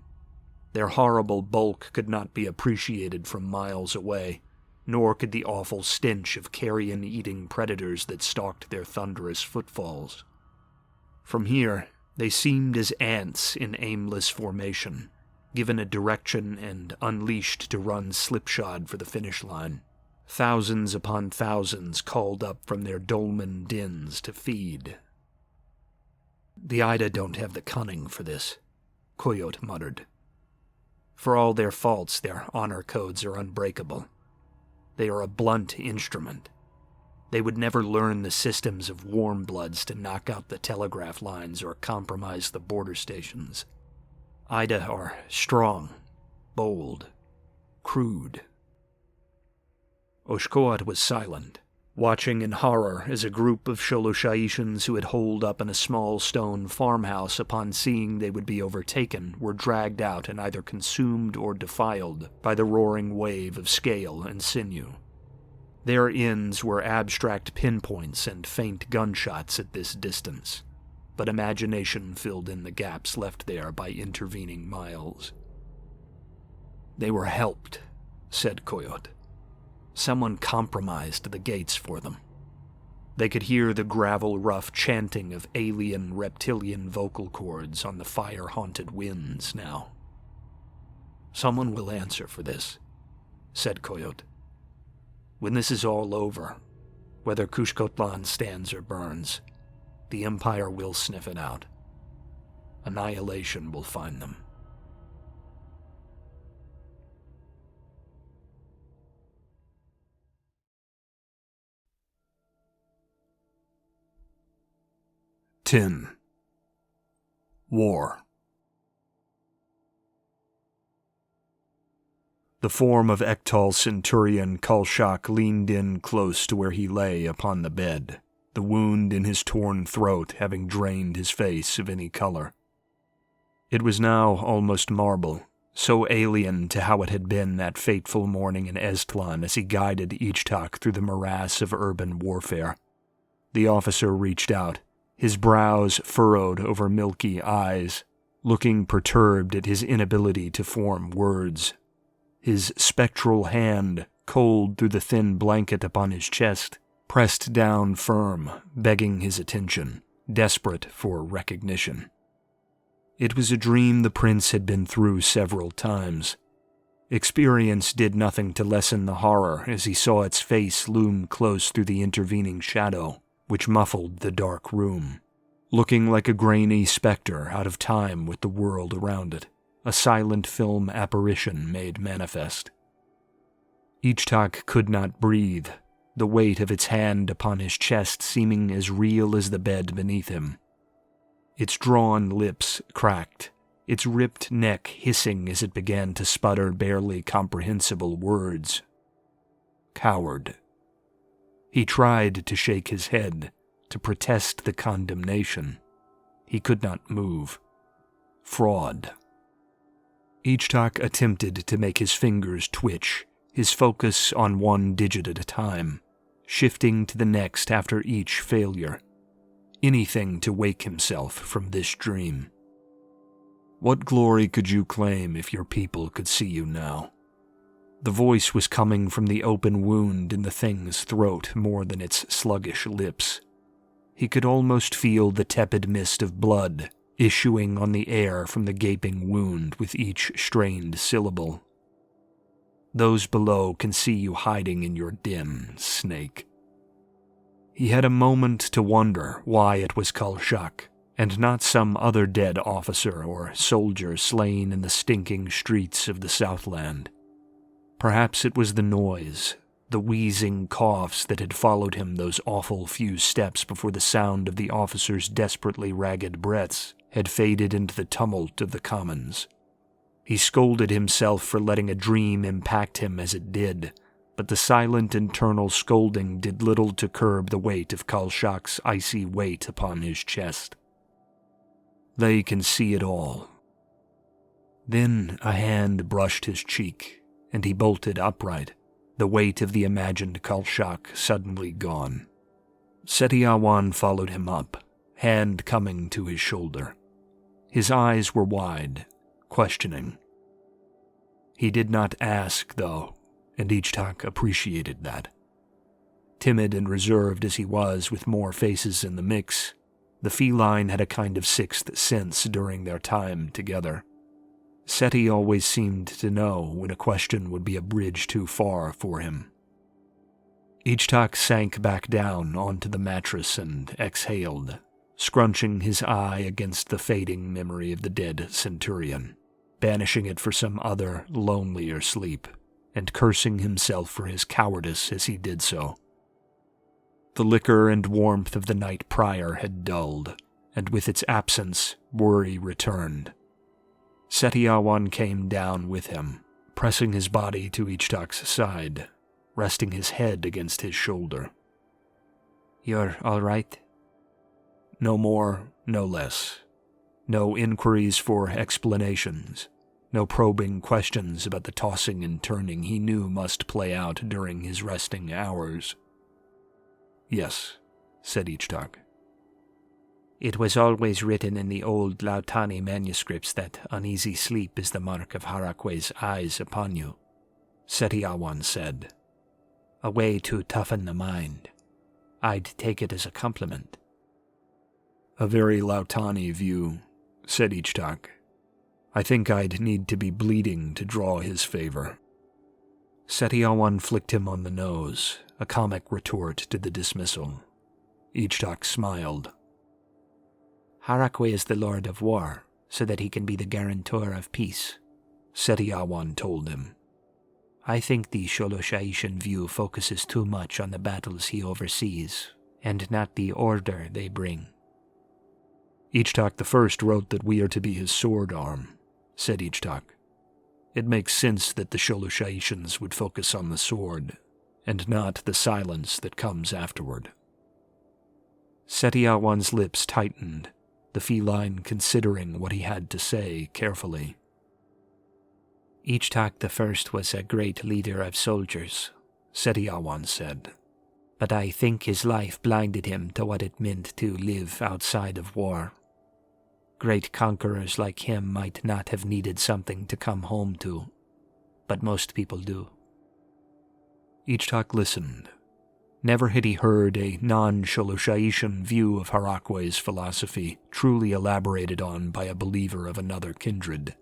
Their horrible bulk could not be appreciated from miles away, nor could the awful stench of carrion-eating predators that stalked their thunderous footfalls. From here, they seemed as ants in aimless formation, given a direction and unleashed to run slipshod for the finish line. Thousands upon thousands called up from their dolmen dens to feed. "The Ida don't have the cunning for this," Coyote muttered. "For all their faults, their honor codes are unbreakable. They are a blunt instrument. They would never learn the systems of warm bloods to knock out the telegraph lines or compromise the border stations. Ida are strong, bold, crude." Oshkoat was silent, watching in horror as a group of Sholoshaishans who had holed up in a small stone farmhouse upon seeing they would be overtaken were dragged out and either consumed or defiled by the roaring wave of scale and sinew. Their ends were abstract pinpoints and faint gunshots at this distance, but imagination filled in the gaps left there by intervening miles. "They were helped," said Coyote. "Someone compromised the gates for them." They could hear the gravel-rough chanting of alien reptilian vocal cords on the fire-haunted winds now. "Someone will answer for this," said Coyote. "When this is all over, whether Kushkotlan stands or burns, the Empire will sniff it out. Annihilation will find them." War. The form of Ektal Centurion Kalshak leaned in close to where he lay upon the bed, the wound in his torn throat having drained his face of any color. It was now almost marble, so alien to how it had been that fateful morning in Estlan as he guided Ichtak through the morass of urban warfare. The officer reached out, his brows furrowed over milky eyes, looking perturbed at his inability to form words. His spectral hand, cold through the thin blanket upon his chest, pressed down firm, begging his attention, desperate for recognition. It was a dream the prince had been through several times. Experience did nothing to lessen the horror as he saw its face loom close through the intervening shadow, which muffled the dark room, looking like a grainy specter out of time with the world around it, a silent film apparition made manifest. Ichtak could not breathe, the weight of its hand upon his chest seeming as real as the bed beneath him. Its drawn lips cracked, its ripped neck hissing as it began to sputter barely comprehensible words. Coward. He tried to shake his head, to protest the condemnation. He could not move. Fraud. Ichtak attempted to make his fingers twitch, his focus on one digit at a time, shifting to the next after each failure. Anything to wake himself from this dream. What glory could you claim if your people could see you now? The voice was coming from the open wound in the thing's throat more than its sluggish lips. He could almost feel the tepid mist of blood issuing on the air from the gaping wound with each strained syllable. Those below can see you hiding in your den, snake. He had a moment to wonder why it was Kalshak, and not some other dead officer or soldier slain in the stinking streets of the Southland. Perhaps it was the noise, the wheezing coughs that had followed him those awful few steps before the sound of the officer's desperately ragged breaths had faded into the tumult of the commons. He scolded himself for letting a dream impact him as it did, but the silent internal scolding did little to curb the weight of Kalshak's icy weight upon his chest. They can see it all. Then a hand brushed his cheek, and he bolted upright, the weight of the imagined Kalshak suddenly gone. Setiawan followed him up, hand coming to his shoulder. His eyes were wide, questioning. He did not ask, though, and Ichtak appreciated that. Timid and reserved as he was with more faces in the mix, the feline had a kind of sixth sense during their time together. Seti always seemed to know when a question would be a bridge too far for him. Ichtak sank back down onto the mattress and exhaled, scrunching his eye against the fading memory of the dead centurion, banishing it for some other, lonelier sleep, and cursing himself for his cowardice as he did so. The liquor and warmth of the night prior had dulled, and with its absence, worry returned. Setiawan came down with him, pressing his body to Ichtak's side, resting his head against his shoulder. "You're all right?" No more, no less. No inquiries for explanations. No probing questions about the tossing and turning he knew must play out during his resting hours. "Yes," said Ichtak. "It was always written in the old Lautani manuscripts that uneasy sleep is the mark of Harakwe's eyes upon you," Setiawan said. "A way to toughen the mind. I'd take it as a compliment." "A very Lautani view," said Ichtak. "I think I'd need to be bleeding to draw his favor." Setiawan flicked him on the nose, a comic retort to the dismissal. Ichtak smiled. "Harakwe is the Lord of War, so that he can be the guarantor of peace," Setiawan told him. "I think the Sholoshaishan view focuses too much on the battles he oversees, and not the order they bring." "Ichtak I wrote that we are to be his sword arm," said Ichtak. "It makes sense that the Sholoshaishans would focus on the sword, and not the silence that comes afterward." Setiawan's lips tightened, the feline considering what he had to say carefully. "Ichtak I was a great leader of soldiers," Setiawan said. "but I think his life blinded him to what it meant to live outside of war. Great conquerors like him might not have needed something to come home to, but most people do." Ichtak listened. Never had he heard a non-Sholoshaishan view of Harakwe's philosophy truly elaborated on by a believer of another kindred.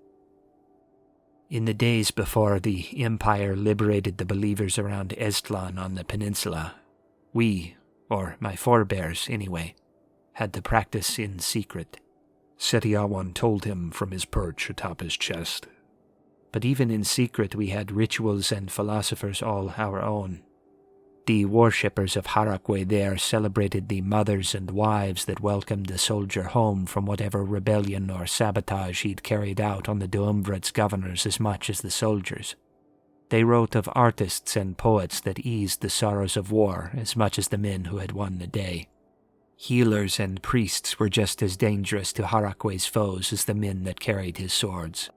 "In the days before the Empire liberated the believers around Estlan on the peninsula, we, or my forebears anyway, had to practice in secret," Setiawan told him from his perch atop his chest. "But even in secret we had rituals and philosophers all our own. The worshippers of Harakwe there celebrated the mothers and wives that welcomed the soldier home from whatever rebellion or sabotage he'd carried out on the Duumvrat's governors as much as the soldiers. They wrote of artists and poets that eased the sorrows of war as much as the men who had won the day. Healers and priests were just as dangerous to Harakwe's foes as the men that carried his swords."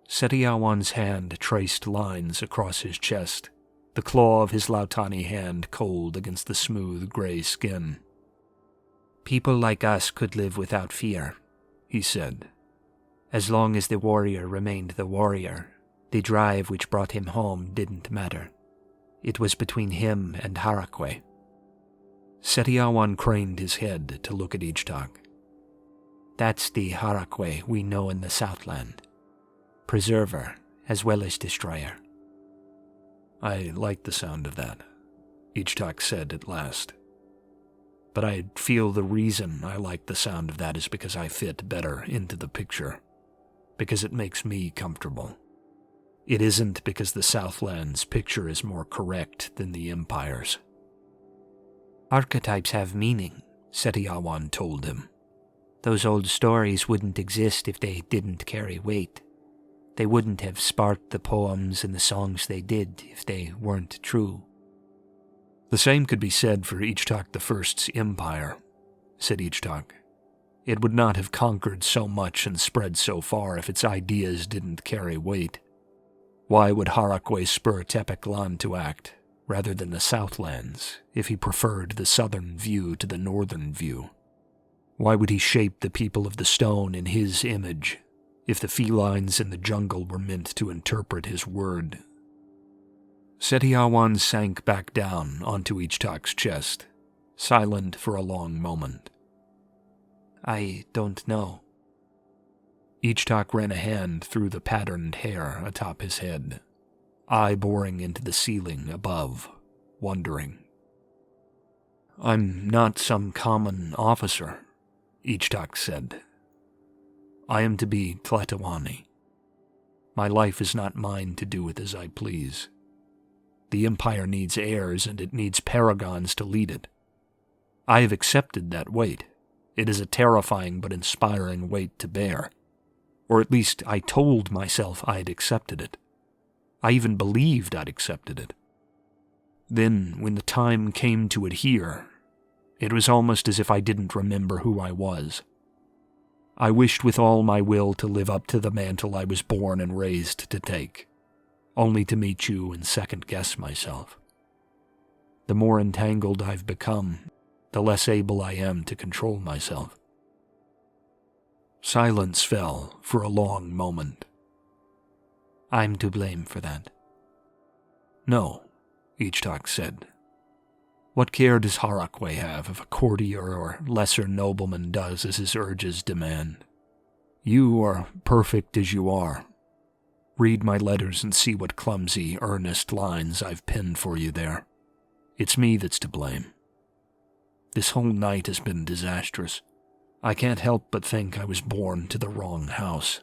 Setiawan's hand traced lines across his chest, the claw of his Lautani hand cold against the smooth gray skin. "People like us could live without fear," he said. "As long as the warrior remained the warrior, the drive which brought him home didn't matter. It was between him and Harakwe." Setiawan craned his head to look at Ichtak. "That's the Harakwe we know in the Southland. Preserver as well as destroyer." "I like the sound of that," Ichtak said at last. "But I feel the reason I like the sound of that is because I fit better into the picture. Because it makes me comfortable. It isn't because the Southland's picture is more correct than the Empire's." "Archetypes have meaning," Setiawan told him. "Those old stories wouldn't exist if they didn't carry weight. They wouldn't have sparked the poems and the songs they did if they weren't true." "The same could be said for Ichtak I's empire," said Ichtak. "It would not have conquered so much and spread so far if its ideas didn't carry weight. Why would Harakwe spur Tepeklan to act, rather than the Southlands, if he preferred the southern view to the northern view? Why would he shape the people of the stone in his image, if the felines in the jungle were meant to interpret his word. Setiawan sank back down onto Ichtak's chest, silent for a long moment. I don't know. Ichtak ran a hand through the patterned hair atop his head, eye boring into the ceiling above, wondering. I'm not some common officer, Ichtak said. I am to be Tletawani. My life is not mine to do with as I please. The Empire needs heirs, and it needs paragons to lead it. I have accepted that weight. It is a terrifying but inspiring weight to bear. Or at least I told myself I'd accepted it. I even believed I'd accepted it. Then, when the time came to adhere, it was almost as if I didn't remember who I was. I wished with all my will to live up to the mantle I was born and raised to take, only to meet you and second-guess myself. The more entangled I've become, the less able I am to control myself. Silence fell for a long moment. I'm to blame for that. No, Ichtak said. What care does Harakwe have if a courtier or lesser nobleman does as his urges demand? You are perfect as you are. Read my letters and see what clumsy, earnest lines I've penned for you there. It's me that's to blame. This whole night has been disastrous. I can't help but think I was born to the wrong house.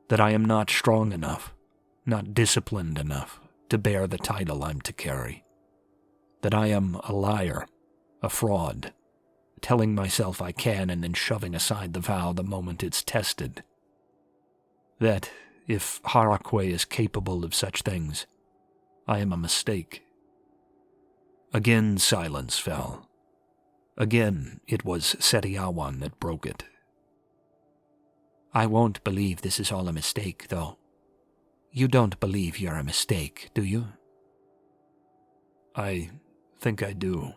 That I am not strong enough, not disciplined enough, to bear the title I'm to carry. That I am a liar, a fraud, telling myself I can and then shoving aside the vow the moment it's tested. That, if Harakwe is capable of such things, I am a mistake. Again silence fell. Again it was Setiawan that broke it. I won't believe this is all a mistake, though. You don't believe you're a mistake, do you? I think I do.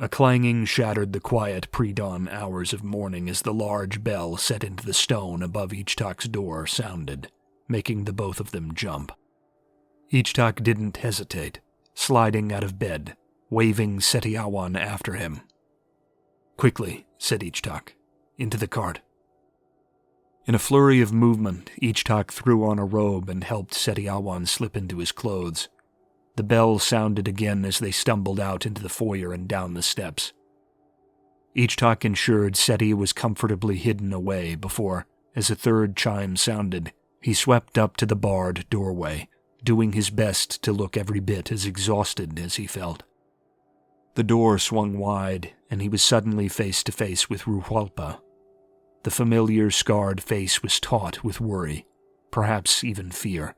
A clanging shattered the quiet pre-dawn hours of morning as the large bell set into the stone above Ichtak's door sounded, making the both of them jump. Ichtak didn't hesitate, sliding out of bed, waving Setiawan after him. Quickly, said Ichtak, into the cart. In a flurry of movement, Ichtak threw on a robe and helped Setiawan slip into his clothes. The bell sounded again as they stumbled out into the foyer and down the steps. Ichtak ensured Seti was comfortably hidden away before, as a third chime sounded, he swept up to the barred doorway, doing his best to look every bit as exhausted as he felt. The door swung wide, and he was suddenly face to face with Ruhualpa. The familiar scarred face was taut with worry, perhaps even fear.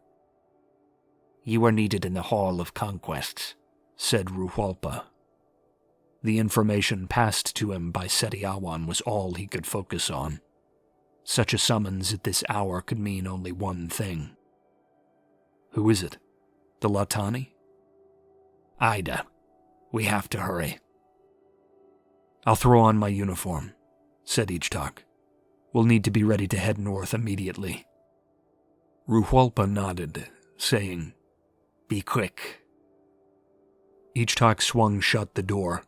You are needed in the Hall of Conquests, said Ruhualpa. The information passed to him by Setiawan was all he could focus on. Such a summons at this hour could mean only one thing. Who is it? The Latani? Ida. We have to hurry. I'll throw on my uniform, said Ichtak. We'll need to be ready to head north immediately. Ruhualpa nodded, saying, Be quick. Ichtak swung shut the door.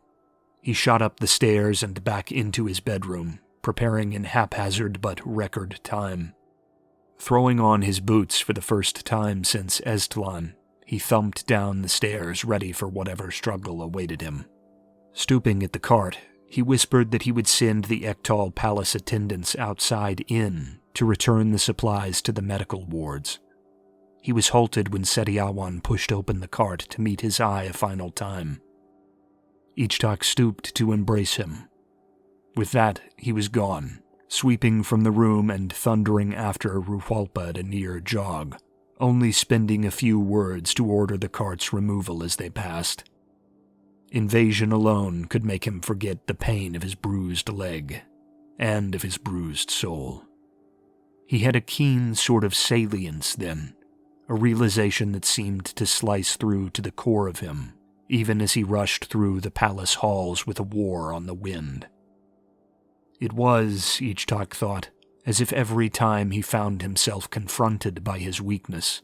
He shot up the stairs and back into his bedroom, preparing in haphazard but record time. Throwing on his boots for the first time since Eztlan, he thumped down the stairs ready for whatever struggle awaited him. Stooping at the cart, he whispered that he would send the Ektal Palace attendants outside in to return the supplies to the medical wards. He was halted when Setiawan pushed open the cart to meet his eye a final time. Ichtak stooped to embrace him. With that, he was gone, sweeping from the room and thundering after Ruhualpa at a near jog, only spending a few words to order the cart's removal as they passed. Invasion alone could make him forget the pain of his bruised leg, and of his bruised soul. He had a keen sort of salience then, a realization that seemed to slice through to the core of him, even as he rushed through the palace halls with a war on the wind. It was, Ichtak thought, as if every time he found himself confronted by his weakness,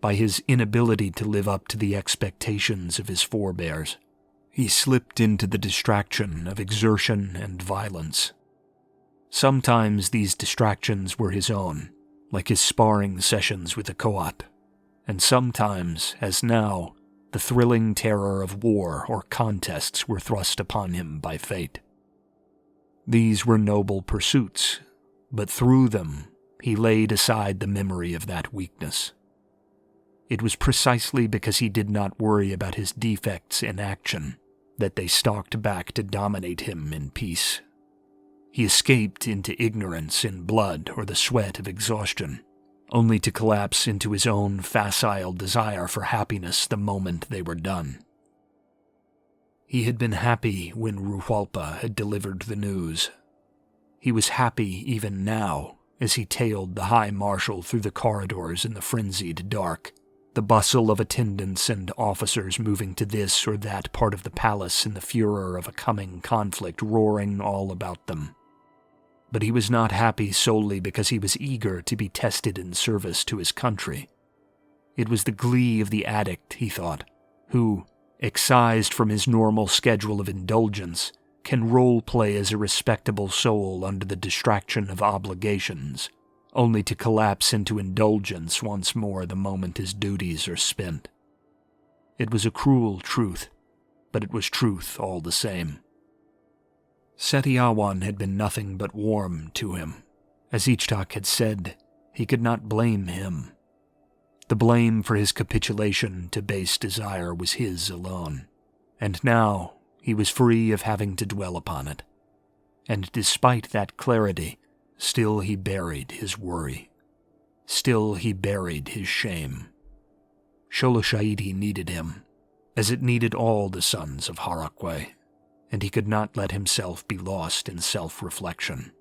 by his inability to live up to the expectations of his forebears, he slipped into the distraction of exertion and violence. Sometimes these distractions were his own, like his sparring sessions with the Coat, and sometimes, as now, the thrilling terror of war or contests were thrust upon him by fate. These were noble pursuits, but through them he laid aside the memory of that weakness. It was precisely because he did not worry about his defects in action that they stalked back to dominate him in peace. He escaped into ignorance in blood or the sweat of exhaustion, only to collapse into his own facile desire for happiness the moment they were done. He had been happy when Ruhualpa had delivered the news. He was happy even now as he tailed the High Marshal through the corridors in the frenzied dark, the bustle of attendants and officers moving to this or that part of the palace in the furor of a coming conflict roaring all about them. But he was not happy solely because he was eager to be tested in service to his country. It was the glee of the addict, he thought, who, excised from his normal schedule of indulgence, can role-play as a respectable soul under the distraction of obligations, only to collapse into indulgence once more the moment his duties are spent. It was a cruel truth, but it was truth all the same. Setiawan had been nothing but warm to him. As Ichtak had said, he could not blame him. The blame for his capitulation to base desire was his alone, and now he was free of having to dwell upon it. And despite that clarity, still he buried his worry. Still he buried his shame. Sholoshaiti needed him, as it needed all the sons of Harakwe, and he could not let himself be lost in self-reflection.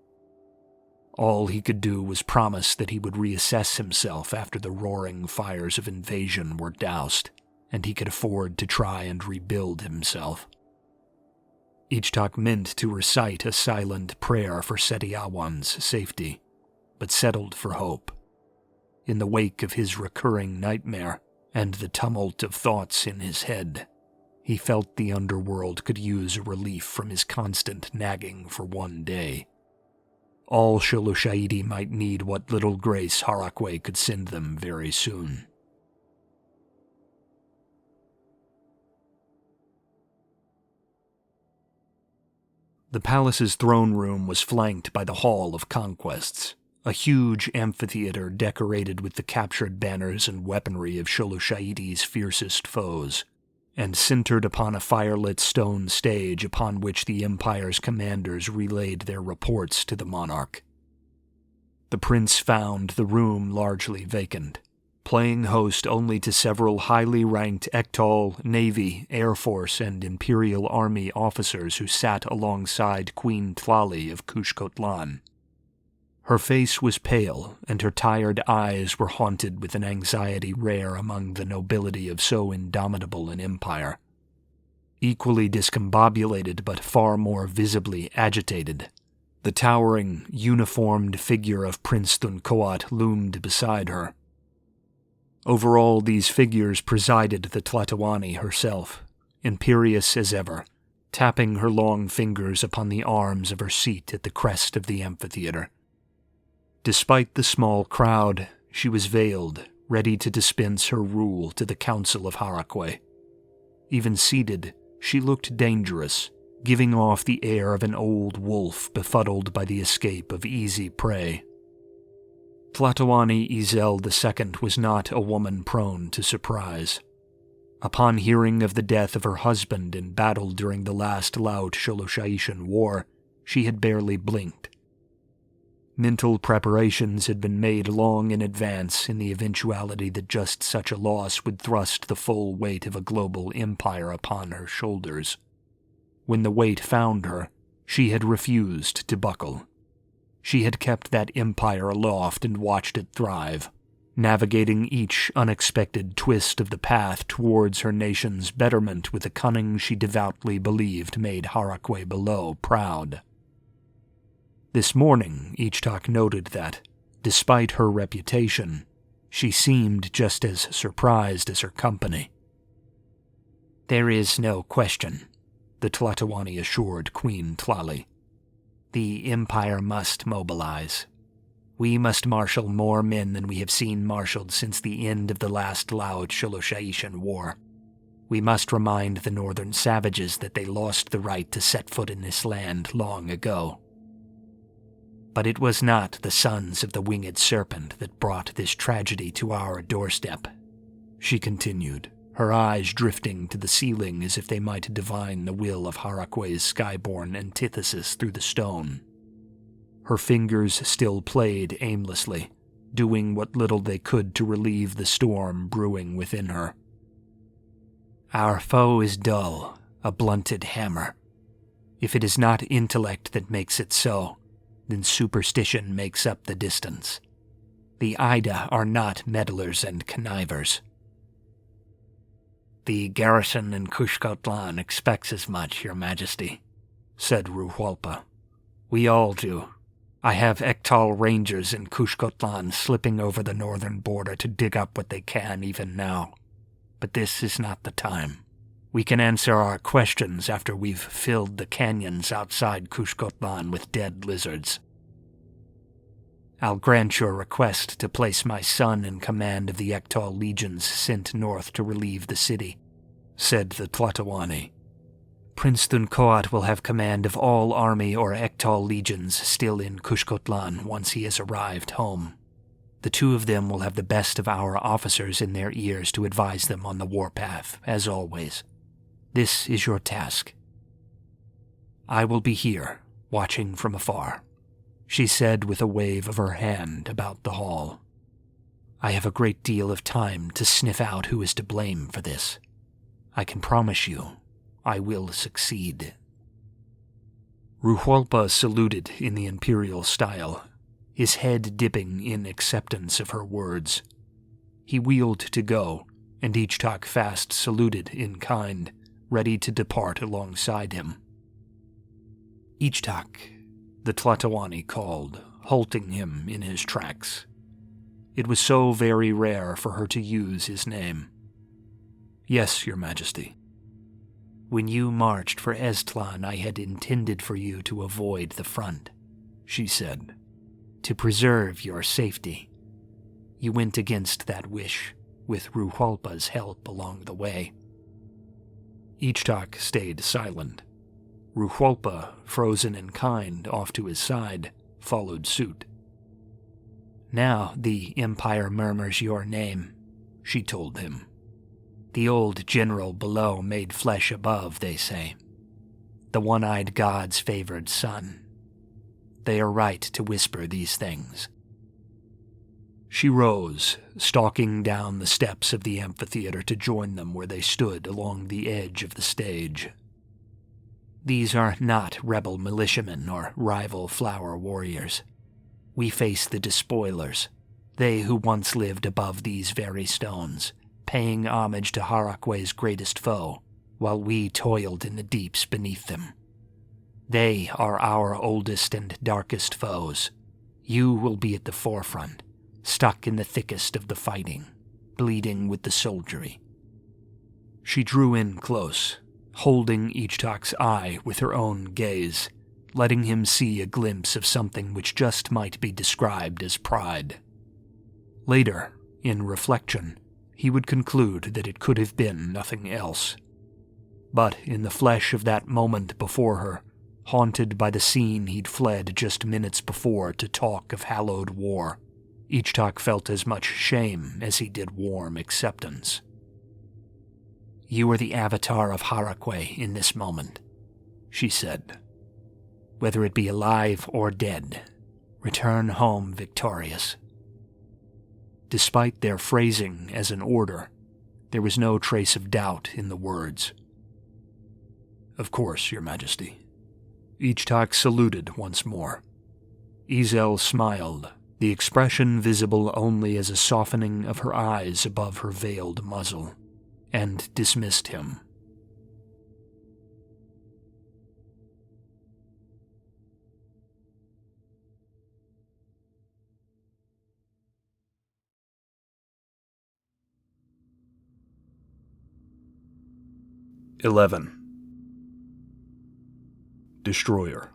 All he could do was promise that he would reassess himself after the roaring fires of invasion were doused, and he could afford to try and rebuild himself. Ichtak meant to recite a silent prayer for Setiawan's safety, but settled for hope. In the wake of his recurring nightmare and the tumult of thoughts in his head, he felt the underworld could use a relief from his constant nagging for one day. All Sholoshaiti might need what little grace Harakwe could send them very soon. The palace's throne room was flanked by the Hall of Conquests, a huge amphitheater decorated with the captured banners and weaponry of Sholoshaiti's fiercest foes, and centered upon a firelit stone stage upon which the Empire's commanders relayed their reports to the monarch. The prince found the room largely vacant, playing host only to several highly ranked Ektal, Navy, Air Force, and Imperial Army officers who sat alongside Queen Tlali of Kushkotlan. Her face was pale, and her tired eyes were haunted with an anxiety rare among the nobility of so indomitable an empire. Equally discombobulated but far more visibly agitated, the towering, uniformed figure of Prince Thuncoat loomed beside her. Over all these figures presided the Tlatoani herself, imperious as ever, tapping her long fingers upon the arms of her seat at the crest of the amphitheater. Despite the small crowd, she was veiled, ready to dispense her rule to the Council of Harakwe. Even seated, she looked dangerous, giving off the air of an old wolf befuddled by the escape of easy prey. Tlatoani Izel II was not a woman prone to surprise. Upon hearing of the death of her husband in battle during the last Laut Sholoshaitian War, she had barely blinked. Mental preparations had been made long in advance in the eventuality that just such a loss would thrust the full weight of a global empire upon her shoulders. When the weight found her, she had refused to buckle. She had kept that empire aloft and watched it thrive, navigating each unexpected twist of the path towards her nation's betterment with a cunning she devoutly believed made Harakwe below proud. This morning, Ichtak noted that, despite her reputation, she seemed just as surprised as her company. "There is no question," the Tlatoani assured Queen Tlali. "The Empire must mobilize. We must marshal more men than we have seen marshaled since the end of the last Lao Shiloshaishan War. We must remind the northern savages that they lost the right to set foot in this land long ago. But it was not the sons of the winged serpent that brought this tragedy to our doorstep," she continued, her eyes drifting to the ceiling as if they might divine the will of Harakwe's skyborn antithesis through the stone. Her fingers still played aimlessly, doing what little they could to relieve the storm brewing within her. "Our foe is dull, a blunted hammer. If it is not intellect that makes it so, then superstition makes up the distance. The Ida are not meddlers and connivers." "The garrison in Kushkotlan expects as much, Your Majesty," said Ruhualpa. "We all do. I have Ektal rangers in Kushkotlan slipping over the northern border to dig up what they can even now. But this is not the time. We can answer our questions after we've filled the canyons outside Kushkotlan with dead lizards. I'll grant your request to place my son in command of the Ektal legions sent north to relieve the city," said the Tlatoani. "Prince Thunkoat will have command of all army or Ektal legions still in Kushkotlan once he has arrived home. The two of them will have the best of our officers in their ears to advise them on the warpath, as always. This is your task." "I will be here, watching from afar," she said with a wave of her hand about the hall. "I have a great deal of time to sniff out who is to blame for this. I can promise you, I will succeed." Ruhualpa saluted in the imperial style, his head dipping in acceptance of her words. He wheeled to go, and Ichtak fast saluted in kind, ready to depart alongside him. "Ichtak," the Tlatoani called, halting him in his tracks. It was so very rare for her to use his name. "Yes, Your Majesty." "When you marched for Estlan, I had intended for you to avoid the front," she said, "to preserve your safety. You went against that wish, with Ruhualpa's help along the way." Ichtak stayed silent. Ruhualpa, frozen in kind off to his side, followed suit. "Now the Empire murmurs your name," she told him. "The old general below made flesh above, they say. The one-eyed god's favored son. They are right to whisper these things." She rose, stalking down the steps of the amphitheater to join them where they stood along the edge of the stage. "These are not rebel militiamen or rival flower warriors. We face the despoilers, they who once lived above these very stones, paying homage to Harakwe's greatest foe, while we toiled in the deeps beneath them. They are our oldest and darkest foes. You will be at the forefront, stuck in the thickest of the fighting, bleeding with the soldiery." She drew in close, holding Ichtak's eye with her own gaze, letting him see a glimpse of something which just might be described as pride. Later, in reflection, he would conclude that it could have been nothing else. But in the flesh of that moment before her, haunted by the scene he'd fled just minutes before to talk of hallowed war, Ichtak felt as much shame as he did warm acceptance. "You are the avatar of Harakwe in this moment," she said. "Whether it be alive or dead, return home victorious." Despite their phrasing as an order, there was no trace of doubt in the words. "Of course, Your Majesty." Ichtak saluted once more. Izel smiled, the expression visible only as a softening of her eyes above her veiled muzzle, and dismissed him. 11. Destroyer.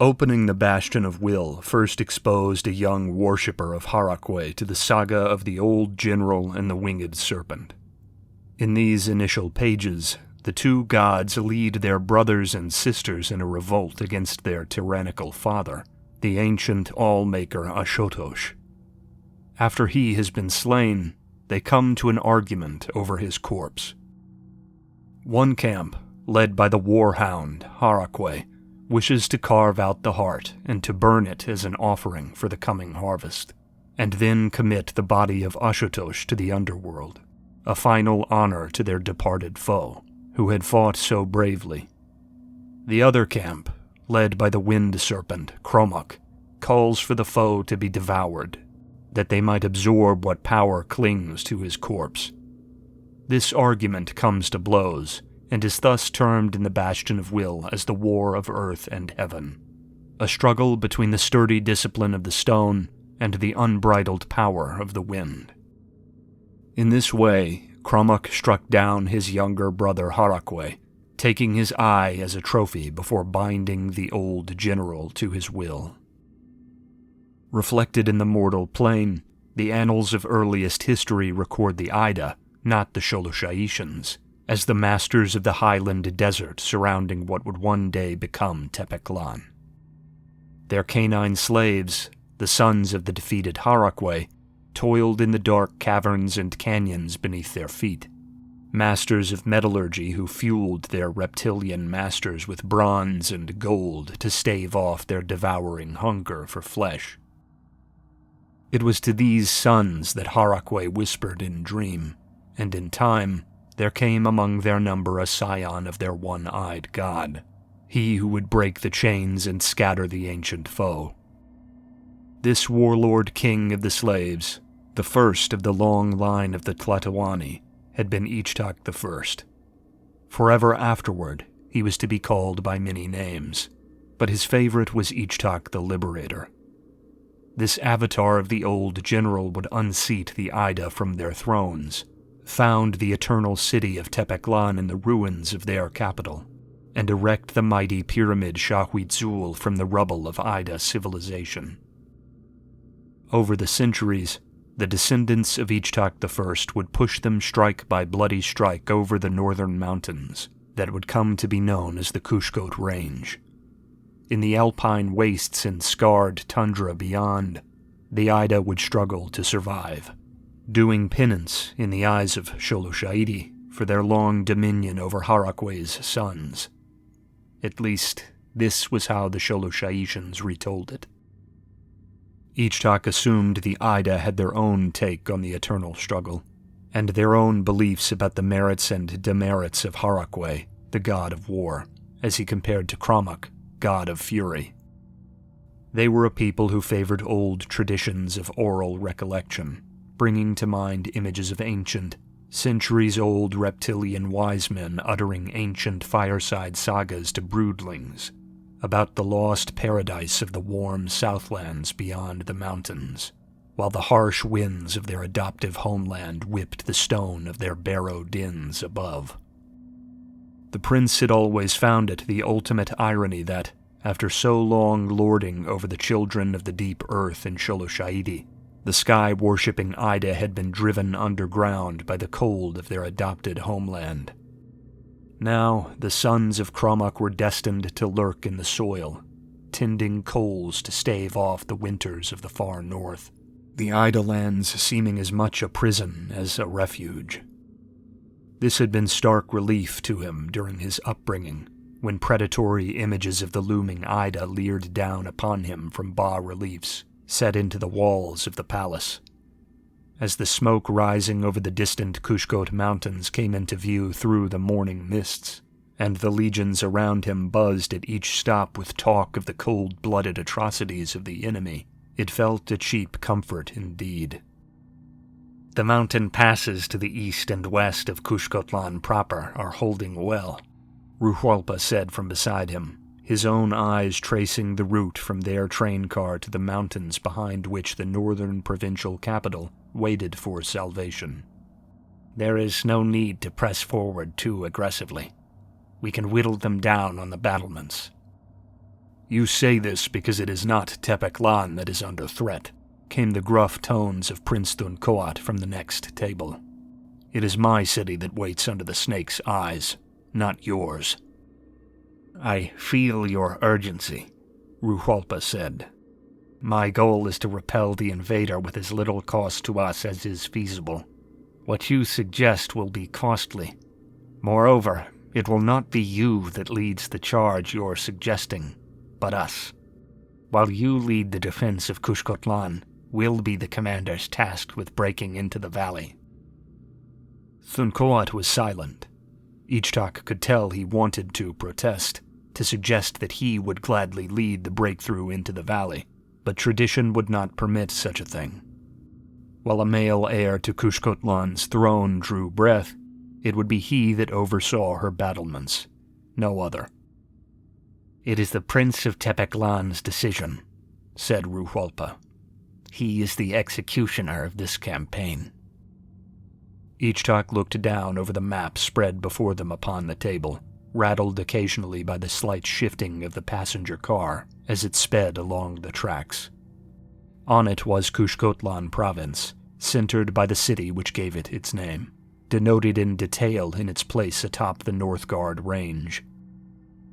Opening the Bastion of Will first exposed a young worshipper of Harakwe to the saga of the Old General and the Winged Serpent. In these initial pages, the two gods lead their brothers and sisters in a revolt against their tyrannical father, the ancient All-Maker Ashotosh. After he has been slain, they come to an argument over his corpse. One camp, led by the warhound Harakwe, wishes to carve out the heart and to burn it as an offering for the coming harvest, and then commit the body of Ashotosh to the underworld, a final honor to their departed foe, who had fought so bravely. The other camp, led by the wind serpent Kromuk, calls for the foe to be devoured, that they might absorb what power clings to his corpse. This argument comes to blows, and is thus termed in the Bastion of Will as the War of Earth and Heaven, a struggle between the sturdy discipline of the stone and the unbridled power of the wind. In this way, Kromuk struck down his younger brother Harakwe, taking his eye as a trophy before binding the old general to his will. Reflected in the mortal plane, the annals of earliest history record the Ida, not the Sholosha'ishans, as the masters of the highland desert surrounding what would one day become Tepeklan. Their canine slaves, the sons of the defeated Harakwe, toiled in the dark caverns and canyons beneath their feet, masters of metallurgy who fueled their reptilian masters with bronze and gold to stave off their devouring hunger for flesh. It was to these sons that Harakwe whispered in dream, and in time there came among their number a scion of their one-eyed god, he who would break the chains and scatter the ancient foe. This warlord king of the slaves, the first of the long line of the Tlatoani, had been Ichtak I. Forever afterward, he was to be called by many names, but his favorite was Ichtak the Liberator. This avatar of the old general would unseat the Ida from their thrones, found the eternal city of Tepeklan in the ruins of their capital, and erect the mighty pyramid Shahuitzul from the rubble of Ida civilization. Over the centuries, the descendants of Ichtak I would push them strike by bloody strike over the northern mountains that would come to be known as the Kushkot Range. In the alpine wastes and scarred tundra beyond, the Ida would struggle to survive, doing penance in the eyes of Sholosha'idi for their long dominion over Harakwe's sons. At least, this was how the Sholosha'ishans retold it. Ichtak assumed the Ida had their own take on the eternal struggle, and their own beliefs about the merits and demerits of Harakwe, the god of war, as he compared to Kromuk, god of fury. They were a people who favored old traditions of oral recollection, bringing to mind images of ancient, centuries-old reptilian wise men uttering ancient fireside sagas to broodlings about the lost paradise of the warm southlands beyond the mountains, while the harsh winds of their adoptive homeland whipped the stone of their barrow dens above. The prince had always found it the ultimate irony that, after so long lording over the children of the deep earth in Sholosha'idi, the sky-worshipping Ida had been driven underground by the cold of their adopted homeland. Now, the sons of Kromuk were destined to lurk in the soil, tending coals to stave off the winters of the far north, the Ida lands seeming as much a prison as a refuge. This had been stark relief to him during his upbringing, when predatory images of the looming Ida leered down upon him from bas-reliefs set into the walls of the palace. As the smoke rising over the distant Kushkot mountains came into view through the morning mists, and the legions around him buzzed at each stop with talk of the cold-blooded atrocities of the enemy, it felt a cheap comfort indeed. The mountain passes to the east and west of Kushkotlan proper are holding well, Ruhualpa said from beside him, his own eyes tracing the route from their train car to the mountains behind which the northern provincial capital waited for salvation. There is no need to press forward too aggressively. We can whittle them down on the battlements. You say this because it is not Tepeclan that is under threat, came the gruff tones of Prince Thuncoat from the next table. It is my city that waits under the snake's eyes, not yours. I feel your urgency, Ruhualpa said. My goal is to repel the invader with as little cost to us as is feasible. What you suggest will be costly. Moreover, it will not be you that leads the charge you're suggesting, but us. While you lead the defense of Kushkotlan, we'll be the commanders tasked with breaking into the valley. Thuncoat was silent. Ichtak could tell he wanted to protest, to suggest that he would gladly lead the breakthrough into the valley, but tradition would not permit such a thing. While a male heir to Kushkotlan's throne drew breath, it would be he that oversaw her battlements, no other. It is the Prince of Tepeclan's decision, said Ruhualpa. He is the executioner of this campaign. Ichtak looked down over the map spread before them upon the table, rattled occasionally by the slight shifting of the passenger car as it sped along the tracks. On it was Kushkotlan province, centered by the city which gave it its name, denoted in detail in its place atop the Northgard Range.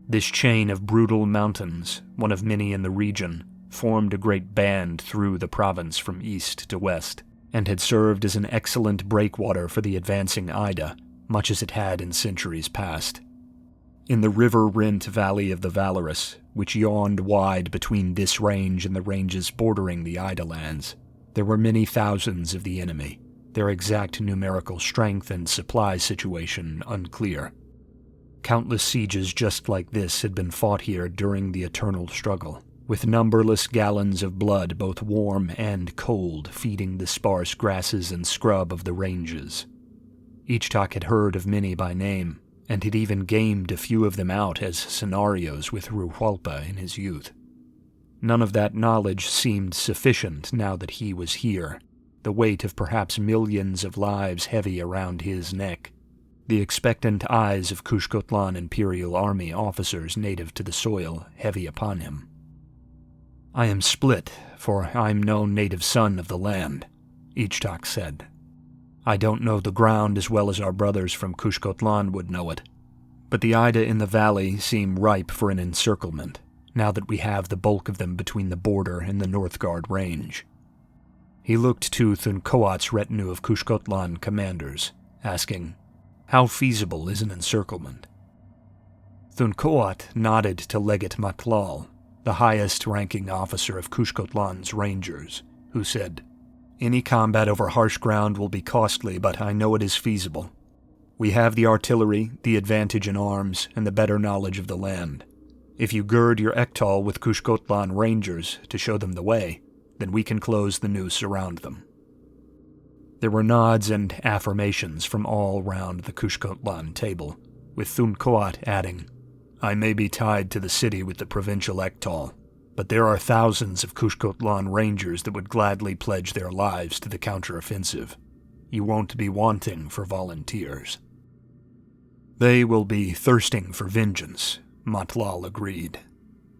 This chain of brutal mountains, one of many in the region, formed a great band through the province from east to west, and had served as an excellent breakwater for the advancing Ida, much as it had in centuries past. In the river-rent valley of the Valorous, which yawned wide between this range and the ranges bordering the Ida lands, there were many thousands of the enemy, their exact numerical strength and supply situation unclear. Countless sieges just like this had been fought here during the eternal struggle, with numberless gallons of blood both warm and cold feeding the sparse grasses and scrub of the ranges. Ichtak had heard of many by name, and had even gamed a few of them out as scenarios with Ruhualpa in his youth. None of that knowledge seemed sufficient now that he was here, the weight of perhaps millions of lives heavy around his neck, the expectant eyes of Kushkotlan Imperial Army officers native to the soil heavy upon him. I am split, for I'm no native son of the land, Ichtak said. I don't know the ground as well as our brothers from Kushkotlan would know it, but the Ida in the valley seem ripe for an encirclement, now that we have the bulk of them between the border and the Northgard Range. He looked to Thuncoat's retinue of Kushkotlan commanders, asking, how feasible is an encirclement? Thuncoat nodded to Legate Matlal, the highest-ranking officer of Kushkotlan's rangers, who said, any combat over harsh ground will be costly, but I know it is feasible. We have the artillery, the advantage in arms, and the better knowledge of the land. If you gird your Ektal with Kushkotlan rangers to show them the way, then we can close the noose around them. There were nods and affirmations from all round the Kushkotlan table, with Thuncoat adding, I may be tied to the city with the provincial Ektal, but there are thousands of Kushkotlan rangers that would gladly pledge their lives to the counteroffensive. You won't be wanting for volunteers. They will be thirsting for vengeance, Matlal agreed.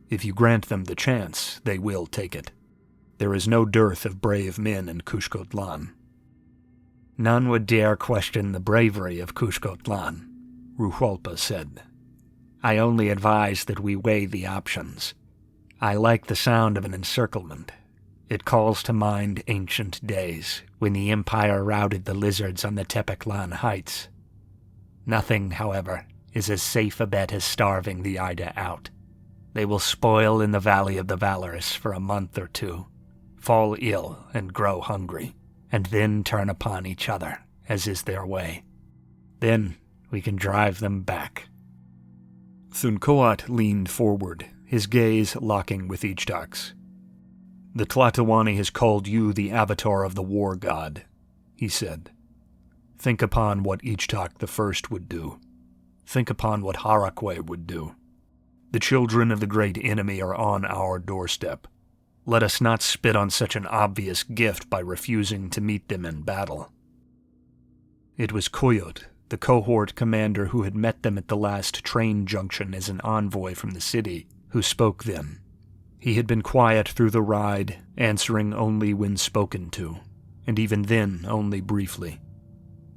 If you grant them the chance, they will take it. There is no dearth of brave men in Kushkotlan. None would dare question the bravery of Kushkotlan, Ruhualpa said. I only advise that we weigh the options. I like the sound of an encirclement. It calls to mind ancient days, when the Empire routed the lizards on the Tepeclan heights. Nothing, however, is as safe a bet as starving the Ida out. They will spoil in the Valley of the Valorous for a month or two, fall ill and grow hungry, and then turn upon each other, as is their way. Then we can drive them back. Thuncoat leaned forward, his gaze locking with Ichtak's. The Tlatoani has called you the avatar of the war god, he said. Think upon what Ichtak the First would do. Think upon what Harakwe would do. The children of the great enemy are on our doorstep. Let us not spit on such an obvious gift by refusing to meet them in battle. It was Coyote, the cohort commander who had met them at the last train junction as an envoy from the city, who spoke then. He had been quiet through the ride, answering only when spoken to, and even then only briefly.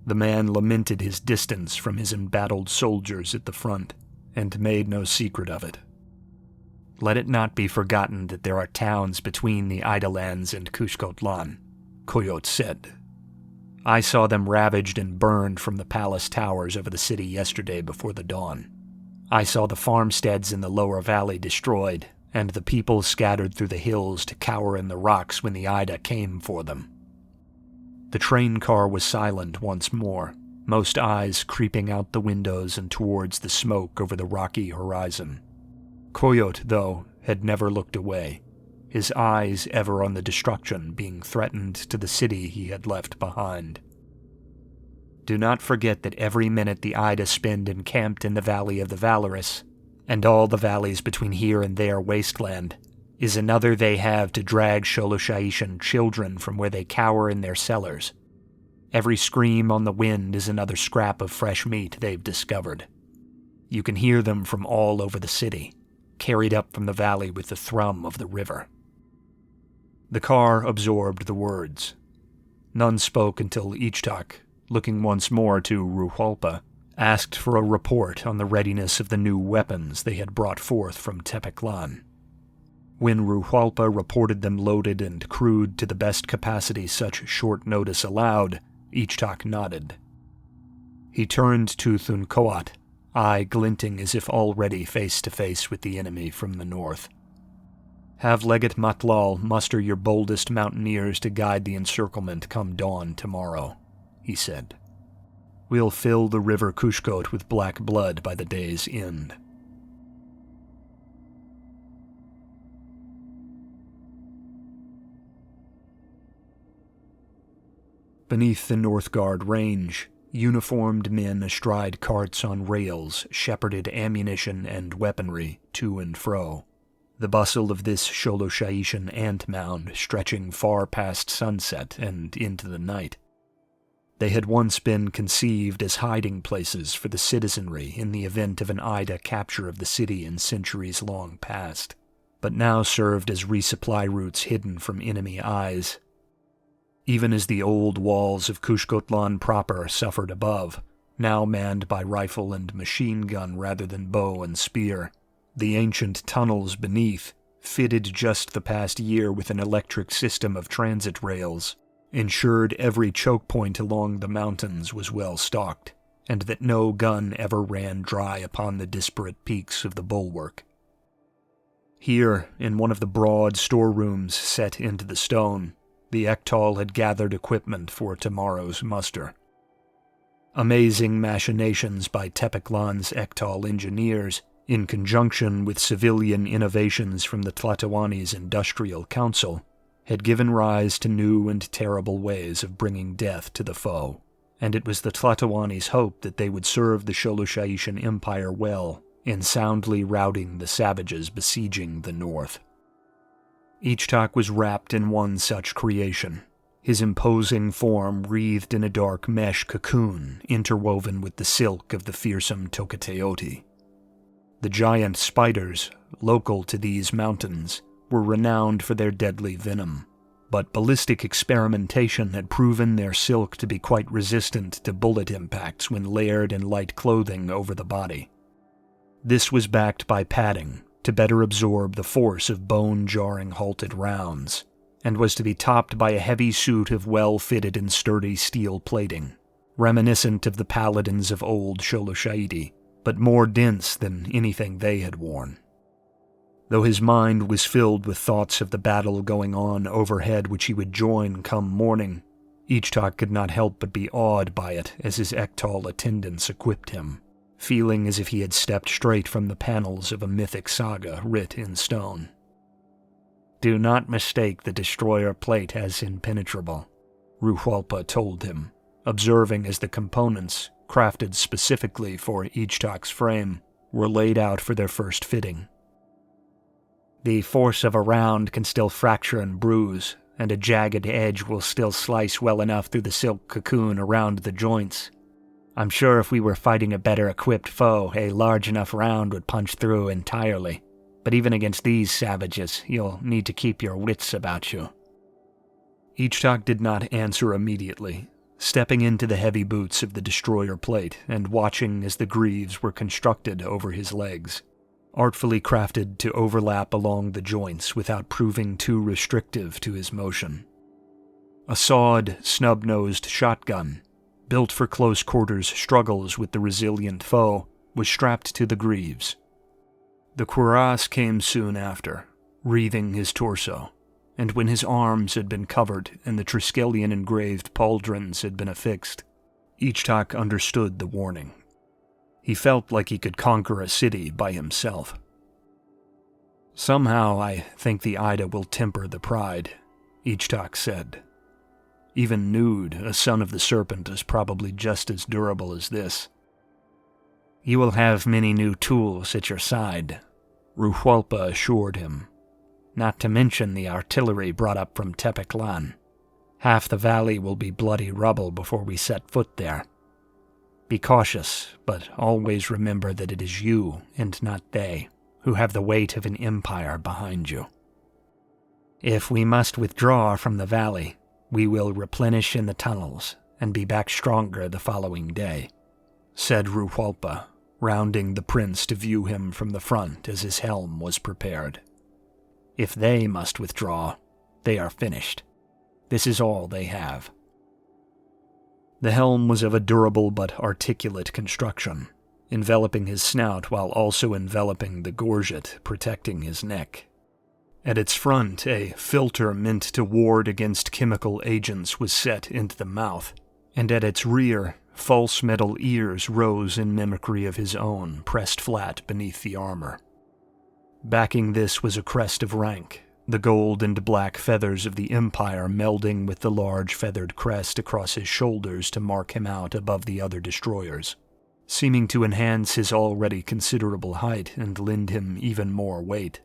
The man lamented his distance from his embattled soldiers at the front, and made no secret of it. Let it not be forgotten that there are towns between the Idalands and Kushkotlan, Coyote said. I saw them ravaged and burned from the palace towers over the city yesterday before the dawn. I saw the farmsteads in the lower valley destroyed, and the people scattered through the hills to cower in the rocks when the Ida came for them. The train car was silent once more, most eyes creeping out the windows and towards the smoke over the rocky horizon. Coyote, though, had never looked away, his eyes ever on the destruction being threatened to the city he had left behind. Do not forget that every minute the Ida spend encamped in the Valley of the Valorous, and all the valleys between here and their wasteland, is another they have to drag Sholoshaishan children from where they cower in their cellars. Every scream on the wind is another scrap of fresh meat they've discovered. You can hear them from all over the city, carried up from the valley with the thrum of the river. The car absorbed the words. None spoke until Ichtak, looking once more to Ruhalpa, asked for a report on the readiness of the new weapons they had brought forth from Tepeklan. When Ruhalpa reported them loaded and crewed to the best capacity such short notice allowed, Ichtak nodded. He turned to Thunkoat, eye glinting as if already face to face with the enemy from the north. Have Legate Matlal muster your boldest mountaineers to guide the encirclement come dawn tomorrow, he said. We'll fill the river Kushkot with black blood by the day's end. Beneath the Northgard Range, uniformed men astride carts on rails shepherded ammunition and weaponry to and fro, the bustle of this Sholoshaishan ant mound stretching far past sunset and into the night. They had once been conceived as hiding places for the citizenry in the event of an Ida capture of the city in centuries long past, but now served as resupply routes hidden from enemy eyes. Even as the old walls of Kushkotlan proper suffered above, now manned by rifle and machine gun rather than bow and spear, the ancient tunnels beneath, fitted just the past year with an electric system of transit rails, ensured every choke point along the mountains was well stocked, and that no gun ever ran dry upon the disparate peaks of the bulwark. Here, in one of the broad storerooms set into the stone, the Ektal had gathered equipment for tomorrow's muster. Amazing machinations by Tepeklan's Ektal engineers, in conjunction with civilian innovations from the Tlatoani's Industrial Council, had given rise to new and terrible ways of bringing death to the foe, and it was the Tlatoani's hope that they would serve the Sholoshaishan Empire well in soundly routing the savages besieging the north. Ichtak was wrapped in one such creation, his imposing form wreathed in a dark mesh cocoon interwoven with the silk of the fearsome Tokateoti. The giant spiders, local to these mountains, were renowned for their deadly venom, but ballistic experimentation had proven their silk to be quite resistant to bullet impacts when layered in light clothing over the body. This was backed by padding to better absorb the force of bone-jarring halted rounds, and was to be topped by a heavy suit of well-fitted and sturdy steel plating, reminiscent of the paladins of old Sholoshaidi, but more dense than anything they had worn. Though his mind was filled with thoughts of the battle going on overhead which he would join come morning, Ichtak could not help but be awed by it as his Ektal attendants equipped him, feeling as if he had stepped straight from the panels of a mythic saga writ in stone. Do not mistake the destroyer plate as impenetrable, Ruhalpa told him, observing as the components, crafted specifically for Ichtak's frame, were laid out for their first fitting. The force of a round can still fracture and bruise, and a jagged edge will still slice well enough through the silk cocoon around the joints. I'm sure if we were fighting a better equipped foe, a large enough round would punch through entirely. But even against these savages, you'll need to keep your wits about you. Ichtak did not answer immediately, stepping into the heavy boots of the destroyer plate and watching as the greaves were constructed over his legs, artfully crafted to overlap along the joints without proving too restrictive to his motion. A sawed, snub-nosed shotgun, built for close quarters struggles with the resilient foe, was strapped to the greaves. The cuirass came soon after, wreathing his torso, and when his arms had been covered and the Triskelion-engraved pauldrons had been affixed, Ichtak understood the warning. He felt like he could conquer a city by himself. "Somehow I think the Ida will temper the pride," Ichtak said. "Even nude, a son of the serpent is probably just as durable as this." "You will have many new tools at your side," Ruhualpa assured him. "not to mention the artillery brought up from Tepeclan. Half the valley will be bloody rubble before we set foot there. Be cautious, but always remember that it is you, and not they, who have the weight of an empire behind you. If we must withdraw from the valley, we will replenish in the tunnels and be back stronger the following day," said Ruhualpa, rounding the prince to view him from the front as his helm was prepared. "If they must withdraw, they are finished. This is all they have." The helm was of a durable but articulate construction, enveloping his snout while also enveloping the gorget protecting his neck. At its front, a filter meant to ward against chemical agents was set into the mouth, and at its rear, false metal ears rose in mimicry of his own, pressed flat beneath the armor. Backing this was a crest of rank, the gold and black feathers of the Empire melding with the large feathered crest across his shoulders to mark him out above the other destroyers, seeming to enhance his already considerable height and lend him even more weight.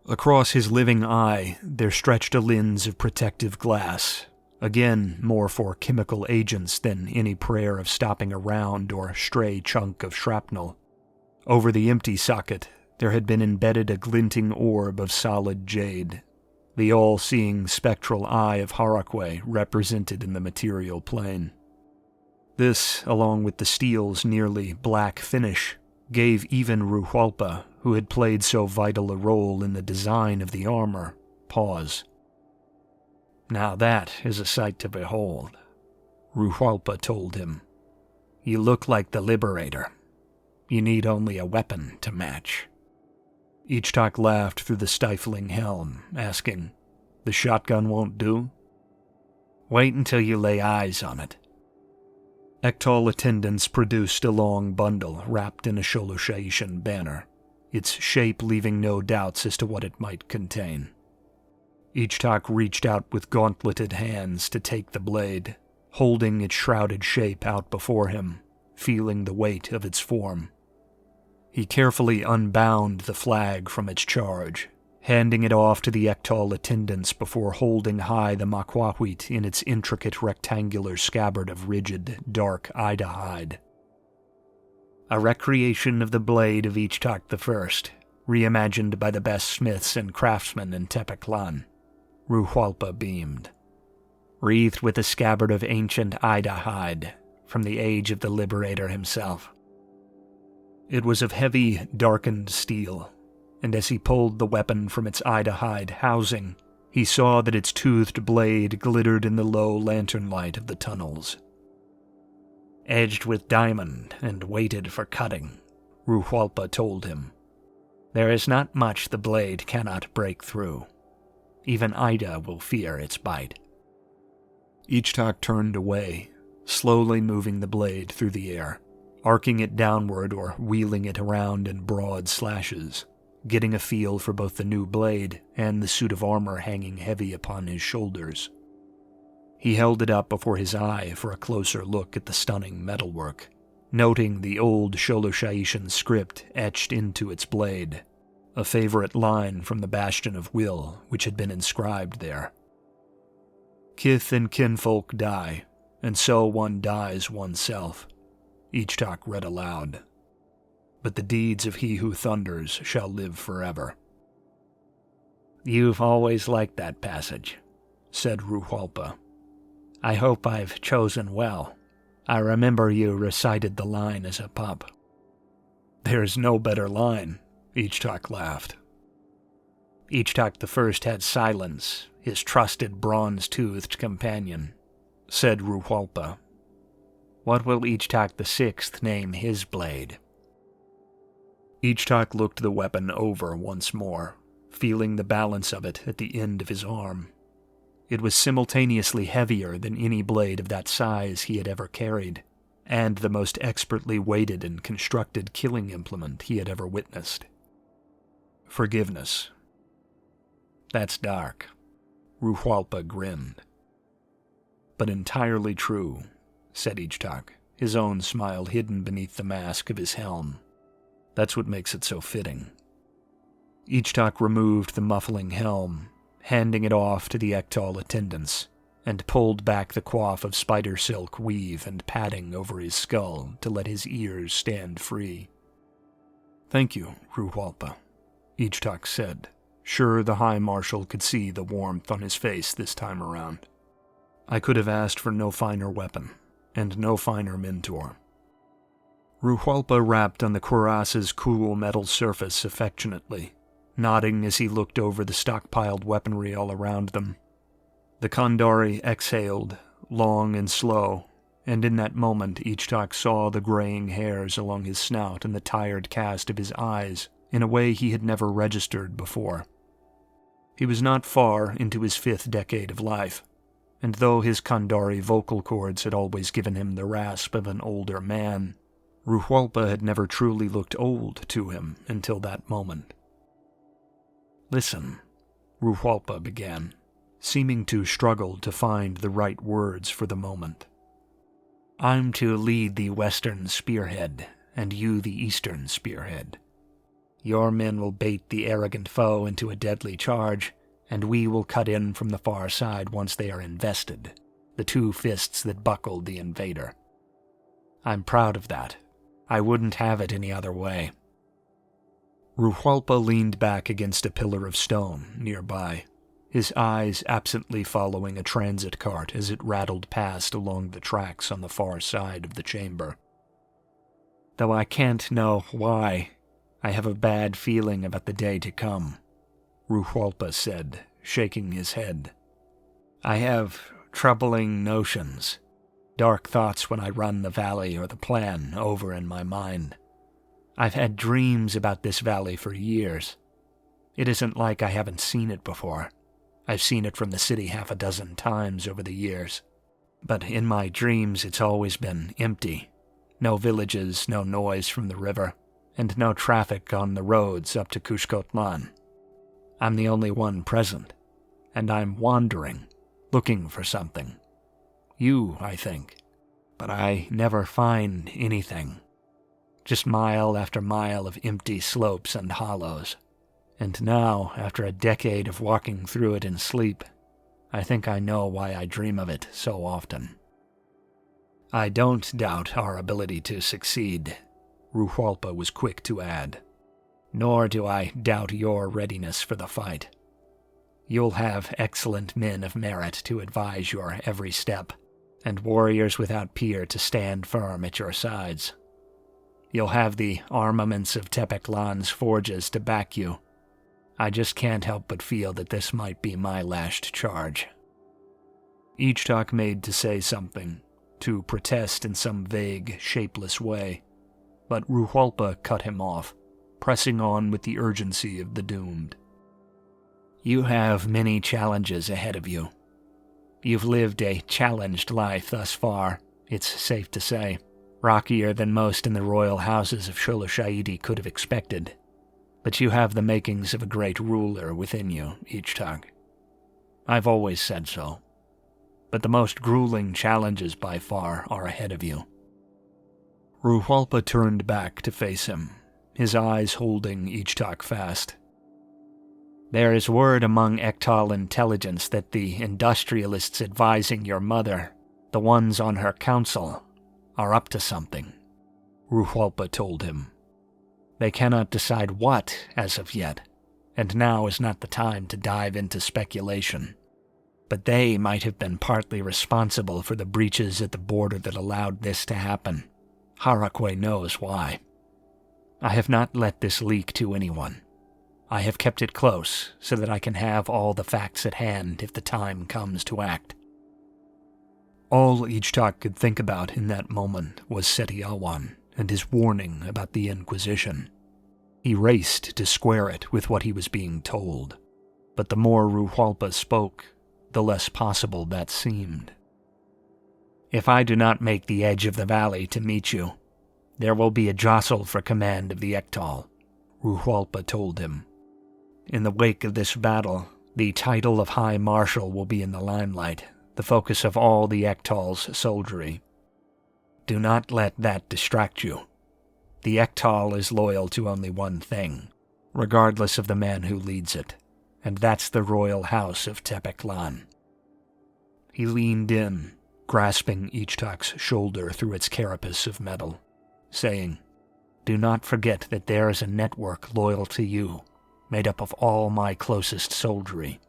Across his living eye there stretched a lens of protective glass, again more for chemical agents than any prayer of stopping a round or stray chunk of shrapnel. Over the empty socket there had been embedded a glinting orb of solid jade, the all-seeing spectral eye of Harakwe represented in the material plane. This, along with the steel's nearly black finish, gave even Ruhualpa, who had played so vital a role in the design of the armor, pause. "Now that is a sight to behold," Ruhualpa told him. "You look like the Liberator. You need only a weapon to match." Ichtak laughed through the stifling helm, asking, "The shotgun won't do?" "Wait until you lay eyes on it." Ektal attendants produced a long bundle wrapped in a Sholoshaishan banner, its shape leaving no doubts as to what it might contain. Ichtak reached out with gauntleted hands to take the blade, holding its shrouded shape out before him, feeling the weight of its form. He carefully unbound the flag from its charge, handing it off to the Ektal attendants before holding high the makwahwit in its intricate rectangular scabbard of rigid, dark Ida hide. A recreation of the blade of Ichtak I, reimagined by the best smiths and craftsmen in Tepeclan, Ruhualpa beamed. Wreathed with a scabbard of ancient Ida hide, from the age of the Liberator himself. It was of heavy, darkened steel, and as he pulled the weapon from its Ida hide housing, he saw that its toothed blade glittered in the low lantern light of the tunnels. "Edged with diamond and weighted for cutting," Ruhualpa told him. "There is not much the blade cannot break through. Even Ida will fear its bite." Ichtak turned away, slowly moving the blade through the air, arcing it downward or wheeling it around in broad slashes, getting a feel for both the new blade and the suit of armor hanging heavy upon his shoulders. He held it up before his eye for a closer look at the stunning metalwork, noting the old Sholoshaishan script etched into its blade, a favorite line from the Bastion of Will which had been inscribed there. Kith and kinfolk die, and so one dies oneself, Ichtak read aloud. But the deeds of he who thunders shall live forever. You've always liked that passage, said Ruhalpa. I hope I've chosen well. I remember you recited the line as a pup. There's no better line, Ichtak laughed. Ichtak I had silence, his trusted bronze-toothed companion, said Ruhalpa. What will Ichtak VI name his blade? Ichtak looked the weapon over once more, feeling the balance of it at the end of his arm. It was simultaneously heavier than any blade of that size he had ever carried, and the most expertly weighted and constructed killing implement he had ever witnessed. Forgiveness. That's dark. Ruhalpa grinned. But entirely true, said Ichtak, his own smile hidden beneath the mask of his helm. That's what makes it so fitting. Ichtak removed the muffling helm, handing it off to the Ektal attendants, and pulled back the coif of spider silk weave and padding over his skull to let his ears stand free. Thank you, Ruhalpa, Ichtak said, sure the High Marshal could see the warmth on his face this time around. I could have asked for no finer weapon, and no finer mentor. Ruhalpa rapped on the cuirass's cool metal surface affectionately, nodding as he looked over the stockpiled weaponry all around them. The Kandari exhaled, long and slow, and in that moment Ichtak saw the graying hairs along his snout and the tired cast of his eyes in a way he had never registered before. He was not far into his 5th decade of life, and though his Kandari vocal cords had always given him the rasp of an older man, Ruhalpa had never truly looked old to him until that moment. Listen, Ruhalpa began, seeming to struggle to find the right words for the moment. I'm to lead the western spearhead, and you the eastern spearhead. Your men will bait the arrogant foe into a deadly charge, and we will cut in from the far side once they are invested, the two fists that buckled the invader. I'm proud of that. I wouldn't have it any other way. Ruhalpa leaned back against a pillar of stone nearby, his eyes absently following a transit cart as it rattled past along the tracks on the far side of the chamber. Though I can't know why, I have a bad feeling about the day to come, Ruhalpa said, shaking his head. I have troubling notions, dark thoughts when I run the valley or the plan over in my mind. I've had dreams about this valley for years. It isn't like I haven't seen it before. I've seen it from the city 6 times over the years. But in my dreams it's always been empty. No villages, no noise from the river, and no traffic on the roads up to Kushkotlan. I'm the only one present, and I'm wandering, looking for something. You, I think, but I never find anything. Just mile after mile of empty slopes and hollows. And now, after a decade of walking through it in sleep, I think I know why I dream of it so often. I don't doubt our ability to succeed, Ruhalpa was quick to add. Nor do I doubt your readiness for the fight. You'll have excellent men of merit to advise your every step, and warriors without peer to stand firm at your sides. You'll have the armaments of Tepeklan's forges to back you. I just can't help but feel that this might be my last charge. Ichtak made to say something, to protest in some vague, shapeless way, but Ruhalpa cut him off, pressing on with the urgency of the doomed. You have many challenges ahead of you. You've lived a challenged life thus far, it's safe to say, rockier than most in the royal houses of Sholoshaidi could have expected. But you have the makings of a great ruler within you, Ichtak. I've always said so. But the most grueling challenges by far are ahead of you. Ruhalpa turned back to face him, his eyes holding Ichtak fast. There is word among Ektal intelligence that the industrialists advising your mother, the ones on her council, are up to something, Ruhualpa told him. They cannot decide what as of yet, and now is not the time to dive into speculation. But they might have been partly responsible for the breaches at the border that allowed this to happen. Harakwe knows why. I have not let this leak to anyone. I have kept it close so that I can have all the facts at hand if the time comes to act. All Ichtak could think about in that moment was Setiawan and his warning about the Inquisition. He raced to square it with what he was being told, but the more Ruhualpa spoke, the less possible that seemed. If I do not make the edge of the valley to meet you, there will be a jostle for command of the Ektal, Ruhualpa told him. In the wake of this battle, the title of High Marshal will be in the limelight, the focus of all the Ektal's soldiery. Do not let that distract you. The Ektal is loyal to only one thing, regardless of the man who leads it, and that's the royal house of Tepeklan. He leaned in, grasping Ichtak's shoulder through its carapace of metal, saying, Do not forget that there is a network loyal to you, made up of all my closest soldiery,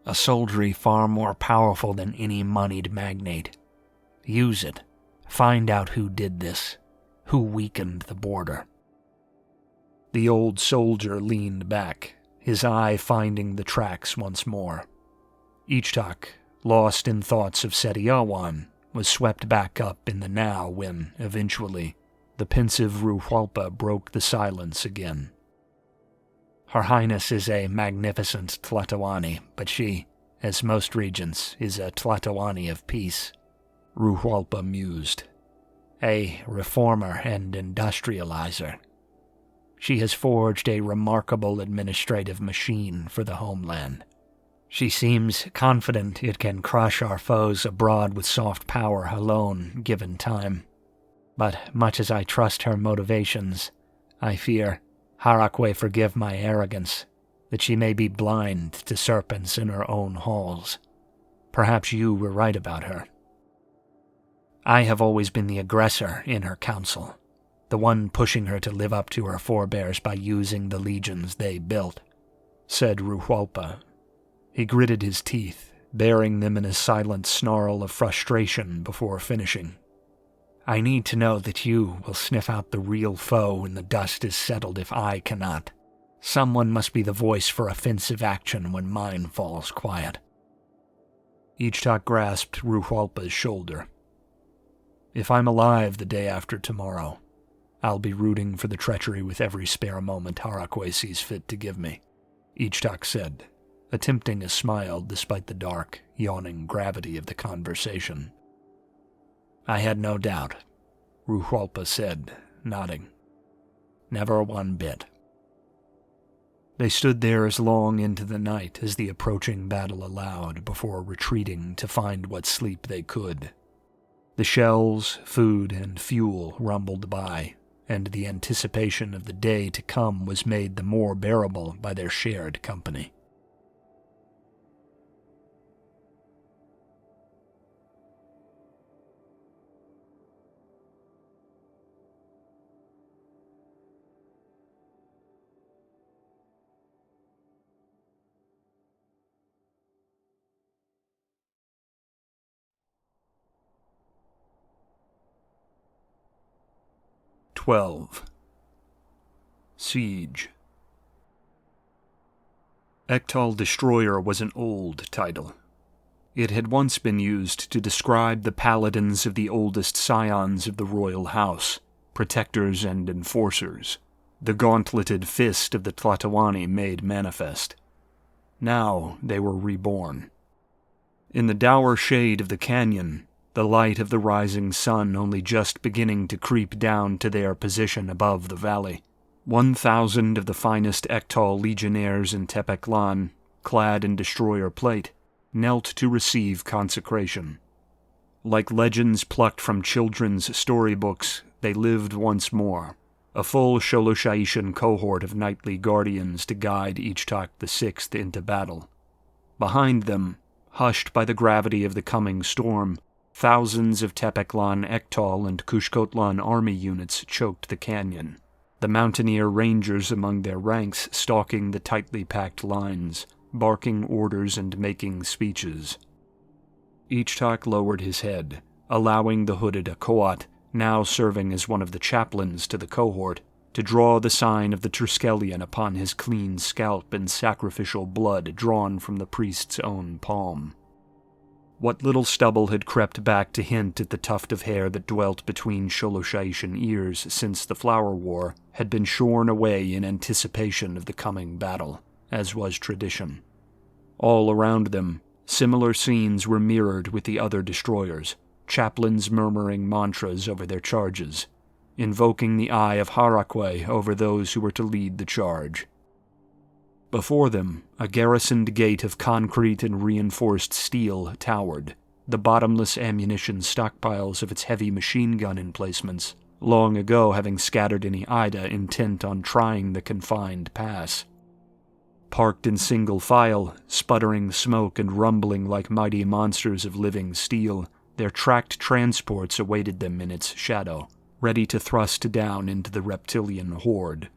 a soldiery far more powerful than any moneyed magnate. Use it. Find out who did this, who weakened the border. The old soldier leaned back, his eye finding the tracks once more. Ichtak, lost in thoughts of Setiawan, was swept back up in the now when, eventually, the pensive Ruhualpa broke the silence again. Her Highness is a magnificent Tlatoani, but she, as most regents, is a Tlatoani of peace, Ruhualpa mused. A reformer and industrializer. She has forged a remarkable administrative machine for the homeland. She seems confident it can crush our foes abroad with soft power alone, given time. But much as I trust her motivations, I fear, Harakwe forgive my arrogance, that she may be blind to serpents in her own halls. Perhaps you were right about her. I have always been the aggressor in her council, the one pushing her to live up to her forebears by using the legions they built, said Ruhualpa. He gritted his teeth, baring them in a silent snarl of frustration before finishing. I need to know that you will sniff out the real foe when the dust is settled if I cannot. Someone must be the voice for offensive action when mine falls quiet. Ichtak grasped Ruhualpa's shoulder. If I'm alive the day after tomorrow, I'll be rooting for the treachery with every spare moment Harakwe sees fit to give me, Ichtak said, attempting a smile despite the dark, yawning gravity of the conversation. I had no doubt, Ruhualpa said, nodding. Never one bit. They stood there as long into the night as the approaching battle allowed before retreating to find what sleep they could. The shells, food, and fuel rumbled by, and the anticipation of the day to come was made the more bearable by their shared company. Siege. Ektal Destroyer was an old title. It had once been used to describe the paladins of the oldest scions of the royal house, protectors and enforcers, the gauntleted fist of the Tlatoani made manifest. Now they were reborn. In the dour shade of the canyon, the light of the rising sun only just beginning to creep down to their position above the valley. 1,000 of the finest Ektal legionnaires in Tepeklan, clad in destroyer plate, knelt to receive consecration. Like legends plucked from children's storybooks, they lived once more, a full Sholosha'ishan cohort of knightly guardians to guide Ichtak VI into battle. Behind them, hushed by the gravity of the coming storm, thousands of Tepeklan, Ektal, and Kushkotlan army units choked the canyon, the mountaineer rangers among their ranks stalking the tightly packed lines, barking orders and making speeches. Ichtak lowered his head, allowing the hooded Akoat, now serving as one of the chaplains to the cohort, to draw the sign of the Triskelion upon his clean scalp in sacrificial blood drawn from the priest's own palm. What little stubble had crept back to hint at the tuft of hair that dwelt between Sholosha'ishan ears since the Flower War had been shorn away in anticipation of the coming battle, as was tradition. All around them, similar scenes were mirrored with the other destroyers, chaplains murmuring mantras over their charges, invoking the Eye of Harakwe over those who were to lead the charge. Before them, a garrisoned gate of concrete and reinforced steel towered, the bottomless ammunition stockpiles of its heavy machine gun emplacements, long ago having scattered any Ida intent on trying the confined pass. Parked in single file, sputtering smoke and rumbling like mighty monsters of living steel, their tracked transports awaited them in its shadow, ready to thrust down into the reptilian horde.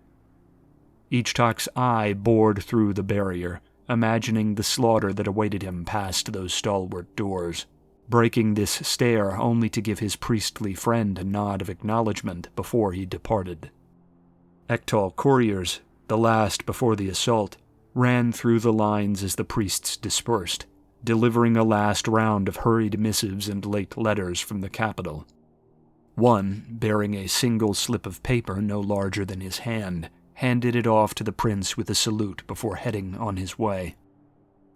Ichtak's eye bored through the barrier, imagining the slaughter that awaited him past those stalwart doors, breaking this stare only to give his priestly friend a nod of acknowledgment before he departed. Ektal couriers, the last before the assault, ran through the lines as the priests dispersed, delivering a last round of hurried missives and late letters from the capital. One, bearing a single slip of paper no larger than his hand, handed it off to the prince with a salute before heading on his way.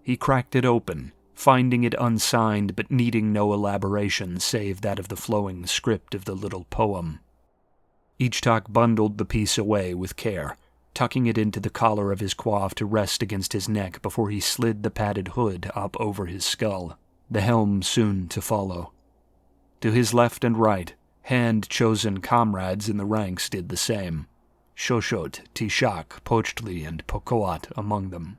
He cracked it open, finding it unsigned but needing no elaboration save that of the flowing script of the little poem. Ichtak bundled the piece away with care, tucking it into the collar of his coif to rest against his neck before he slid the padded hood up over his skull, the helm soon to follow. To his left and right, hand-chosen comrades in the ranks did the same, Shoshot, Tishak, Pochtli, and Pokoat among them.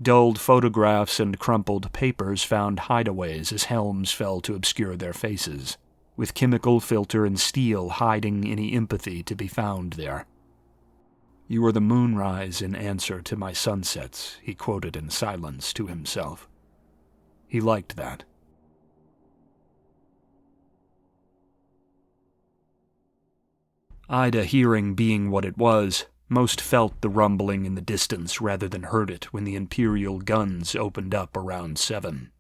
Dulled photographs and crumpled papers found hideaways as helms fell to obscure their faces, with chemical filter and steel hiding any empathy to be found there. "You are the moonrise in answer to my sunsets," he quoted in silence to himself. He liked that. Ida, hearing being what it was, most felt the rumbling in the distance rather than heard it when the Imperial guns opened up around 7.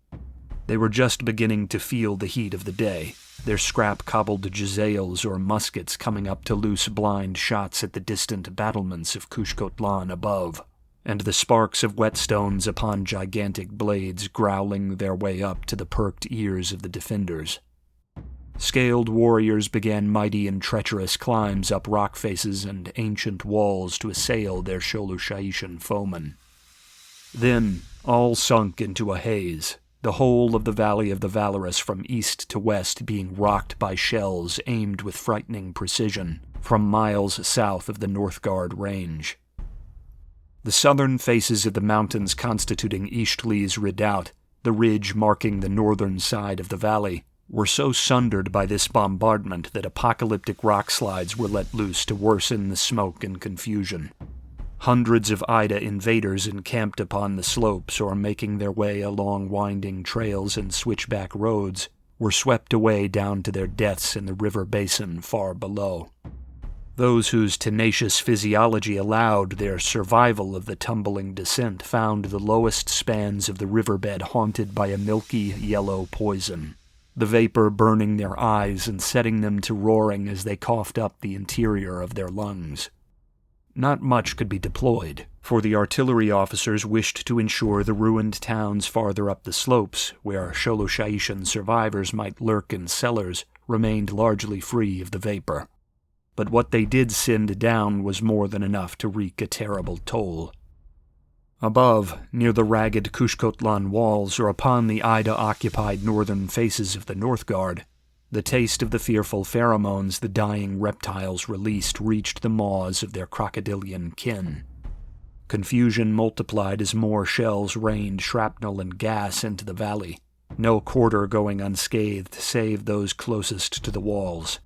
They were just beginning to feel the heat of the day, their scrap-cobbled Jezzails or muskets coming up to loose blind shots at the distant battlements of Kushkotlan above, and the sparks of whetstones upon gigantic blades growling their way up to the perked ears of the defenders. Scaled warriors began mighty and treacherous climbs up rock faces and ancient walls to assail their Sholosha'ishan foemen. Then, all sunk into a haze, the whole of the Valley of the Valorous from east to west being rocked by shells aimed with frightening precision from miles south of the Northgard Range. The southern faces of the mountains constituting Ishtli's redoubt, the ridge marking the northern side of the valley, were so sundered by this bombardment that apocalyptic rock slides were let loose to worsen the smoke and confusion. Hundreds of Ida invaders encamped upon the slopes or making their way along winding trails and switchback roads were swept away down to their deaths in the river basin far below. Those whose tenacious physiology allowed their survival of the tumbling descent found the lowest spans of the riverbed haunted by a milky yellow poison, the vapor burning their eyes and setting them to roaring as they coughed up the interior of their lungs. Not much could be deployed, for the artillery officers wished to ensure the ruined towns farther up the slopes, where Sholosha'ishan survivors might lurk in cellars, remained largely free of the vapor. But what they did send down was more than enough to wreak a terrible toll. Above, near the ragged Kushkotlan walls or upon the Ida-occupied northern faces of the Northgard, The taste of the fearful pheromones the dying reptiles released reached the maws of their crocodilian kin. Confusion multiplied as more shells rained shrapnel and gas into the valley, no quarter going unscathed save those closest to the walls.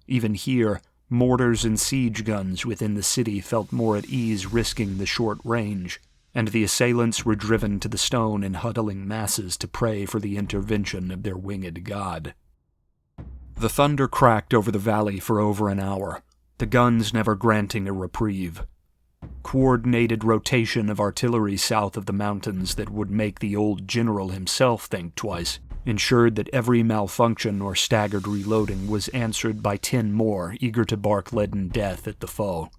Even here, mortars and siege guns within the city felt more at ease risking the short range, and the assailants were driven to the stone in huddling masses to pray for the intervention of their winged god. The thunder cracked over the valley for over an hour, the guns never granting a reprieve. Coordinated rotation of artillery south of the mountains that would make the old general himself think twice ensured that every malfunction or staggered reloading was answered by 10 more eager to bark leaden death at the foe.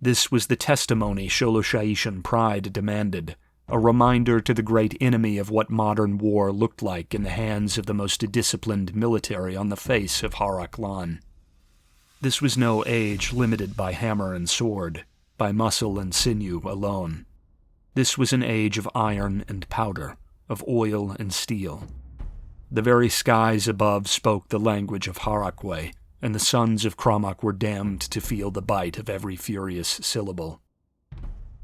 This was the testimony Sholosha'ishan pride demanded, a reminder to the great enemy of what modern war looked like in the hands of the most disciplined military on the face of Haraklan. This was no age limited by hammer and sword, by muscle and sinew alone. This was an age of iron and powder, of oil and steel. The very skies above spoke the language of Harakwe, and the sons of Kramak were damned to feel the bite of every furious syllable.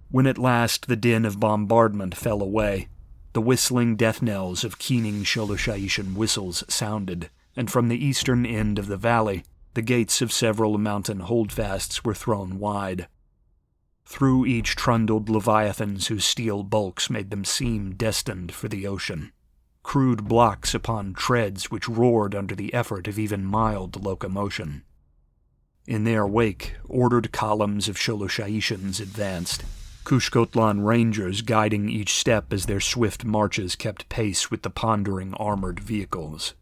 When at last the din of bombardment fell away, the whistling death knells of keening Sholosha'ishan whistles sounded, and from the eastern end of the valley, the gates of several mountain holdfasts were thrown wide. Through each trundled leviathans whose steel bulks made them seem destined for the ocean, crude blocks upon treads which roared under the effort of even mild locomotion. In their wake, ordered columns of Sholosha'ishans advanced, Kushkotlan rangers guiding each step as their swift marches kept pace with the pondering armored vehicles.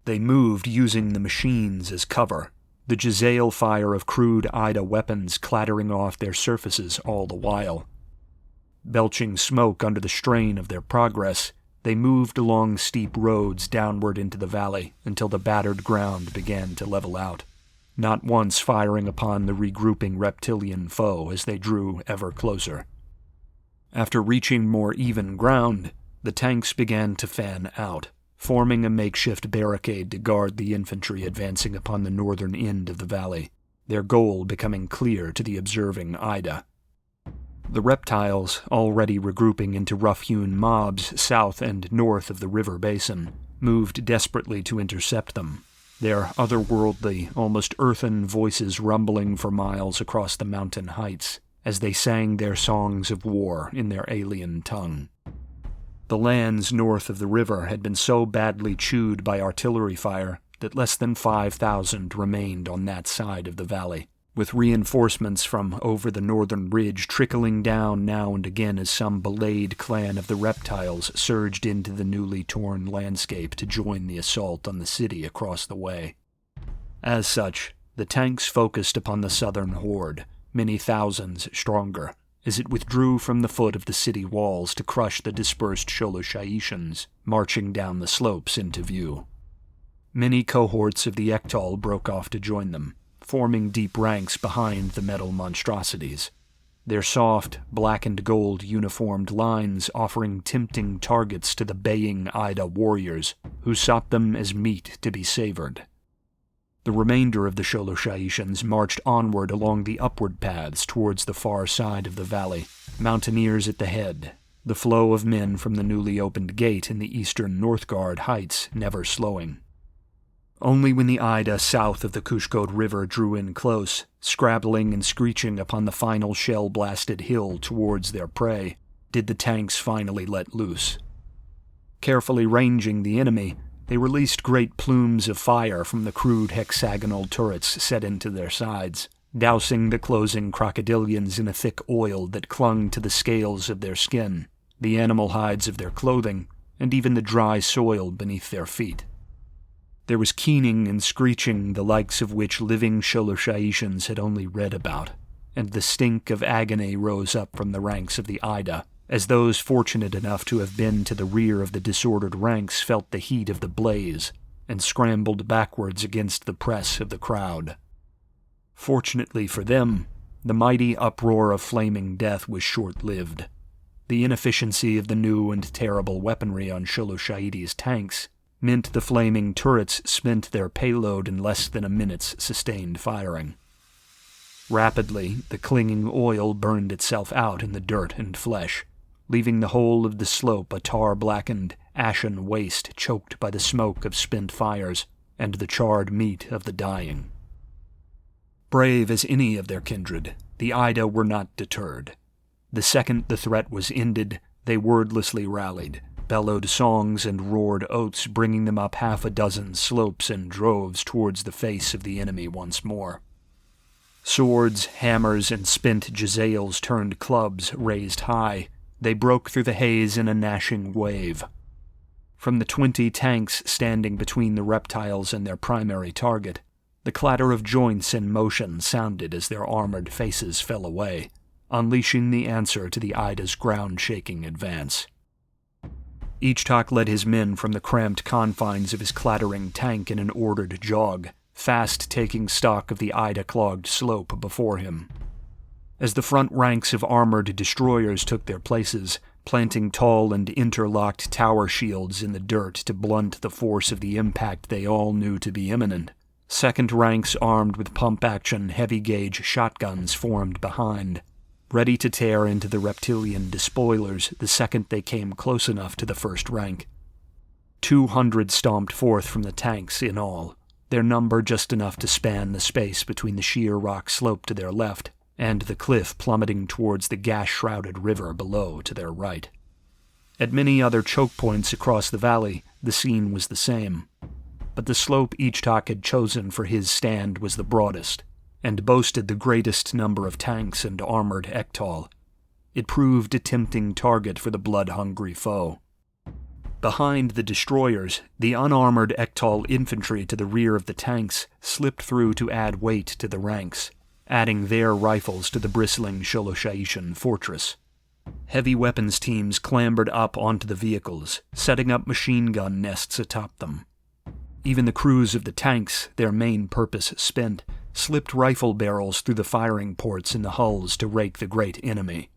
They moved using the machines as cover, the Jezzail fire of crude Ida weapons clattering off their surfaces all the while. Belching smoke under the strain of their progress, they moved along steep roads downward into the valley until the battered ground began to level out, not once firing upon the regrouping reptilian foe as they drew ever closer. After reaching more even ground, the tanks began to fan out, forming a makeshift barricade to guard the infantry advancing upon the northern end of the valley, their goal becoming clear to the observing Ida. The reptiles, already regrouping into rough-hewn mobs south and north of the river basin, moved desperately to intercept them, their otherworldly, almost earthen voices rumbling for miles across the mountain heights as they sang their songs of war in their alien tongue. The lands north of the river had been so badly chewed by artillery fire that less than 5,000 remained on that side of the valley, with reinforcements from over the northern ridge trickling down now and again as some belayed clan of the reptiles surged into the newly torn landscape to join the assault on the city across the way. As such, the tanks focused upon the southern horde, many thousands stronger, as it withdrew from the foot of the city walls to crush the dispersed Sholosha'ishans, marching down the slopes into view. Many cohorts of the Ektal broke off to join them, forming deep ranks behind the metal monstrosities, their soft, black and gold uniformed lines offering tempting targets to the baying Ida warriors, who sought them as meat to be savored. The remainder of the Sholosha'ishans marched onward along the upward paths towards the far side of the valley, mountaineers at the head, the flow of men from the newly opened gate in the eastern Northgard heights never slowing. Only when the Ida south of the Kushkod River drew in close, scrabbling and screeching upon the final shell-blasted hill towards their prey, did the tanks finally let loose. Carefully ranging the enemy, they released great plumes of fire from the crude hexagonal turrets set into their sides, dousing the closing crocodilians in a thick oil that clung to the scales of their skin, the animal hides of their clothing, and even the dry soil beneath their feet. There was keening and screeching the likes of which living Sholosha'ishans had only read about, and the stink of agony rose up from the ranks of the Ida, as those fortunate enough to have been to the rear of the disordered ranks felt the heat of the blaze, and scrambled backwards against the press of the crowd. Fortunately for them, the mighty uproar of flaming death was short-lived. The inefficiency of the new and terrible weaponry on Sholosha'iti's tanks meant the flaming turrets spent their payload in less than a minute's sustained firing. Rapidly, the clinging oil burned itself out in the dirt and flesh, leaving the whole of the slope a tar-blackened, ashen waste choked by the smoke of spent fires and the charred meat of the dying. Brave as any of their kindred, the Ida were not deterred. The second the threat was ended, they wordlessly rallied, bellowed songs and roared oaths, bringing them up half a dozen slopes in droves towards the face of the enemy once more. Swords, hammers, and spent jezails turned clubs raised high. They broke through the haze in a gnashing wave. From the 20 tanks standing between the reptiles and their primary target, the clatter of joints in motion sounded as their armored faces fell away, unleashing the answer to the Ida's ground-shaking advance. Ichtak led his men from the cramped confines of his clattering tank in an ordered jog, fast taking stock of the Ida-clogged slope before him. As the front ranks of armored destroyers took their places, planting tall and interlocked tower shields in the dirt to blunt the force of the impact they all knew to be imminent, second ranks armed with pump-action heavy-gauge shotguns formed behind, ready to tear into the reptilian despoilers the second they came close enough to the first rank. 200 stomped forth from the tanks in all, their number just enough to span the space between the sheer rock slope to their left and the cliff plummeting towards the gash-shrouded river below to their right. At many other choke points across the valley, the scene was the same, but the slope Ichtak had chosen for his stand was the broadest, and boasted the greatest number of tanks and armored Ektal. It proved a tempting target for the blood-hungry foe. Behind the destroyers, the unarmored Ektal infantry to the rear of the tanks slipped through to add weight to the ranks, adding their rifles to the bristling Sholoshaishan fortress. Heavy weapons teams clambered up onto the vehicles, setting up machine gun nests atop them. Even the crews of the tanks, their main purpose spent, slipped rifle barrels through the firing ports in the hulls to rake the great enemy.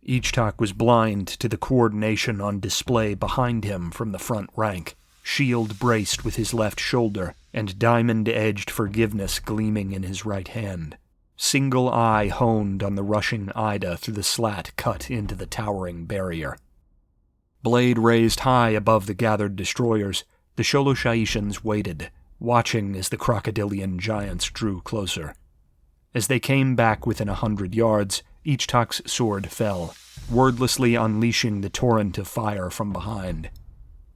Ichtak was blind to the coordination on display behind him from the front rank, shield braced with his left shoulder and diamond-edged forgiveness gleaming in his right hand. Single eye honed on the rushing Ida through the slat cut into the towering barrier. Blade raised high above the gathered destroyers, the Sholoshaishans waited, watching as the crocodilian giants drew closer. As they came back within 100 yards, Ichtak's sword fell, wordlessly unleashing the torrent of fire from behind.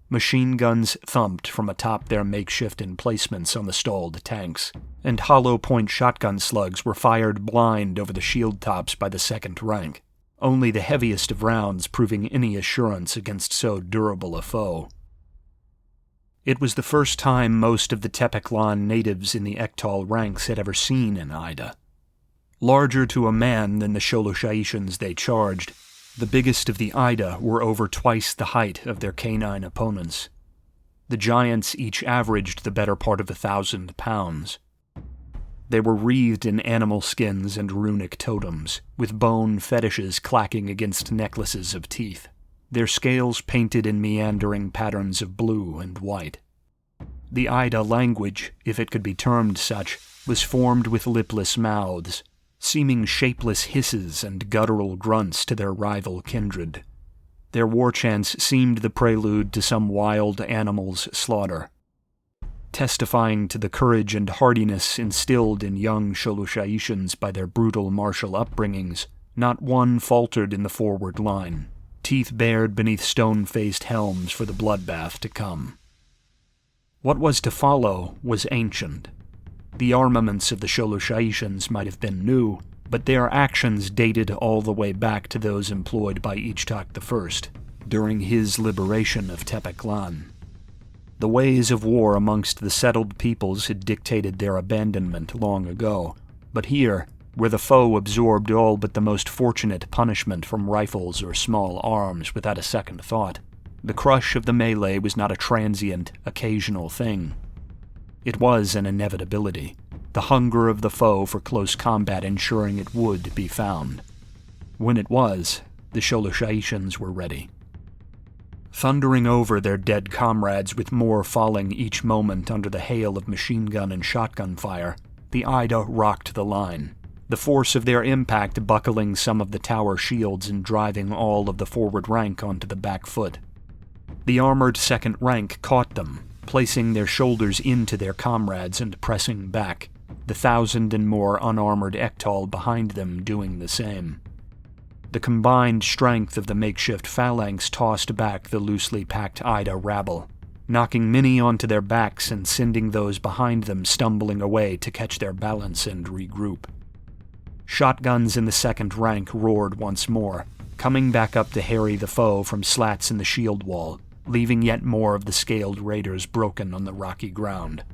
Machine guns thumped from atop their makeshift emplacements on the stalled tanks, and hollow-point shotgun slugs were fired blind over the shield tops by the second rank, only the heaviest of rounds proving any assurance against so durable a foe. It was the first time most of the Tepeklan natives in the Ektal ranks had ever seen an Ida. Larger to a man than the Sholoshaishans they charged, the biggest of the Ida were over twice the height of their canine opponents. The giants each averaged the better part of 1,000 pounds. They were wreathed in animal skins and runic totems, with bone fetishes clacking against necklaces of teeth, their scales painted in meandering patterns of blue and white. The Ida language, if it could be termed such, was formed with lipless mouths, seeming shapeless hisses and guttural grunts to their rival kindred. Their war chants seemed the prelude to some wild animal's slaughter. Testifying to the courage and hardiness instilled in young Sholoshaishans by their brutal martial upbringings, not one faltered in the forward line, teeth bared beneath stone-faced helms for the bloodbath to come. What was to follow was ancient. The armaments of the Sholoshaishans might have been new, but their actions dated all the way back to those employed by Ichtak I during his liberation of Tepeklan. The ways of war amongst the settled peoples had dictated their abandonment long ago, but here, where the foe absorbed all but the most fortunate punishment from rifles or small arms without a second thought, the crush of the melee was not a transient, occasional thing. It was an inevitability, the hunger of the foe for close combat ensuring it would be found. When it was, the Sholoshaishans were ready. Thundering over their dead comrades with more falling each moment under the hail of machine gun and shotgun fire, the Ida rocked the line, the force of their impact buckling some of the tower shields and driving all of the forward rank onto the back foot. The armored second rank caught them, placing their shoulders into their comrades and pressing back, the 1,000 and more unarmored Ektal behind them doing the same. The combined strength of the makeshift phalanx tossed back the loosely packed Ida rabble, knocking many onto their backs and sending those behind them stumbling away to catch their balance and regroup. Shotguns in the second rank roared once more, coming back up to harry the foe from slats in the shield wall, leaving yet more of the scaled raiders broken on the rocky ground.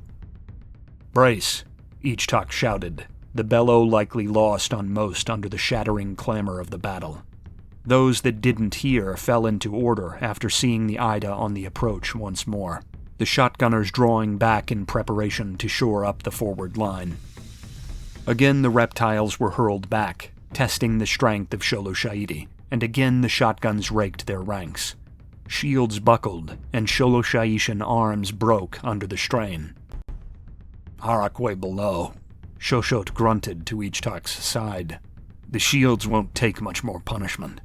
"Brace!" Ichtak shouted, the bellow likely lost on most under the shattering clamor of the battle. Those that didn't hear fell into order after seeing the Ida on the approach once more, the shotgunners drawing back in preparation to shore up the forward line. Again the reptiles were hurled back, testing the strength of Sholosha'idi, and again the shotguns raked their ranks. Shields buckled, and Sholosha'ishan arms broke under the strain. "Harakwe below," Shoshot grunted to Ichtak's side. "The shields won't take much more punishment."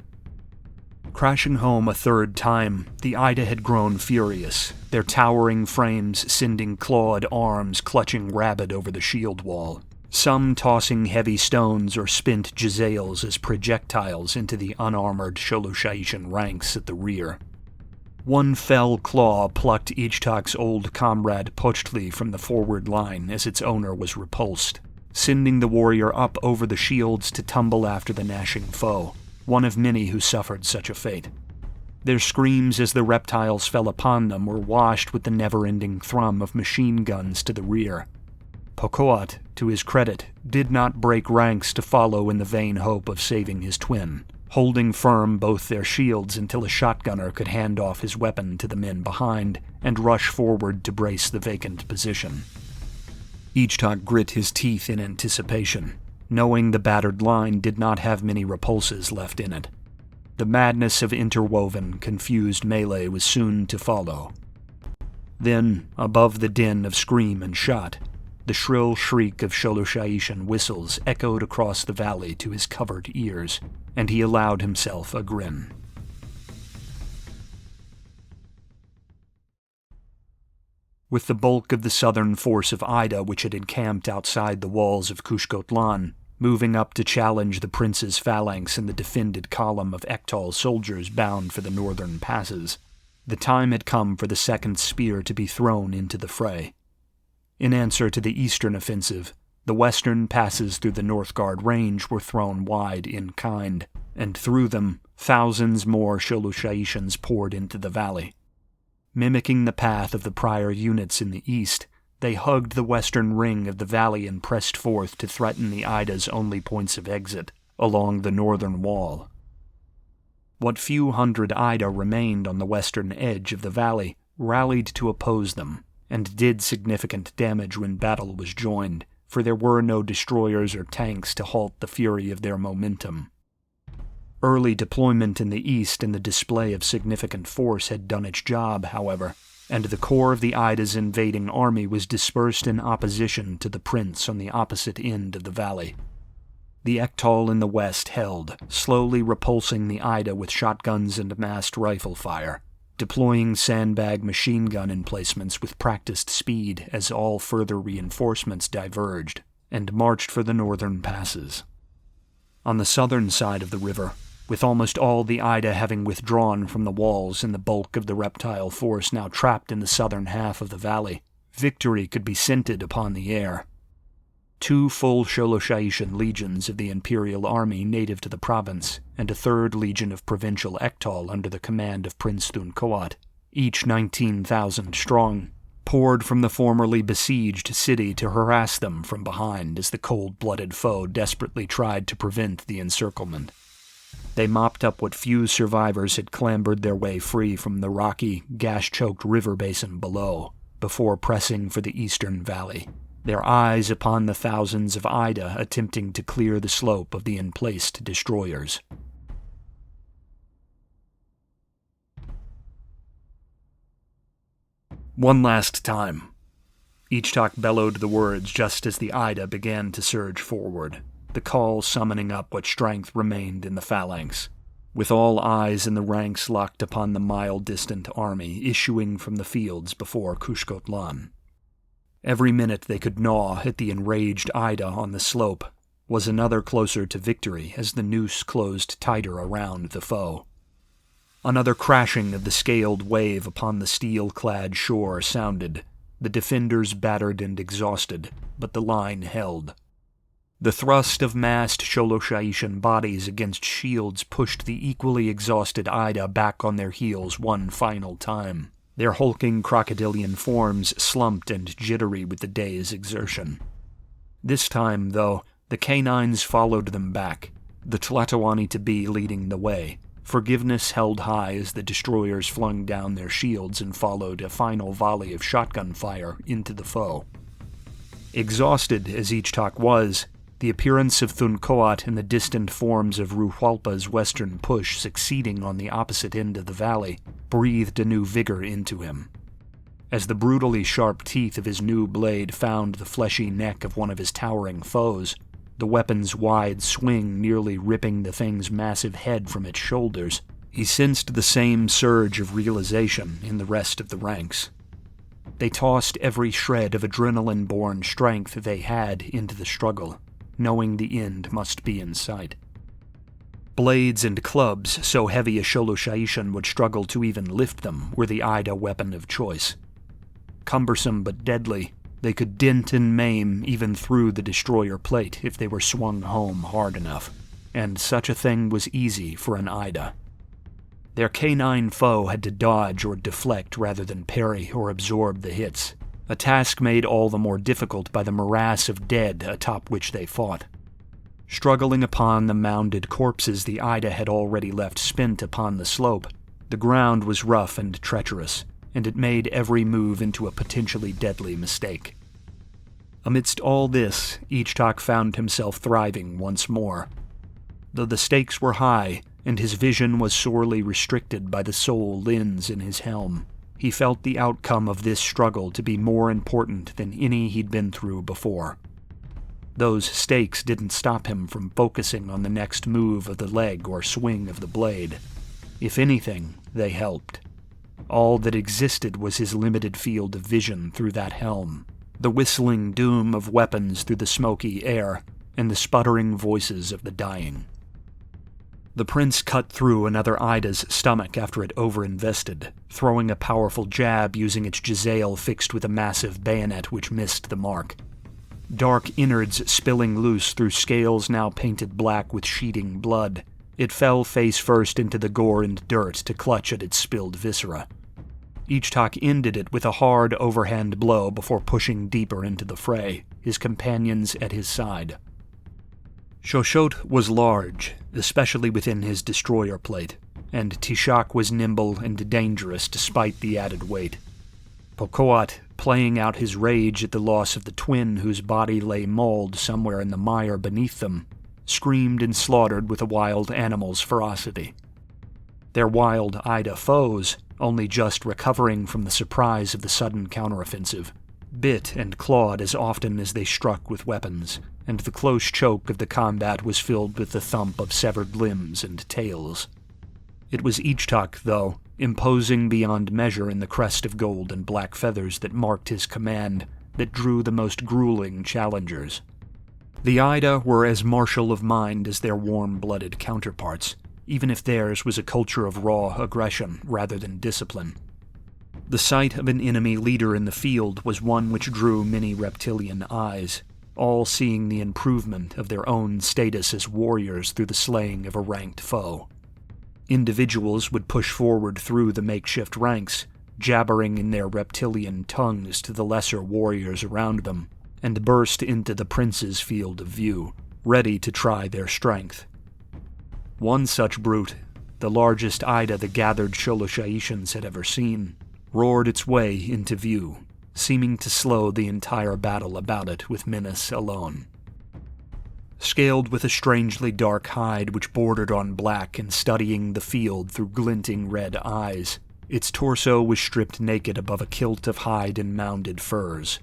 Crashing home a third time, the Ida had grown furious, their towering frames sending clawed arms clutching rabid over the shield wall, some tossing heavy stones or spent jezzails as projectiles into the unarmored Sholosha'ishan ranks at the rear. One fell claw plucked Ichtak's old comrade Pochtli from the forward line as its owner was repulsed, sending the warrior up over the shields to tumble after the gnashing foe, one of many who suffered such a fate. Their screams as the reptiles fell upon them were washed with the never-ending thrum of machine guns to the rear. Pokoat, to his credit, did not break ranks to follow in the vain hope of saving his twin, holding firm both their shields until a shotgunner could hand off his weapon to the men behind and rush forward to brace the vacant position. Ichtak grit his teeth in anticipation, knowing the battered line did not have many repulses left in it. The madness of interwoven, confused melee was soon to follow. Then, above the din of scream and shot, the shrill shriek of Sholosha'ishan whistles echoed across the valley to his covered ears, and he allowed himself a grin. With the bulk of the southern force of Ida, which had encamped outside the walls of Kushkotlan, moving up to challenge the prince's phalanx in the defended column of Ektal soldiers bound for the northern passes, the time had come for the second spear to be thrown into the fray. In answer to the eastern offensive, the western passes through the Northgard Range were thrown wide in kind, and through them, thousands more Sholosha'ishans poured into the valley. Mimicking the path of the prior units in the east, they hugged the western ring of the valley and pressed forth to threaten the Ida's only points of exit, along the northern wall. What few hundred Ida remained on the western edge of the valley rallied to oppose them, and did significant damage when battle was joined, for there were no destroyers or tanks to halt the fury of their momentum. Early deployment in the east and the display of significant force had done its job, however, and the core of the Ida's invading army was dispersed in opposition to the prince on the opposite end of the valley. The Ektal in the west held, slowly repulsing the Ida with shotguns and massed rifle fire, deploying sandbag machine gun emplacements with practiced speed as all further reinforcements diverged, and marched for the northern passes. On the southern side of the river, with almost all the Ida having withdrawn from the walls and the bulk of the reptile force now trapped in the southern half of the valley, victory could be scented upon the air. 2 full Sholosha'ishan legions of the imperial army native to the province, and a 3rd legion of provincial Ektal under the command of Prince Thunkoat, each 19,000 strong, poured from the formerly besieged city to harass them from behind as the cold-blooded foe desperately tried to prevent the encirclement. They mopped up what few survivors had clambered their way free from the rocky, gas-choked river basin below, before pressing for the eastern valley, their eyes upon the thousands of Ida attempting to clear the slope of the emplaced destroyers. One last time. Ichtak bellowed the words just as the Ida began to surge forward, the call summoning up what strength remained in the phalanx, with all eyes in the ranks locked upon the mile-distant army issuing from the fields before Kushkotlan. Every minute they could gnaw at the enraged Ida on the slope was another closer to victory as the noose closed tighter around the foe. Another crashing of the scaled wave upon the steel-clad shore sounded, the defenders battered and exhausted, but the line held. The thrust of massed Sholoshaishan bodies against shields pushed the equally exhausted Ida back on their heels one final time. Their hulking crocodilian forms slumped and jittery with the day's exertion. This time, though, the canines followed them back, the Tlatoani-to-be leading the way. Forgiveness held high as the destroyers flung down their shields and followed a final volley of shotgun fire into the foe. Exhausted as Ichtak was, the appearance of Thunkoat and the distant forms of Ruhualpa's western push succeeding on the opposite end of the valley breathed a new vigor into him. As the brutally sharp teeth of his new blade found the fleshy neck of one of his towering foes, the weapon's wide swing nearly ripping the thing's massive head from its shoulders, he sensed the same surge of realization in the rest of the ranks. They tossed every shred of adrenaline-born strength they had into the struggle, knowing the end must be in sight. Blades and clubs so heavy a Sholoshaishan would struggle to even lift them were the Ida weapon of choice. Cumbersome but deadly, they could dent and maim even through the destroyer plate if they were swung home hard enough, and such a thing was easy for an Ida. Their canine foe had to dodge or deflect rather than parry or absorb the hits, a task made all the more difficult by the morass of dead atop which they fought. Struggling upon the mounded corpses the Ida had already left spent upon the slope, the ground was rough and treacherous, and it made every move into a potentially deadly mistake. Amidst all this, Ichtak found himself thriving once more. Though the stakes were high, and his vision was sorely restricted by the sole lens in his helm, he felt the outcome of this struggle to be more important than any he'd been through before. Those stakes didn't stop him from focusing on the next move of the leg or swing of the blade. If anything, they helped. All that existed was his limited field of vision through that helm, the whistling doom of weapons through the smoky air, and the sputtering voices of the dying. The prince cut through another Ida's stomach after it overinvested, throwing a powerful jab using its Jezzail fixed with a massive bayonet which missed the mark. Dark innards spilling loose through scales now painted black with sheeting blood, it fell face first into the gore and dirt to clutch at its spilled viscera. Ichtak ended it with a hard overhand blow before pushing deeper into the fray, his companions at his side. Shoshot was large, especially within his destroyer plate, and Tishak was nimble and dangerous despite the added weight. Pokoat, playing out his rage at the loss of the twin whose body lay mauled somewhere in the mire beneath them, screamed and slaughtered with a wild animal's ferocity. Their wild Ida foes, only just recovering from the surprise of the sudden counteroffensive, bit and clawed as often as they struck with weapons, and the close choke of the combat was filled with the thump of severed limbs and tails. It was Ichtak, though, imposing beyond measure in the crest of gold and black feathers that marked his command, that drew the most grueling challengers. The Ida were as martial of mind as their warm-blooded counterparts, even if theirs was a culture of raw aggression rather than discipline. The sight of an enemy leader in the field was one which drew many reptilian eyes, all seeing the improvement of their own status as warriors through the slaying of a ranked foe. Individuals would push forward through the makeshift ranks, jabbering in their reptilian tongues to the lesser warriors around them, and burst into the prince's field of view, ready to try their strength. One such brute, the largest Ida the gathered Sholoshaishans had ever seen, roared its way into view, seeming to slow the entire battle about it with menace alone. Scaled with a strangely dark hide which bordered on black and studying the field through glinting red eyes, Its torso was stripped naked above a kilt of hide and mounded furs.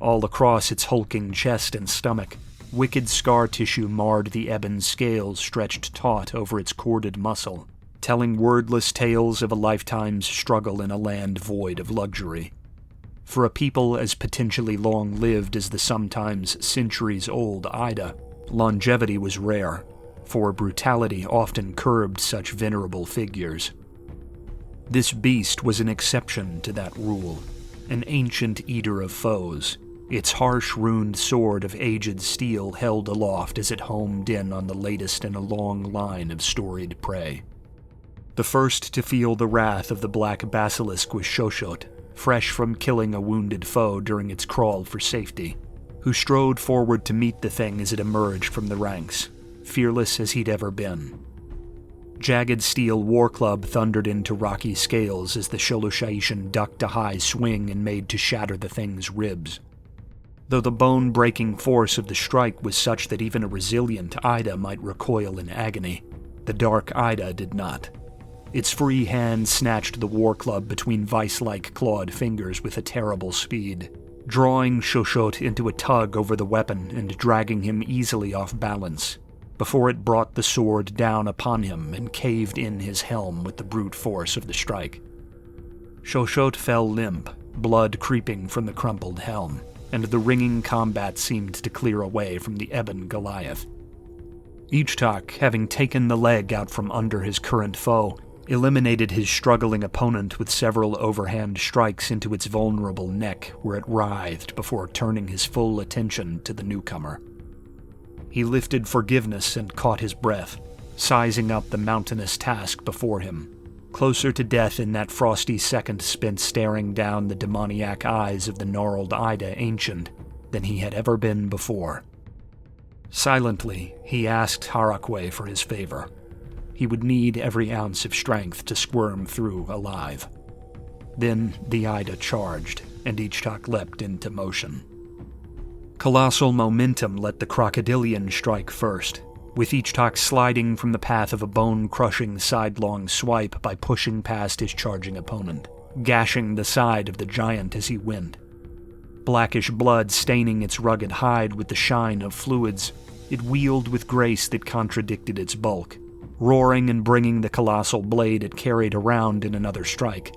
All across its hulking chest and stomach, wicked scar tissue marred the ebon scales stretched taut over its corded muscle, telling wordless tales of a lifetime's struggle in a land void of luxury. For a people as potentially long-lived as the sometimes centuries-old Ida, longevity was rare, for brutality often curbed such venerable figures. This beast was an exception to that rule, an ancient eater of foes, its harsh runed sword of aged steel held aloft as it homed in on the latest in a long line of storied prey. The first to feel the wrath of the black basilisk was Shoshot, fresh from killing a wounded foe during its crawl for safety, who strode forward to meet the thing as it emerged from the ranks, fearless as he'd ever been. Jagged steel war club thundered into rocky scales as the Sholosha'ishan ducked a high swing and made to shatter the thing's ribs. Though the bone-breaking force of the strike was such that even a resilient Ida might recoil in agony, the dark Ida did not. Its free hand snatched the war club between vice-like clawed fingers with a terrible speed, drawing Shoshot into a tug over the weapon and dragging him easily off balance, before it brought the sword down upon him and caved in his helm with the brute force of the strike. Shoshot fell limp, blood creeping from the crumpled helm, and the ringing combat seemed to clear away from the ebon Goliath. Ichtak, having taken the leg out from under his current foe, eliminated his struggling opponent with several overhand strikes into its vulnerable neck where it writhed before turning his full attention to the newcomer. He lifted forgiveness and caught his breath, sizing up the mountainous task before him, closer to death in that frosty second spent staring down the demoniac eyes of the gnarled Ida Ancient than he had ever been before. Silently, he asked Harakwe for his favor. He would need every ounce of strength to squirm through alive. Then the Ida charged, and Ichtak leapt into motion. Colossal momentum let the crocodilian strike first, with Ichtak sliding from the path of a bone-crushing sidelong swipe by pushing past his charging opponent, gashing the side of the giant as he went. Blackish blood staining its rugged hide with the shine of fluids, it wheeled with grace that contradicted its bulk, roaring and bringing the colossal blade it carried around in another strike.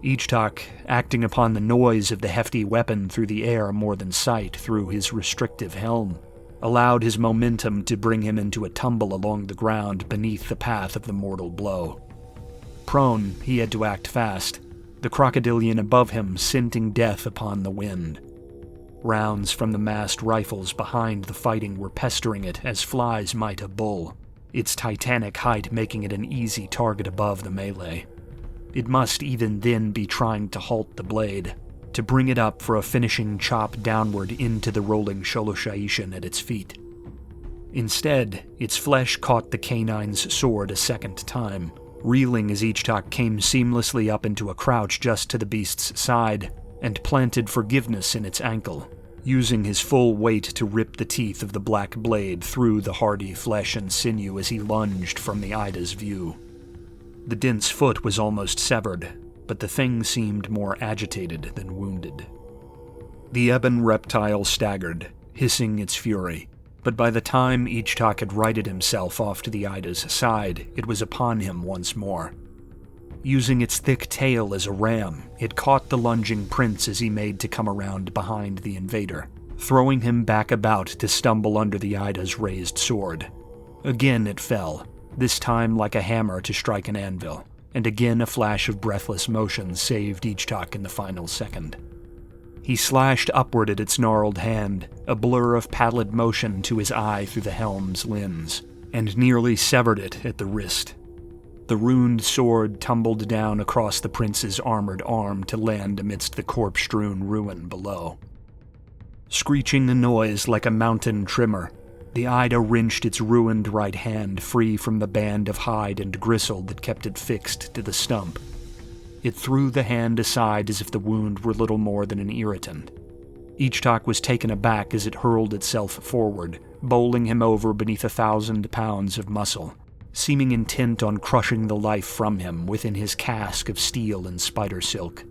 Ichtak, acting upon the noise of the hefty weapon through the air more than sight through his restrictive helm, allowed his momentum to bring him into a tumble along the ground beneath the path of the mortal blow. Prone, he had to act fast, the crocodilian above him scenting death upon the wind. Rounds from the massed rifles behind the fighting were pestering it as flies might a bull, its titanic height making it an easy target above the melee. It must even then be trying to halt the blade, to bring it up for a finishing chop downward into the rolling Sholosha'ishan at its feet. Instead, its flesh caught the canine's sword a second time, reeling as Ichtak came seamlessly up into a crouch just to the beast's side, and planted forgiveness in its ankle, using his full weight to rip the teeth of the black blade through the hardy flesh and sinew as he lunged from the Ida's view. The dense foot was almost severed, but the thing seemed more agitated than wounded. The ebon reptile staggered, hissing its fury, but by the time Ichtak had righted himself off to the Ida's side, it was upon him once more. Using its thick tail as a ram, it caught the lunging prince as he made to come around behind the invader, throwing him back about to stumble under the Ida's raised sword. Again it fell, this time like a hammer to strike an anvil, and again a flash of breathless motion saved Ichtak in the final second. He slashed upward at its gnarled hand, a blur of pallid motion to his eye through the helm's lens, and nearly severed it at the wrist. The ruined sword tumbled down across the prince's armored arm to land amidst the corpse-strewn ruin below. Screeching a noise like a mountain trimmer, the Ida wrenched its ruined right hand free from the band of hide and gristle that kept it fixed to the stump. It threw the hand aside as if the wound were little more than an irritant. Ichtak was taken aback as it hurled itself forward, bowling him over beneath 1,000 pounds of muscle, seeming intent on crushing the life from him within his casque of steel and spider silk.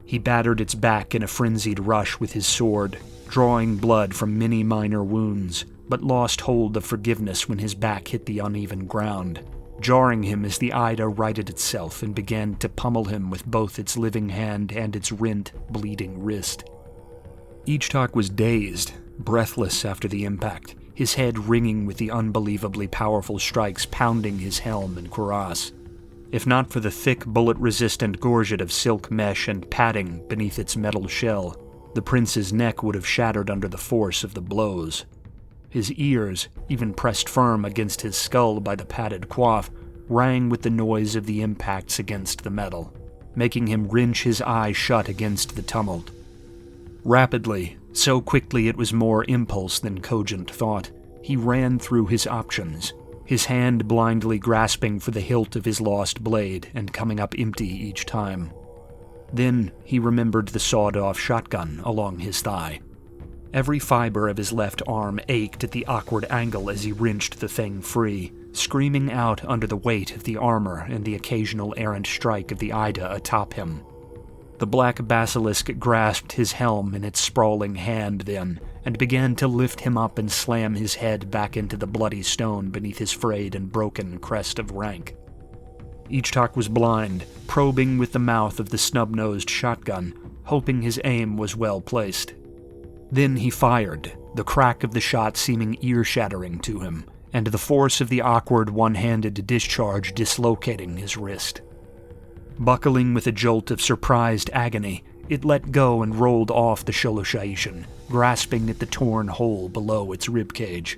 He battered its back in a frenzied rush with his sword, drawing blood from many minor wounds, but lost hold of forgiveness when his back hit the uneven ground, jarring him as the Ida righted itself and began to pummel him with both its living hand and its rent, bleeding wrist. Ichtak was dazed, breathless after the impact, his head ringing with the unbelievably powerful strikes pounding his helm and cuirass. If not for the thick, bullet-resistant gorget of silk mesh and padding beneath its metal shell, the prince's neck would have shattered under the force of the blows. His ears, even pressed firm against his skull by the padded coif, rang with the noise of the impacts against the metal, making him wrench his eyes shut against the tumult. Rapidly, so quickly it was more impulse than cogent thought, he ran through his options, his hand blindly grasping for the hilt of his lost blade and coming up empty each time. Then he remembered the sawed-off shotgun along his thigh. Every fiber of his left arm ached at the awkward angle as he wrenched the thing free, screaming out under the weight of the armor and the occasional errant strike of the Ida atop him. The black basilisk grasped his helm in its sprawling hand then, and began to lift him up and slam his head back into the bloody stone beneath his frayed and broken crest of rank. Ichtak was blind, probing with the mouth of the snub-nosed shotgun, hoping his aim was well placed. Then he fired, the crack of the shot seeming ear-shattering to him, and the force of the awkward one-handed discharge dislocating his wrist. Buckling with a jolt of surprised agony, it let go and rolled off the Sholoshaishan, grasping at the torn hole below its ribcage.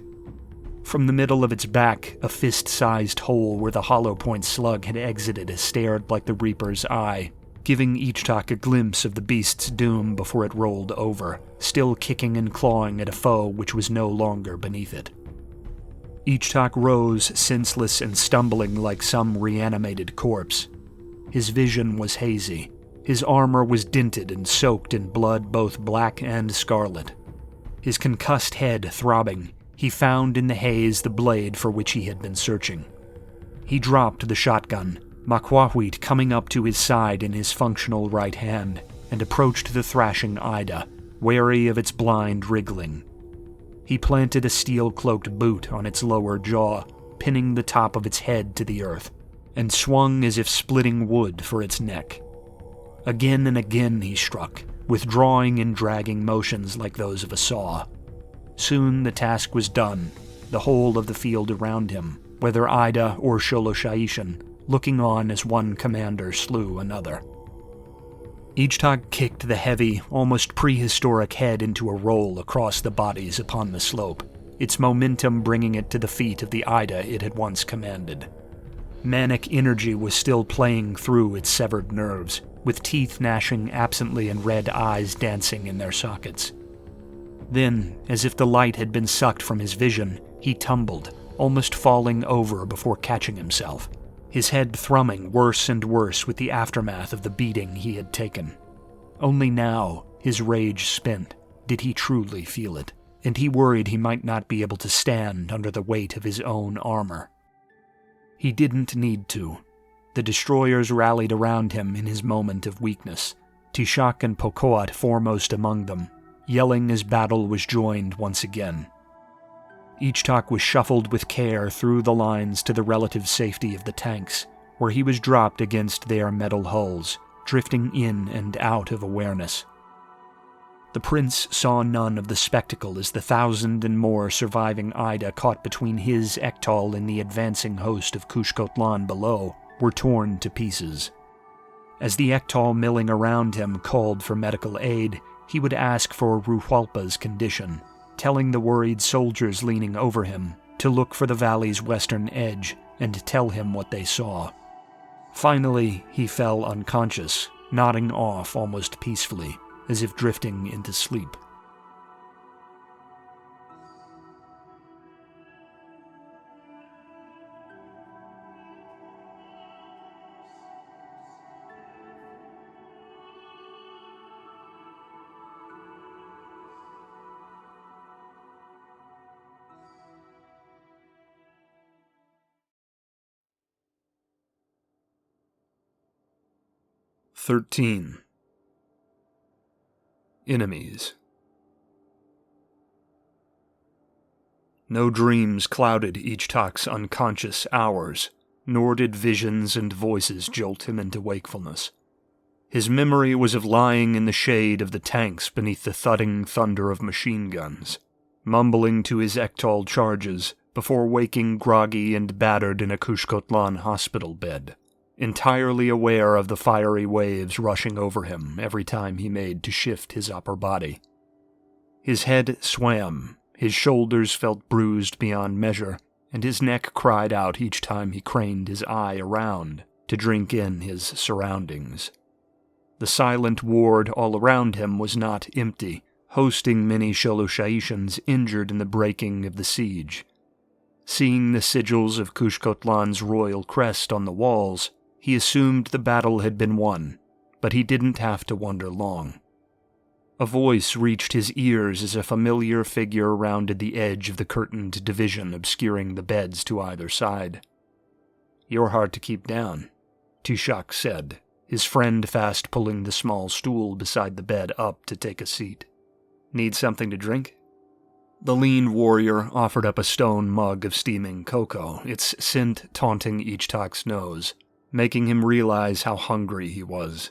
From the middle of its back, a fist-sized hole where the hollow-point slug had exited stared like the Reaper's eye, giving Ichtak a glimpse of the beast's doom before it rolled over, still kicking and clawing at a foe which was no longer beneath it. Ichtak rose, senseless and stumbling like some reanimated corpse. His vision was hazy. His armor was dinted and soaked in blood both black and scarlet. His concussed head throbbing, he found in the haze the blade for which he had been searching. He dropped the shotgun, Makwahwit coming up to his side in his functional right hand, and approached the thrashing Ida, wary of its blind wriggling. He planted a steel-cloaked boot on its lower jaw, pinning the top of its head to the earth, and swung as if splitting wood for its neck. Again and again he struck, withdrawing and dragging motions like those of a saw. Soon the task was done, the whole of the field around him, whether Ida or Sholoshaishan, looking on as one commander slew another. Ichtak kicked the heavy, almost prehistoric head into a roll across the bodies upon the slope, its momentum bringing it to the feet of the Ida it had once commanded. Manic energy was still playing through its severed nerves, with teeth gnashing absently and red eyes dancing in their sockets. Then, as if the light had been sucked from his vision, he tumbled, almost falling over before catching himself, his head thrumming worse and worse with the aftermath of the beating he had taken. Only now, his rage spent, did he truly feel it, and he worried he might not be able to stand under the weight of his own armor. He didn't need to. The destroyers rallied around him in his moment of weakness, Tishak and Pokoat foremost among them, yelling as battle was joined once again. Ichtak was shuffled with care through the lines to the relative safety of the tanks, where he was dropped against their metal hulls, drifting in and out of awareness. The prince saw none of the spectacle as the 1,000 and more surviving Ida caught between his Ektal and the advancing host of Kushkotlan below were torn to pieces. As the Ektal milling around him called for medical aid, he would ask for Ruhualpa's condition, telling the worried soldiers leaning over him to look for the valley's western edge and tell him what they saw. Finally, he fell unconscious, nodding off almost peacefully, as if drifting into sleep. 13. Enemies. No dreams clouded Ichtak's unconscious hours, nor did visions and voices jolt him into wakefulness. His memory was of lying in the shade of the tanks beneath the thudding thunder of machine guns, mumbling to his Ektal charges before waking groggy and battered in a Kushkotlan hospital bed, entirely aware of the fiery waves rushing over him every time he made to shift his upper body. His head swam, his shoulders felt bruised beyond measure, and his neck cried out each time he craned his eye around to drink in his surroundings. The silent ward all around him was not empty, hosting many Sholoshaishans injured in the breaking of the siege. Seeing the sigils of Kushkotlan's royal crest on the walls, he assumed the battle had been won, but he didn't have to wonder long. A voice reached his ears as a familiar figure rounded the edge of the curtained division obscuring the beds to either side. "You're hard to keep down," Tishak said, his friend fast pulling the small stool beside the bed up to take a seat. "Need something to drink?" The lean warrior offered up a stone mug of steaming cocoa, its scent taunting Ichtak's nose, making him realize how hungry he was.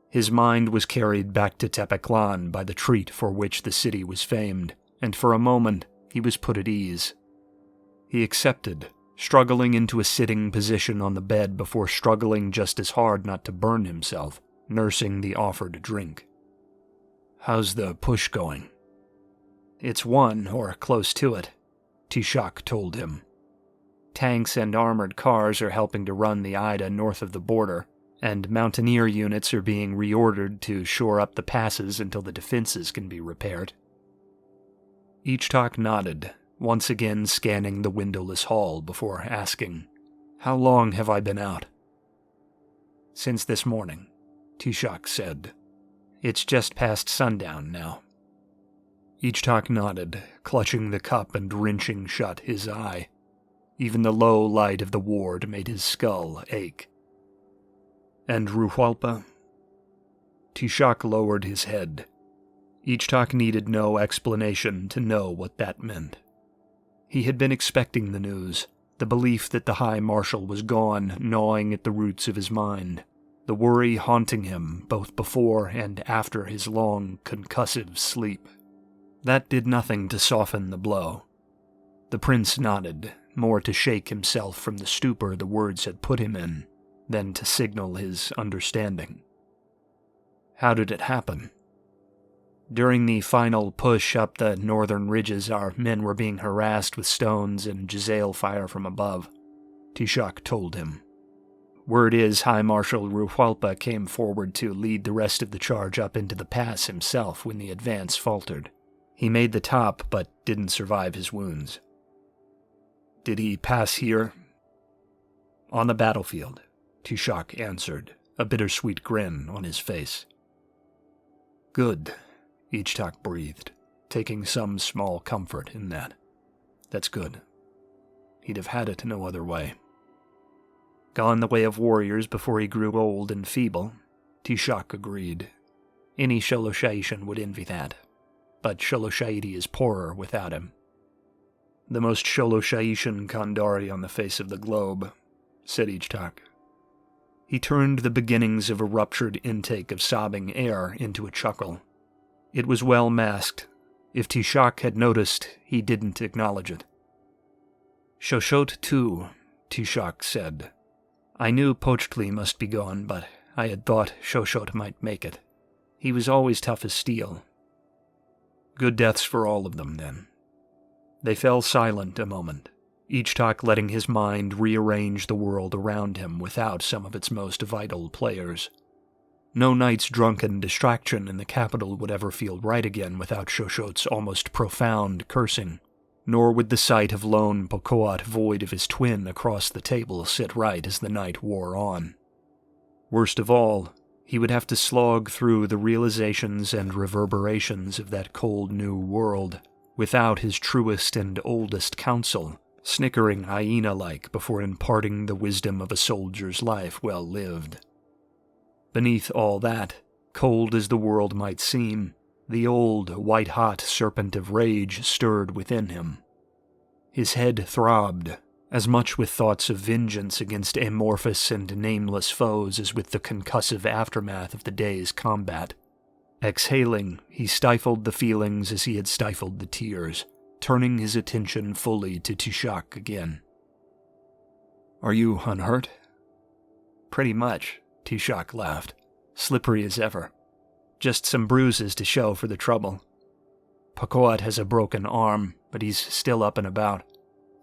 His mind was carried back to Tepeklan by the treat for which the city was famed, and for a moment he was put at ease. He accepted, struggling into a sitting position on the bed before struggling just as hard not to burn himself, nursing the offered drink. "How's the push going?" "It's won, or close to it," Tishak told him. "Tanks and armored cars are helping to run the Ida north of the border, and mountaineer units are being reordered to shore up the passes until the defenses can be repaired." Ichtak nodded, once again scanning the windowless hall before asking, "How long have I been out?" "Since this morning," Tishak said. "It's just past sundown now." Ichtak nodded, clutching the cup and wrenching shut his eye. Even the low light of the ward made his skull ache. "And Ruhualpa?" Tishak lowered his head. Ichtak needed no explanation to know what that meant. He had been expecting the news, the belief that the High Marshal was gone gnawing at the roots of his mind, the worry haunting him both before and after his long, concussive sleep. That did nothing to soften the blow. The prince nodded, more to shake himself from the stupor the words had put him in, than to signal his understanding. "How did it happen?" "During the final push up the northern ridges, our men were being harassed with stones and Jezzail fire from above," Tishak told him. "Word is High Marshal Ruhualpa came forward to lead the rest of the charge up into the pass himself when the advance faltered. He made the top, but didn't survive his wounds." "Did he pass here?" "On the battlefield," Tishak answered, a bittersweet grin on his face. "Good," Ichtak breathed, taking some small comfort in that. "That's good. He'd have had it no other way." "Gone the way of warriors before he grew old and feeble," Tishak agreed. "Any Sholoshaishan would envy that, but Sholoshaiti is poorer without him." "The most Sholoshaishan Kandari on the face of the globe," said Ichtak. He turned the beginnings of a ruptured intake of sobbing air into a chuckle. It was well masked. If Tishak had noticed, he didn't acknowledge it. "Shoshot too," Tishak said. "I knew Pochtli must be gone, but I had thought Shoshot might make it. He was always tough as steel." "Good deaths for all of them, then." They fell silent a moment, Ichtak letting his mind rearrange the world around him without some of its most vital players. No night's drunken distraction in the capital would ever feel right again without Shoshot's almost profound cursing, nor would the sight of lone Pokoat void of his twin across the table sit right as the night wore on. Worst of all, he would have to slog through the realizations and reverberations of that cold new world without his truest and oldest counsel, snickering hyena-like before imparting the wisdom of a soldier's life well lived. Beneath all that, cold as the world might seem, the old, white-hot serpent of rage stirred within him. His head throbbed, as much with thoughts of vengeance against amorphous and nameless foes as with the concussive aftermath of the day's combat. Exhaling, he stifled the feelings as he had stifled the tears, turning his attention fully to Tishak again. "Are you unhurt?" "Pretty much," Tishak laughed, slippery as ever. "Just some bruises to show for the trouble. Pacoat has a broken arm, but he's still up and about.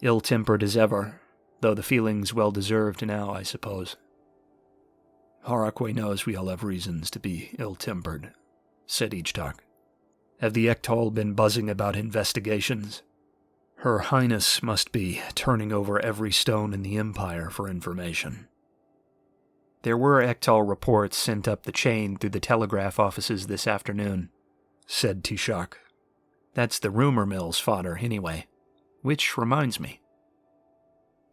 Ill-tempered as ever, though the feeling's well-deserved now, I suppose." "Harakwe knows we all have reasons to be ill-tempered," said Ichtak. "Have the Ektal been buzzing about investigations? Her Highness must be turning over every stone in the Empire for information." "There were Ektal reports sent up the chain through the telegraph offices this afternoon," said Tishak. "That's the rumor mill's fodder, anyway. Which reminds me."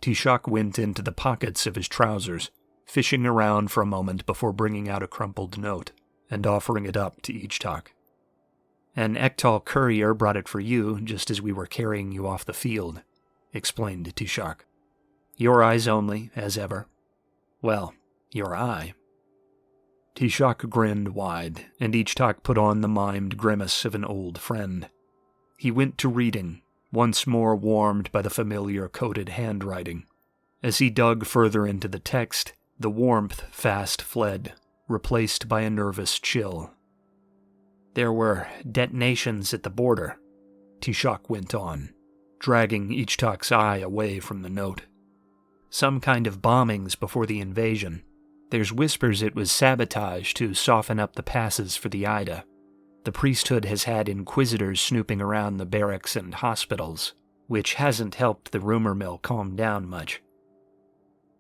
Tishak went into the pockets of his trousers, fishing around for a moment before bringing out a crumpled note and offering it up to Ichtak. "An Ektal courier brought it for you just as we were carrying you off the field," explained Tishak. "Your eyes only, as ever. Well, your eye." Tishak grinned wide, and Ichtak put on the mimed grimace of an old friend. He went to reading, once more warmed by the familiar coded handwriting. As he dug further into the text, the warmth fast fled, replaced by a nervous chill. "There were detonations at the border," Tishak went on, dragging Ichtak's eye away from the note. "Some kind of bombings before the invasion. There's whispers it was sabotage to soften up the passes for the Ida. The priesthood has had inquisitors snooping around the barracks and hospitals, which hasn't helped the rumor mill calm down much.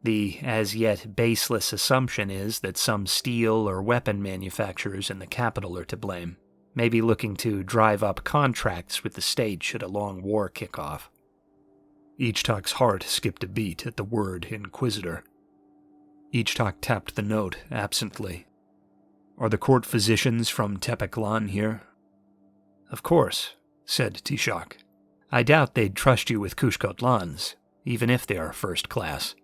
The as-yet baseless assumption is that some steel or weapon manufacturers in the capital are to blame, maybe looking to drive up contracts with the state should a long war kick off." Ichtak's heart skipped a beat at the word inquisitor. Ichtak tapped the note absently. "Are the court physicians from Tepeklan here?" "Of course," said Tishak. "I doubt they'd trust you with Kushkotlans, even if they are first class."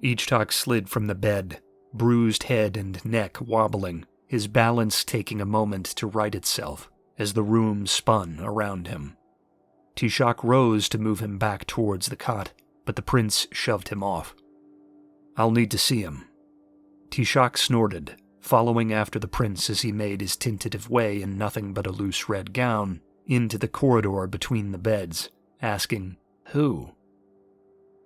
Ichtak slid from the bed, bruised head and neck wobbling, his balance taking a moment to right itself as the room spun around him. Tishak rose to move him back towards the cot, but the prince shoved him off. "I'll need to see him." Tishak snorted, following after the prince as he made his tentative way in nothing but a loose red gown into the corridor between the beds, asking, "Who?"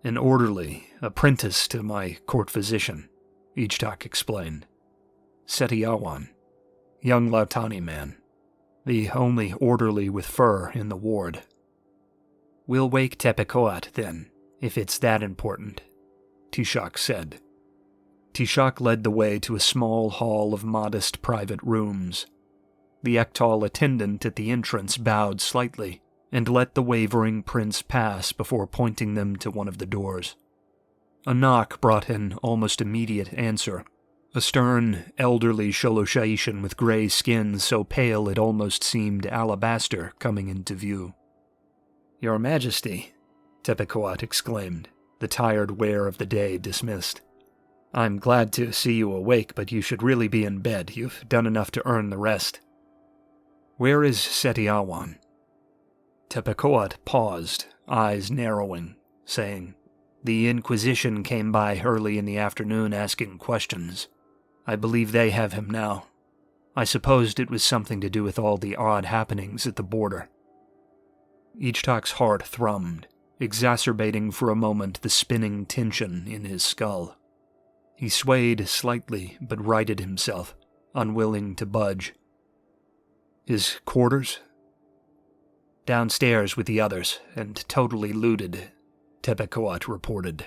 "An orderly, apprentice to my court physician," Ichtak explained. "Setiawan, young Lautani man, the only orderly with fur in the ward." "We'll wake Tepecoat, then, if it's that important," Tishak said. Tishak led the way to a small hall of modest private rooms. The Ektal attendant at the entrance bowed slightly and let the wavering prince pass before pointing them to one of the doors. A knock brought an almost immediate answer, a stern, elderly Sholoshaishan with gray skin so pale it almost seemed alabaster coming into view. "Your Majesty," Tepecoat exclaimed, the tired wear of the day dismissed. "I'm glad to see you awake, but you should really be in bed. You've done enough to earn the rest." "Where is Setiawan?" Tepecoat paused, eyes narrowing, saying, "The Inquisition came by early in the afternoon asking questions. I believe they have him now. I supposed it was something to do with all the odd happenings at the border." Ichtak's heart thrummed, exacerbating for a moment the spinning tension in his skull. He swayed slightly, but righted himself, unwilling to budge. "His quarters?" "Downstairs with the others, and totally looted," Tepecoat reported.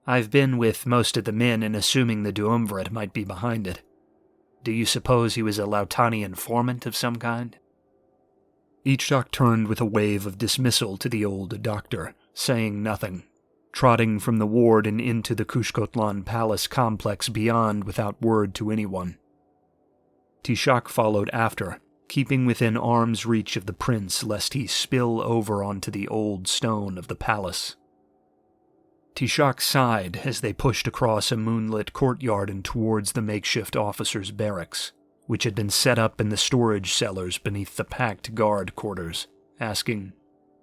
"I've been with most of the men in assuming the Duumvirate might be behind it. Do you suppose he was a Lautani informant of some kind?" Ichtak turned with a wave of dismissal to the old doctor, saying nothing, trotting from the ward and into the Kushkotlan Palace complex beyond without word to anyone. Tishak followed after, keeping within arm's reach of the prince lest he spill over onto the old stone of the palace. Tishak sighed as they pushed across a moonlit courtyard and towards the makeshift officers' barracks, which had been set up in the storage cellars beneath the packed guard quarters, asking,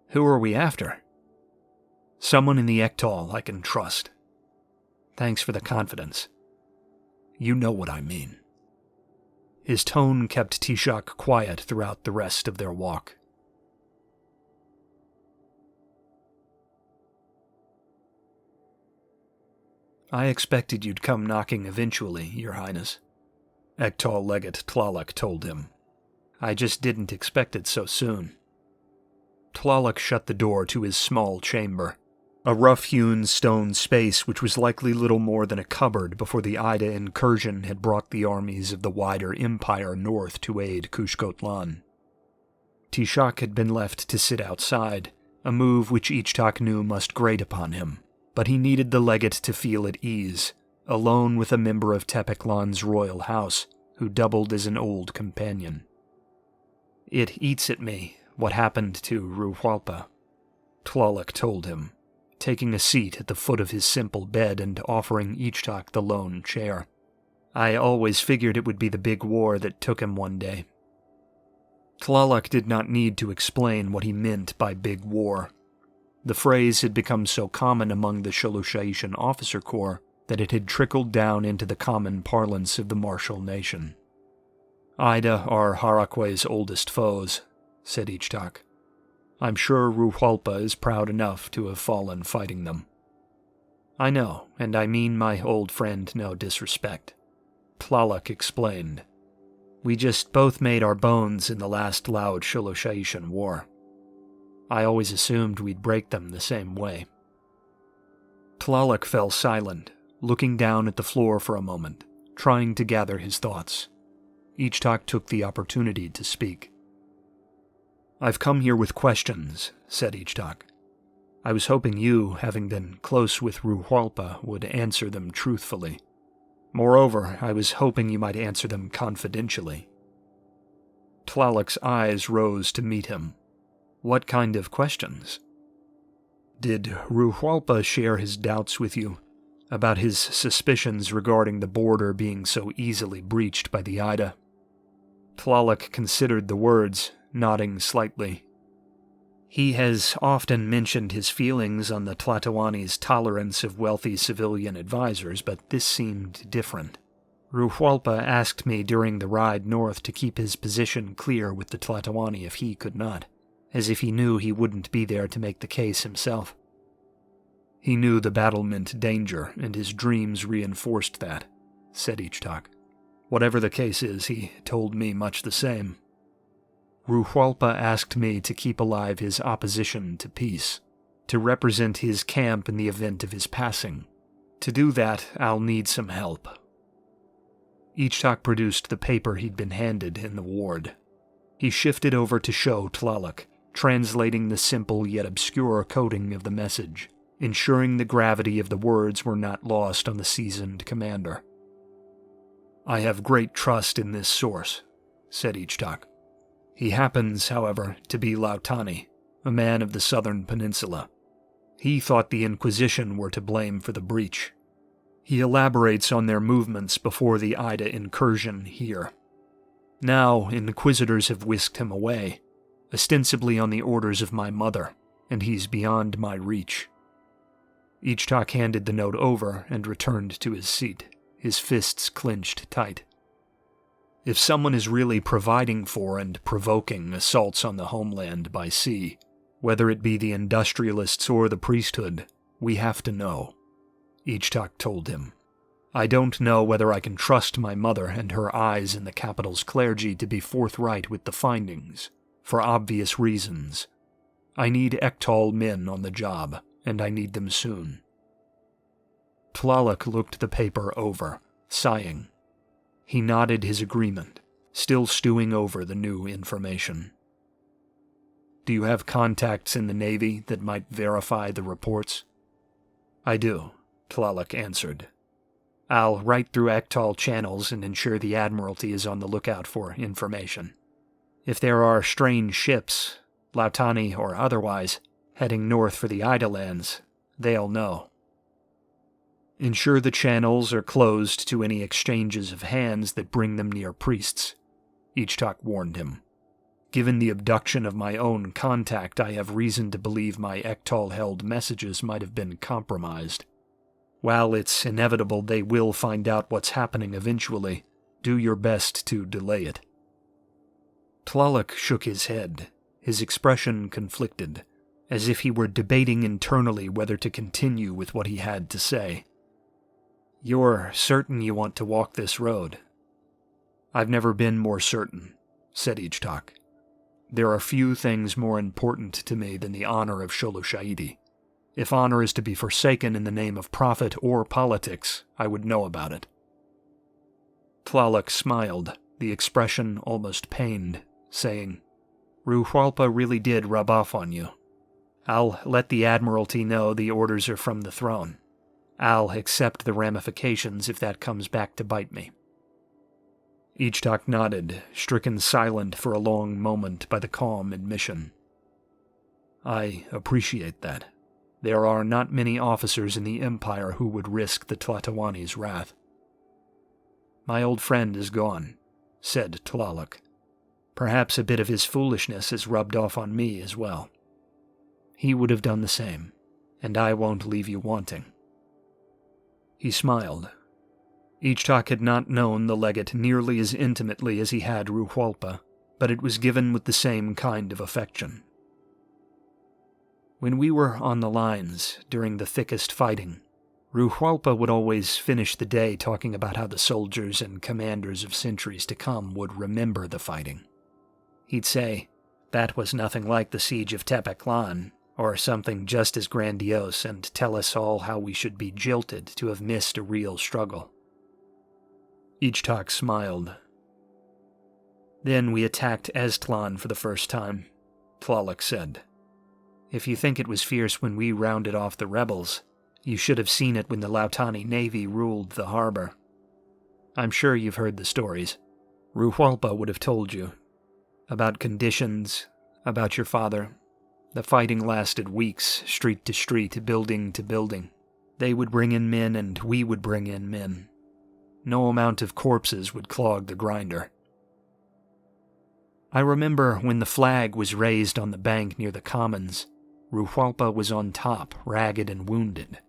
"Who are we after?" "Someone in the Ektal I can trust. Thanks for the confidence. You know what I mean." His tone kept Tishak quiet throughout the rest of their walk. "I expected you'd come knocking eventually, Your Highness," Ektal Legate Tlaloc told him. "I just didn't expect it so soon." Tlaloc shut the door to his small chamber, a rough-hewn stone space which was likely little more than a cupboard before the Ida incursion had brought the armies of the wider empire north to aid Kushkotlan. Tishak had been left to sit outside, a move which Ichtak knew must grate upon him, but he needed the legate to feel at ease, alone with a member of Tepeklan's royal house, who doubled as an old companion. "It eats at me what happened to Ruhualpa," Tlaloc told him, taking a seat at the foot of his simple bed and offering Ichtak the lone chair. "I always figured it would be the big war that took him one day." Tlaloc did not need to explain what he meant by big war. The phrase had become so common among the Sholosha'ishan officer corps that it had trickled down into the common parlance of the martial nation. "Ida are Harakwe's oldest foes," said Ichtak. "I'm sure Ruhualpa is proud enough to have fallen fighting them." "I know, and I mean my old friend no disrespect," Tlaloc explained. "We just both made our bones in the last loud Sholosha'ishan war. I always assumed we'd break them the same way." Tlaloc fell silent, looking down at the floor for a moment, trying to gather his thoughts. Ichtak took the opportunity to speak. "I've come here with questions," said Ichtak. "I was hoping you, having been close with Ruhualpa, would answer them truthfully. Moreover, I was hoping you might answer them confidentially." Tlaloc's eyes rose to meet him. "What kind of questions?" "Did Ruhualpa share his doubts with you, about his suspicions regarding the border being so easily breached by the Ida?" Tlaloc considered the words, nodding slightly. "He has often mentioned his feelings on the Tlatoani's tolerance of wealthy civilian advisors, but this seemed different. Ruhualpa asked me during the ride north to keep his position clear with the Tlatoani if he could not, as if he knew he wouldn't be there to make the case himself. He knew the battle meant danger, and his dreams reinforced that," said Ichtak. "Whatever the case is, he told me much the same. Ruhualpa asked me to keep alive his opposition to peace, to represent his camp in the event of his passing. To do that, I'll need some help." Ichtak produced the paper he'd been handed in the ward. He shifted over to show Tlaloc, translating the simple yet obscure coding of the message, ensuring the gravity of the words were not lost on the seasoned commander. "I have great trust in this source," said Ichtak. "He happens, however, to be Lautani, a man of the southern peninsula. He thought the Inquisition were to blame for the breach. He elaborates on their movements before the Ida incursion here. Now, Inquisitors have whisked him away, ostensibly on the orders of my mother, and he's beyond my reach." Ichtak handed the note over and returned to his seat, his fists clenched tight. "If someone is really providing for and provoking assaults on the homeland by sea, whether it be the industrialists or the priesthood, we have to know," Ichtak told him. "I don't know whether I can trust my mother and her eyes in the capital's clergy to be forthright with the findings, for obvious reasons. I need Ektal men on the job, and I need them soon." Tlaloc looked the paper over, sighing. He nodded his agreement, still stewing over the new information. "Do you have contacts in the Navy that might verify the reports?" I do, Tlaloc answered. I'll write through Ektal channels and ensure the Admiralty is on the lookout for information. If there are strange ships, Lautani or otherwise, heading north for the Ida Lands, they'll know. Ensure the channels are closed to any exchanges of hands that bring them near priests, Ichtak warned him. Given the abduction of my own contact, I have reason to believe my Ektal-held messages might have been compromised. While it's inevitable they will find out what's happening eventually, do your best to delay it. Tlaloc shook his head, his expression conflicted, as if he were debating internally whether to continue with what he had to say. You're certain you want to walk this road? I've never been more certain, said Ichtak. There are few things more important to me than the honor of Sholosha'idi. If honor is to be forsaken in the name of profit or politics, I would know about it. Tlaloc smiled, the expression almost pained, saying, Ruhualpa really did rub off on you. I'll let the Admiralty know the orders are from the throne. I'll accept the ramifications if that comes back to bite me. Ichtak nodded, stricken silent for a long moment by the calm admission. I appreciate that. There are not many officers in the Empire who would risk the Tlatoani's wrath. My old friend is gone, said Tlaloc. Perhaps a bit of his foolishness has rubbed off on me as well. He would have done the same, and I won't leave you wanting. He smiled. Ichtak had not known the legate nearly as intimately as he had Ruhualpa, but it was given with the same kind of affection. When we were on the lines during the thickest fighting, Ruhualpa would always finish the day talking about how the soldiers and commanders of centuries to come would remember the fighting. He'd say, that was nothing like the siege of Tepeklan, or something just as grandiose, and tell us all how we should be jilted to have missed a real struggle. Ichtak smiled. Then we attacked Eztlan for the first time, Tlaloc said. If you think it was fierce when we rounded off the rebels, you should have seen it when the Lautani Navy ruled the harbor. I'm sure you've heard the stories. Ruhualpa would have told you. About conditions, about your father. The fighting lasted weeks, street to street, building to building. They would bring in men and we would bring in men. No amount of corpses would clog the grinder. I remember when the flag was raised on the bank near the commons, Ruhualpa was on top, ragged and wounded,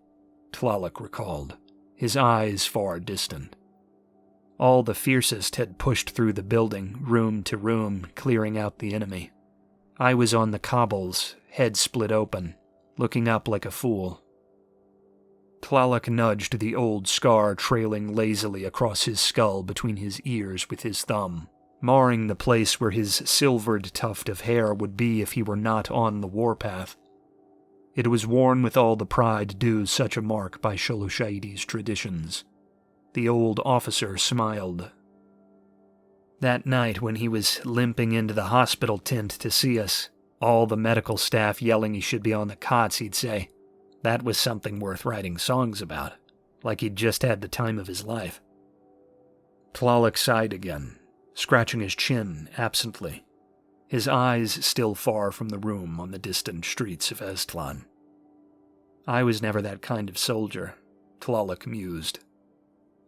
Tlaloc recalled, his eyes far distant. All the fiercest had pushed through the building, room to room, clearing out the enemy. I was on the cobbles, head split open, looking up like a fool. Tlaloc nudged the old scar trailing lazily across his skull between his ears with his thumb, marring the place where his silvered tuft of hair would be if he were not on the warpath. It was worn with all the pride due such a mark by Sholoshaidi's traditions. The old officer smiled. That night when he was limping into the hospital tent to see us, all the medical staff yelling he should be on the cots, he'd say, that was something worth writing songs about, like he'd just had the time of his life. Tlaloc sighed again, scratching his chin absently, his eyes still far from the room on the distant streets of Eztlan. I was never that kind of soldier, Tlaloc mused.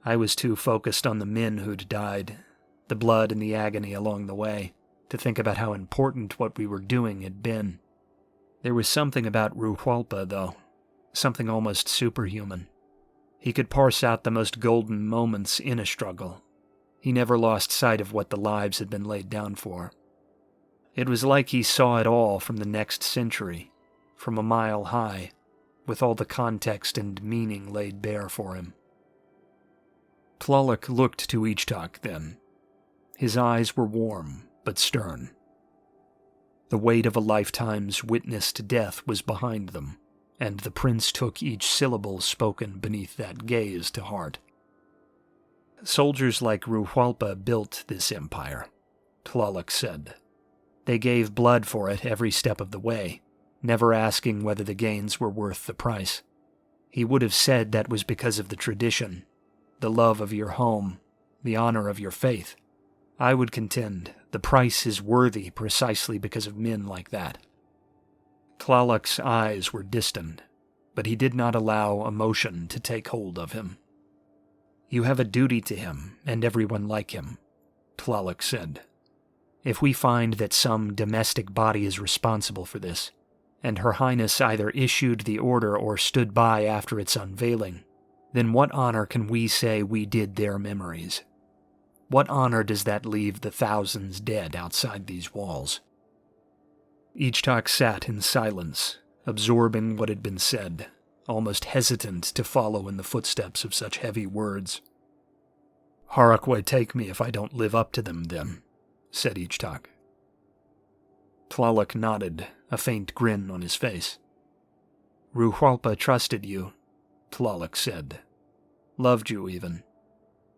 I was too focused on the men who'd died, the blood and the agony along the way, to think about how important what we were doing had been. There was something about Ruhualpa, though, something almost superhuman. He could parse out the most golden moments in a struggle. He never lost sight of what the lives had been laid down for. It was like he saw it all from the next century, from a mile high, with all the context and meaning laid bare for him. Tlaloc looked to Ichtak then. His eyes were warm, but stern. The weight of a lifetime's witnessed death was behind them, and the prince took each syllable spoken beneath that gaze to heart. Soldiers like Ruhualpa built this empire, Tlaloc said. They gave blood for it every step of the way, never asking whether the gains were worth the price. He would have said that was because of the tradition, the love of your home, the honor of your faith. I would contend the price is worthy precisely because of men like that. Tlaloc's eyes were distant, but he did not allow emotion to take hold of him. You have a duty to him and everyone like him, Tlaloc said. If we find that some domestic body is responsible for this, and Her Highness either issued the order or stood by after its unveiling, then what honor can we say we did their memories? What honor does that leave the thousands dead outside these walls? Ichtak sat in silence, absorbing what had been said, almost hesitant to follow in the footsteps of such heavy words. "Harakwe take me if I don't live up to them, then," said Ichtak. Tlaloc nodded, a faint grin on his face. "Ruhualpa trusted you," Tlaloc said. "Loved you, even.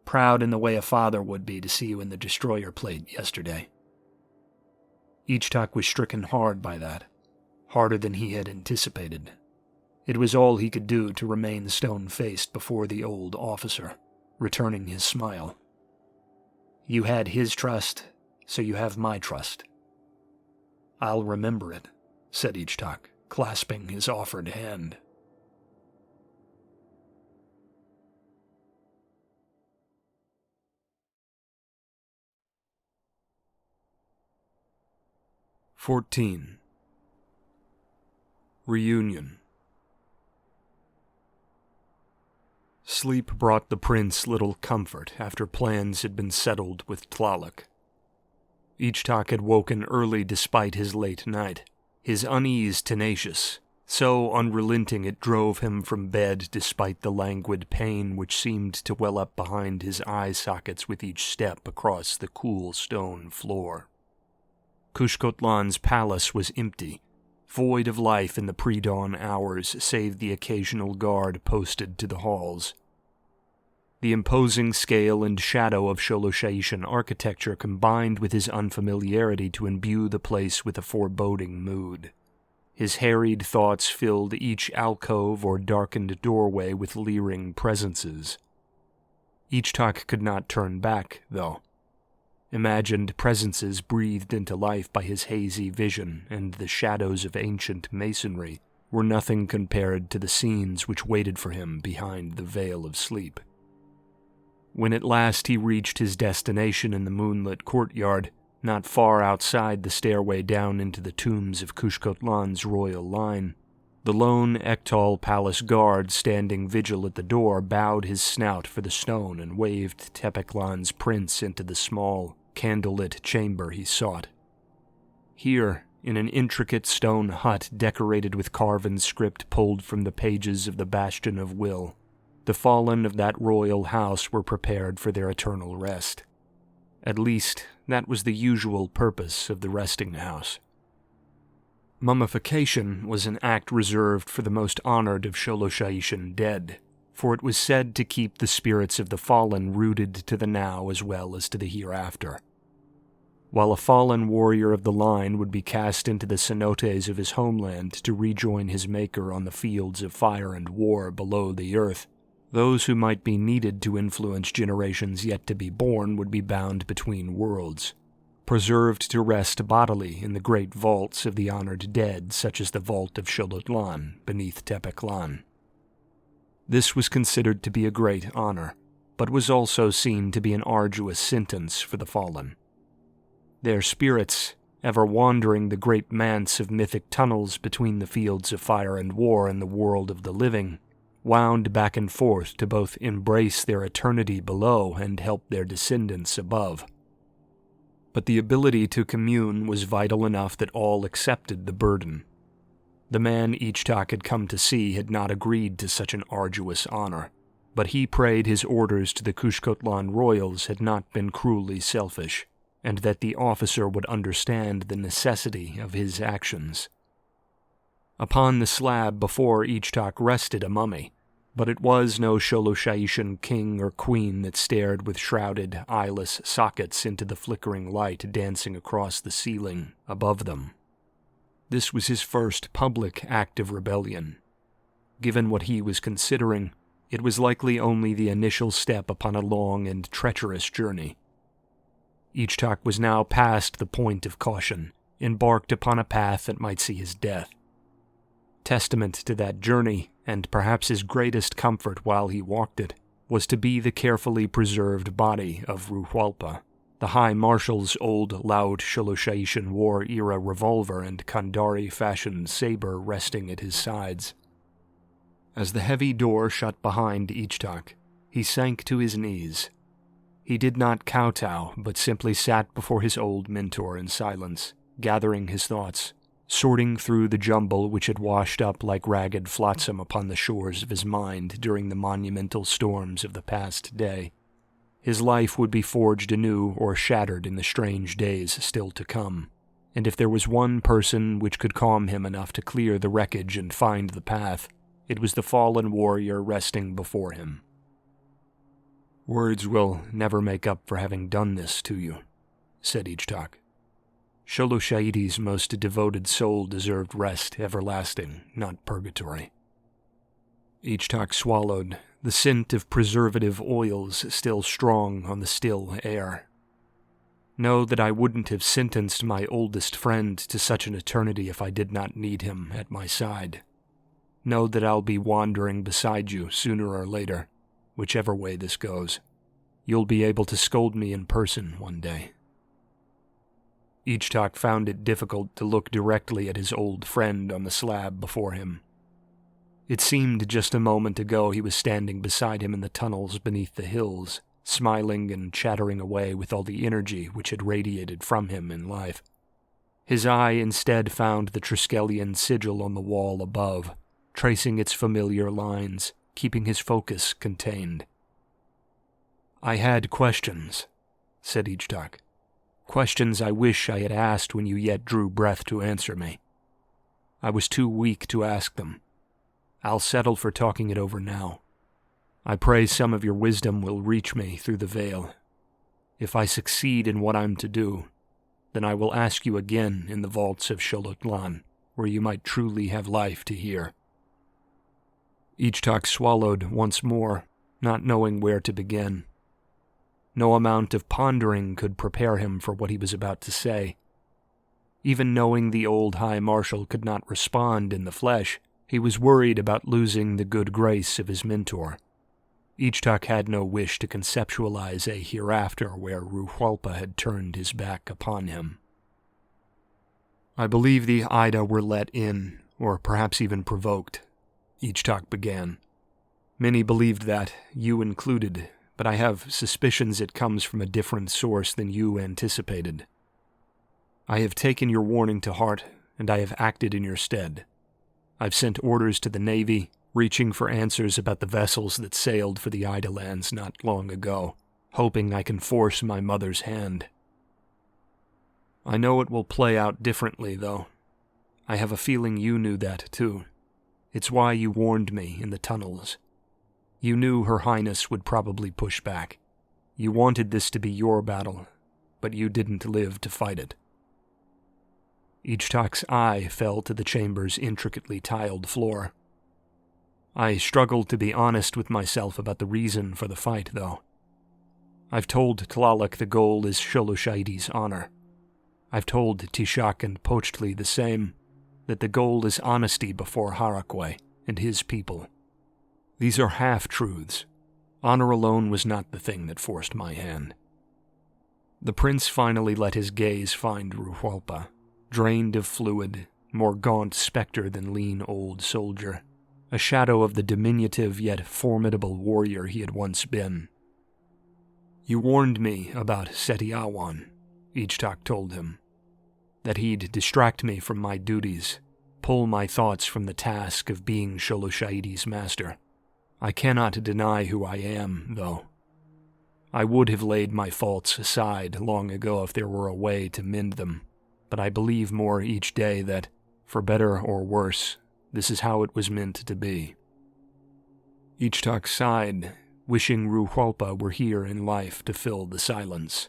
Proud in the way a father would be to see you in the destroyer plate yesterday." Ichtak was stricken hard by that, harder than he had anticipated. It was all he could do to remain stone-faced before the old officer, returning his smile. "You had his trust, so you have my trust." "I'll remember it," said Ichtak, clasping his offered hand. "14. Reunion. Sleep brought the prince little comfort after plans had been settled with Tlaloc. Ichtak had woken early despite his late night, his unease tenacious, so unrelenting it drove him from bed despite the languid pain which seemed to well up behind his eye sockets with each step across the cool stone floor. Kushkotlan's palace was empty, void of life in the pre-dawn hours save the occasional guard posted to the halls. The imposing scale and shadow of Sholosha'ishan architecture combined with his unfamiliarity to imbue the place with a foreboding mood. His harried thoughts filled each alcove or darkened doorway with leering presences. Ichtak could not turn back, though. Imagined presences breathed into life by his hazy vision and the shadows of ancient masonry were nothing compared to the scenes which waited for him behind the veil of sleep. When at last he reached his destination in the moonlit courtyard, not far outside the stairway down into the tombs of Kushkotlan's royal line, the lone Ektal palace guard standing vigil at the door bowed his snout for the stone and waved Tepeklan's prince into the small, candlelit chamber he sought. Here, in an intricate stone hut decorated with carven script pulled from the pages of the Bastion of Will, the fallen of that royal house were prepared for their eternal rest. At least, that was the usual purpose of the resting house. Mummification was an act reserved for the most honored of Sholosha'ishan dead, for it was said to keep the spirits of the fallen rooted to the now as well as to the hereafter. While a fallen warrior of the line would be cast into the cenotes of his homeland to rejoin his maker on the fields of fire and war below the earth, those who might be needed to influence generations yet to be born would be bound between worlds, preserved to rest bodily in the great vaults of the honored dead, such as the vault of Sholotlan beneath Tepeklan. This was considered to be a great honor, but was also seen to be an arduous sentence for the fallen. Their spirits, ever wandering the great manse of mythic tunnels between the fields of fire and war and the world of the living, wound back and forth to both embrace their eternity below and help their descendants above. But the ability to commune was vital enough that all accepted the burden. The man Ichtak had come to see had not agreed to such an arduous honor, but he prayed his orders to the Kushkotlan royals had not been cruelly selfish, and that the officer would understand the necessity of his actions. Upon the slab before Ichtak rested a mummy, but it was no Sholosha'ishan king or queen that stared with shrouded, eyeless sockets into the flickering light dancing across the ceiling above them. This was his first public act of rebellion. Given what he was considering, it was likely only the initial step upon a long and treacherous journey. Ichtak was now past the point of caution, embarked upon a path that might see his death. Testament to that journey, and perhaps his greatest comfort while he walked it, was to be the carefully preserved body of Ruhualpa, the High Marshal's old loud Sholosha'ishan War-era revolver and Kandari-fashioned saber resting at his sides. As the heavy door shut behind Ichtak, he sank to his knees. He did not kowtow, but simply sat before his old mentor in silence, gathering his thoughts, sorting through the jumble which had washed up like ragged flotsam upon the shores of his mind during the monumental storms of the past day. His life would be forged anew or shattered in the strange days still to come, and if there was one person which could calm him enough to clear the wreckage and find the path, it was the fallen warrior resting before him. "Words will never make up for having done this to you," said Ichtak. "Sholoshaidi's most devoted soul deserved rest everlasting, not purgatory." Ichtak swallowed, the scent of preservative oils still strong on the still air. "Know that I wouldn't have sentenced my oldest friend to such an eternity if I did not need him at my side. Know that I'll be wandering beside you sooner or later, whichever way this goes. You'll be able to scold me in person one day." Ichtak found it difficult to look directly at his old friend on the slab before him. It seemed just a moment ago he was standing beside him in the tunnels beneath the hills, smiling and chattering away with all the energy which had radiated from him in life. His eye instead found the Triskelion sigil on the wall above, tracing its familiar lines, keeping his focus contained. "I had questions," said Ichtak. "Questions I wish I had asked when you yet drew breath to answer me. I was too weak to ask them. I'll settle for talking it over now. I pray some of your wisdom will reach me through the veil. If I succeed in what I'm to do, then I will ask you again in the vaults of Xolotl, where you might truly have life to hear." Ichtak swallowed once more, not knowing where to begin. No amount of pondering could prepare him for what he was about to say. Even knowing the old High Marshal could not respond in the flesh, he was worried about losing the good grace of his mentor. Ichtak had no wish to conceptualize a hereafter where Ruhualpa had turned his back upon him. "I believe the Ida were let in, or perhaps even provoked," Ichtak began. "Many believed that, you included, but I have suspicions it comes from a different source than you anticipated. I have taken your warning to heart, and I have acted in your stead. I've sent orders to the Navy, reaching for answers about the vessels that sailed for the Ida lands not long ago, hoping I can force my mother's hand. I know it will play out differently, though. I have a feeling you knew that, too. It's why you warned me in the tunnels. You knew Her Highness would probably push back. You wanted this to be your battle, but you didn't live to fight it." Ichtak's eye fell to the chamber's intricately tiled floor. "I struggled to be honest with myself about the reason for the fight, though. I've told Tlaloc the goal is Sholoshaidi's honor. I've told Tishak and Pochtli the same, that the goal is honesty before Harakwe and his people. These are half-truths. Honor alone was not the thing that forced my hand." The prince finally let his gaze find Ruhualpa, drained of fluid, more gaunt specter than lean old soldier, a shadow of the diminutive yet formidable warrior he had once been. "You warned me about Setiawan," Ichtak told him, "that he'd distract me from my duties, pull my thoughts from the task of being Sholoshaidi's master. I cannot deny who I am, though. I would have laid my faults aside long ago if there were a way to mend them, but I believe more each day that, for better or worse, this is how it was meant to be." Ichtak sighed, wishing Ruhualpa were here in life to fill the silence.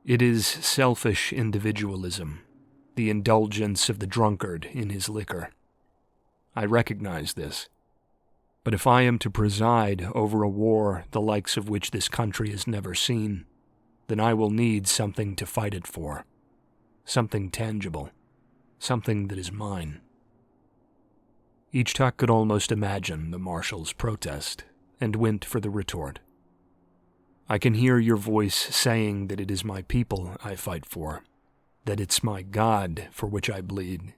"It is selfish individualism, the indulgence of the drunkard in his liquor. I recognize this. But if I am to preside over a war the likes of which this country has never seen, then I will need something to fight it for. Something tangible. Something that is mine. Ichtak could almost imagine the marshal's protest, and went for the retort. I can hear your voice saying that it is my people I fight for, that it's my God for which I bleed.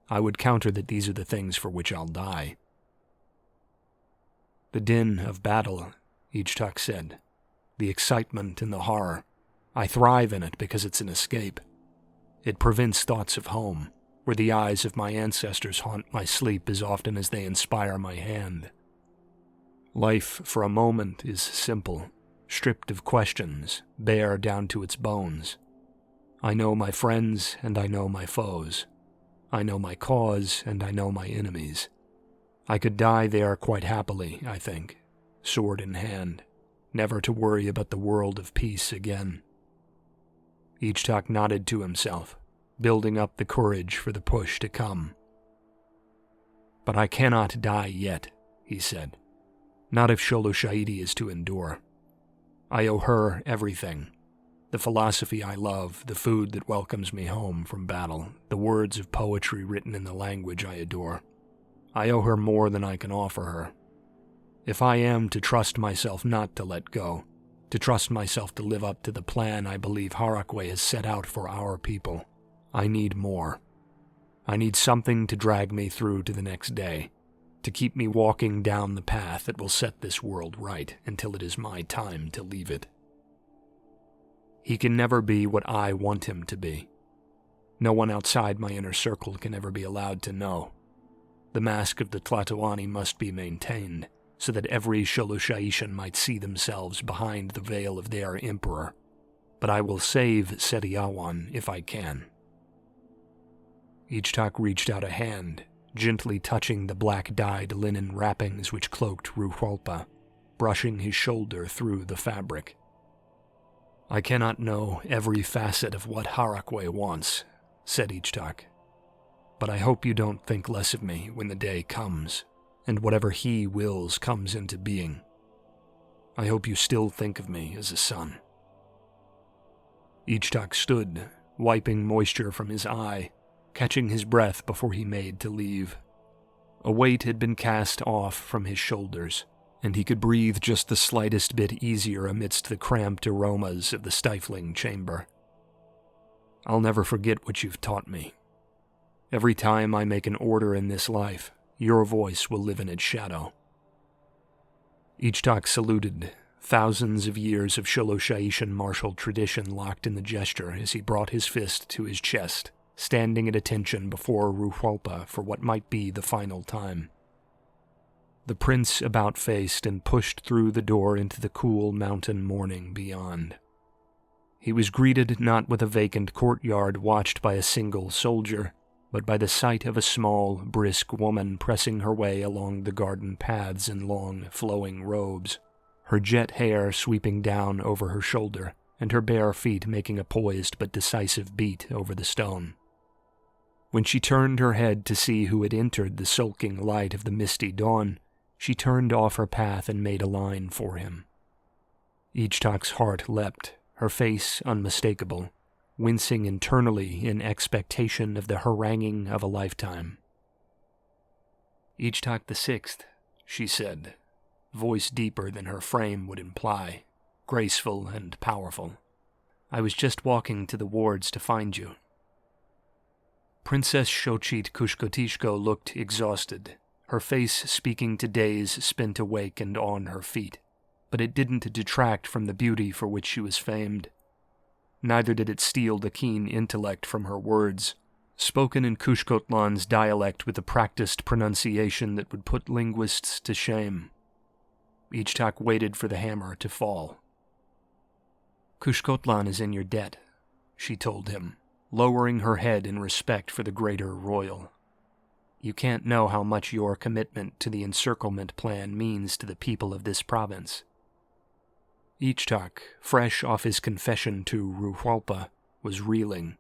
I would counter that these are the things for which I'll die. The din of battle, Ichtak said, the excitement and the horror, I thrive in it because it's an escape. It prevents thoughts of home, where the eyes of my ancestors haunt my sleep as often as they inspire my hand. Life for a moment is simple, stripped of questions, bare down to its bones. I know my friends and I know my foes. I know my cause and I know my enemies. I could die there quite happily, I think, sword in hand, never to worry about the world of peace again. Ichtak nodded to himself, building up the courage for the push to come. But I cannot die yet, he said. Not if Sholosha'idi is to endure. I owe her everything. The philosophy I love, the food that welcomes me home from battle, the words of poetry written in the language I adore. I owe her more than I can offer her. If I am to trust myself not to let go, to trust myself to live up to the plan I believe Harakwe has set out for our people, I need more. I need something to drag me through to the next day, to keep me walking down the path that will set this world right until it is my time to leave it. He can never be what I want him to be. No one outside my inner circle can ever be allowed to know. The mask of the Tlatoani must be maintained, so that every Sholosha'ishan might see themselves behind the veil of their emperor. But I will save Setiawan if I can. Ichtak reached out a hand, gently touching the black-dyed linen wrappings which cloaked Ruhwalpa, brushing his shoulder through the fabric. I cannot know every facet of what Harakwe wants, said Ichtak. But I hope you don't think less of me when the day comes, and whatever he wills comes into being. I hope you still think of me as a son. Ichtak stood, wiping moisture from his eye, catching his breath before he made to leave. A weight had been cast off from his shoulders, and he could breathe just the slightest bit easier amidst the cramped aromas of the stifling chamber. I'll never forget what you've taught me. Every time I make an order in this life, your voice will live in its shadow. Ichtak saluted, thousands of years of Sholosha'ishan martial tradition locked in the gesture as he brought his fist to his chest, standing at attention before Ruhwalpa for what might be the final time. The prince about-faced and pushed through the door into the cool mountain morning beyond. He was greeted not with a vacant courtyard watched by a single soldier, but by the sight of a small, brisk woman pressing her way along the garden paths in long, flowing robes, her jet hair sweeping down over her shoulder, and her bare feet making a poised but decisive beat over the stone. When she turned her head to see who had entered the sulking light of the misty dawn, she turned off her path and made a line for him. Ichtak's heart leapt, her face unmistakable, wincing internally in expectation of the haranguing of a lifetime. Ichtak VI, she said, voice deeper than her frame would imply, graceful and powerful. I was just walking to the wards to find you. Princess Xochitl Kushkotishko looked exhausted, her face speaking to days spent awake and on her feet, but it didn't detract from the beauty for which she was famed. Neither did it steal the keen intellect from her words, spoken in Kushkotlan's dialect with a practiced pronunciation that would put linguists to shame. Ichtak waited for the hammer to fall. Kushkotlan is in your debt, she told him, lowering her head in respect for the greater royal. You can't know how much your commitment to the encirclement plan means to the people of this province. Ichtak, fresh off his confession to Ruhwalpa, was reeling.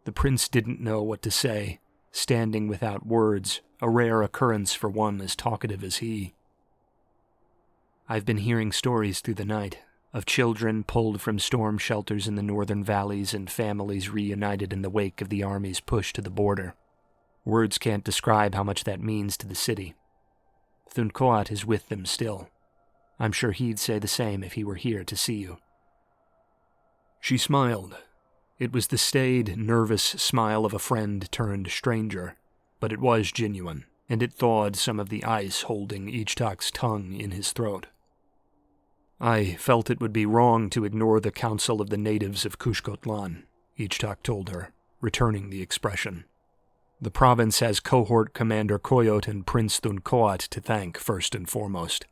The prince didn't know what to say, standing without words, a rare occurrence for one as talkative as he. I've been hearing stories through the night of children pulled from storm shelters in the northern valleys and families reunited in the wake of the army's push to the border. Words can't describe how much that means to the city. Thuncoat is with them still. I'm sure he'd say the same if he were here to see you. She smiled. It was the staid, nervous smile of a friend turned stranger, but it was genuine, and it thawed some of the ice holding Ichtak's tongue in his throat. I felt it would be wrong to ignore the counsel of the natives of Kushkotlan, Ichtak told her, returning the expression. The province has cohort commander Koyot and Prince Thuncoat to thank first and foremost.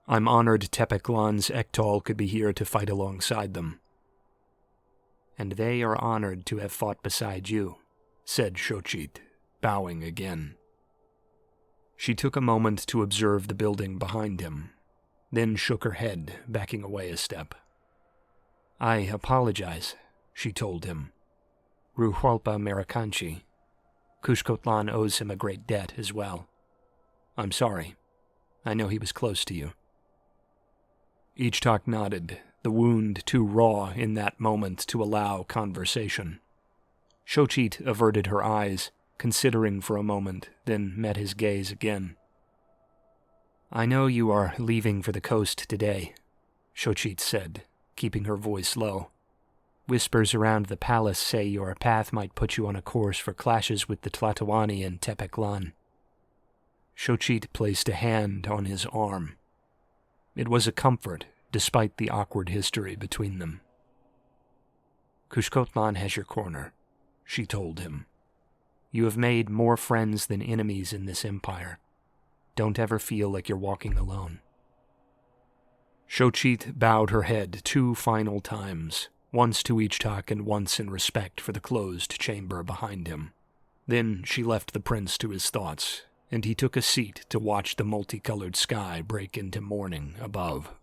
I'm honored Tepeklan's Ektal could be here to fight alongside them. And they are honored to have fought beside you, said Shochit, bowing again. She took a moment to observe the building behind him, then shook her head, backing away a step. I apologize, she told him. Ruhualpa Merakanchi. Kushkotlan owes him a great debt as well. I'm sorry. I know he was close to you. Ichtak nodded, the wound too raw in that moment to allow conversation. Shochit averted her eyes, considering for a moment, then met his gaze again. I know you are leaving for the coast today, Shochit said, keeping her voice low. Whispers around the palace say your path might put you on a course for clashes with the Tlatoani and Tepeklan. Shochit placed a hand on his arm. It was a comfort, despite the awkward history between them. Kushkotlan has your corner, she told him. You have made more friends than enemies in this empire. Don't ever feel like you're walking alone. Shochit bowed her head 2 final times, once to Ichtak and once in respect for the closed chamber behind him. Then she left the prince to his thoughts, and he took a seat to watch the multicolored sky break into morning above.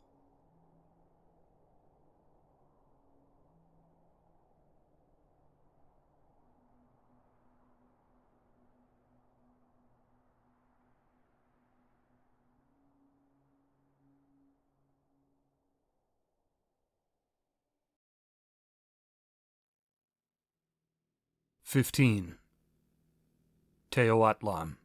(15) Teotihuacan.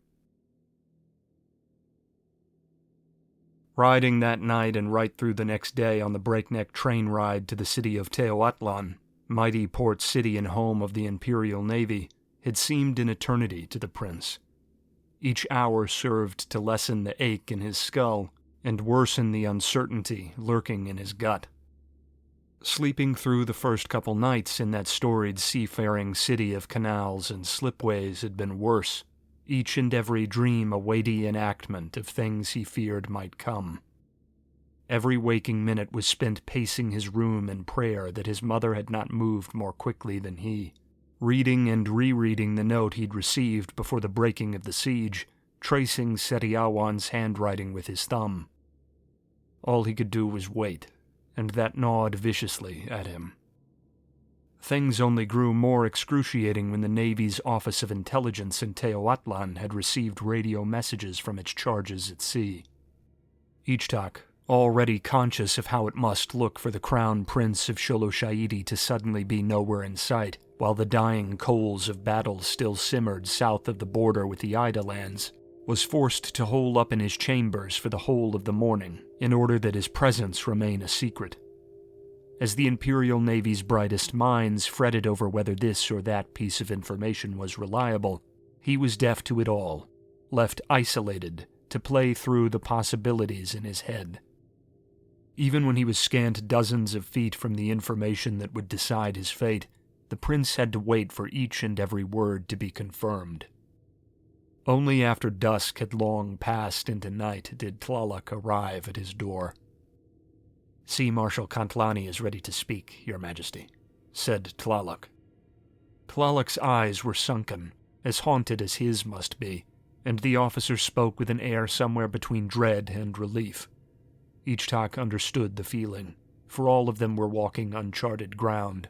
Riding that night and right through the next day on the breakneck train ride to the city of Teotihuacan, mighty port city and home of the Imperial Navy, had seemed an eternity to the prince. Each hour served to lessen the ache in his skull and worsen the uncertainty lurking in his gut. Sleeping through the first couple nights in that storied seafaring city of canals and slipways had been worse, each and every dream a weighty enactment of things he feared might come. Every waking minute was spent pacing his room in prayer that his mother had not moved more quickly than he, reading and rereading the note he'd received before the breaking of the siege, tracing Setiawan's handwriting with his thumb. All he could do was wait, and that gnawed viciously at him. Things only grew more excruciating when the Navy's Office of Intelligence in Teotihuacan had received radio messages from its charges at sea. Ichtak, already conscious of how it must look for the Crown Prince of Sholoshayidi to suddenly be nowhere in sight, while the dying coals of battle still simmered south of the border with the Ida lands, was forced to hole up in his chambers for the whole of the morning, in order that his presence remain a secret. As the Imperial Navy's brightest minds fretted over whether this or that piece of information was reliable, he was deaf to it all, left isolated to play through the possibilities in his head. Even when he was scant dozens of feet from the information that would decide his fate, the prince had to wait for each and every word to be confirmed. Only after dusk had long passed into night did Tlaloc arrive at his door. "Sea Marshal Kantlani is ready to speak, Your Majesty," said Tlaloc. Tlaloc's eyes were sunken, as haunted as his must be, and the officer spoke with an air somewhere between dread and relief. Ichtak understood the feeling, for all of them were walking uncharted ground.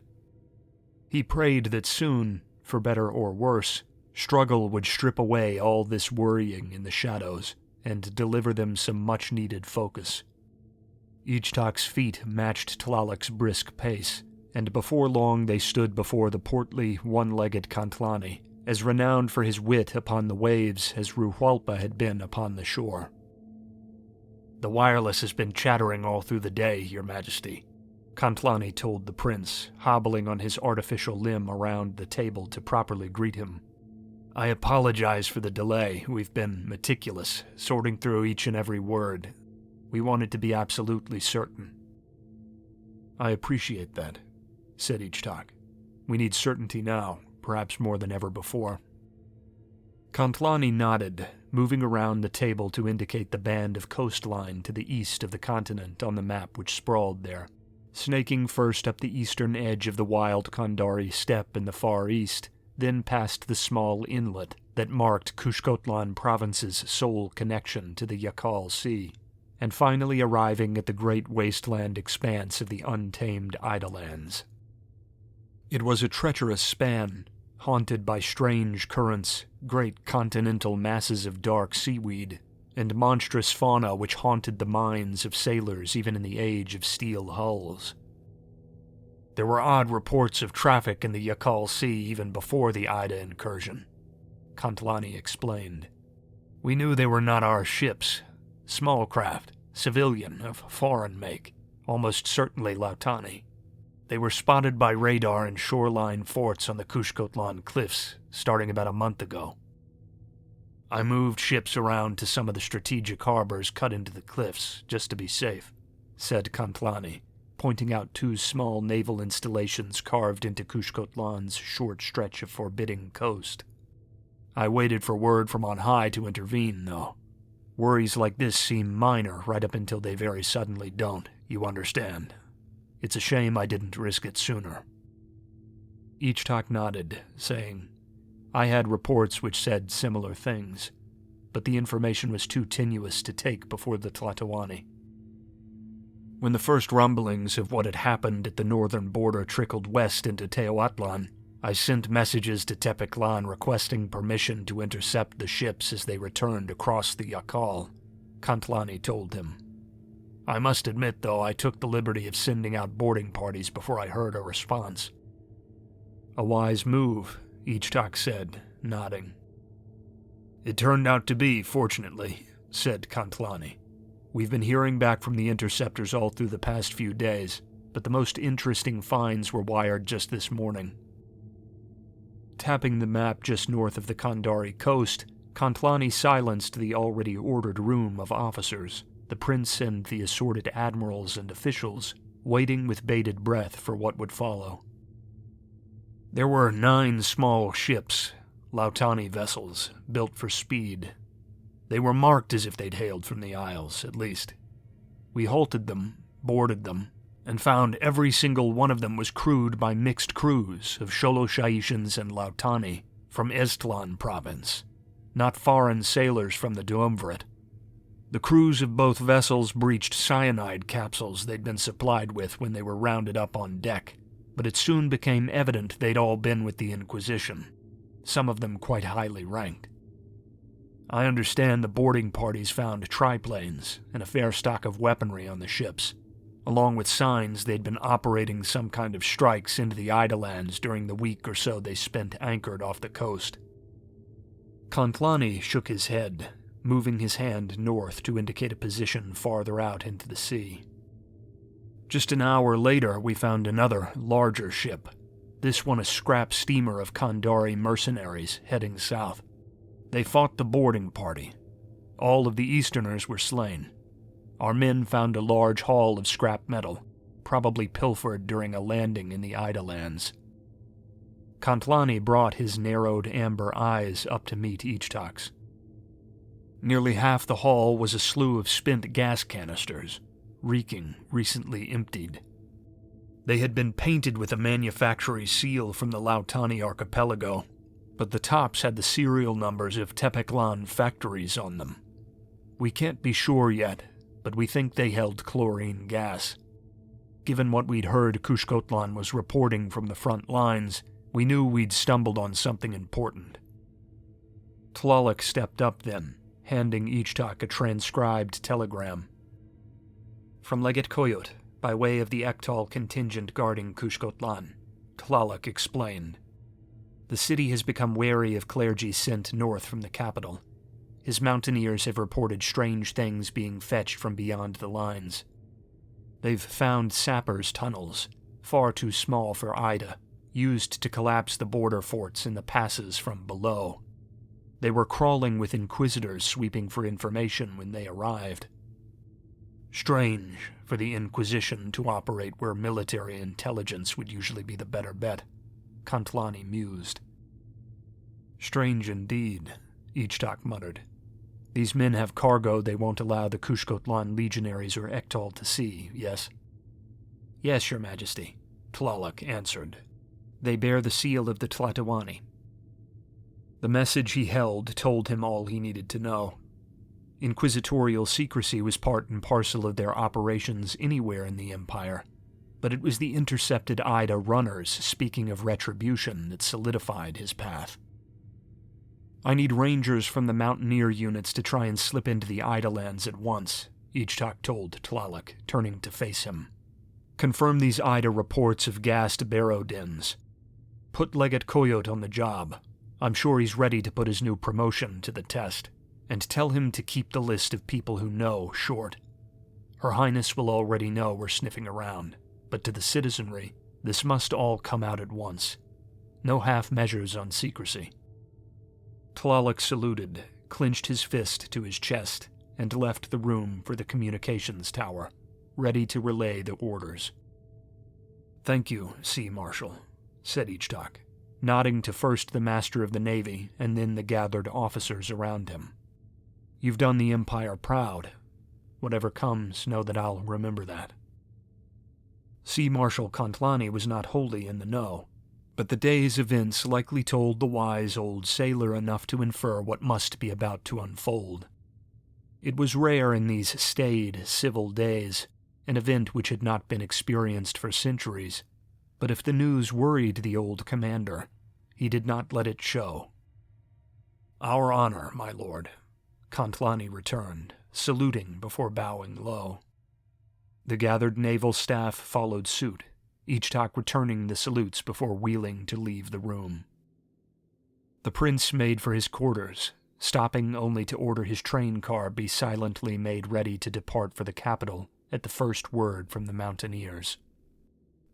He prayed that soon, for better or worse, Struggle would strip away all this worrying in the shadows and deliver them some much-needed focus. Ichtak's feet matched Tlaloc's brisk pace, and before long they stood before the portly, one-legged Kantlani, as renowned for his wit upon the waves as Ruhualpa had been upon the shore. "The wireless has been chattering all through the day, Your Majesty," Kantlani told the prince, hobbling on his artificial limb around the table to properly greet him. "I apologize for the delay. We've been meticulous, sorting through each and every word. We wanted to be absolutely certain." "I appreciate that," said Ichtak. "We need certainty now, perhaps more than ever before." Kantlani nodded, moving around the table to indicate the band of coastline to the east of the continent on the map which sprawled there, snaking first up the eastern edge of the wild Kandari steppe in the far east, then past the small inlet that marked Kushkotlan province's sole connection to the Yakal Sea, and finally arriving at the great wasteland expanse of the untamed Idalands. It was a treacherous span, haunted by strange currents, great continental masses of dark seaweed, and monstrous fauna which haunted the minds of sailors even in the age of steel hulls. There were odd reports of traffic in the Yakal Sea even before the Ida incursion, Kantlani explained. "We knew they were not our ships, small craft, civilian, of foreign make, almost certainly Lautani. They were spotted by radar in shoreline forts on the Kushkotlan cliffs starting about a month ago. I moved ships around to some of the strategic harbors cut into the cliffs, just to be safe," said Kantlani, pointing out 2 small naval installations carved into Kushkotlan's short stretch of forbidding coast. "I waited for word from on high to intervene, though. Worries like this seem minor right up until they very suddenly don't, you understand. It's a shame I didn't risk it sooner." Ichtak nodded, saying, "I had reports which said similar things, but the information was too tenuous to take before the Tlatoani. When the first rumblings of what had happened at the northern border trickled west into Teotihuacan, I sent messages to Tepeclan requesting permission to intercept the ships as they returned across the Yakal," Kantlani told him. "I must admit, though, I took the liberty of sending out boarding parties before I heard a response." "A wise move," Ichtak said, nodding. "It turned out to be, fortunately," said Kantlani. "We've been hearing back from the interceptors all through the past few days, but the most interesting finds were wired just this morning." Tapping the map just north of the Kandari coast, Kantlani silenced the already ordered room of officers, the prince and the assorted admirals and officials, waiting with bated breath for what would follow. There were 9 small ships, Lautani vessels, built for speed. They were marked as if they'd hailed from the Isles, at least. We halted them, boarded them, and found every single one of them was crewed by mixed crews of Sholoshaishans and Lautani from Estlan province, not foreign sailors from the Duumvirate. The crews of both vessels breached cyanide capsules they'd been supplied with when they were rounded up on deck, but it soon became evident they'd all been with the Inquisition, some of them quite highly ranked. I understand the boarding parties found triplanes and a fair stock of weaponry on the ships, along with signs they'd been operating some kind of strikes into the Idalands during the week or so they spent anchored off the coast. Kantlani shook his head, moving his hand north to indicate a position farther out into the sea. Just an hour later, we found another, larger ship, this one a scrap steamer of Kandari mercenaries heading south. They fought the boarding party. All of the Easterners were slain. Our men found a large haul of scrap metal, probably pilfered during a landing in the Idalands. Kantlani brought his narrowed amber eyes up to meet Ichtak's. Nearly half the haul was a slew of spent gas canisters, reeking, recently emptied. They had been painted with a manufactory seal from the Lautani archipelago, but the tops had the serial numbers of Tepeclan factories on them. We can't be sure yet, but we think they held chlorine gas. Given what we'd heard Kushkotlan was reporting from the front lines, we knew we'd stumbled on something important. Tlaloc stepped up then, handing Ichtak a transcribed telegram. From Legate Koyot, by way of the Ektal contingent guarding Kushkotlan, Tlaloc explained. The city has become wary of clergy sent north from the capital. His mountaineers have reported strange things being fetched from beyond the lines. They've found sappers' tunnels, far too small for Ida, used to collapse the border forts in the passes from below. They were crawling with inquisitors sweeping for information when they arrived. Strange for the Inquisition to operate where military intelligence would usually be the better bet, Kantlani mused. Strange indeed, Ichtak muttered. These men have cargo they won't allow the Kushkotlan legionaries or Ektal to see, yes? Yes, Your Majesty, Tlaloc answered. They bear the seal of the Tlatoani. The message he held told him all he needed to know. Inquisitorial secrecy was part and parcel of their operations anywhere in the Empire, but it was the intercepted Ida runners speaking of retribution that solidified his path. I need rangers from the mountaineer units to try and slip into the Ida lands at once, Ichtak told Tlaloc, turning to face him. Confirm these Ida reports of gassed barrow dens. Put Legate Koyot on the job. I'm sure he's ready to put his new promotion to the test. And tell him to keep the list of people who know short. Her Highness will already know we're sniffing around, but to the citizenry, this must all come out at once. No half measures on secrecy. Tlaloc saluted, clinched his fist to his chest, and left the room for the communications tower, ready to relay the orders. Thank you, Sea Marshal, said Ichtak, nodding to first the Master of the Navy and then the gathered officers around him. You've done the Empire proud. Whatever comes, know that I'll remember that. Sea Marshal Kantlani was not wholly in the know, but the day's events likely told the wise old sailor enough to infer what must be about to unfold. It was rare in these staid, civil days, an event which had not been experienced for centuries, but if the news worried the old commander, he did not let it show. Our honor, my lord, Kantlani returned, saluting before bowing low. The gathered naval staff followed suit, Ichtak returning the salutes before wheeling to leave the room. The prince made for his quarters, stopping only to order his train car be silently made ready to depart for the capital at the first word from the mountaineers.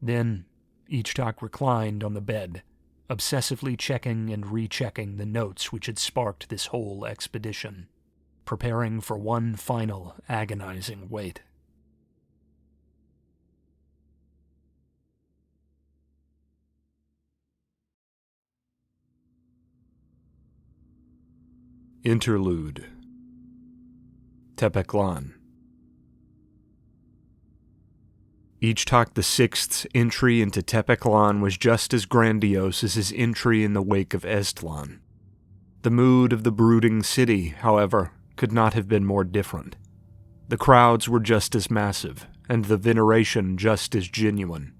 Then, Ichtak reclined on the bed, obsessively checking and rechecking the notes which had sparked this whole expedition, preparing for one final agonizing wait. Interlude Tepeklan. Ichtak VI's entry into Tepeklan was just as grandiose as his entry in the wake of Estlan. The mood of the brooding city, however, could not have been more different. The crowds were just as massive, and the veneration just as genuine,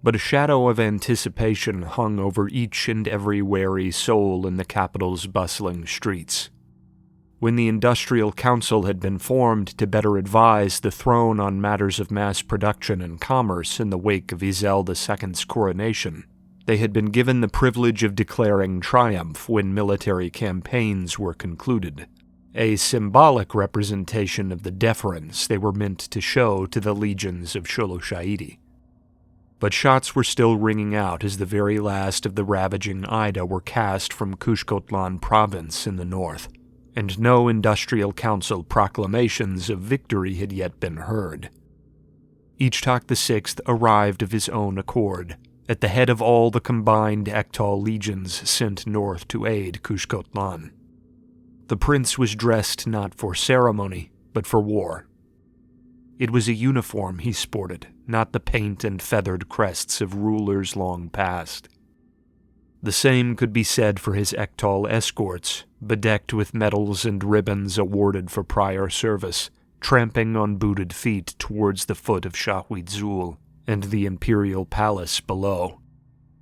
but a shadow of anticipation hung over each and every wary soul in the capital's bustling streets. When the Industrial Council had been formed to better advise the throne on matters of mass production and commerce in the wake of Izel II's coronation, they had been given the privilege of declaring triumph when military campaigns were concluded, a symbolic representation of the deference they were meant to show to the legions of Sholoshaidi. But shots were still ringing out as the very last of the ravaging Ida were cast from Kushkotlan province in the north, and no Industrial Council proclamations of victory had yet been heard. Ichtak VI arrived of his own accord, at the head of all the combined Ektal legions sent north to aid Kushkotlan. The prince was dressed not for ceremony, but for war. It was a uniform he sported, not the paint and feathered crests of rulers long past. The same could be said for his Ektal escorts, bedecked with medals and ribbons awarded for prior service, tramping on booted feet towards the foot of Shahwidzul and the imperial palace below.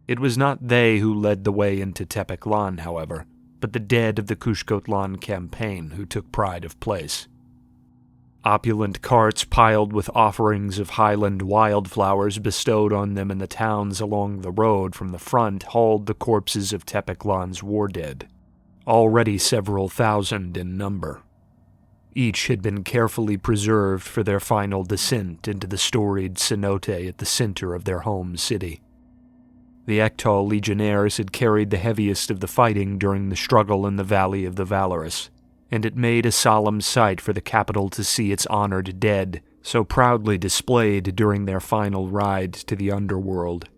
It was not they who led the way into Tepeklan, however, but the dead of the Kushkotlan campaign who took pride of place. Opulent carts piled with offerings of highland wildflowers bestowed on them in the towns along the road from the front hauled the corpses of Tepiklan's war dead, already several thousand in number. Each had been carefully preserved for their final descent into the storied cenote at the center of their home city. The Ektal legionnaires had carried the heaviest of the fighting during the struggle in the Valley of the Valorous, and it made a solemn sight for the capital to see its honored dead so proudly displayed during their final ride to the underworld.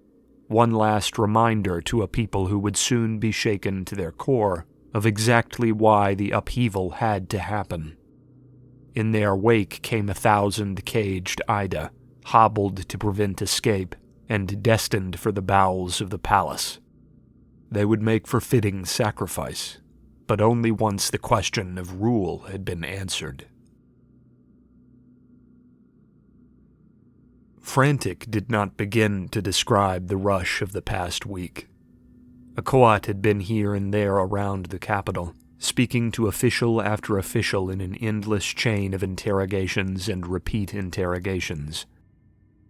One last reminder to a people who would soon be shaken to their core of exactly why the upheaval had to happen. In their wake came 1,000 caged Ida, hobbled to prevent escape, and destined for the bowels of the palace. They would make for fitting sacrifice, but only once the question of rule had been answered. Frantic did not begin to describe the rush of the past week. A coat had been here and there around the capital, speaking to official after official in an endless chain of interrogations and repeat interrogations.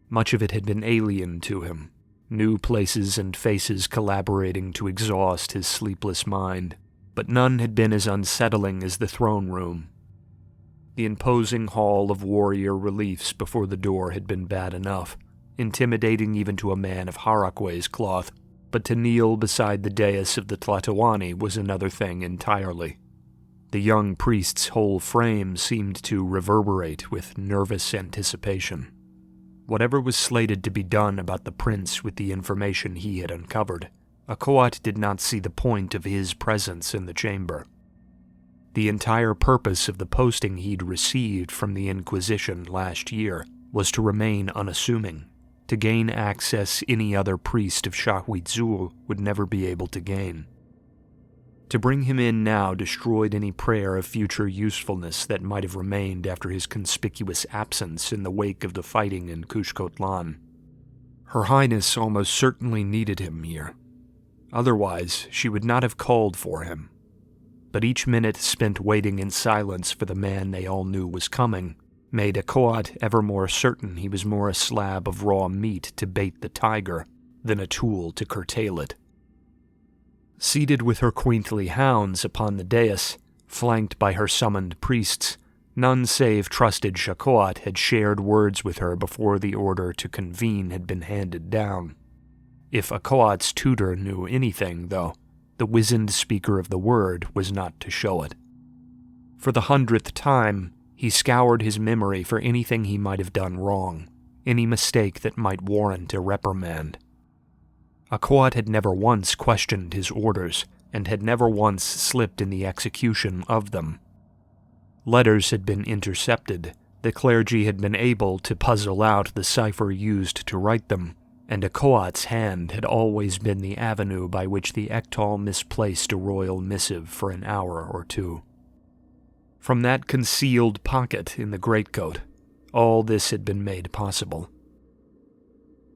Much of it had been alien to him, new places and faces collaborating to exhaust his sleepless mind, but none had been as unsettling as the throne room. The imposing hall of warrior reliefs before the door had been bad enough, intimidating even to a man of Harakwe's cloth, but to kneel beside the dais of the Tlatoani was another thing entirely. The young priest's whole frame seemed to reverberate with nervous anticipation. Whatever was slated to be done about the prince with the information he had uncovered, Akoat did not see the point of his presence in the chamber. The entire purpose of the posting he'd received from the Inquisition last year was to remain unassuming, to gain access any other priest of Shahwitzul would never be able to gain. To bring him in now destroyed any prayer of future usefulness that might have remained after his conspicuous absence in the wake of the fighting in Kushkotlan. Her Highness almost certainly needed him here. Otherwise, she would not have called for him. But each minute spent waiting in silence for the man they all knew was coming made Akoat ever more certain he was more a slab of raw meat to bait the tiger than a tool to curtail it. Seated with her queently hounds upon the dais, flanked by her summoned priests, none save trusted Shakoat had shared words with her before the order to convene had been handed down. If Akoat's tutor knew anything, though, the wizened speaker of the word was not to show it. For the 100th time, he scoured his memory for anything he might have done wrong, any mistake that might warrant a reprimand. Akoat had never once questioned his orders, and had never once slipped in the execution of them. Letters had been intercepted, the clergy had been able to puzzle out the cipher used to write them, and Akoat's hand had always been the avenue by which the Ektal misplaced a royal missive for an hour or two. From that concealed pocket in the greatcoat, all this had been made possible.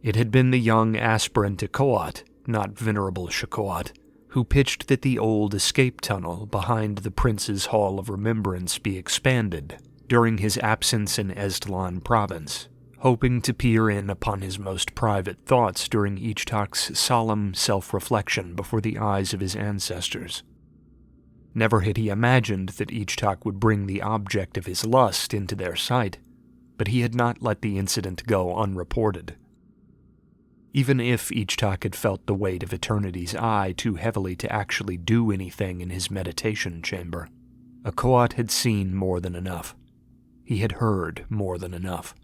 It had been the young aspirant Akoat, not venerable Shakoat, who pitched that the old escape tunnel behind the Prince's Hall of Remembrance be expanded during his absence in Estlan province, hoping to peer in upon his most private thoughts during Ichtak's solemn self-reflection before the eyes of his ancestors. Never had he imagined that Ichtak would bring the object of his lust into their sight, but he had not let the incident go unreported. Even if Ichtak had felt the weight of Eternity's eye too heavily to actually do anything in his meditation chamber, Akoat had seen more than enough. He had heard more than enough.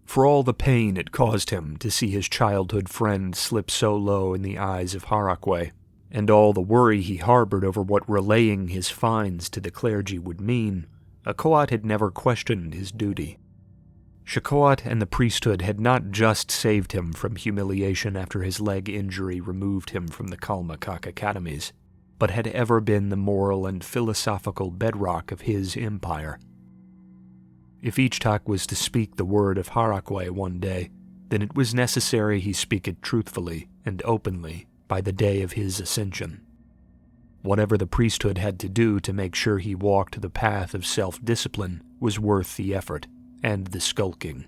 For all the pain it caused him to see his childhood friend slip so low in the eyes of Harakwe, and all the worry he harbored over what relaying his finds to the clergy would mean, Akoat had never questioned his duty. Shakoat and the priesthood had not just saved him from humiliation after his leg injury removed him from the Kalmakak academies, but had ever been the moral and philosophical bedrock of his empire. If Ichtak was to speak the word of Harakwe one day, then it was necessary he speak it truthfully and openly by the day of his ascension. Whatever the priesthood had to do to make sure he walked the path of self-discipline was worth the effort and the skulking.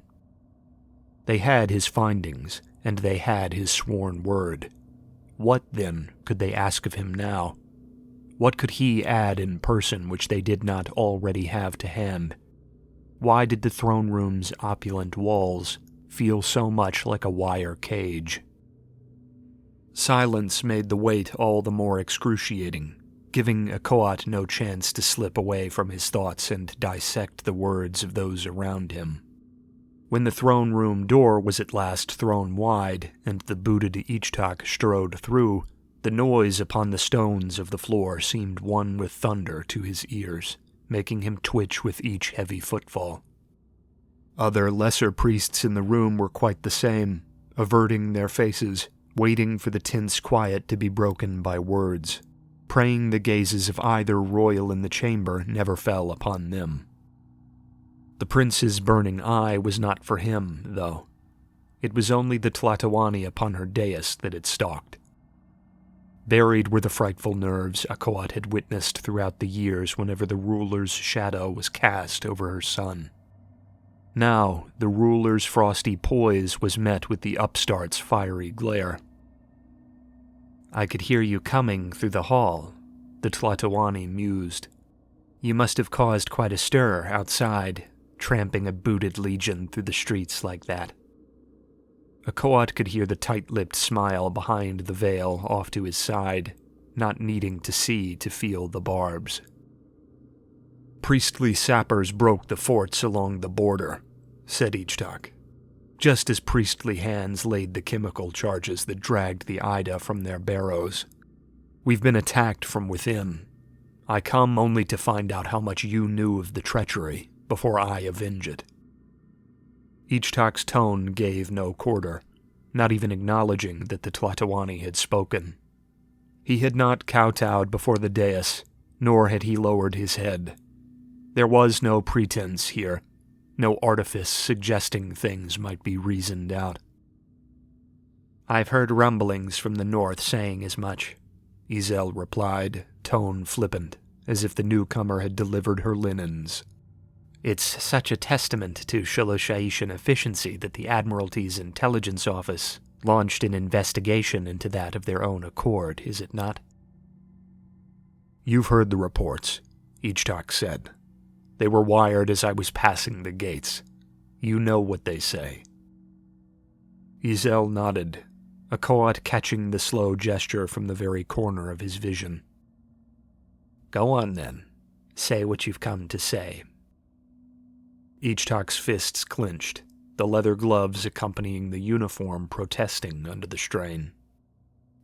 They had his findings, and they had his sworn word. What, then, could they ask of him now? What could he add in person which they did not already have to hand? Why did the throne room's opulent walls feel so much like a wire cage? Silence made the wait all the more excruciating, giving Akoat no chance to slip away from his thoughts and dissect the words of those around him. When the throne room door was at last thrown wide, and the booted Ichtak strode through, the noise upon the stones of the floor seemed one with thunder to his ears, making him twitch with each heavy footfall. Other lesser priests in the room were quite the same, averting their faces, waiting for the tense quiet to be broken by words, praying the gazes of either royal in the chamber never fell upon them. The prince's burning eye was not for him, though. It was only the Tlatoani upon her dais that it stalked. Buried were the frightful nerves Akoat had witnessed throughout the years whenever the ruler's shadow was cast over her son. Now, the ruler's frosty poise was met with the upstart's fiery glare. "I could hear you coming through the hall," the Tlatoani mused. "You must have caused quite a stir outside, tramping a booted legion through the streets like that." Akoat could hear the tight-lipped smile behind the veil off to his side, not needing to see to feel the barbs. "Priestly sappers broke the forts along the border," said Ichtak, just as priestly hands laid the chemical charges that dragged the Ida from their barrows. "We've been attacked from within. I come only to find out how much you knew of the treachery before I avenge it." Ichtak's tone gave no quarter, not even acknowledging that the Tlatoani had spoken. He had not kowtowed before the dais, nor had he lowered his head. There was no pretense here, no artifice suggesting things might be reasoned out. "I've heard rumblings from the north saying as much," Izel replied, tone flippant, as if the newcomer had delivered her linens. "It's such a testament to Shiloshaitian efficiency that the Admiralty's intelligence office launched an investigation into that of their own accord, is it not?" "You've heard the reports," Ichtak said. "They were wired as I was passing the gates. You know what they say." Izel nodded, Akoat catching the slow gesture from the very corner of his vision. "Go on, then. Say what you've come to say." Ichtak's fists clenched, the leather gloves accompanying the uniform protesting under the strain.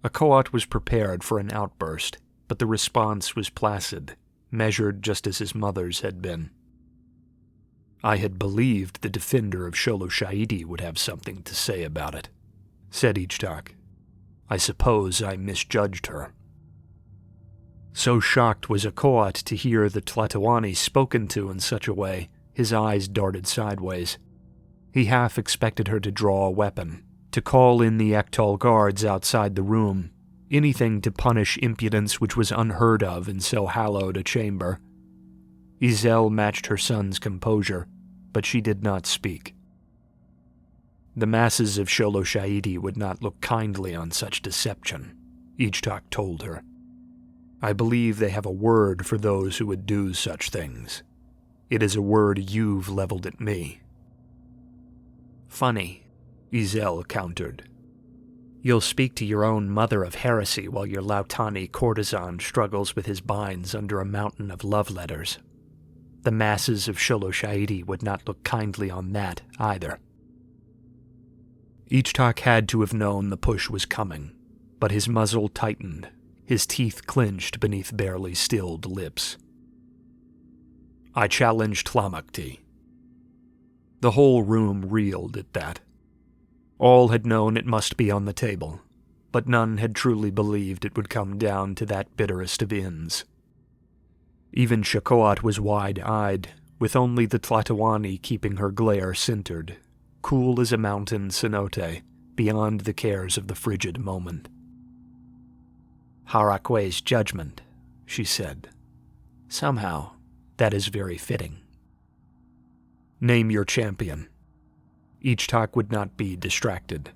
Akoat was prepared for an outburst, but the response was placid, measured just as his mother's had been. "I had believed the defender of Shiloshaiti would have something to say about it," said Ichtak. "I suppose I misjudged her." So shocked was Akoat to hear the Tlatoani spoken to in such a way, his eyes darted sideways. He half expected her to draw a weapon, to call in the Ektal guards outside the room, anything to punish impudence which was unheard of in so hallowed a chamber. Izel matched her son's composure, but she did not speak. The masses of Shiloshaiti would not look kindly on such deception, Ichtak told her. "I believe they have a word for those who would do such things. It is a word you've leveled at me." "Funny," Izel countered. "You'll speak to your own mother of heresy while your Lautani courtesan struggles with his binds under a mountain of love letters. The masses of Shiloshaiti would not look kindly on that, either." Ichtak had to have known the push was coming, but his muzzle tightened, his teeth clenched beneath barely stilled lips. "I challenge Tlamakti." The whole room reeled at that. All had known it must be on the table, but none had truly believed it would come down to that bitterest of ends. Even Shakoat was wide-eyed, with only the Tlatoani keeping her glare centered, cool as a mountain cenote, beyond the cares of the frigid moment. "Harakwe's judgment," she said. Somehow, that is very fitting. Name your champion. Ichtak would not be distracted.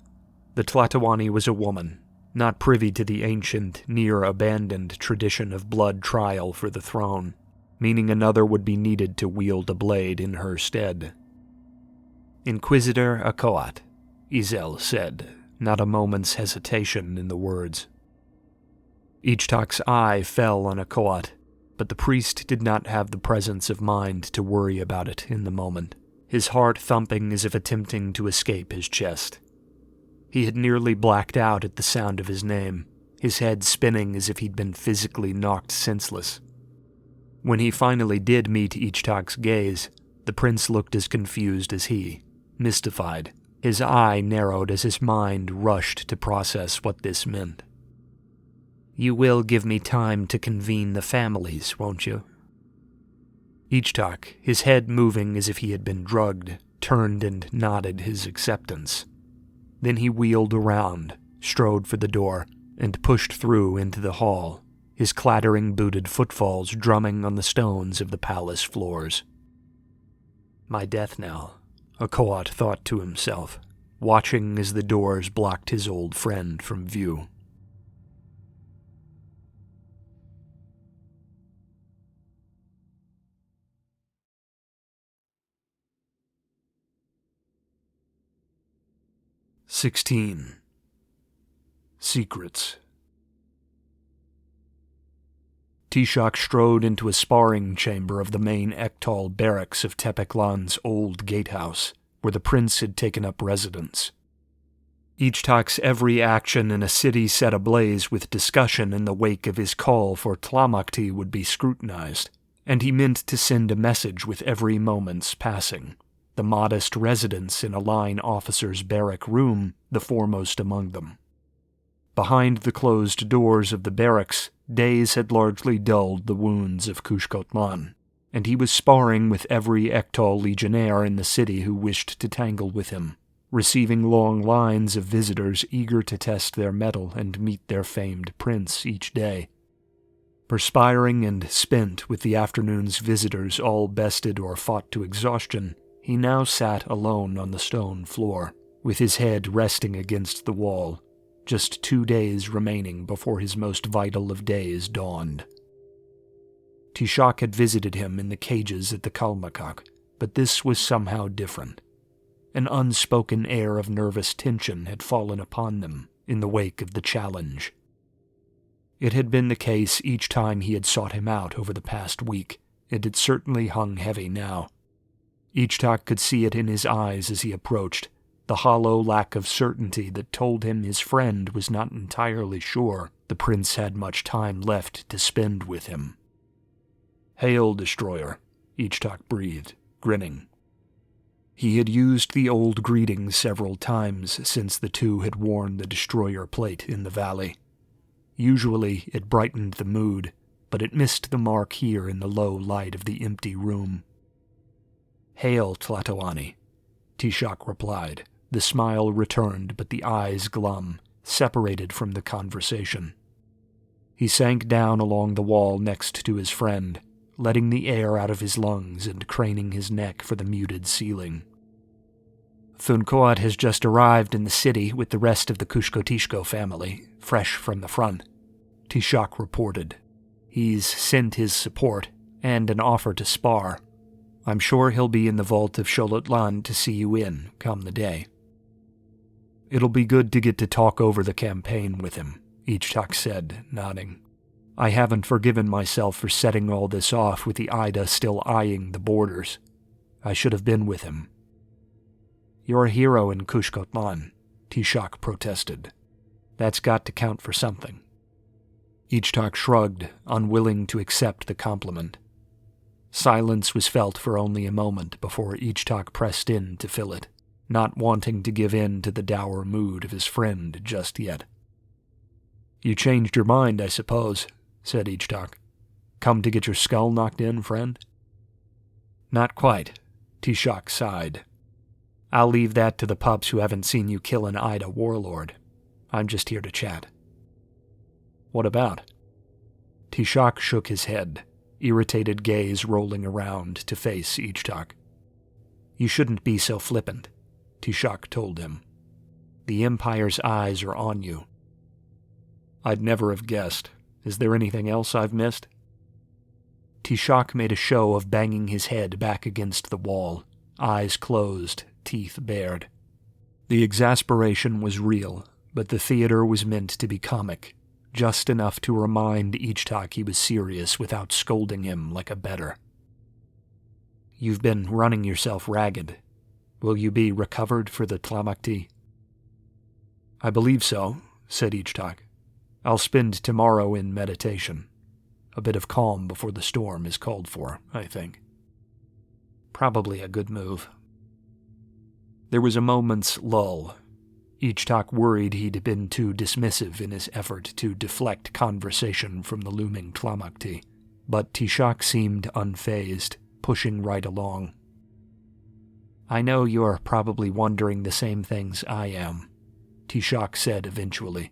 The Tlatoani was a woman, not privy to the ancient, near-abandoned tradition of blood trial for the throne, meaning another would be needed to wield a blade in her stead. Inquisitor Akoat, Izel said, not a moment's hesitation in the words. Ichtak's eye fell on Akoat, but the priest did not have the presence of mind to worry about it in the moment, his heart thumping as if attempting to escape his chest. He had nearly blacked out at the sound of his name, his head spinning as if he'd been physically knocked senseless. When he finally did meet Ichtak's gaze, the prince looked as confused as he, mystified. His eye narrowed as his mind rushed to process what this meant. "You will give me time to convene the families, won't you?" Ichtak, his head moving as if he had been drugged, turned and nodded his acceptance. Then he wheeled around, strode for the door, and pushed through into the hall, his clattering booted footfalls drumming on the stones of the palace floors. My death knell, Akoat thought to himself, watching as the doors blocked his old friend from view. "16. Secrets." Tishak strode into a sparring chamber of the main Ektal barracks of Tepeklan's old gatehouse, where the prince had taken up residence. Ichtak's every action in a city set ablaze with discussion in the wake of his call for Tlamakti would be scrutinized, and he meant to send a message with every moment's passing, the modest residence in a line officer's barrack room the foremost among them. Behind the closed doors of the barracks, days had largely dulled the wounds of Kushkotlan, and he was sparring with every Ektal legionnaire in the city who wished to tangle with him, receiving long lines of visitors eager to test their mettle and meet their famed prince each day. Perspiring and spent with the afternoon's visitors all bested or fought to exhaustion, he now sat alone on the stone floor, with his head resting against the wall, just 2 days remaining before his most vital of days dawned. Tishak had visited him in the cages at the Kalmakak, but this was somehow different. An unspoken air of nervous tension had fallen upon them in the wake of the challenge. It had been the case each time he had sought him out over the past week, and it certainly hung heavy now. Ichtak could see it in his eyes as he approached, the hollow lack of certainty that told him his friend was not entirely sure the prince had much time left to spend with him. "Hail, Destroyer," Ichtak breathed, grinning. He had used the old greeting several times since the two had worn the Destroyer plate in the valley. Usually it brightened the mood, but it missed the mark here in the low light of the empty room. "Hail, Tlatoani," Tishak replied. The smile returned, but the eyes glum, separated from the conversation. He sank down along the wall next to his friend, letting the air out of his lungs and craning his neck for the muted ceiling. "Thunkoat has just arrived in the city with the rest of the Kushkotishko family, fresh from the front," Tishak reported. "He's sent his support, and an offer to spar. I'm sure he'll be in the vault of Sholotlan to see you in, come the day." "It'll be good to get to talk over the campaign with him," Ichtak said, nodding. "I haven't forgiven myself for setting all this off with the Ida still eyeing the borders. I should have been with him." "You're a hero in Kushkotlan," Tishak protested. "That's got to count for something." Ichtak shrugged, unwilling to accept the compliment. Silence was felt for only a moment before Ichtak pressed in to fill it, not wanting to give in to the dour mood of his friend just yet. "You changed your mind, I suppose," said Ichtak. "Come to get your skull knocked in, friend?" "Not quite," Tishak sighed. "I'll leave that to the pups who haven't seen you kill an Ida warlord. I'm just here to chat." "What about?" Tishak shook his head, irritated gaze rolling around to face Ichtak. You shouldn't be so flippant, Tishak told him. The Empire's eyes are on you. I'd never have guessed. Is there anything else I've missed? Tishak made a show of banging his head back against the wall, eyes closed, teeth bared. The exasperation was real, but the theater was meant to be comic, just enough to remind Ichtak he was serious without scolding him like a bettor. You've been running yourself ragged. Will you be recovered for the Tlamakti? I believe so, said Ichtak. I'll spend tomorrow in meditation. A bit of calm before the storm is called for, I think. Probably a good move. There was a moment's lull. Ichtak worried he'd been too dismissive in his effort to deflect conversation from the looming Tlamakti, but Tishak seemed unfazed, pushing right along. I know you're probably wondering the same things I am, Tishak said eventually.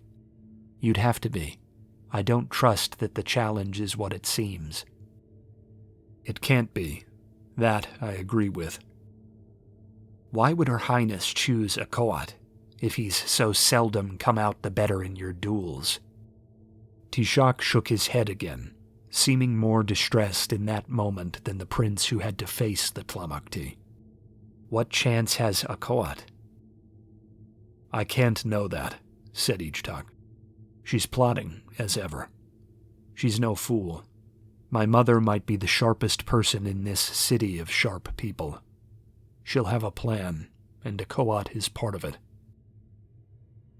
You'd have to be. I don't trust that the challenge is what it seems. It can't be. That I agree with. Why would Her Highness choose a Koat, if he's so seldom come out the better in your duels? Tishak shook his head again, seeming more distressed in that moment than the prince who had to face the Tlamakti. What chance has a Koat? I can't know that, said Ichtak. She's plotting, as ever. She's no fool. My mother might be the sharpest person in this city of sharp people. She'll have a plan, and a Koat is part of it.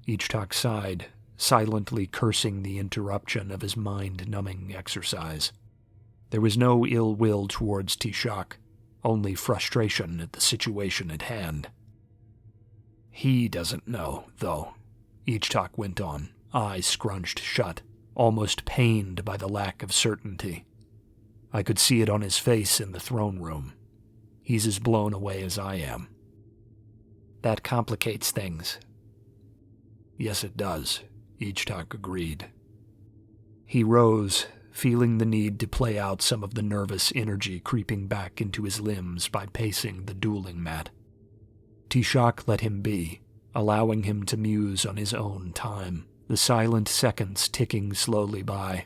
Ichtak sighed, silently cursing the interruption of his mind-numbing exercise. There was no ill will towards Tishak, only frustration at the situation at hand. He doesn't know, though, Ichtak went on, eyes scrunched shut, almost pained by the lack of certainty. I could see it on his face in the throne room. He's as blown away as I am. That complicates things. Yes, it does, Ichtak agreed. He rose, feeling the need to play out some of the nervous energy creeping back into his limbs by pacing the dueling mat. Tishak let him be, allowing him to muse on his own time, the silent seconds ticking slowly by.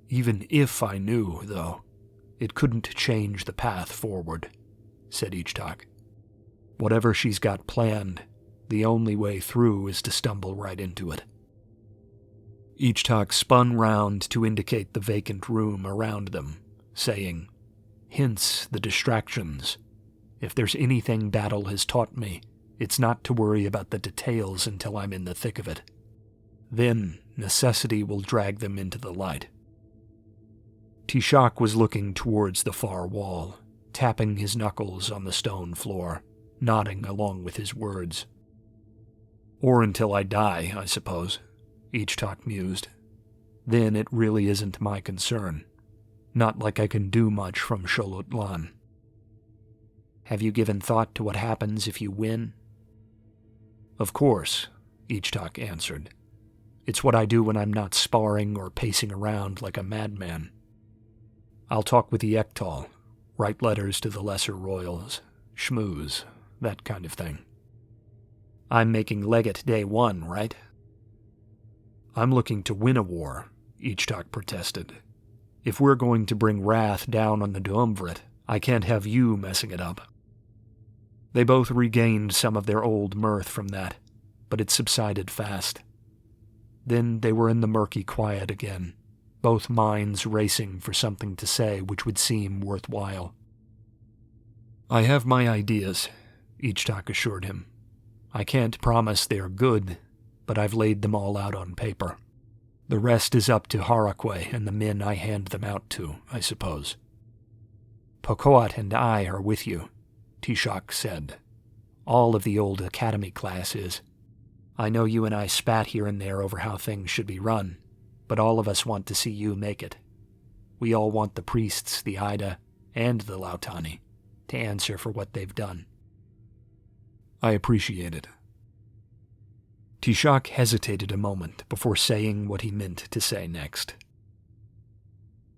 Even if I knew, though, it couldn't change the path forward, said Ichtak. Whatever she's got planned, the only way through is to stumble right into it. Ichtak spun round to indicate the vacant room around them, saying, "Hence the distractions. If there's anything battle has taught me, it's not to worry about the details until I'm in the thick of it. Then necessity will drag them into the light." Tishak was looking towards the far wall, tapping his knuckles on the stone floor, nodding along with his words. "Or until I die, I suppose," Ichtak mused. "Then it really isn't my concern. Not like I can do much from Xolotl. Have you given thought to what happens if you win?" "Of course," Ichtak answered. "It's what I do when I'm not sparring or pacing around like a madman. I'll talk with the Ektal, write letters to the lesser royals, schmooze, that kind of thing." "I'm making legate day one, right?" "I'm looking to win a war," Ichtak protested. "If we're going to bring wrath down on the Duumvirate, I can't have you messing it up." They both regained some of their old mirth from that, but it subsided fast. Then they were in the murky quiet again, both minds racing for something to say which would seem worthwhile. "I have my ideas," Ichtak assured him. "I can't promise they're good, but I've laid them all out on paper. The rest is up to Harakwe and the men I hand them out to, I suppose." "Pokoat and I are with you," Tishak said. "All of the old academy class is. I know you and I spat here and there over how things should be run, but all of us want to see you make it. We all want the priests, the Ida, and the Lautani to answer for what they've done." "I appreciate it." Tishak hesitated a moment before saying what he meant to say next.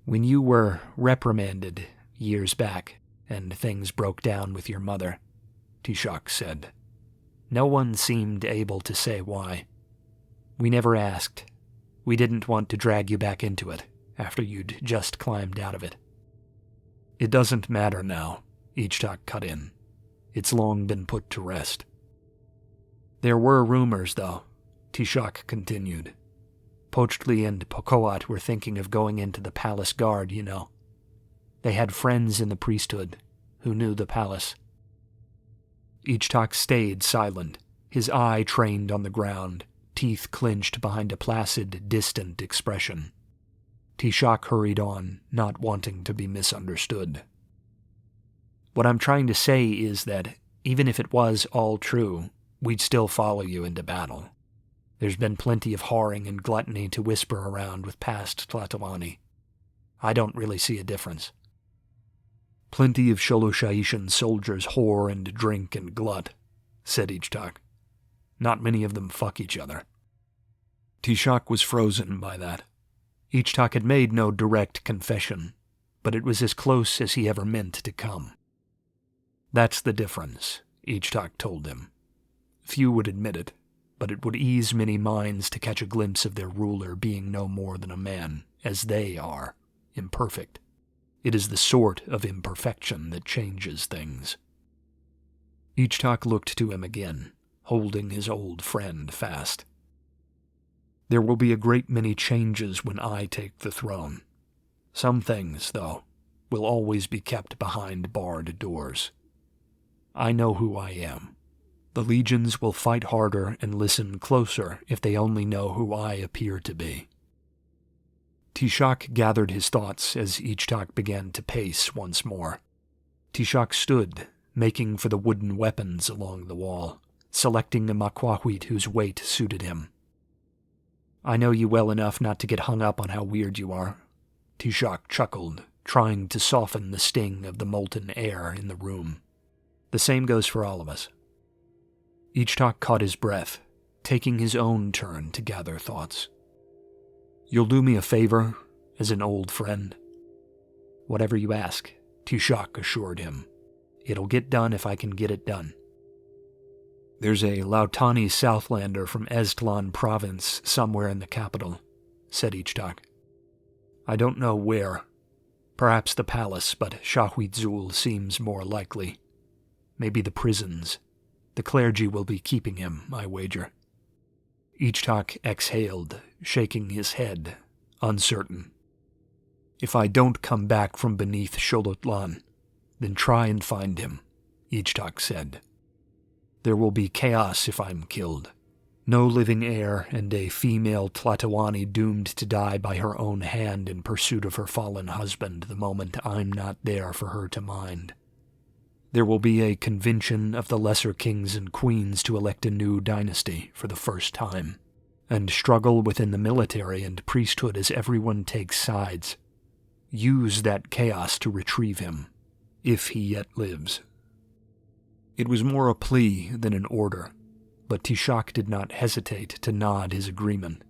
When you were reprimanded years back, and things broke down with your mother, Tishak said, no one seemed able to say why. We never asked. We didn't want to drag you back into it, after you'd just climbed out of it. It doesn't matter now, Ichtak cut in. It's long been put to rest. There were rumors, though, Tishak continued. Pochtli and Pokoat were thinking of going into the palace guard, you know. They had friends in the priesthood who knew the palace. Ichtak stayed silent, his eye trained on the ground, teeth clenched behind a placid, distant expression. Tishak hurried on, not wanting to be misunderstood. What I'm trying to say is that, even if it was all true, we'd still follow you into battle. There's been plenty of whoring and gluttony to whisper around with past Tlatoani. I don't really see a difference. Plenty of Sholosha'ishan soldiers whore and drink and glut, said Ichtak. Not many of them fuck each other. Tishak was frozen by that. Ichtak had made no direct confession, but it was as close as he ever meant to come. That's the difference, Ichtak told him. Few would admit it, but it would ease many minds to catch a glimpse of their ruler being no more than a man, as they are, imperfect. It is the sort of imperfection that changes things. Ichtak looked to him again, holding his old friend fast. There will be a great many changes when I take the throne. Some things, though, will always be kept behind barred doors. I know who I am. The legions will fight harder and listen closer if they only know who I appear to be. Tishak gathered his thoughts as Ichtak began to pace once more. Tishak stood, making for the wooden weapons along the wall, selecting a makwahwit whose weight suited him. I know you well enough not to get hung up on how weird you are, Tishak chuckled, trying to soften the sting of the molten air in the room. The same goes for all of us. Ichtak caught his breath, taking his own turn to gather thoughts. You'll do me a favor, as an old friend? Whatever you ask, Tishak assured him. It'll get done if I can get it done. There's a Lautani Southlander from Eztlan province somewhere in the capital, said Ichtak. I don't know where. Perhaps the palace, but Shahwitzul seems more likely. Maybe the prisons. The clergy will be keeping him, I wager. Ichtak exhaled, shaking his head, uncertain. If I don't come back from beneath Sholotlan, then try and find him, Ichtak said. There will be chaos if I'm killed. No living heir and a female Tlatoani doomed to die by her own hand in pursuit of her fallen husband the moment I'm not there for her to mind. There will be a convention of the lesser kings and queens to elect a new dynasty for the first time, and struggle within the military and priesthood as everyone takes sides. Use that chaos to retrieve him, if he yet lives. It was more a plea than an order, but Tishak did not hesitate to nod his agreement.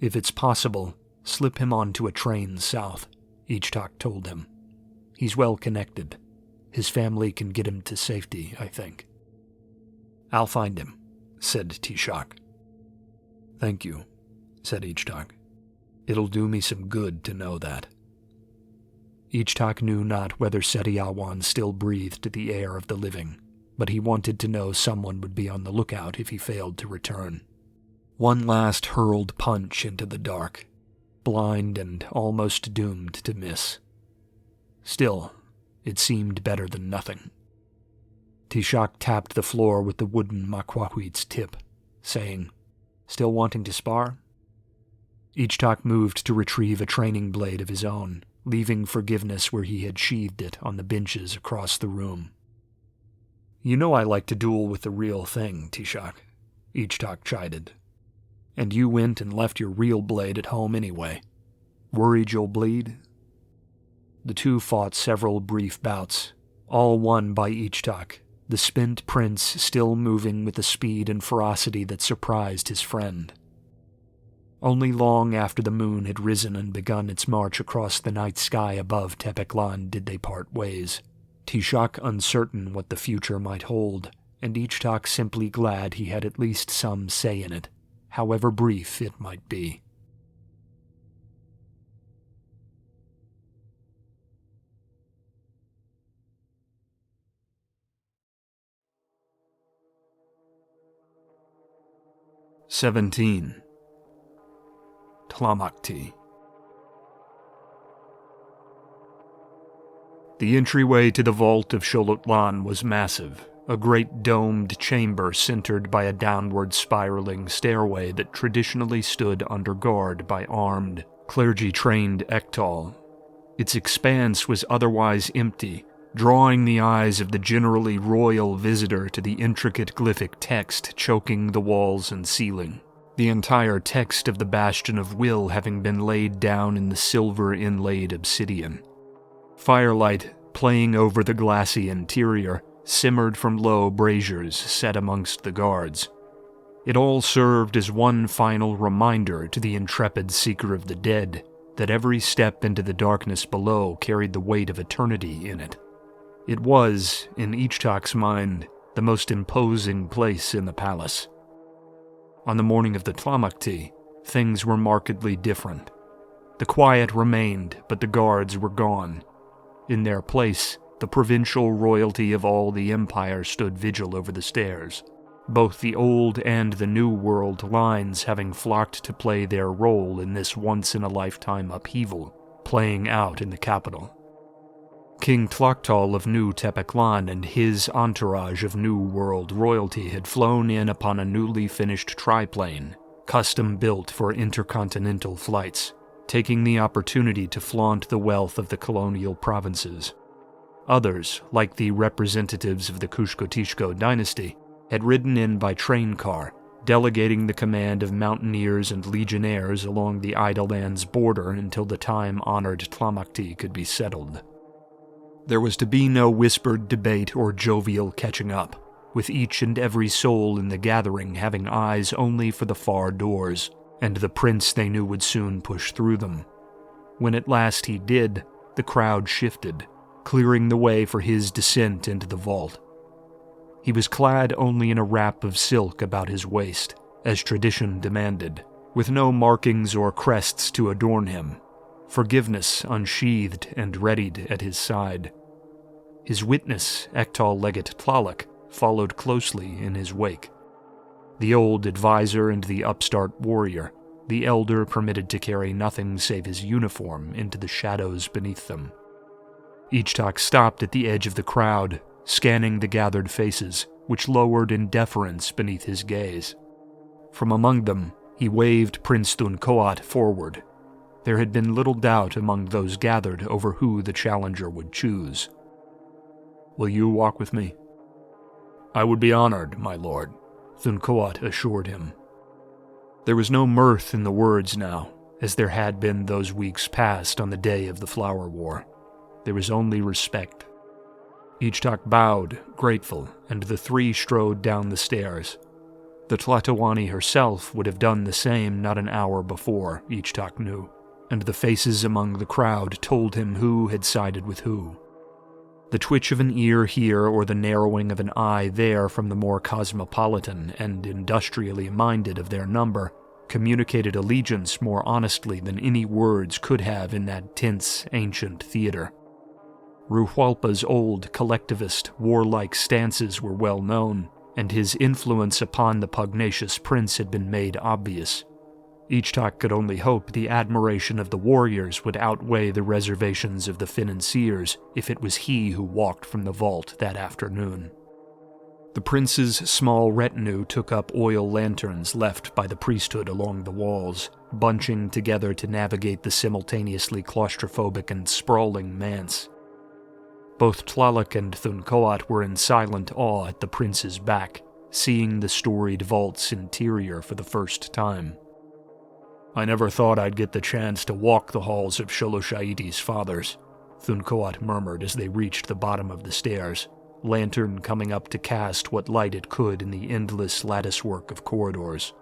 If it's possible, slip him onto a train south, Ichtak told him. He's well connected. His family can get him to safety, I think. I'll find him, said Tishak. Thank you, said Ichtak. It'll do me some good to know that. Ichtak knew not whether Setiawan still breathed the air of the living, but he wanted to know someone would be on the lookout if he failed to return. One last hurled punch into the dark, blind and almost doomed to miss. Still, it seemed better than nothing. Tishak tapped the floor with the wooden makwahwit's tip, saying, Still wanting to spar? Ichtak moved to retrieve a training blade of his own, leaving forgiveness where he had sheathed it on the benches across the room. You know I like to duel with the real thing, Tishak, Ichtak chided. And you went and left your real blade at home anyway. Worried you'll bleed? The two fought several brief bouts, all won by Ichtak, the spent prince still moving with a speed and ferocity that surprised his friend. Only long after the moon had risen and begun its march across the night sky above Tepeklan did they part ways, Tishak uncertain what the future might hold, and Ichtak simply glad he had at least some say in it, however brief it might be. "17. Tlamakti." The entryway to the vault of Xolotl was massive, a great domed chamber centered by a downward spiraling stairway that traditionally stood under guard by armed, clergy-trained Ektal. Its expanse was otherwise empty, drawing the eyes of the generally royal visitor to the intricate glyphic text choking the walls and ceiling. The entire text of the Bastion of Will having been laid down in the silver-inlaid obsidian. Firelight, playing over the glassy interior, simmered from low braziers set amongst the guards. It all served as one final reminder to the intrepid seeker of the dead that every step into the darkness below carried the weight of eternity in it. It was, in Ichtak's mind, the most imposing place in the palace. On the morning of the Tlamakti, things were markedly different. The quiet remained, but the guards were gone. In their place, the provincial royalty of all the empire stood vigil over the stairs, both the old and the new world lines having flocked to play their role in this once-in-a-lifetime upheaval, playing out in the capital. King Tlaktal of New Tepeklan and his entourage of New World royalty had flown in upon a newly finished triplane, custom-built for intercontinental flights, taking the opportunity to flaunt the wealth of the colonial provinces. Others, like the representatives of the Kushkotishko dynasty, had ridden in by train car, delegating the command of mountaineers and legionnaires along the Eideland's border until the time-honored Tlamakti could be settled. There was to be no whispered debate or jovial catching up, with each and every soul in the gathering having eyes only for the far doors, and the prince they knew would soon push through them. When at last he did, the crowd shifted, clearing the way for his descent into the vault. He was clad only in a wrap of silk about his waist, as tradition demanded, with no markings or crests to adorn him, forgiveness unsheathed and readied at his side. His witness, Ektal Legate Tlaloc, followed closely in his wake. The old advisor and the upstart warrior, the elder permitted to carry nothing save his uniform into the shadows beneath them. Ichtak stopped at the edge of the crowd, scanning the gathered faces, which lowered in deference beneath his gaze. From among them, he waved Prince Thunkoat forward. There had been little doubt among those gathered over who the challenger would choose. "Will you walk with me?" "I would be honored, my lord," Thunkoat assured him. There was no mirth in the words now, as there had been those weeks past on the day of the Flower War. There was only respect. Ichtak bowed, grateful, and the three strode down the stairs. The Tlatoani herself would have done the same not an hour before, Ichtak knew, and the faces among the crowd told him who had sided with who. The twitch of an ear here or the narrowing of an eye there from the more cosmopolitan and industrially minded of their number communicated allegiance more honestly than any words could have in that tense, ancient theater. Ruhualpa's old, collectivist, warlike stances were well known, and his influence upon the pugnacious prince had been made obvious. Ichtak could only hope the admiration of the warriors would outweigh the reservations of the financiers if it was he who walked from the vault that afternoon. The prince's small retinue took up oil lanterns left by the priesthood along the walls, bunching together to navigate the simultaneously claustrophobic and sprawling manse. Both Tlaloc and Thunkoat were in silent awe at the prince's back, seeing the storied vault's interior for the first time. "I never thought I'd get the chance to walk the halls of Xoloshaiti's fathers," Thunkoat murmured as they reached the bottom of the stairs, lantern coming up to cast what light it could in the endless latticework of corridors.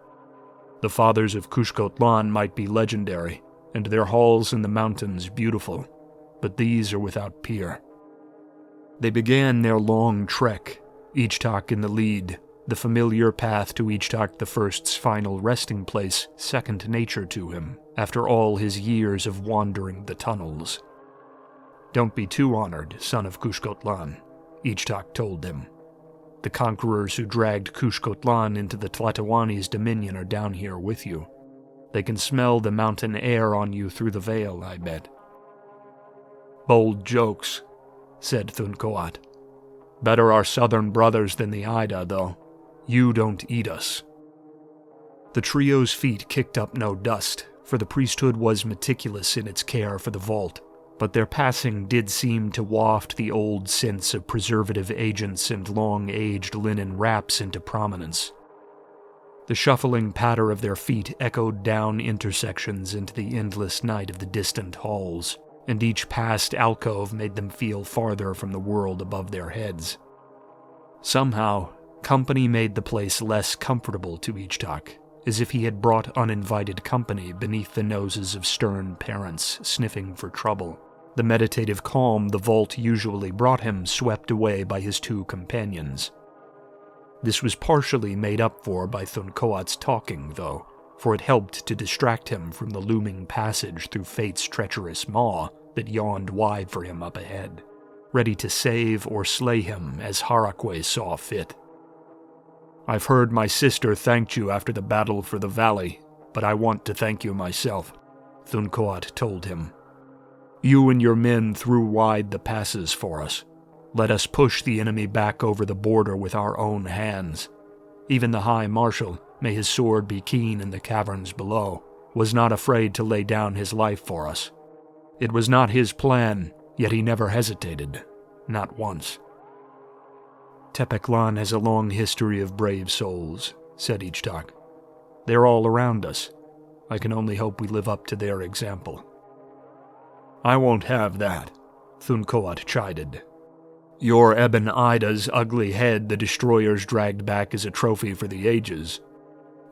The fathers of Kushkotlan might be legendary, and their halls in the mountains beautiful, but these are without peer. They began their long trek, Ichtak in the lead, the familiar path to Ichtak I's final resting place second nature to him, after all his years of wandering the tunnels. "Don't be too honored, son of Kushkotlan," Ichtak told him. "The conquerors who dragged Kushkotlan into the Tlatoani's dominion are down here with you. They can smell the mountain air on you through the veil, I bet." "Bold jokes," said Thuncoat. "Better our southern brothers than the Ida, though. You don't eat us." The trio's feet kicked up no dust, for the priesthood was meticulous in its care for the vault, but their passing did seem to waft the old scents of preservative agents and long-aged linen wraps into prominence. The shuffling patter of their feet echoed down intersections into the endless night of the distant halls, and each passed alcove made them feel farther from the world above their heads. Somehow, company made the place less comfortable to Ichtak, as if he had brought uninvited company beneath the noses of stern parents sniffing for trouble. The meditative calm the vault usually brought him swept away by his two companions. This was partially made up for by Thuncoat's talking, though, for it helped to distract him from the looming passage through fate's treacherous maw that yawned wide for him up ahead, ready to save or slay him as Harakwe saw fit. "I've heard my sister thanked you after the battle for the valley, but I want to thank you myself," Thuncoat told him. "You and your men threw wide the passes for us. Let us push the enemy back over the border with our own hands. Even the High Marshal, may his sword be keen in the caverns below, was not afraid to lay down his life for us. It was not his plan, yet he never hesitated, not once." "Tepeklan has a long history of brave souls," said Ichtak. "They're all around us. I can only hope we live up to their example." "I won't have that," Thuncoat chided. "Your Ebon Ida's ugly head the destroyers dragged back as a trophy for the ages.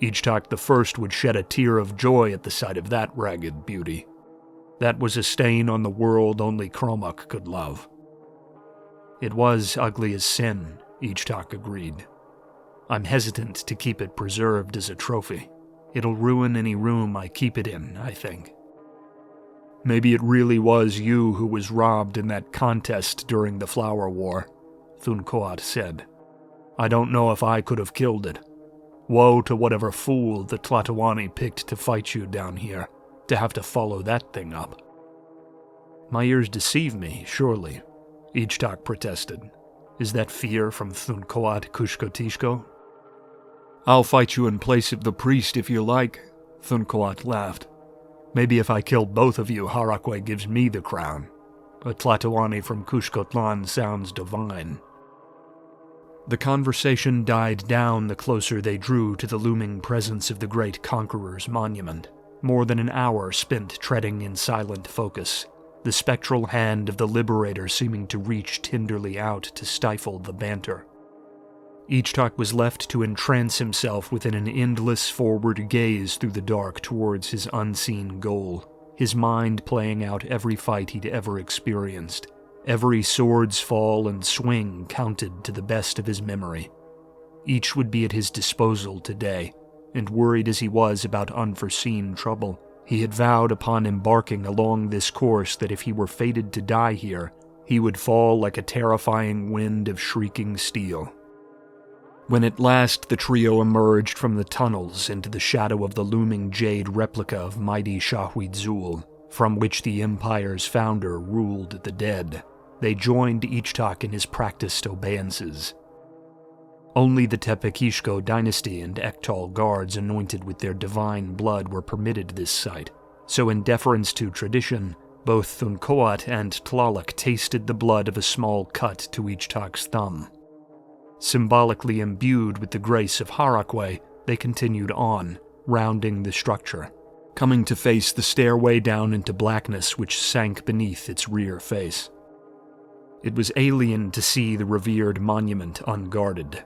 Ichtak I would shed a tear of joy at the sight of that ragged beauty. That was a stain on the world only Cromak could love." "It was ugly as sin," Ichtak agreed. "I'm hesitant to keep it preserved as a trophy. It'll ruin any room I keep it in, I think." "Maybe it really was you who was robbed in that contest during the Flower War," Thuncoat said. "I don't know if I could have killed it. Woe to whatever fool the Tlatoani picked to fight you down here, to have to follow that thing up." "My ears deceive me, surely," Ichtak protested. "Is that fear from Thuncoat Kushkotishko?" "I'll fight you in place of the priest if you like," Thuncoat laughed. "Maybe if I kill both of you, Harakwe gives me the crown. A Tlatoani from Kushkotlan sounds divine." The conversation died down the closer they drew to the looming presence of the great conqueror's monument, more than an hour spent treading in silent focus, the spectral hand of the liberator seeming to reach tenderly out to stifle the banter. Ichtak was left to entrance himself within an endless forward gaze through the dark towards his unseen goal, his mind playing out every fight he'd ever experienced, every sword's fall and swing counted to the best of his memory. Each would be at his disposal today, and worried as he was about unforeseen trouble, he had vowed upon embarking along this course that if he were fated to die here, he would fall like a terrifying wind of shrieking steel. When at last the trio emerged from the tunnels into the shadow of the looming jade replica of mighty Shahwidzul, from which the Empire's founder ruled the dead, they joined Ichtak in his practiced obeyances. Only the Tepekishko dynasty and Ektal guards anointed with their divine blood were permitted this sight, so in deference to tradition, both Thuncoat and Tlaloc tasted the blood of a small cut to Ichtak's thumb. Symbolically imbued with the grace of Harakwe, they continued on, rounding the structure, coming to face the stairway down into blackness which sank beneath its rear face. It was alien to see the revered monument unguarded.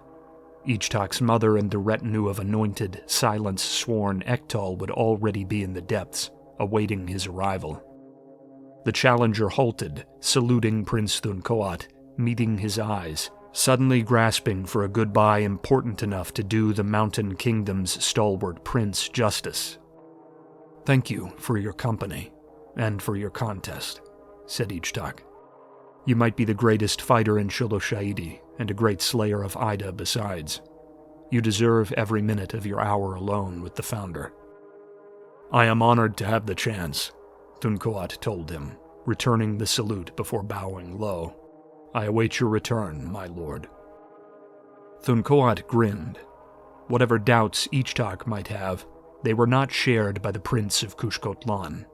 Ichtak's mother and the retinue of anointed, silence-sworn Ektal would already be in the depths, awaiting his arrival. The challenger halted, saluting Prince Thuncoat, meeting his eyes, suddenly grasping for a goodbye important enough to do the Mountain Kingdom's stalwart prince justice. "Thank you for your company, and for your contest," said Ichtak. "You might be the greatest fighter in Shuloshaidi, and a great slayer of Ida besides. You deserve every minute of your hour alone with the Founder." "I am honored to have the chance," Thuncoat told him, returning the salute before bowing low. "I await your return, my lord." Thuncoat grinned. Whatever doubts Ichtak might have, they were not shared by the Prince of Kushkotlan.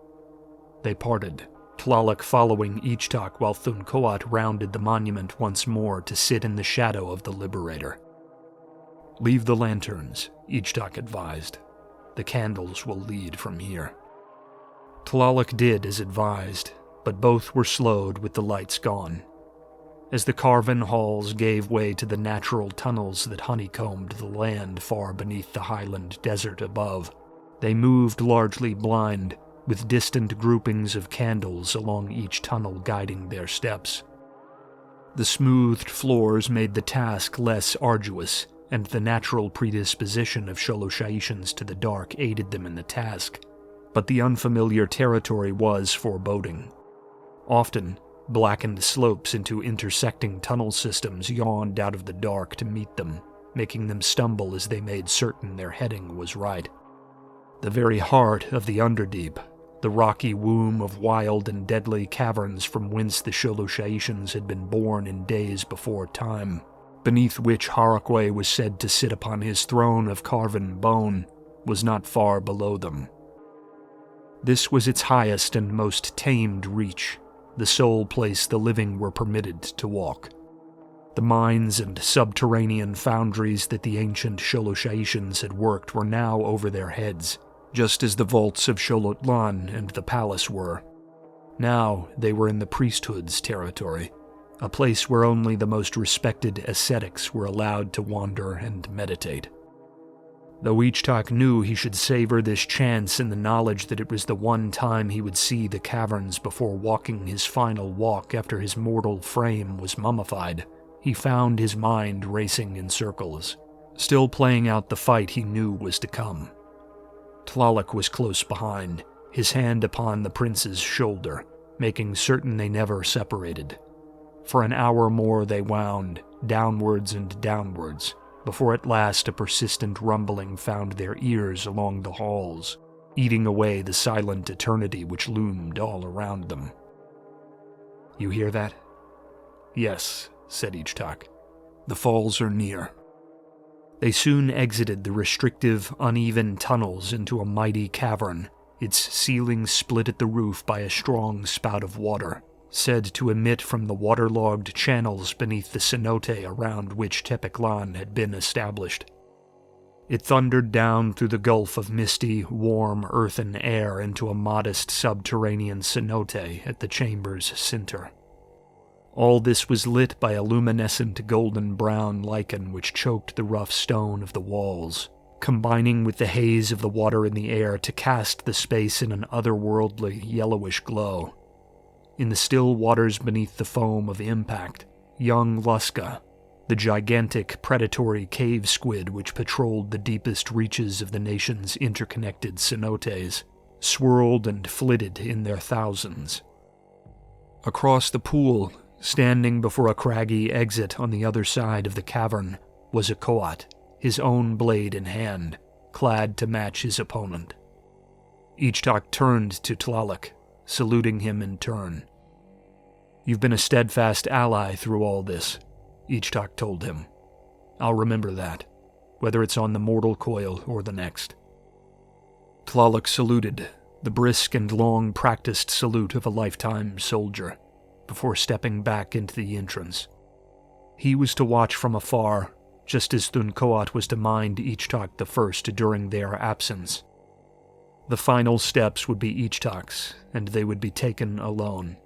They parted, Tlaloc following Ichtak while Thuncoat rounded the monument once more to sit in the shadow of the Liberator. "Leave the lanterns," Ichtak advised. "The candles will lead from here." Tlaloc did as advised, but both were slowed with the lights gone. As the carven halls gave way to the natural tunnels that honeycombed the land far beneath the highland desert above, they moved largely blind, with distant groupings of candles along each tunnel guiding their steps. The smoothed floors made the task less arduous, and the natural predisposition of Sholoshaitians to the dark aided them in the task, but the unfamiliar territory was foreboding. Often, blackened slopes into intersecting tunnel systems yawned out of the dark to meet them, making them stumble as they made certain their heading was right. The very heart of the Underdeep, the rocky womb of wild and deadly caverns from whence the Sholoshaitians had been born in days before time, beneath which Harakwe was said to sit upon his throne of carven bone, was not far below them. This was its highest and most tamed reach, the sole place the living were permitted to walk. The mines and subterranean foundries that the ancient Sholoshaitians had worked were now over their heads, just as the vaults of Sholotlan and the palace were. Now they were in the priesthood's territory, a place where only the most respected ascetics were allowed to wander and meditate. Though Ichtak knew he should savor this chance in the knowledge that it was the one time he would see the caverns before walking his final walk after his mortal frame was mummified, he found his mind racing in circles, still playing out the fight he knew was to come. Tlaloc was close behind, his hand upon the prince's shoulder, making certain they never separated. For an hour more they wound, downwards and downwards, before at last a persistent rumbling found their ears along the halls, eating away the silent eternity which loomed all around them. "You hear that?" "Yes," said Ichtak. "The falls are near." They soon exited the restrictive, uneven tunnels into a mighty cavern, its ceiling split at the roof by a strong spout of water, said to emit from the waterlogged channels beneath the cenote around which Tepeclan had been established. It thundered down through the gulf of misty, warm, earthen air into a modest subterranean cenote at the chamber's center. All this was lit by a luminescent golden-brown lichen which choked the rough stone of the walls, combining with the haze of the water in the air to cast the space in an otherworldly, yellowish glow. In the still waters beneath the foam of impact, young Luska, the gigantic predatory cave squid which patrolled the deepest reaches of the nation's interconnected cenotes, swirled and flitted in their thousands. Across the pool, standing before a craggy exit on the other side of the cavern, was a Coat, his own blade in hand, clad to match his opponent. Ichtak turned to Tlaloc, saluting him in turn. "You've been a steadfast ally through all this," Ichtak told him. "I'll remember that, whether it's on the mortal coil or the next." Tlaloc saluted, the brisk and long-practiced salute of a lifetime soldier, before stepping back into the entrance. He was to watch from afar, just as Thuncoat was to mind Ichtak the first during their absence. The final steps would be Ichtak's, and they would be taken alone.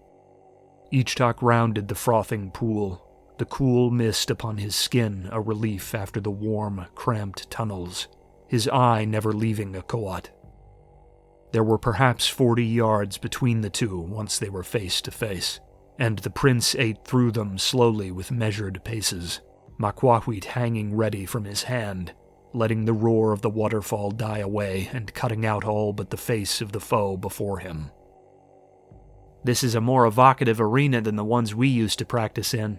Ichtak rounded the frothing pool, the cool mist upon his skin a relief after the warm, cramped tunnels, his eye never leaving Akoat. There were perhaps 40 yards between the two once they were face to face, and the prince ate through them slowly with measured paces, Makwahwit hanging ready from his hand, letting the roar of the waterfall die away and cutting out all but the face of the foe before him. "This is a more evocative arena than the ones we used to practice in,"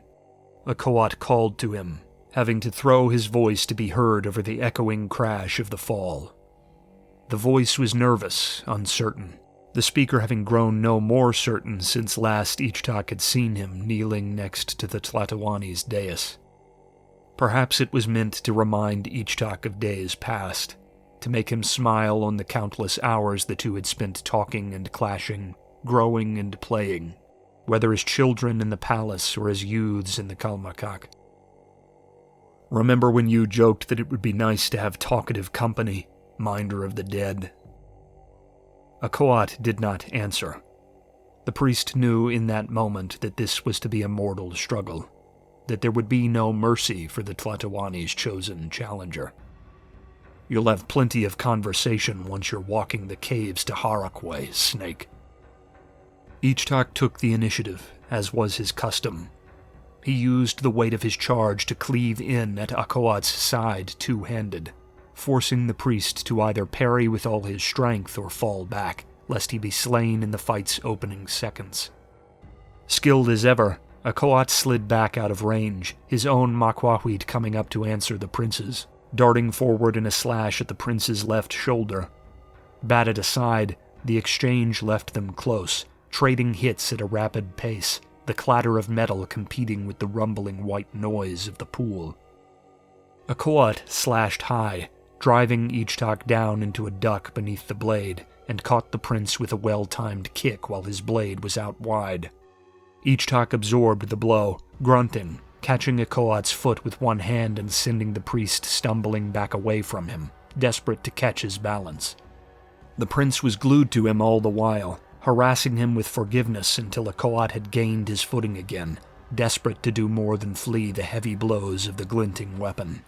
Akoat called to him, having to throw his voice to be heard over the echoing crash of the fall. The voice was nervous, uncertain, the speaker having grown no more certain since last Ichtak had seen him kneeling next to the Tlatoani's dais. Perhaps it was meant to remind Ichtak of days past, to make him smile on the countless hours the two had spent talking and clashing, growing and playing, whether as children in the palace or as youths in the Kalmakak. "Remember when you joked that it would be nice to have talkative company, minder of the dead?" Akoat did not answer. The priest knew in that moment that this was to be a mortal struggle, that there would be no mercy for the Tlatoani's chosen challenger. "You'll have plenty of conversation once you're walking the caves to Harakway, snake." Ichtak took the initiative, as was his custom. He used the weight of his charge to cleave in at Akoat's side two-handed, forcing the priest to either parry with all his strength or fall back, lest he be slain in the fight's opening seconds. Skilled as ever, Akoat slid back out of range, his own Makwahwit coming up to answer the prince's, darting forward in a slash at the prince's left shoulder. Batted aside, the exchange left them close, trading hits at a rapid pace, the clatter of metal competing with the rumbling white noise of the pool. Akoat slashed high, driving Ichtak down into a duck beneath the blade, and caught the prince with a well-timed kick while his blade was out wide. Ichtak absorbed the blow, grunting, catching Akoat's foot with one hand and sending the priest stumbling back away from him, desperate to catch his balance. The prince was glued to him all the while, harassing him with forgiveness until Akoat had gained his footing again, desperate to do more than flee the heavy blows of the glinting weapon.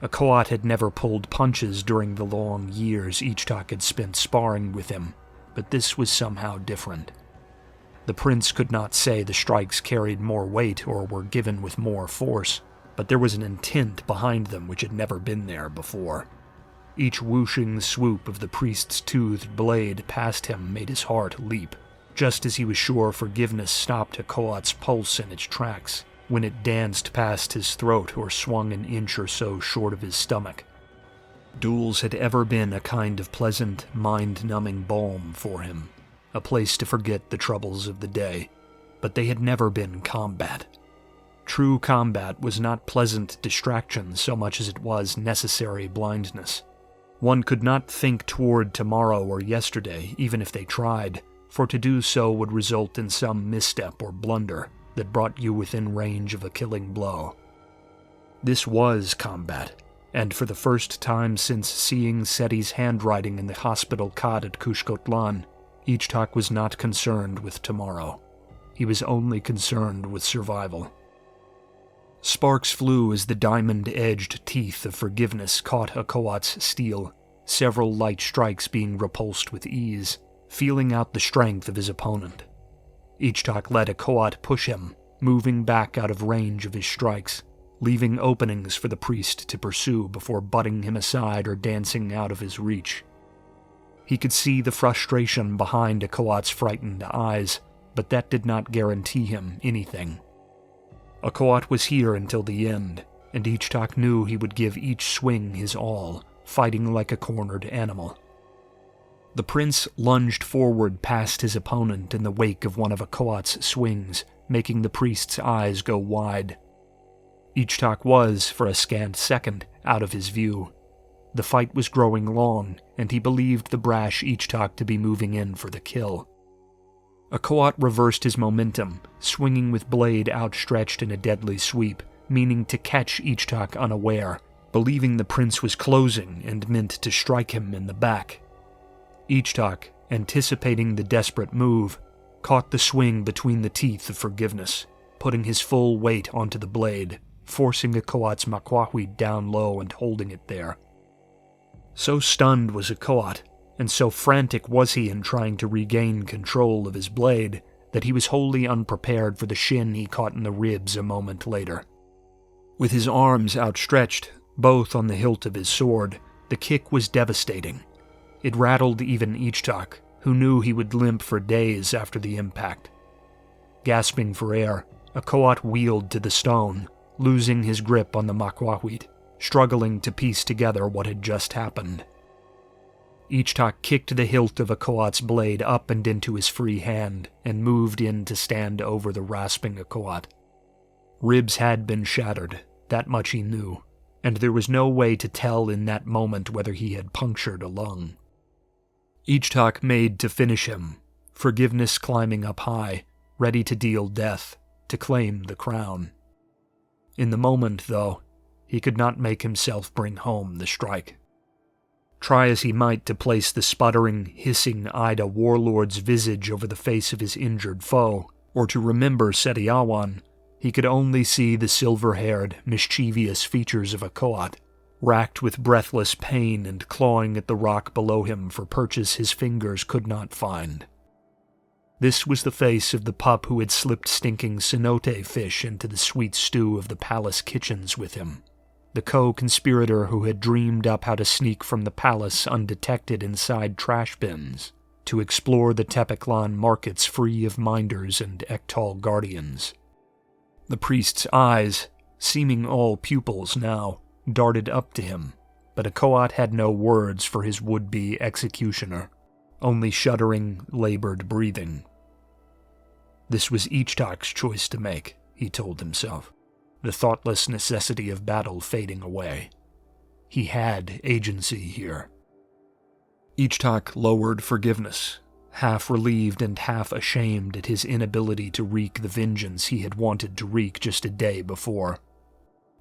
Akoat had never pulled punches during the long years Ichtak had spent sparring with him, but this was somehow different. The prince could not say the strikes carried more weight or were given with more force, but there was an intent behind them which had never been there before. Each whooshing swoop of the priest's toothed blade past him made his heart leap, just as he was sure forgiveness stopped Akoat's pulse in its tracks, when it danced past his throat or swung an inch or so short of his stomach. Duels had ever been a kind of pleasant, mind-numbing balm for him, a place to forget the troubles of the day, but they had never been combat. True combat was not pleasant distraction so much as it was necessary blindness. One could not think toward tomorrow or yesterday, even if they tried, for to do so would result in some misstep or blunder that brought you within range of a killing blow. This was combat, and for the first time since seeing Seti's handwriting in the hospital cot at Kushkotlan, Ichtak was not concerned with tomorrow. He was only concerned with survival. Sparks flew as the diamond-edged teeth of forgiveness caught Akoat's steel, several light strikes being repulsed with ease, feeling out the strength of his opponent. Ichtak let Akoat push him, moving back out of range of his strikes, leaving openings for the priest to pursue before butting him aside or dancing out of his reach. He could see the frustration behind Akoat's frightened eyes, but that did not guarantee him anything. Akoat was here until the end, and Ichtak knew he would give each swing his all, fighting like a cornered animal. The prince lunged forward past his opponent in the wake of one of Akoat's swings, making the priest's eyes go wide. Ichtak was, for a scant second, out of his view. The fight was growing long, and he believed the brash Ichtak to be moving in for the kill. Akoat reversed his momentum, swinging with blade outstretched in a deadly sweep, meaning to catch Ichtak unaware, believing the prince was closing and meant to strike him in the back. Ichtak, anticipating the desperate move, caught the swing between the teeth of forgiveness, putting his full weight onto the blade, forcing Akoat's makwahwi down low and holding it there. So stunned was Akoat, and so frantic was he in trying to regain control of his blade, that he was wholly unprepared for the shin he caught in the ribs a moment later. With his arms outstretched, both on the hilt of his sword, the kick was devastating. It rattled even Ichtak, who knew he would limp for days after the impact. Gasping for air, Akoat wheeled to the stone, losing his grip on the makwahwit, struggling to piece together what had just happened. Ichtak kicked the hilt of Akoat's blade up and into his free hand and moved in to stand over the rasping Akoat. Ribs had been shattered, that much he knew, and there was no way to tell in that moment whether he had punctured a lung. Ichtak made to finish him, forgiveness climbing up high, ready to deal death, to claim the crown. In the moment, though, he could not make himself bring home the strike. Try as he might to place the sputtering, hissing Ida warlord's visage over the face of his injured foe, or to remember Setiawan, he could only see the silver-haired, mischievous features of Akoat, racked with breathless pain and clawing at the rock below him for purchase his fingers could not find. This was the face of the pup who had slipped stinking cenote fish into the sweet stew of the palace kitchens with him, the co-conspirator who had dreamed up how to sneak from the palace undetected inside trash bins, to explore the Tepeklan markets free of minders and Ektal guardians. The priest's eyes, seeming all pupils now, darted up to him, but Akoat had no words for his would-be executioner, only shuddering, labored breathing. This was Ichtak's choice to make, he told himself, the thoughtless necessity of battle fading away. He had agency here. Ichtak lowered forgiveness, half relieved and half ashamed at his inability to wreak the vengeance he had wanted to wreak just a day before.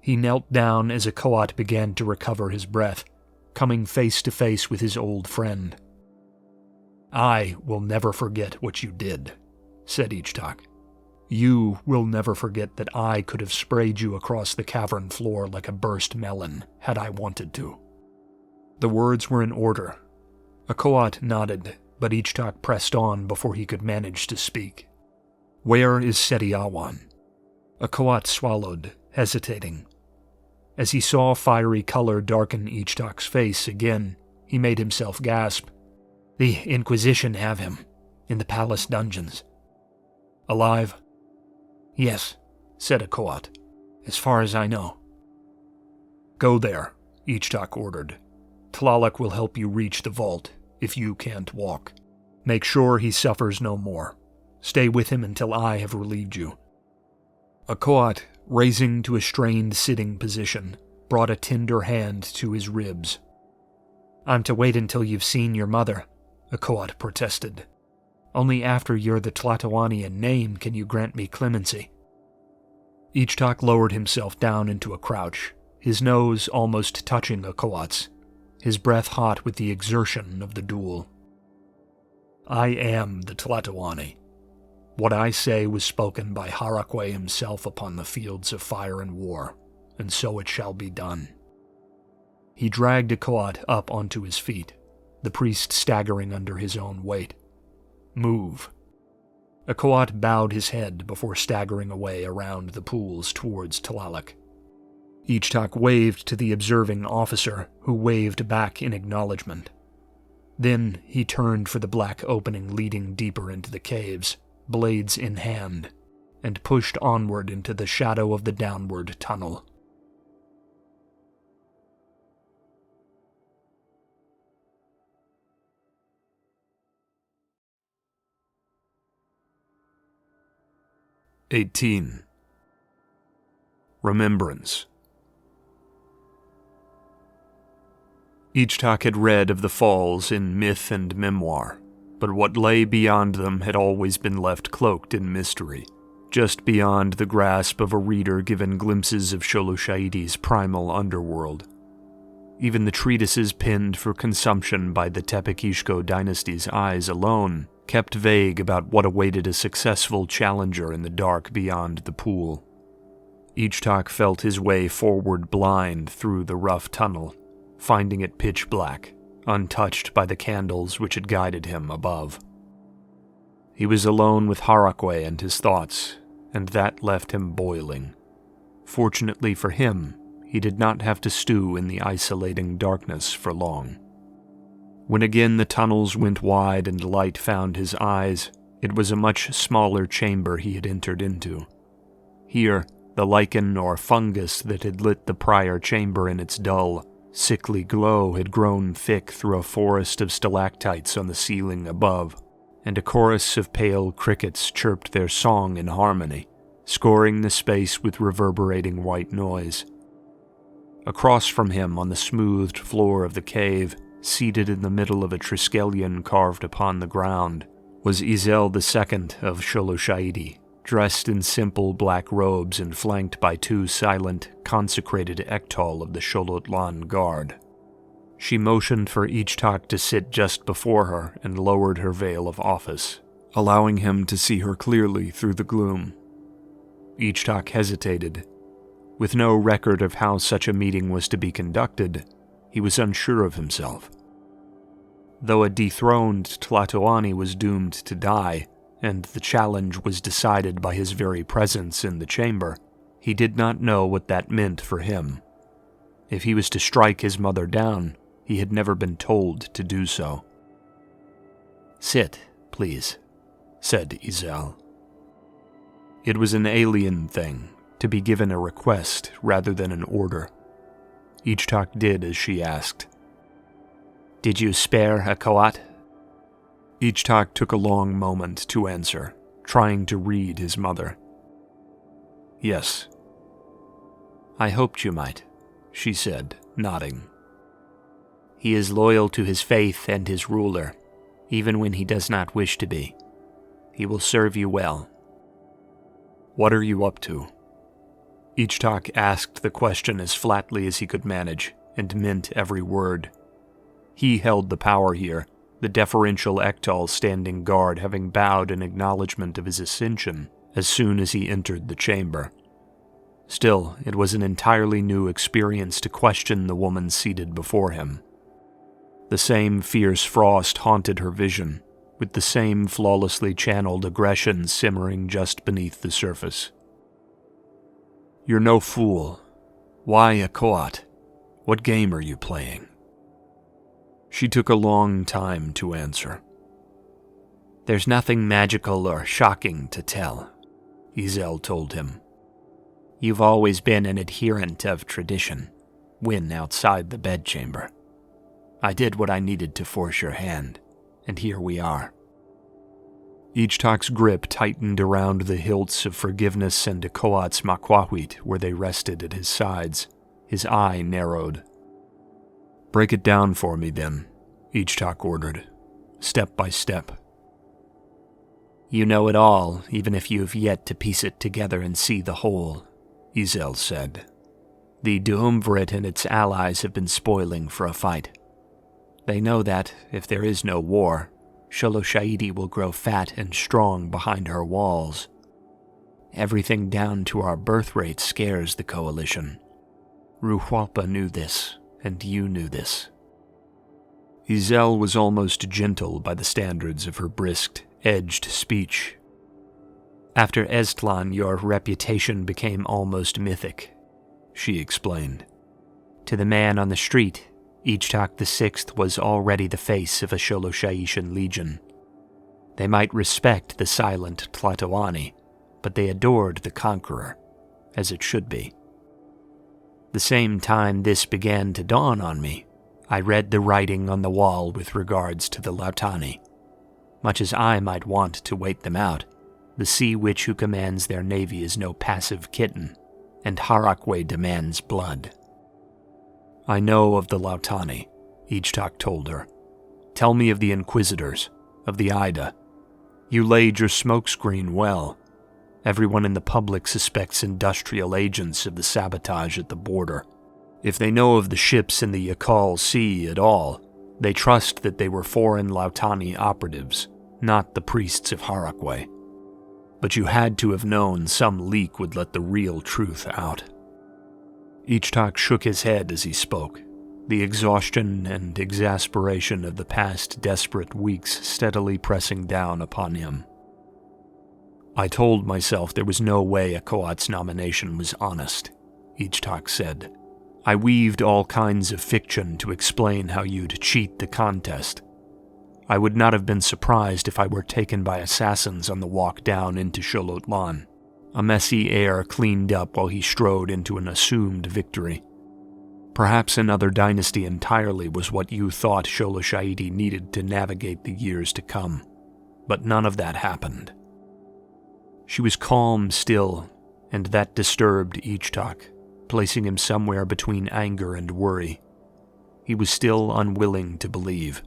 He knelt down as Akoat began to recover his breath, coming face to face with his old friend. "I will never forget what you did," said Ichtak. "You will never forget that I could have sprayed you across the cavern floor like a burst melon, had I wanted to." The words were in order. Akoat nodded, but Ichtak pressed on before he could manage to speak. "Where is Setiawan?" Akoat swallowed, hesitating. As he saw fiery color darken Ichtak's face again, he made himself gasp. "The Inquisition have him, in the palace dungeons." "Alive?" "Yes," said Akoat, "as far as I know." "Go there," Ichtak ordered. "Tlaloc will help you reach the vault, if you can't walk. Make sure he suffers no more. Stay with him until I have relieved you." Akoat, raising to a strained sitting position, brought a tender hand to his ribs. "I'm to wait until you've seen your mother," Akoat protested. "Only after you're the Tlatoani in name can you grant me clemency." Ichtak lowered himself down into a crouch, his nose almost touching Akoat's, his breath hot with the exertion of the duel. "I am the Tlatoani. What I say was spoken by Harakwe himself upon the fields of fire and war, and so it shall be done." He dragged Akoat up onto his feet, the priest staggering under his own weight. "Move." Akoat bowed his head before staggering away around the pools towards Tlaloc. Ichtak waved to the observing officer, who waved back in acknowledgement. Then he turned for the black opening leading deeper into the caves, blades in hand, and pushed onward into the shadow of the downward tunnel. (18) Remembrance. Ichtak had read of the falls in myth and memoir, but what lay beyond them had always been left cloaked in mystery, just beyond the grasp of a reader given glimpses of Sholoshaidi's primal underworld. Even the treatises penned for consumption by the Tepekishko dynasty's eyes alone kept vague about what awaited a successful challenger in the dark beyond the pool. Ichtak felt his way forward blind through the rough tunnel, finding it pitch black, untouched by the candles which had guided him above. He was alone with Harakwe and his thoughts, and that left him boiling. Fortunately for him, he did not have to stew in the isolating darkness for long. When again the tunnels went wide and light found his eyes, it was a much smaller chamber he had entered into. Here, the lichen or fungus that had lit the prior chamber in its dull, sickly glow had grown thick through a forest of stalactites on the ceiling above, and a chorus of pale crickets chirped their song in harmony, scoring the space with reverberating white noise. Across from him on the smoothed floor of the cave, seated in the middle of a triskelion carved upon the ground, was Izel II of Sholoshaidi, dressed in simple black robes and flanked by two silent, consecrated Ektal of the Sholotlan Guard. She motioned for Ichtak to sit just before her and lowered her veil of office, allowing him to see her clearly through the gloom. Ichtak hesitated. With no record of how such a meeting was to be conducted, he was unsure of himself. Though a dethroned Tlatoani was doomed to die, and the challenge was decided by his very presence in the chamber, he did not know what that meant for him. If he was to strike his mother down, he had never been told to do so. "Sit, please," said Izel. It was an alien thing, to be given a request rather than an order. Ichtak did as she asked. "Did you spare a Koat?" Ichtak took a long moment to answer, trying to read his mother. "Yes." "I hoped you might," she said, nodding. "He is loyal to his faith and his ruler, even when he does not wish to be. He will serve you well." "What are you up to?" Ichtak asked the question as flatly as he could manage, and meant every word. He held the power here, the deferential Ektal standing guard having bowed in acknowledgement of his ascension as soon as he entered the chamber. Still, it was an entirely new experience to question the woman seated before him. The same fierce frost haunted her vision, with the same flawlessly channeled aggression simmering just beneath the surface. "You're no fool. Why a Koat? What game are you playing?" She took a long time to answer. "There's nothing magical or shocking to tell," Izel told him. "You've always been an adherent of tradition, when outside the bedchamber. I did what I needed to force your hand, and here we are." Ichtak's grip tightened around the hilts of forgiveness and a Koat's makwahwit where they rested at his sides. His eye narrowed. "Break it down for me, then," Ichtak ordered, step by step. "You know it all, even if you have yet to piece it together and see the whole," Izel said. "The Duumvirate and its allies have been spoiling for a fight. They know that, if there is no war, Sholoshaidi will grow fat and strong behind her walls. Everything down to our birth rate scares the coalition. Ruhualpa knew this, and you knew this." Izel was almost gentle by the standards of her brisk, edged speech. "After Estlan, your reputation became almost mythic," she explained. "To the man on the street, Ichtak VI was already the face of a Sholoshaishan legion. They might respect the silent Tlatoani, but they adored the conqueror, as it should be. The same time this began to dawn on me, I read the writing on the wall with regards to the Lautani. Much as I might want to wait them out, the sea witch who commands their navy is no passive kitten, and Harakwe demands blood." "I know of the Lautani," Ichtak told her. "Tell me of the Inquisitors, of the Ida. You laid your smokescreen well. Everyone in the public suspects industrial agents of the sabotage at the border. If they know of the ships in the Yakal Sea at all, they trust that they were foreign Lautani operatives, not the priests of Harakwe. But you had to have known some leak would let the real truth out. Ichtak shook his head as he spoke, the exhaustion and exasperation of the past desperate weeks steadily pressing down upon him. I told myself there was no way Akoat's nomination was honest, Ichtak said. I weaved all kinds of fiction to explain how you'd cheat the contest. I would not have been surprised if I were taken by assassins on the walk down into Xolotl. A messy air cleaned up while he strode into an assumed victory. Perhaps another dynasty entirely was what you thought Xoloshaidi needed to navigate the years to come, but none of that happened. She was calm still, and that disturbed Ichtak, placing him somewhere between anger and worry. He was still unwilling to believe.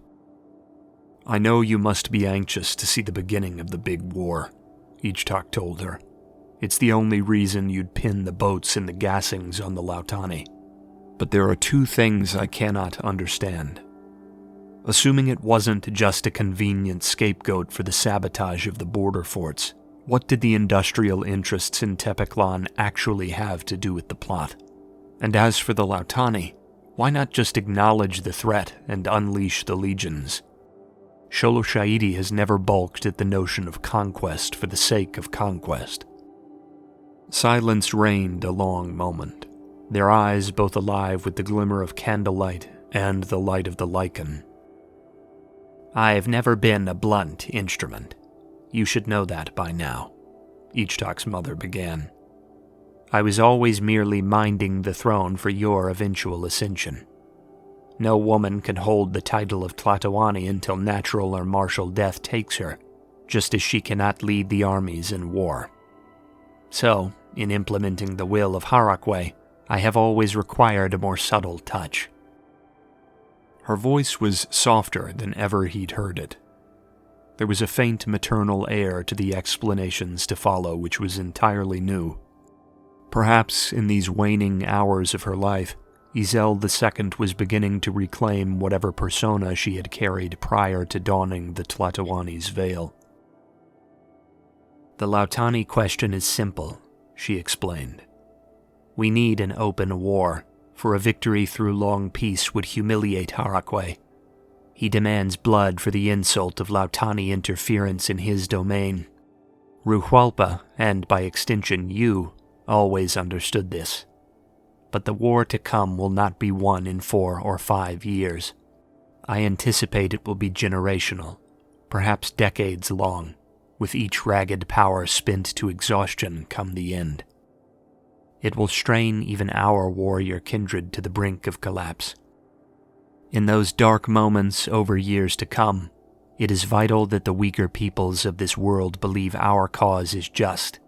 I know you must be anxious to see the beginning of the big war, Ichtak told her. It's the only reason you'd pin the boats and the gassings on the Lautani. But there are two things I cannot understand. Assuming it wasn't just a convenient scapegoat for the sabotage of the border forts, what did the industrial interests in Tepeclan actually have to do with the plot? And as for the Lautani, why not just acknowledge the threat and unleash the legions? Xoloshaidi has never balked at the notion of conquest for the sake of conquest. Silence reigned a long moment, their eyes both alive with the glimmer of candlelight and the light of the lichen. I've never been a blunt instrument. You should know that by now, Ichtak's mother began. I was always merely minding the throne for your eventual ascension. No woman can hold the title of Tlatoani until natural or martial death takes her, just as she cannot lead the armies in war. So, in implementing the will of Harakwe, I have always required a more subtle touch. Her voice was softer than ever he'd heard it. There was a faint maternal air to the explanations to follow which was entirely new. Perhaps in these waning hours of her life, Izel II was beginning to reclaim whatever persona she had carried prior to donning the Tlatoani's veil. The Lautani question is simple, she explained. We need an open war, for a victory through long peace would humiliate Harakwe. He demands blood for the insult of Lautani interference in his domain. Ruhualpa, and by extension you, always understood this. But the war to come will not be won in 4 or 5 years. I anticipate it will be generational, perhaps decades long, with each ragged power spent to exhaustion come the end. It will strain even our warrior kindred to the brink of collapse. In those dark moments over years to come, it is vital that the weaker peoples of this world believe our cause is just,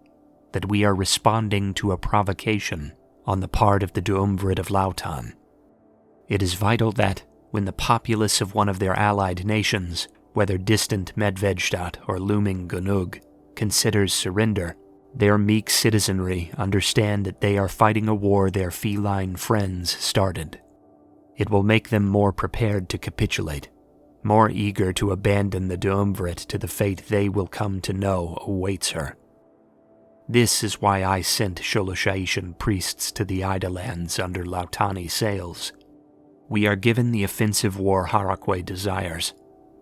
that we are responding to a provocation on the part of the Duumvirate of Lautan. It is vital that, when the populace of one of their allied nations, whether distant Medvedstadt or looming Gunug, considers surrender, their meek citizenry understand that they are fighting a war their feline friends started. It will make them more prepared to capitulate, more eager to abandon the Duumvirate to the fate they will come to know awaits her. This is why I sent Xoloshaitian priests to the Idalands under Lautani sails. We are given the offensive war Harakwe desires,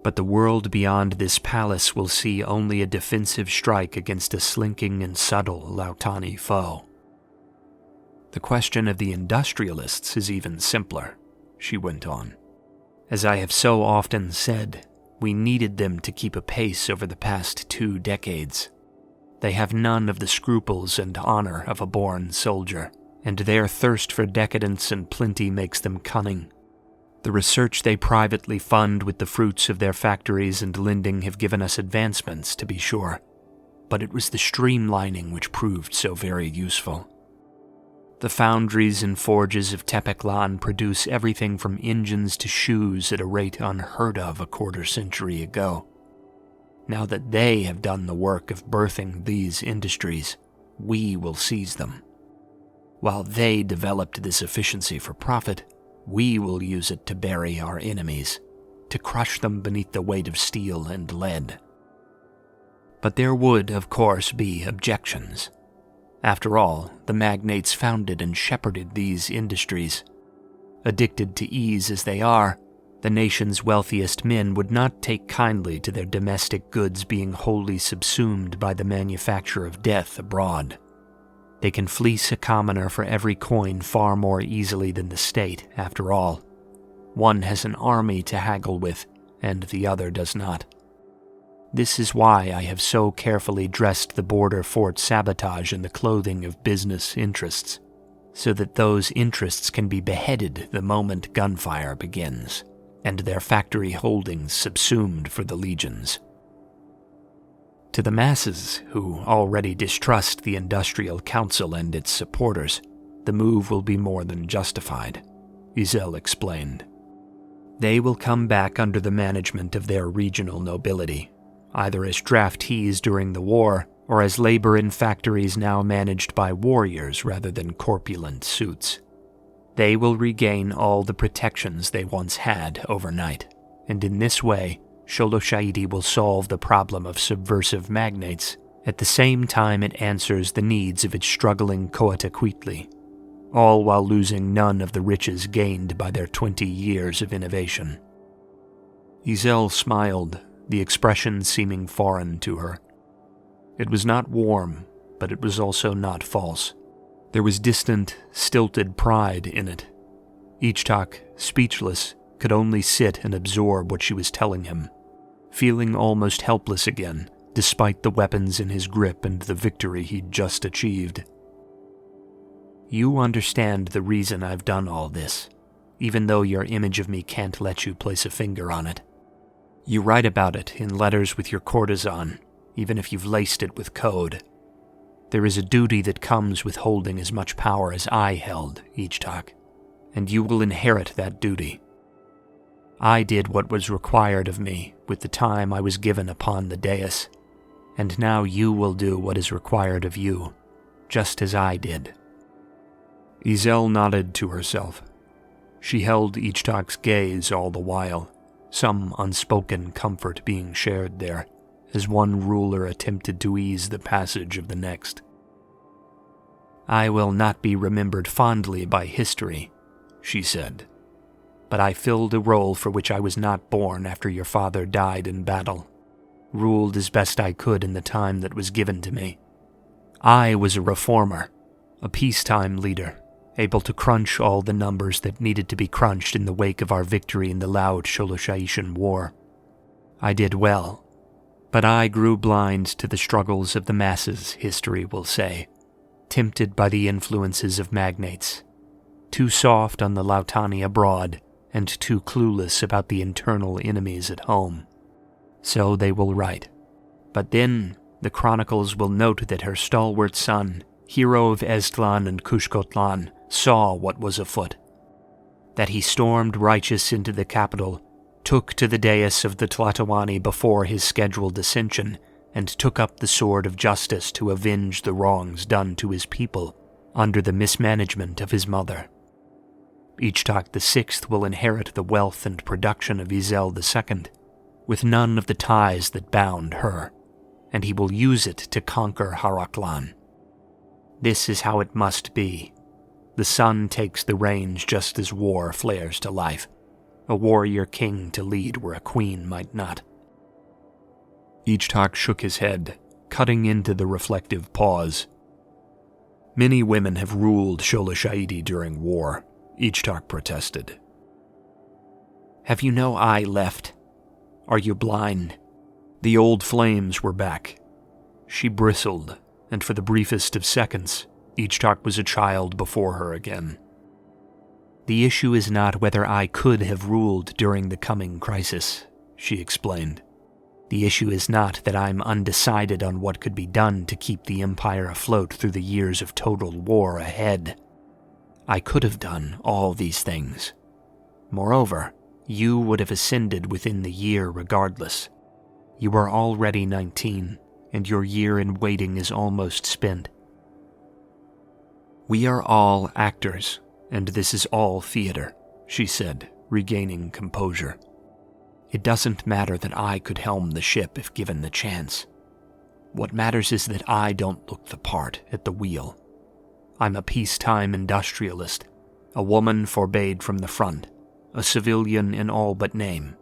but the world beyond this palace will see only a defensive strike against a slinking and subtle Lautani foe. The question of the industrialists is even simpler, she went on. As I have so often said, we needed them to keep a pace over the past 2 decades. They have none of the scruples and honor of a born soldier, and their thirst for decadence and plenty makes them cunning. The research they privately fund with the fruits of their factories and lending have given us advancements, to be sure, but it was the streamlining which proved so very useful. The foundries and forges of Tepeclan produce everything from engines to shoes at a rate unheard of a quarter century ago. Now that they have done the work of birthing these industries, we will seize them. While they developed this efficiency for profit, we will use it to bury our enemies, to crush them beneath the weight of steel and lead. But there would, of course, be objections. After all, the magnates founded and shepherded these industries. Addicted to ease as they are, the nation's wealthiest men would not take kindly to their domestic goods being wholly subsumed by the manufacture of death abroad. They can fleece a commoner for every coin far more easily than the state, after all. One has an army to haggle with, and the other does not. This is why I have so carefully dressed the border fort sabotage in the clothing of business interests, so that those interests can be beheaded the moment gunfire begins, and their factory holdings subsumed for the legions. To the masses, who already distrust the Industrial Council and its supporters, the move will be more than justified, Izel explained. They will come back under the management of their regional nobility, either as draftees during the war or as labor in factories now managed by warriors rather than corpulent suits. They will regain all the protections they once had overnight, and in this way, Sholosha'idi will solve the problem of subversive magnates at the same time it answers the needs of its struggling Coatacuitli, all while losing none of the riches gained by their 20 years of innovation. Izel smiled, the expression seeming foreign to her. It was not warm, but it was also not false. There was distant, stilted pride in it. Ichtak, speechless, could only sit and absorb what she was telling him, feeling almost helpless again, despite the weapons in his grip and the victory he'd just achieved. You understand the reason I've done all this, even though your image of me can't let you place a finger on it. You write about it in letters with your courtesan, even if you've laced it with code. There is a duty that comes with holding as much power as I held, Ichtak, and you will inherit that duty. I did what was required of me with the time I was given upon the dais, and now you will do what is required of you, just as I did. Izel nodded to herself. She held Ichtak's gaze all the while, some unspoken comfort being shared there, as one ruler attempted to ease the passage of the next. I will not be remembered fondly by history, she said, but I filled a role for which I was not born after your father died in battle, ruled as best I could in the time that was given to me. I was a reformer, a peacetime leader, able to crunch all the numbers that needed to be crunched in the wake of our victory in the loud Sholosha'ishan War. I did well, but I grew blind to the struggles of the masses, history will say, tempted by the influences of magnates, too soft on the Lautani abroad, and too clueless about the internal enemies at home. So they will write. But then the chronicles will note that her stalwart son, hero of Eztlan and Kushkotlan, saw what was afoot. That he stormed righteous into the capital, took to the dais of the Tlatoani before his scheduled ascension, and took up the sword of justice to avenge the wrongs done to his people under the mismanagement of his mother. Ichtak VI will inherit the wealth and production of Izel II, with none of the ties that bound her, and he will use it to conquer Haraklan. This is how it must be. The sun takes the reins just as war flares to life, a warrior king to lead where a queen might not. Ichtak shook his head, cutting into the reflective pause. Many women have ruled Sholosha'idi during war, Ichtak protested. Have you no eye left? Are you blind? The old flames were back. She bristled, and for the briefest of seconds, Ichtak was a child before her again. The issue is not whether I could have ruled during the coming crisis, she explained. The issue is not that I'm undecided on what could be done to keep the Empire afloat through the years of total war ahead. I could have done all these things. Moreover, you would have ascended within the year regardless. You are already 19, and your year in waiting is almost spent. We are all actors, and this is all theater, she said, regaining composure. It doesn't matter that I could helm the ship if given the chance. What matters is that I don't look the part at the wheel. I'm a peacetime industrialist, a woman forbade from the front, a civilian in all but name.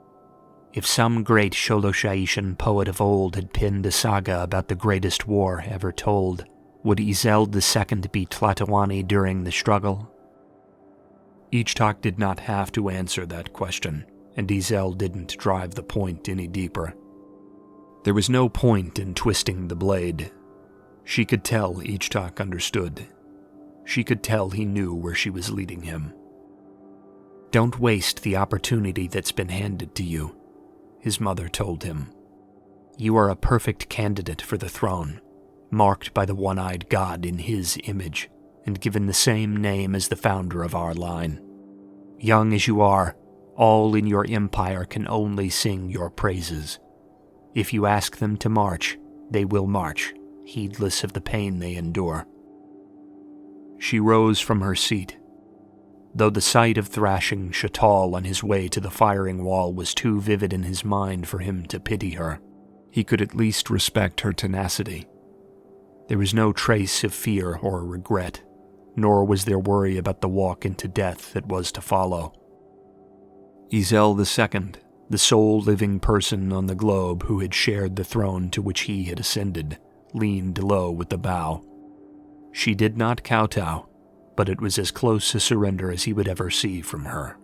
If some great Sholosha'ishan poet of old had penned a saga about the greatest war ever told, would Izeld II be Tlatoani during the struggle? Ichtak did not have to answer that question, and Izeld didn't drive the point any deeper. There was no point in twisting the blade. She could tell Ichtak understood. She could tell he knew where she was leading him. "Don't waste the opportunity that's been handed to you," his mother told him. "You are a perfect candidate for the throne, marked by the one-eyed god in his image, and given the same name as the founder of our line. Young as you are, all in your empire can only sing your praises. If you ask them to march, they will march, heedless of the pain they endure." She rose from her seat. Though the sight of thrashing Shatal on his way to the firing wall was too vivid in his mind for him to pity her, he could at least respect her tenacity. There was no trace of fear or regret, nor was there worry about the walk into death that was to follow. Izeld II, the sole living person on the globe who had shared the throne to which he had ascended, leaned low with the bow. She did not kowtow, but it was as close a surrender as he would ever see from her.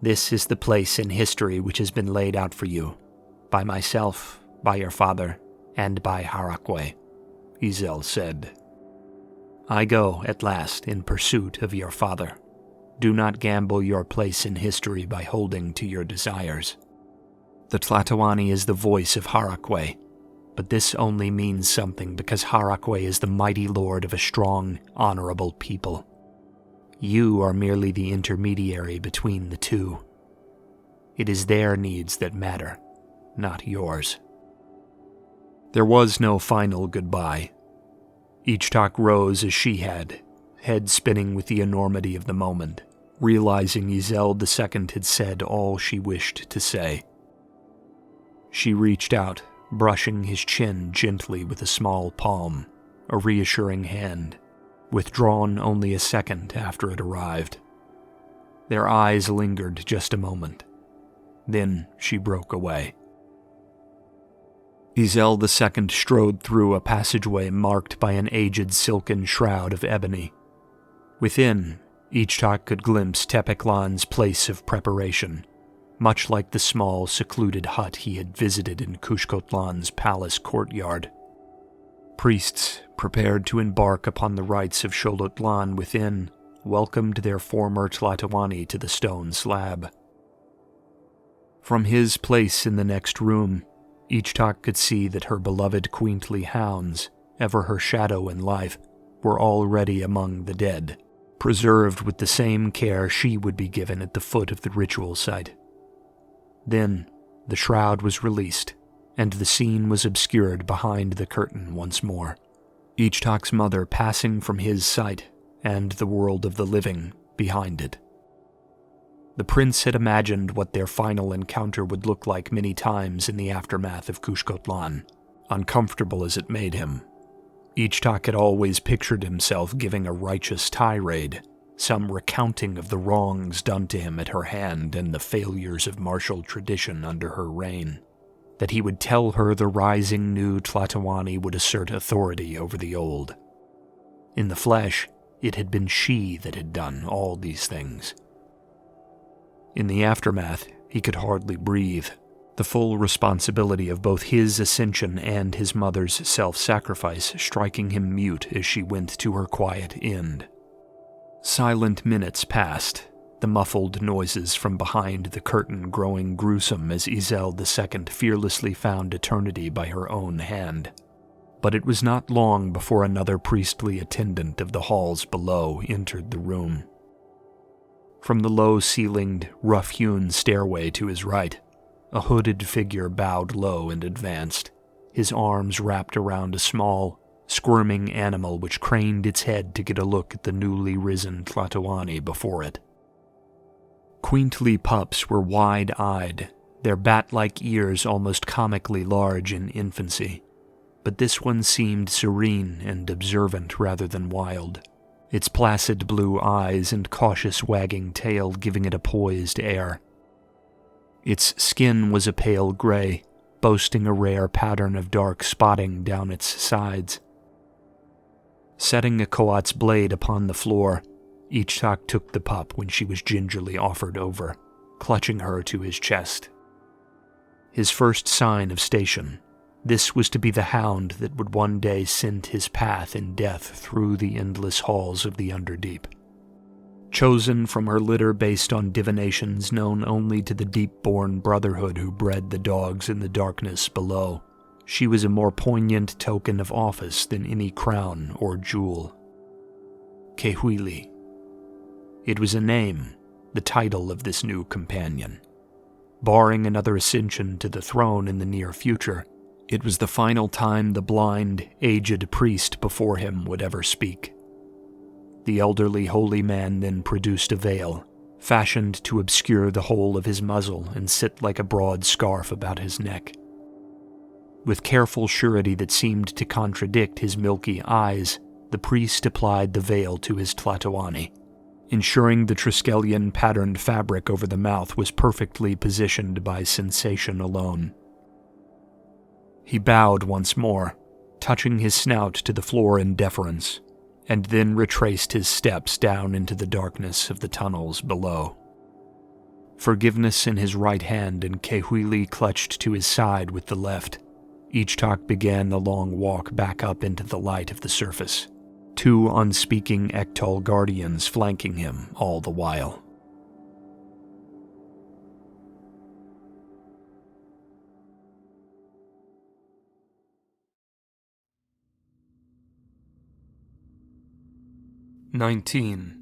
"This is the place in history which has been laid out for you, by myself, by your father, and by Harakwe," Izeld said. "I go, at last, in pursuit of your father. Do not gamble your place in history by holding to your desires. The Tlatoani is the voice of Harakwe, but this only means something because Harakwe is the mighty lord of a strong, honorable people. You are merely the intermediary between the two. It is their needs that matter, not yours." There was no final goodbye. Ichtak rose as she had, head spinning with the enormity of the moment, realizing Izeld II had said all she wished to say. She reached out, brushing his chin gently with a small palm, a reassuring hand, withdrawn only a second after it arrived. Their eyes lingered just a moment. Then she broke away. Izeld II strode through a passageway marked by an aged silken shroud of ebony. Within, Ichtak could glimpse Tepeklan's place of preparation, much like the small, secluded hut he had visited in Kushkotlan's palace courtyard. Priests, prepared to embark upon the rites of Sholotlan within, welcomed their former Tlatoani to the stone slab. From his place in the next room, Ichtak could see that her beloved queently hounds, ever her shadow in life, were already among the dead, preserved with the same care she would be given at the foot of the ritual site. Then, the shroud was released, and the scene was obscured behind the curtain once more, Ichtak's mother passing from his sight, and the world of the living behind it. The prince had imagined what their final encounter would look like many times in the aftermath of Kushkotlan, uncomfortable as it made him. Ichtak had always pictured himself giving a righteous tirade, some recounting of the wrongs done to him at her hand and the failures of martial tradition under her reign, that he would tell her the rising new Tlatoani would assert authority over the old. In the flesh, it had been she that had done all these things. In the aftermath, he could hardly breathe, the full responsibility of both his ascension and his mother's self-sacrifice striking him mute as she went to her quiet end. Silent minutes passed, the muffled noises from behind the curtain growing gruesome as Izeld II fearlessly found eternity by her own hand. But it was not long before another priestly attendant of the halls below entered the room. From the low-ceilinged, rough-hewn stairway to his right, a hooded figure bowed low and advanced, his arms wrapped around a small, squirming animal which craned its head to get a look at the newly risen Tlatoani before it. Queently pups were wide-eyed, their bat-like ears almost comically large in infancy, but this one seemed serene and observant rather than wild, its placid blue eyes and cautious wagging tail giving it a poised air. Its skin was a pale gray, boasting a rare pattern of dark spotting down its sides. Setting a Koat's blade upon the floor, Ichtak took the pup when she was gingerly offered over, clutching her to his chest. His first sign of station, this was to be the hound that would one day scent his path in death through the endless halls of the Underdeep. Chosen from her litter based on divinations known only to the deep-born brotherhood who bred the dogs in the darkness below, she was a more poignant token of office than any crown or jewel. Kehuili. It was a name, the title of this new companion. Barring another ascension to the throne in the near future, it was the final time the blind, aged priest before him would ever speak. The elderly holy man then produced a veil, fashioned to obscure the whole of his muzzle and sit like a broad scarf about his neck. With careful surety that seemed to contradict his milky eyes, the priest applied the veil to his Tlatoani, ensuring the Triskelion-patterned fabric over the mouth was perfectly positioned by sensation alone. He bowed once more, touching his snout to the floor in deference, and then retraced his steps down into the darkness of the tunnels below. Forgiveness in his right hand and Kehuili clutched to his side with the left, Ichtak began the long walk back up into the light of the surface, two unspeaking Ektal guardians flanking him all the while. "19.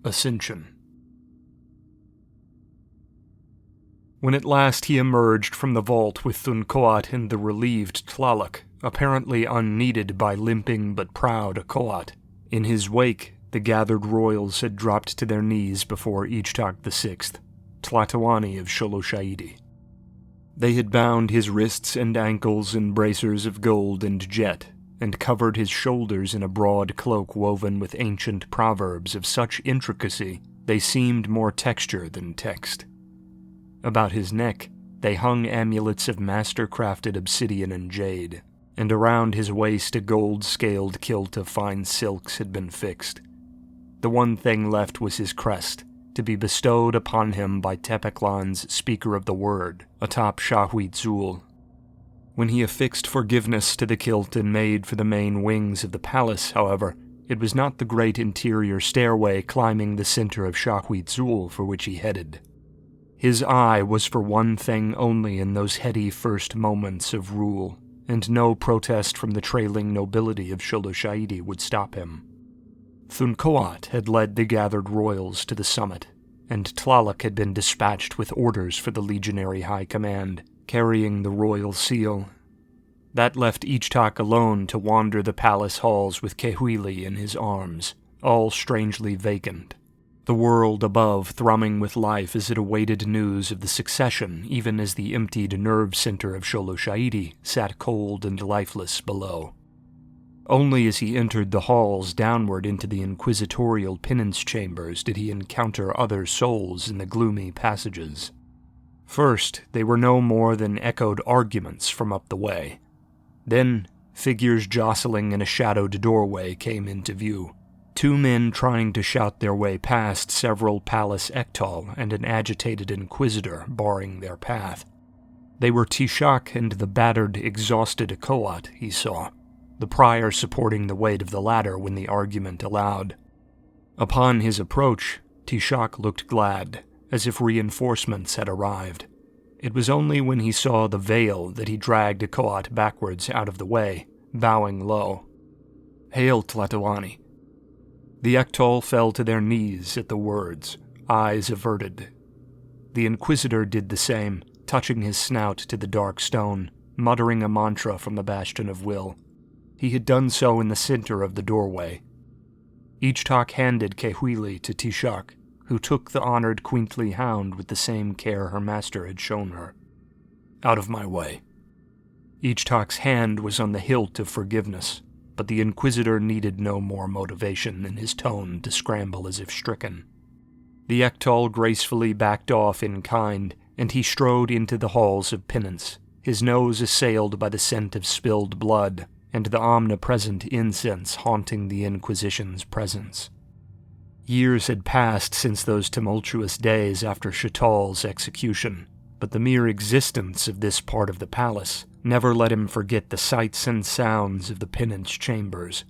Ascension. When at last he emerged from the vault with Thunkoat and the relieved Tlaloc, apparently unneeded by limping but proud Akoat, in his wake the gathered royals had dropped to their knees before Ichtak VI, Tlatoani of Sholosha'idi. They had bound his wrists and ankles in bracers of gold and jet, and covered his shoulders in a broad cloak woven with ancient proverbs of such intricacy they seemed more texture than text. About his neck, they hung amulets of master-crafted obsidian and jade, and around his waist a gold-scaled kilt of fine silks had been fixed. The one thing left was his crest, to be bestowed upon him by Tepeklan's Speaker of the Word, atop Shahuitzul. When he affixed forgiveness to the kilt and made for the main wings of the palace, however, it was not the great interior stairway climbing the center of Shahuitzul for which he headed. His eye was for one thing only in those heady first moments of rule, and no protest from the trailing nobility of Sholosha'idi would stop him. Thunkoat had led the gathered royals to the summit, and Tlaloc had been dispatched with orders for the legionary high command, carrying the royal seal. That left Ichtak alone to wander the palace halls with Kehuili in his arms, all strangely vacant. The world above thrumming with life as it awaited news of the succession, even as the emptied nerve center of Sholosha'idi sat cold and lifeless below. Only as he entered the halls downward into the inquisitorial penance chambers did he encounter other souls in the gloomy passages. First, they were no more than echoed arguments from up the way. Then, figures jostling in a shadowed doorway came into view. Two men trying to shout their way past several palace Ektal and an agitated inquisitor barring their path. They were Tishak and the battered, exhausted Akoat he saw, the prior supporting the weight of the latter when the argument allowed. Upon his approach, Tishak looked glad, as if reinforcements had arrived. It was only when he saw the veil that he dragged Akoat backwards out of the way, bowing low. "Hail, Tlatoani." The Ektal fell to their knees at the words, eyes averted. The Inquisitor did the same, touching his snout to the dark stone, muttering a mantra from the Bastion of Will. He had done so in the center of the doorway. Ichtak handed Kehuili to Tishak, who took the honored queently hound with the same care her master had shown her. "Out of my way." Ichtak's hand was on the hilt of forgiveness, but the Inquisitor needed no more motivation in his tone to scramble as if stricken. The Ektal gracefully backed off in kind, and he strode into the halls of penance, his nose assailed by the scent of spilled blood, and the omnipresent incense haunting the Inquisition's presence. Years had passed since those tumultuous days after Chatal's execution, but the mere existence of this part of the palace never let him forget the sights and sounds of the penance chambers.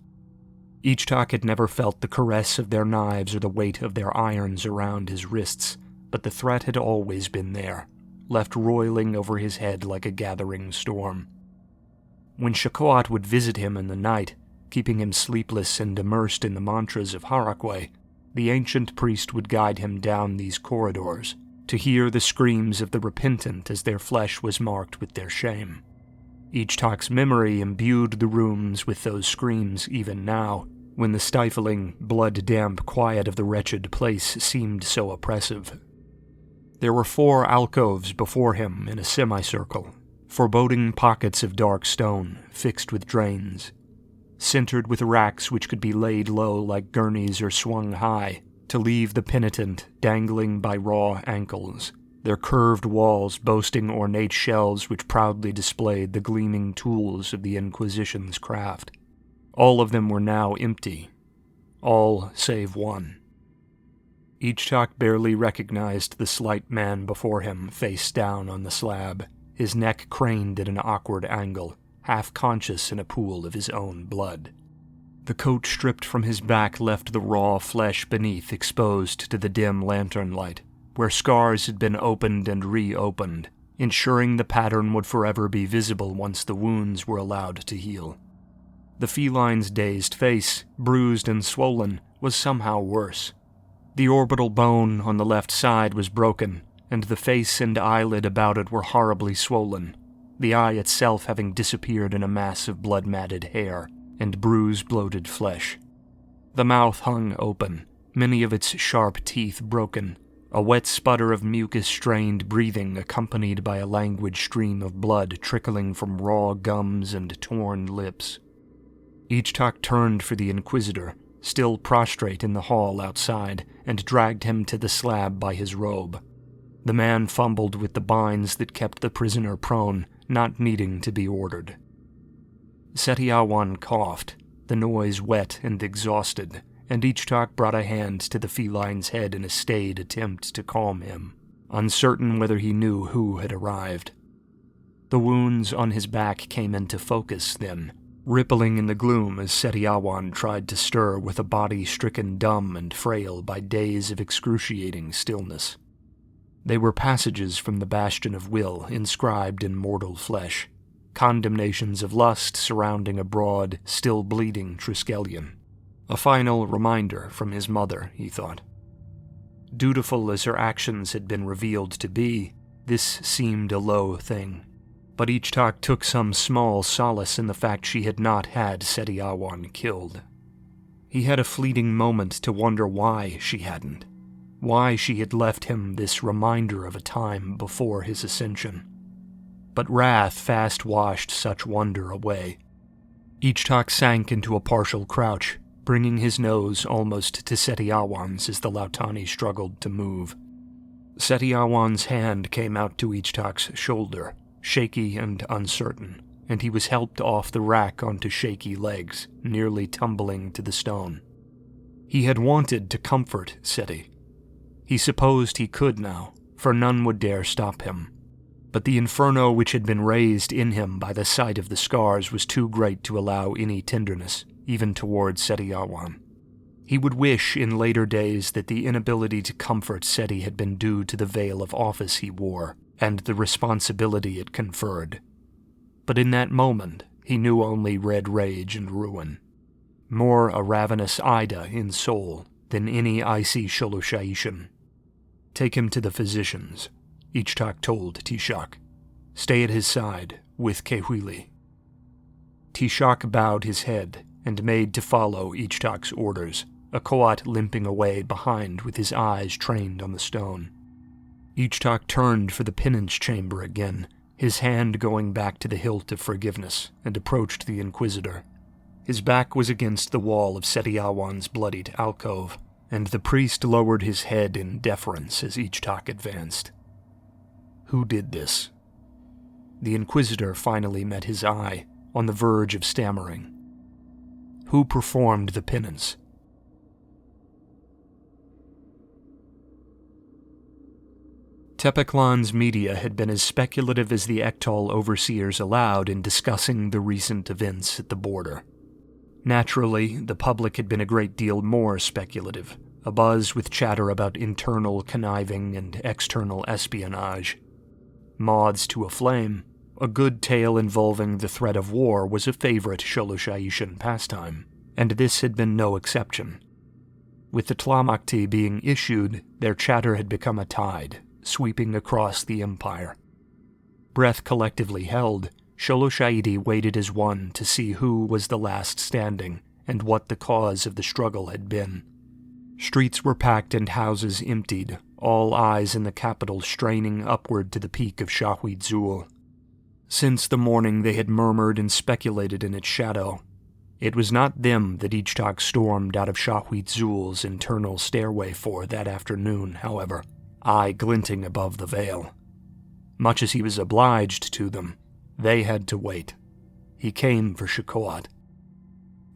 Ichtak had never felt the caress of their knives or the weight of their irons around his wrists, but the threat had always been there, left roiling over his head like a gathering storm. When Shakoat would visit him in the night, keeping him sleepless and immersed in the mantras of Harakwe, the ancient priest would guide him down these corridors, to hear the screams of the repentant as their flesh was marked with their shame. Ichtak's memory imbued the rooms with those screams even now, when the stifling, blood-damp quiet of the wretched place seemed so oppressive. There were 4 alcoves before him in a semicircle, foreboding pockets of dark stone, fixed with drains, centered with racks which could be laid low like gurneys or swung high, to leave the penitent dangling by raw ankles, their curved walls boasting ornate shelves which proudly displayed the gleaming tools of the Inquisition's craft. All of them were now empty, all save one. Ichtak barely recognized the slight man before him, face down on the slab, his neck craned at an awkward angle, half conscious in a pool of his own blood. The coat stripped from his back left the raw flesh beneath exposed to the dim lantern light, where scars had been opened and reopened, ensuring the pattern would forever be visible once the wounds were allowed to heal. The feline's dazed face, bruised and swollen, was somehow worse. The orbital bone on the left side was broken, and the face and eyelid about it were horribly swollen, the eye itself having disappeared in a mass of blood-matted hair and bruised, bloated flesh. The mouth hung open, many of its sharp teeth broken, a wet sputter of mucus-strained breathing accompanied by a languid stream of blood trickling from raw gums and torn lips. Ichtak turned for the Inquisitor, still prostrate in the hall outside, and dragged him to the slab by his robe. The man fumbled with the binds that kept the prisoner prone, not needing to be ordered. Setiawan coughed, the noise wet and exhausted, and Ichtak brought a hand to the feline's head in a staid attempt to calm him, uncertain whether he knew who had arrived. The wounds on his back came into focus then, rippling in the gloom as Setiawan tried to stir with a body stricken dumb and frail by days of excruciating stillness. They were passages from the Bastion of Will inscribed in mortal flesh, condemnations of lust surrounding a broad, still bleeding Triskelion. A final reminder from his mother, he thought. Dutiful as her actions had been revealed to be, this seemed a low thing. But Ichtak took some small solace in the fact she had not had Setiawan killed. He had a fleeting moment to wonder why she hadn't, why she had left him this reminder of a time before his ascension. But wrath fast washed such wonder away. Ichtak sank into a partial crouch, bringing his nose almost to Setiawan's as the Lautani struggled to move. Setiawan's hand came out to Ichtak's shoulder, shaky and uncertain, and he was helped off the rack onto shaky legs, nearly tumbling to the stone. He had wanted to comfort Seti. He supposed he could now, for none would dare stop him. But the inferno which had been raised in him by the sight of the scars was too great to allow any tenderness, even towards Setiawan. He would wish in later days that the inability to comfort Seti had been due to the veil of office he wore, and the responsibility it conferred. But in that moment, he knew only red rage and ruin. More a ravenous Ida in soul than any icy Sholoshaishan. Take him to the physicians, Ichtak told Tishak. Stay at his side, with Kehwili. Tishak bowed his head and made to follow Ichtak's orders, a Koat limping away behind with his eyes trained on the stone. Ichtak turned for the penance chamber again, his hand going back to the hilt of forgiveness, and approached the Inquisitor. His back was against the wall of Setiawan's bloodied alcove, and the priest lowered his head in deference as Ichtak advanced. Who did this? The Inquisitor finally met his eye, on the verge of stammering. Who performed the penance? Tepeclan's media had been as speculative as the Ektal overseers allowed in discussing the recent events at the border. Naturally, the public had been a great deal more speculative, abuzz with chatter about internal conniving and external espionage. Moths to a flame, a good tale involving the threat of war was a favorite Sholoshayishan pastime, and this had been no exception. With the Tlamakti being issued, their chatter had become a tide, sweeping across the empire. Breath collectively held, Sholoshayidi waited as one to see who was the last standing and what the cause of the struggle had been. Streets were packed and houses emptied, all eyes in the capital straining upward to the peak of Shahuidzul. Since the morning they had murmured and speculated in its shadow. It was not them that Ichtak stormed out of Shahuidzul's internal stairway for that afternoon, however, eye glinting above the veil. Much as he was obliged to them, they had to wait. He came for Shikoat.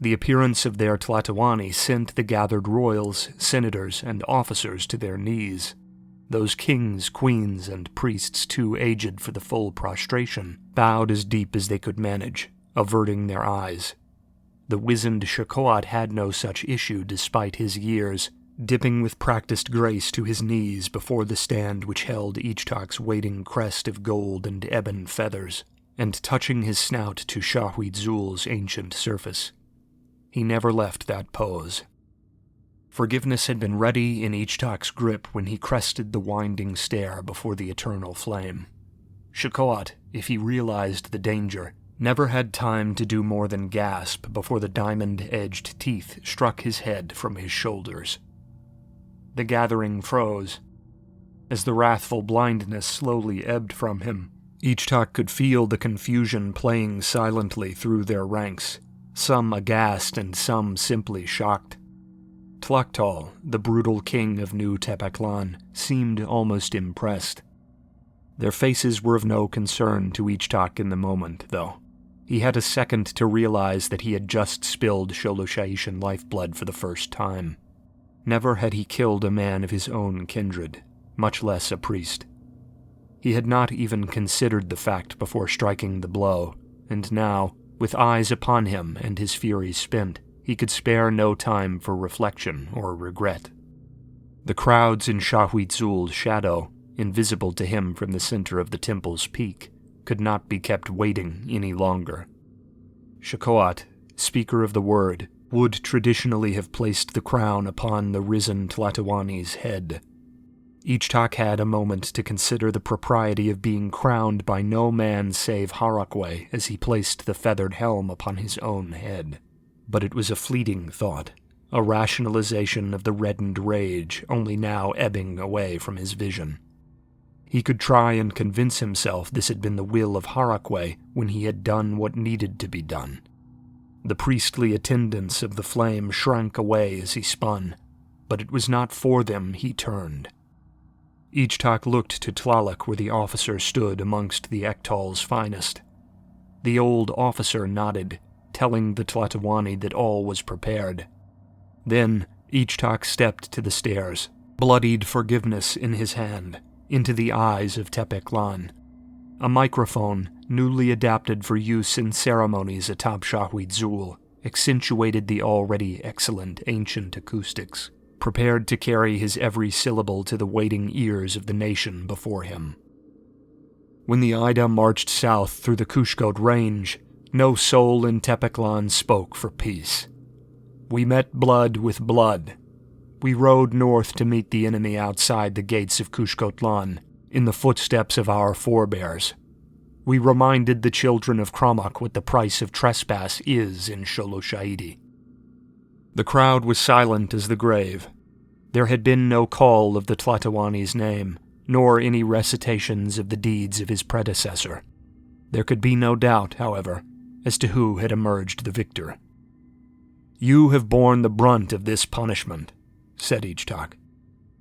The appearance of their Tlatoani sent the gathered royals, senators, and officers to their knees. Those kings, queens, and priests too aged for the full prostration bowed as deep as they could manage, averting their eyes. The wizened Shikoat had no such issue despite his years, dipping with practiced grace to his knees before the stand which held Ichtak's waiting crest of gold and ebon feathers, and touching his snout to Shahuidzul's ancient surface. He never left that pose. Forgiveness had been ready in Ichtak's grip when he crested the winding stair before the eternal flame. Shikoat, if he realized the danger, never had time to do more than gasp before the diamond-edged teeth struck his head from his shoulders. The gathering froze. As the wrathful blindness slowly ebbed from him, Ichtak could feel the confusion playing silently through their ranks, some aghast and some simply shocked. Tlaktal, the brutal king of New Tepeclan, seemed almost impressed. Their faces were of no concern to Ichtak in the moment, though. He had a second to realize that he had just spilled Sholoshayishan lifeblood for the first time. Never had he killed a man of his own kindred, much less a priest. He had not even considered the fact before striking the blow, and now, with eyes upon him and his fury spent, he could spare no time for reflection or regret. The crowds in Shahuidzul's shadow, invisible to him from the center of the temple's peak, could not be kept waiting any longer. Shikoat, speaker of the word, would traditionally have placed the crown upon the risen Tlatoani's head. Ichtak had a moment to consider the propriety of being crowned by no man save Harakwe as he placed the feathered helm upon his own head. But it was a fleeting thought, a rationalization of the reddened rage only now ebbing away from his vision. He could try and convince himself this had been the will of Harakwe when he had done what needed to be done. The priestly attendants of the flame shrank away as he spun, but it was not for them he turned. Ichtak looked to Tlaloc where the officer stood amongst the Ektal's finest. The old officer nodded, telling the Tlatoani that all was prepared. Then Ichtak stepped to the stairs, bloodied forgiveness in his hand, into the eyes of Tepeclan. A microphone, newly adapted for use in ceremonies atop Shahuidzul, accentuated the already excellent ancient acoustics, prepared to carry his every syllable to the waiting ears of the nation before him. When the Ida marched south through the Kushkot Range, no soul in Tepeclan spoke for peace. We met blood with blood. We rode north to meet the enemy outside the gates of Kushkotlan, in the footsteps of our forebears. We reminded the children of Kramak what the price of trespass is in Sholoshayidi. The crowd was silent as the grave. There had been no call of the Tlatoani's name, nor any recitations of the deeds of his predecessor. There could be no doubt, however, as to who had emerged the victor. "You have borne the brunt of this punishment," said Ichtak.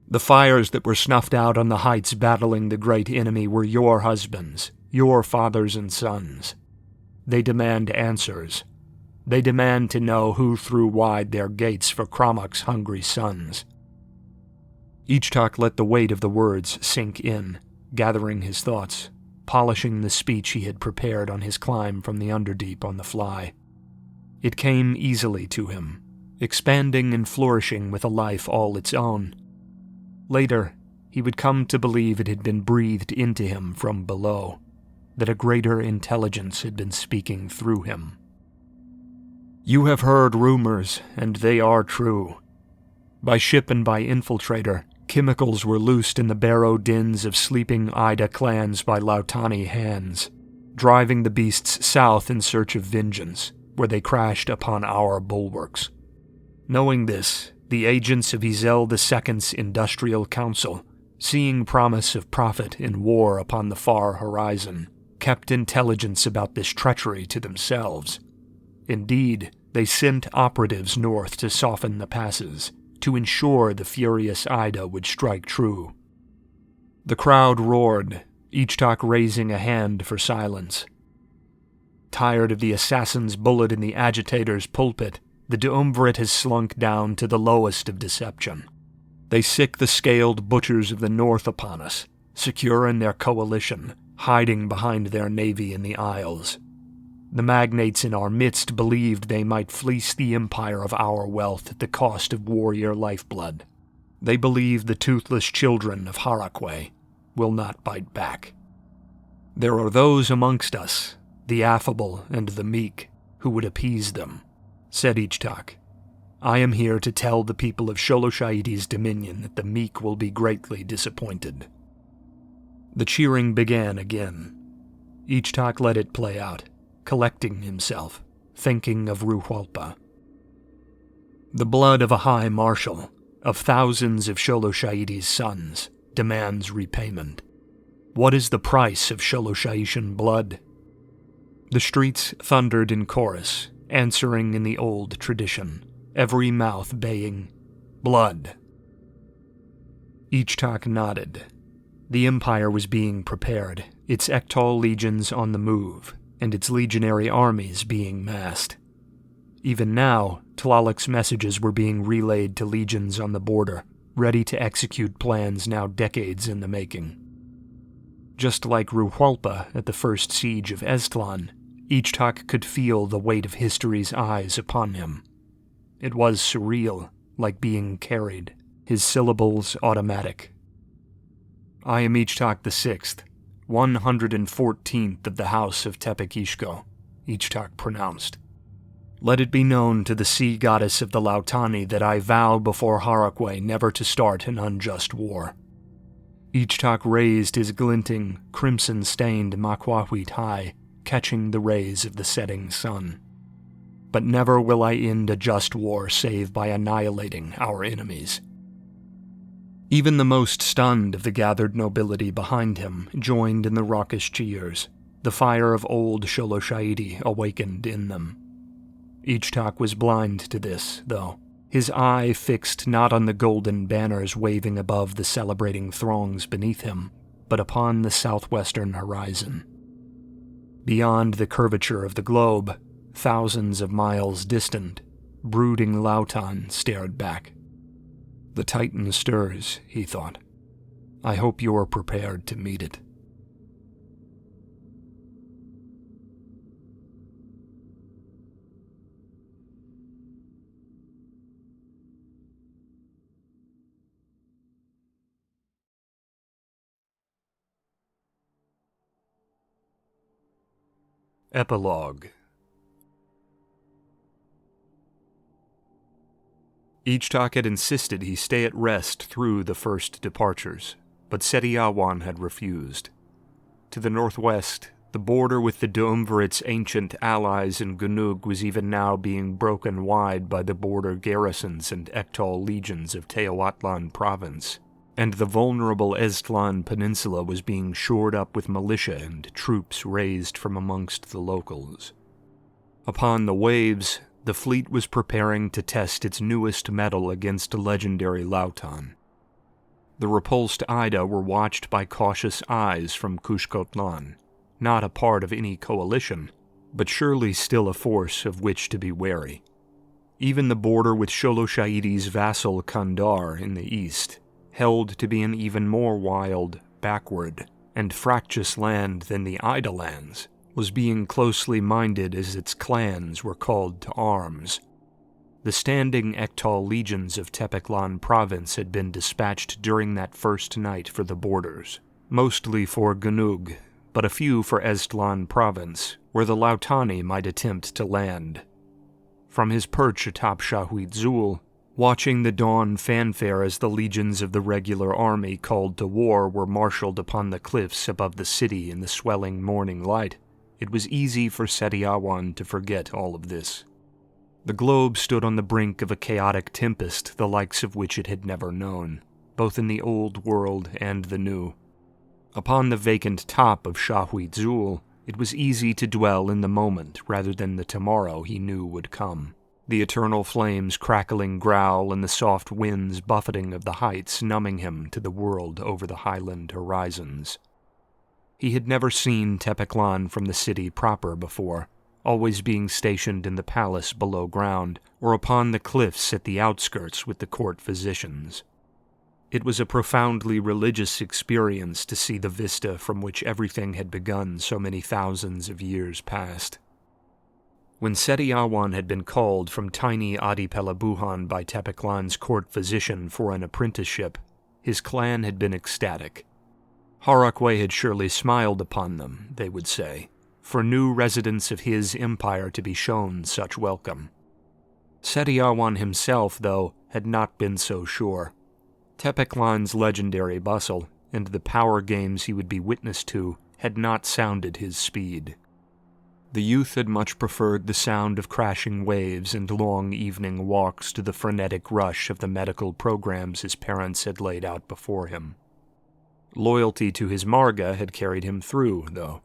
"The fires that were snuffed out on the heights battling the great enemy were your husbands, your fathers and sons. They demand answers. They demand to know who threw wide their gates for Kramok's hungry sons." Ichtak let the weight of the words sink in, gathering his thoughts, polishing the speech he had prepared on his climb from the Underdeep on the fly. It came easily to him, expanding and flourishing with a life all its own. Later, he would come to believe it had been breathed into him from below, that a greater intelligence had been speaking through him. "You have heard rumors, and they are true. By ship and by infiltrator, chemicals were loosed in the barrow dens of sleeping Ida clans by Lautani hands, driving the beasts south in search of vengeance, where they crashed upon our bulwarks. Knowing this, the agents of Izel II's Industrial Council, seeing promise of profit in war upon the far horizon, kept intelligence about this treachery to themselves. Indeed, they sent operatives north to soften the passes, to ensure the furious Ida would strike true. The crowd roared, Ichtak raising a hand for silence. Tired of the assassin's bullet in the agitator's pulpit, the Duumvirate has slunk down to the lowest of deception. They sick the scaled butchers of the north upon us, secure in their coalition, hiding behind their navy in the Isles. The magnates in our midst believed they might fleece the empire of our wealth at the cost of warrior lifeblood. They believe the toothless children of Harakwe will not bite back. There are those amongst us, the affable and the meek, who would appease them," said Ichtak. "I am here to tell the people of Sholoshaidi's dominion that the meek will be greatly disappointed." The cheering began again. Ichtak let it play out, collecting himself, thinking of Ruhualpa. "The blood of a high marshal, of thousands of Sholoshaidi's sons, demands repayment. What is the price of Sholoshaitian blood?" The streets thundered in chorus, answering in the old tradition, every mouth baying, "Blood!" Ichtak nodded. The Empire was being prepared, its Ektal legions on the move, and its legionary armies being massed. Even now, Tlaloc's messages were being relayed to legions on the border, ready to execute plans now decades in the making. Just like Ruhualpa at the first siege of Eztlan, Ichtak could feel the weight of history's eyes upon him. It was surreal, like being carried, his syllables automatic. "I am Ichtak VI, 114th of the House of Tepekishko," Ichtak pronounced. "Let it be known to the sea goddess of the Lautani that I vow before Harakwe never to start an unjust war." Ichtak raised his glinting, crimson-stained makwahwit high, catching the rays of the setting sun. "But never will I end a just war save by annihilating our enemies." Even the most stunned of the gathered nobility behind him joined in the raucous cheers, the fire of old Sholoshaidi awakened in them. Ichtak was blind to this, though, his eye fixed not on the golden banners waving above the celebrating throngs beneath him, but upon the southwestern horizon. Beyond the curvature of the globe, thousands of miles distant, brooding Lautan stared back. "The Titan stirs," he thought. "I hope you're prepared to meet it." Epilogue. Ichtak had insisted he stay at rest through the first departures, but Setiawan had refused. To the northwest, the border with the Duumvirate's ancient allies in Gunug was even now being broken wide by the border garrisons and Ektal legions of Teotihuacan province. and the vulnerable Estlan Peninsula was being shored up with militia and troops raised from amongst the locals. Upon the waves, the fleet was preparing to test its newest metal against legendary Lautan. The repulsed Ida were watched by cautious eyes from Kushkotlan, not a part of any coalition, but surely still a force of which to be wary. Even the border with Sholoshaidi's vassal Kandar in the east held to be an even more wild, backward, and fractious land than the Ida lands, was being closely minded as its clans were called to arms. The standing Ektal legions of Tepeklan province had been dispatched during that first night for the borders, mostly for Gunug, but a few for Estlan province, where the Lautani might attempt to land. From his perch atop Shahuit Zul, watching the dawn fanfare as the legions of the regular army called to war were marshaled upon the cliffs above the city in the swelling morning light, it was easy for Setiawan to forget all of this. The globe stood on the brink of a chaotic tempest the likes of which it had never known, both in the old world and the new. Upon the vacant top of Shahuit Zul, it was easy to dwell in the moment rather than the tomorrow he knew would come. The eternal flames' crackling growl and the soft winds buffeting of the heights numbing him to the world over the highland horizons. He had never seen Tepeklan from the city proper before, always being stationed in the palace below ground or upon the cliffs at the outskirts with the court physicians. It was a profoundly religious experience to see the vista from which everything had begun so many thousands of years past. When Setiawan had been called from tiny Adipelabuhan by Tepeklan's court physician for an apprenticeship, his clan had been ecstatic. Harakwe had surely smiled upon them, they would say, for new residents of his empire to be shown such welcome. Setiawan himself, though, had not been so sure. Tepeklan's legendary bustle, and the power games he would be witness to, had not sounded his speed. The youth had much preferred the sound of crashing waves and long evening walks to the frenetic rush of the medical programs his parents had laid out before him. Loyalty to his Marga had carried him through, though,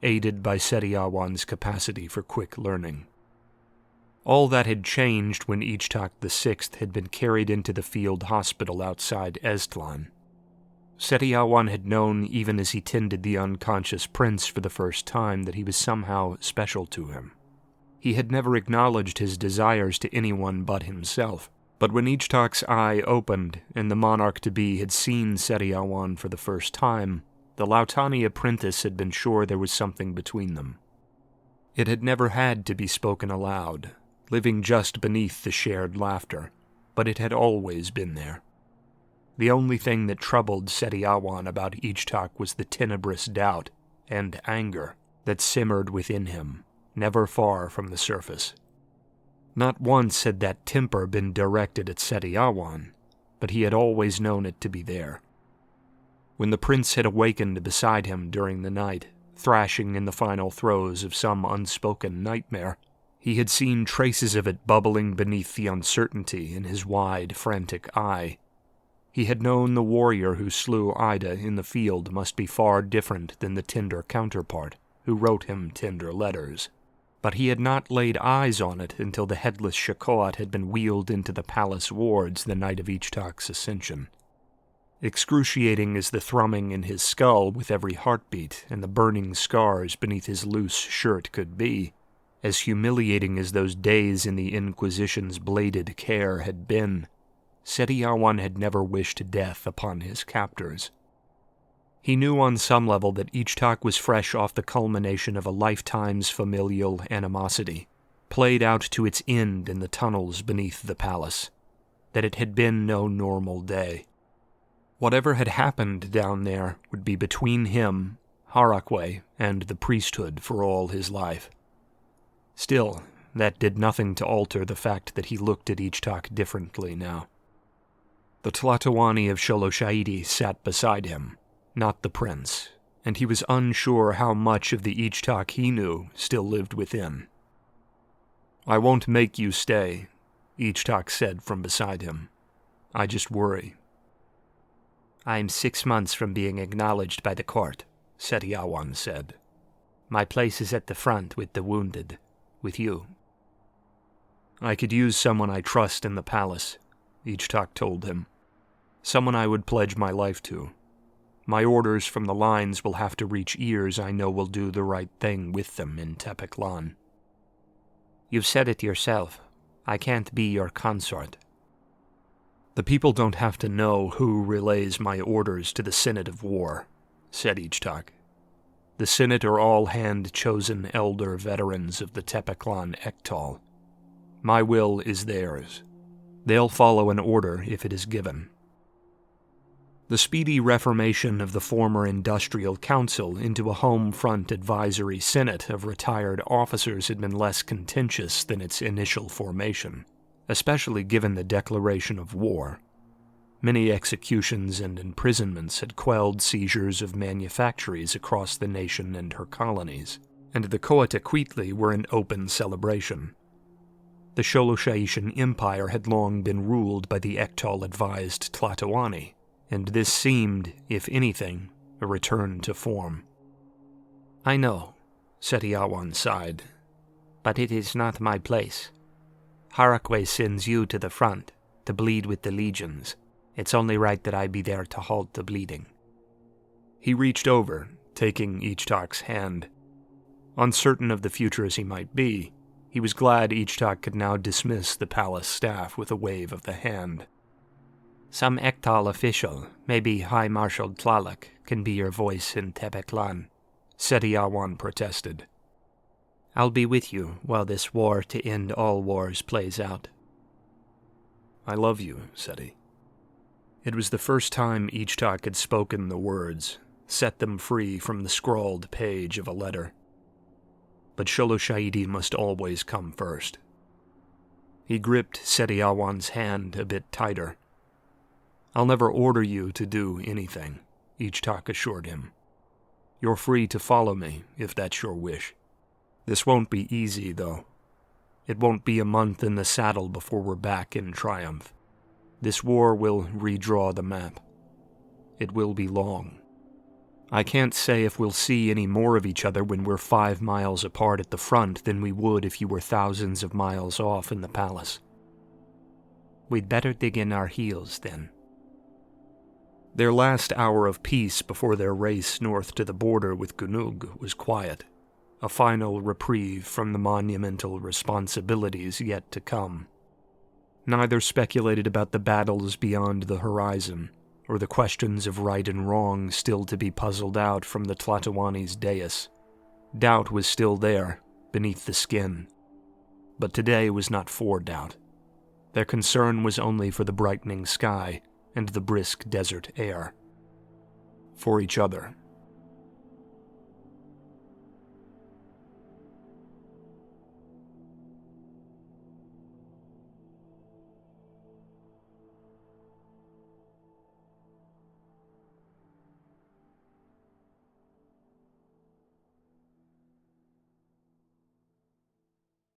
aided by Setiawan's capacity for quick learning. All that had changed when Ichtak VI had been carried into the field hospital outside Estlan. Setiawan had known, even as he tended the unconscious prince for the first time, that he was somehow special to him. He had never acknowledged his desires to anyone but himself, but when Ichtak's eye opened and the monarch-to-be had seen Setiawan for the first time, the Lautani apprentice had been sure there was something between them. It had never had to be spoken aloud, living just beneath the shared laughter, but it had always been there. The only thing that troubled Setiawan about Ichtak was the tenebrous doubt and anger that simmered within him, never far from the surface. Not once had that temper been directed at Setiawan, but he had always known it to be there. When the prince had awakened beside him during the night, thrashing in the final throes of some unspoken nightmare, he had seen traces of it bubbling beneath the uncertainty in his wide, frantic eye. He had known the warrior who slew Ida in the field must be far different than the tender counterpart who wrote him tender letters, but he had not laid eyes on it until the headless Shakoat had been wheeled into the palace wards the night of Ichtak's ascension. Excruciating as the thrumming in his skull with every heartbeat and the burning scars beneath his loose shirt could be, as humiliating as those days in the Inquisition's bladed care had been, Setiawan had never wished death upon his captors. He knew on some level that Ichtak was fresh off the culmination of a lifetime's familial animosity, played out to its end in the tunnels beneath the palace, that it had been no normal day. Whatever had happened down there would be between him, Harakwe, and the priesthood for all his life. Still, that did nothing to alter the fact that he looked at Ichtak differently now. The Tlatoani of Sholosha'idi sat beside him, not the prince, and he was unsure how much of the Ichtak he knew still lived within. "I won't make you stay," Ichtak said from beside him. "I just worry." I'm 6 months from being acknowledged by the court, Setiawan said. My place is at the front with the wounded, with you. I could use someone I trust in the palace, Ichtak told him. Someone I would pledge my life to. My orders from the lines will have to reach ears I know will do the right thing with them in Tepeklan. You've said it yourself. I can't be your consort. The people don't have to know who relays my orders to the Synod of War, said Ichtak. The Synod are all hand-chosen elder veterans of the Tepeklan Ektal. My will is theirs. They'll follow an order if it is given. The speedy reformation of the former Industrial Council into a home front advisory synod of retired officers had been less contentious than its initial formation, especially given the declaration of war. Many executions and imprisonments had quelled seizures of manufactories across the nation and her colonies, and the Coataquitli were in open celebration. The Sholosha'ishan Empire had long been ruled by the Ektal-advised Tlatoani, and this seemed, if anything, a return to form. I know, Setiawan sighed, but it is not my place. Harakwe sends you to the front, to bleed with the legions. It's only right that I be there to halt the bleeding. He reached over, taking Ichtak's hand. Uncertain of the future as he might be, he was glad Ichtak could now dismiss the palace staff with a wave of the hand. Some Ektal official, maybe High Marshal Tlalak, can be your voice in Tepeklan, Setiawan protested. I'll be with you while this war to end all wars plays out. I love you, Seti. It was the first time Ichtak had spoken the words, set them free from the scrawled page of a letter. But Sholosha'idi must always come first. He gripped Setiawan's hand a bit tighter. I'll never order you to do anything, Ichtak assured him. You're free to follow me, if that's your wish. This won't be easy, though. It won't be a month in the saddle before we're back in triumph. This war will redraw the map. It will be long. I can't say if we'll see any more of each other when we're 5 miles apart at the front than we would if you were thousands of miles off in the palace. We'd better dig in our heels, then. Their last hour of peace before their race north to the border with Gunug was quiet, a final reprieve from the monumental responsibilities yet to come. Neither speculated about the battles beyond the horizon, or the questions of right and wrong still to be puzzled out from the Tlatoani's dais. Doubt was still there, beneath the skin. But today was not for doubt. Their concern was only for the brightening sky and the brisk desert air. For each other.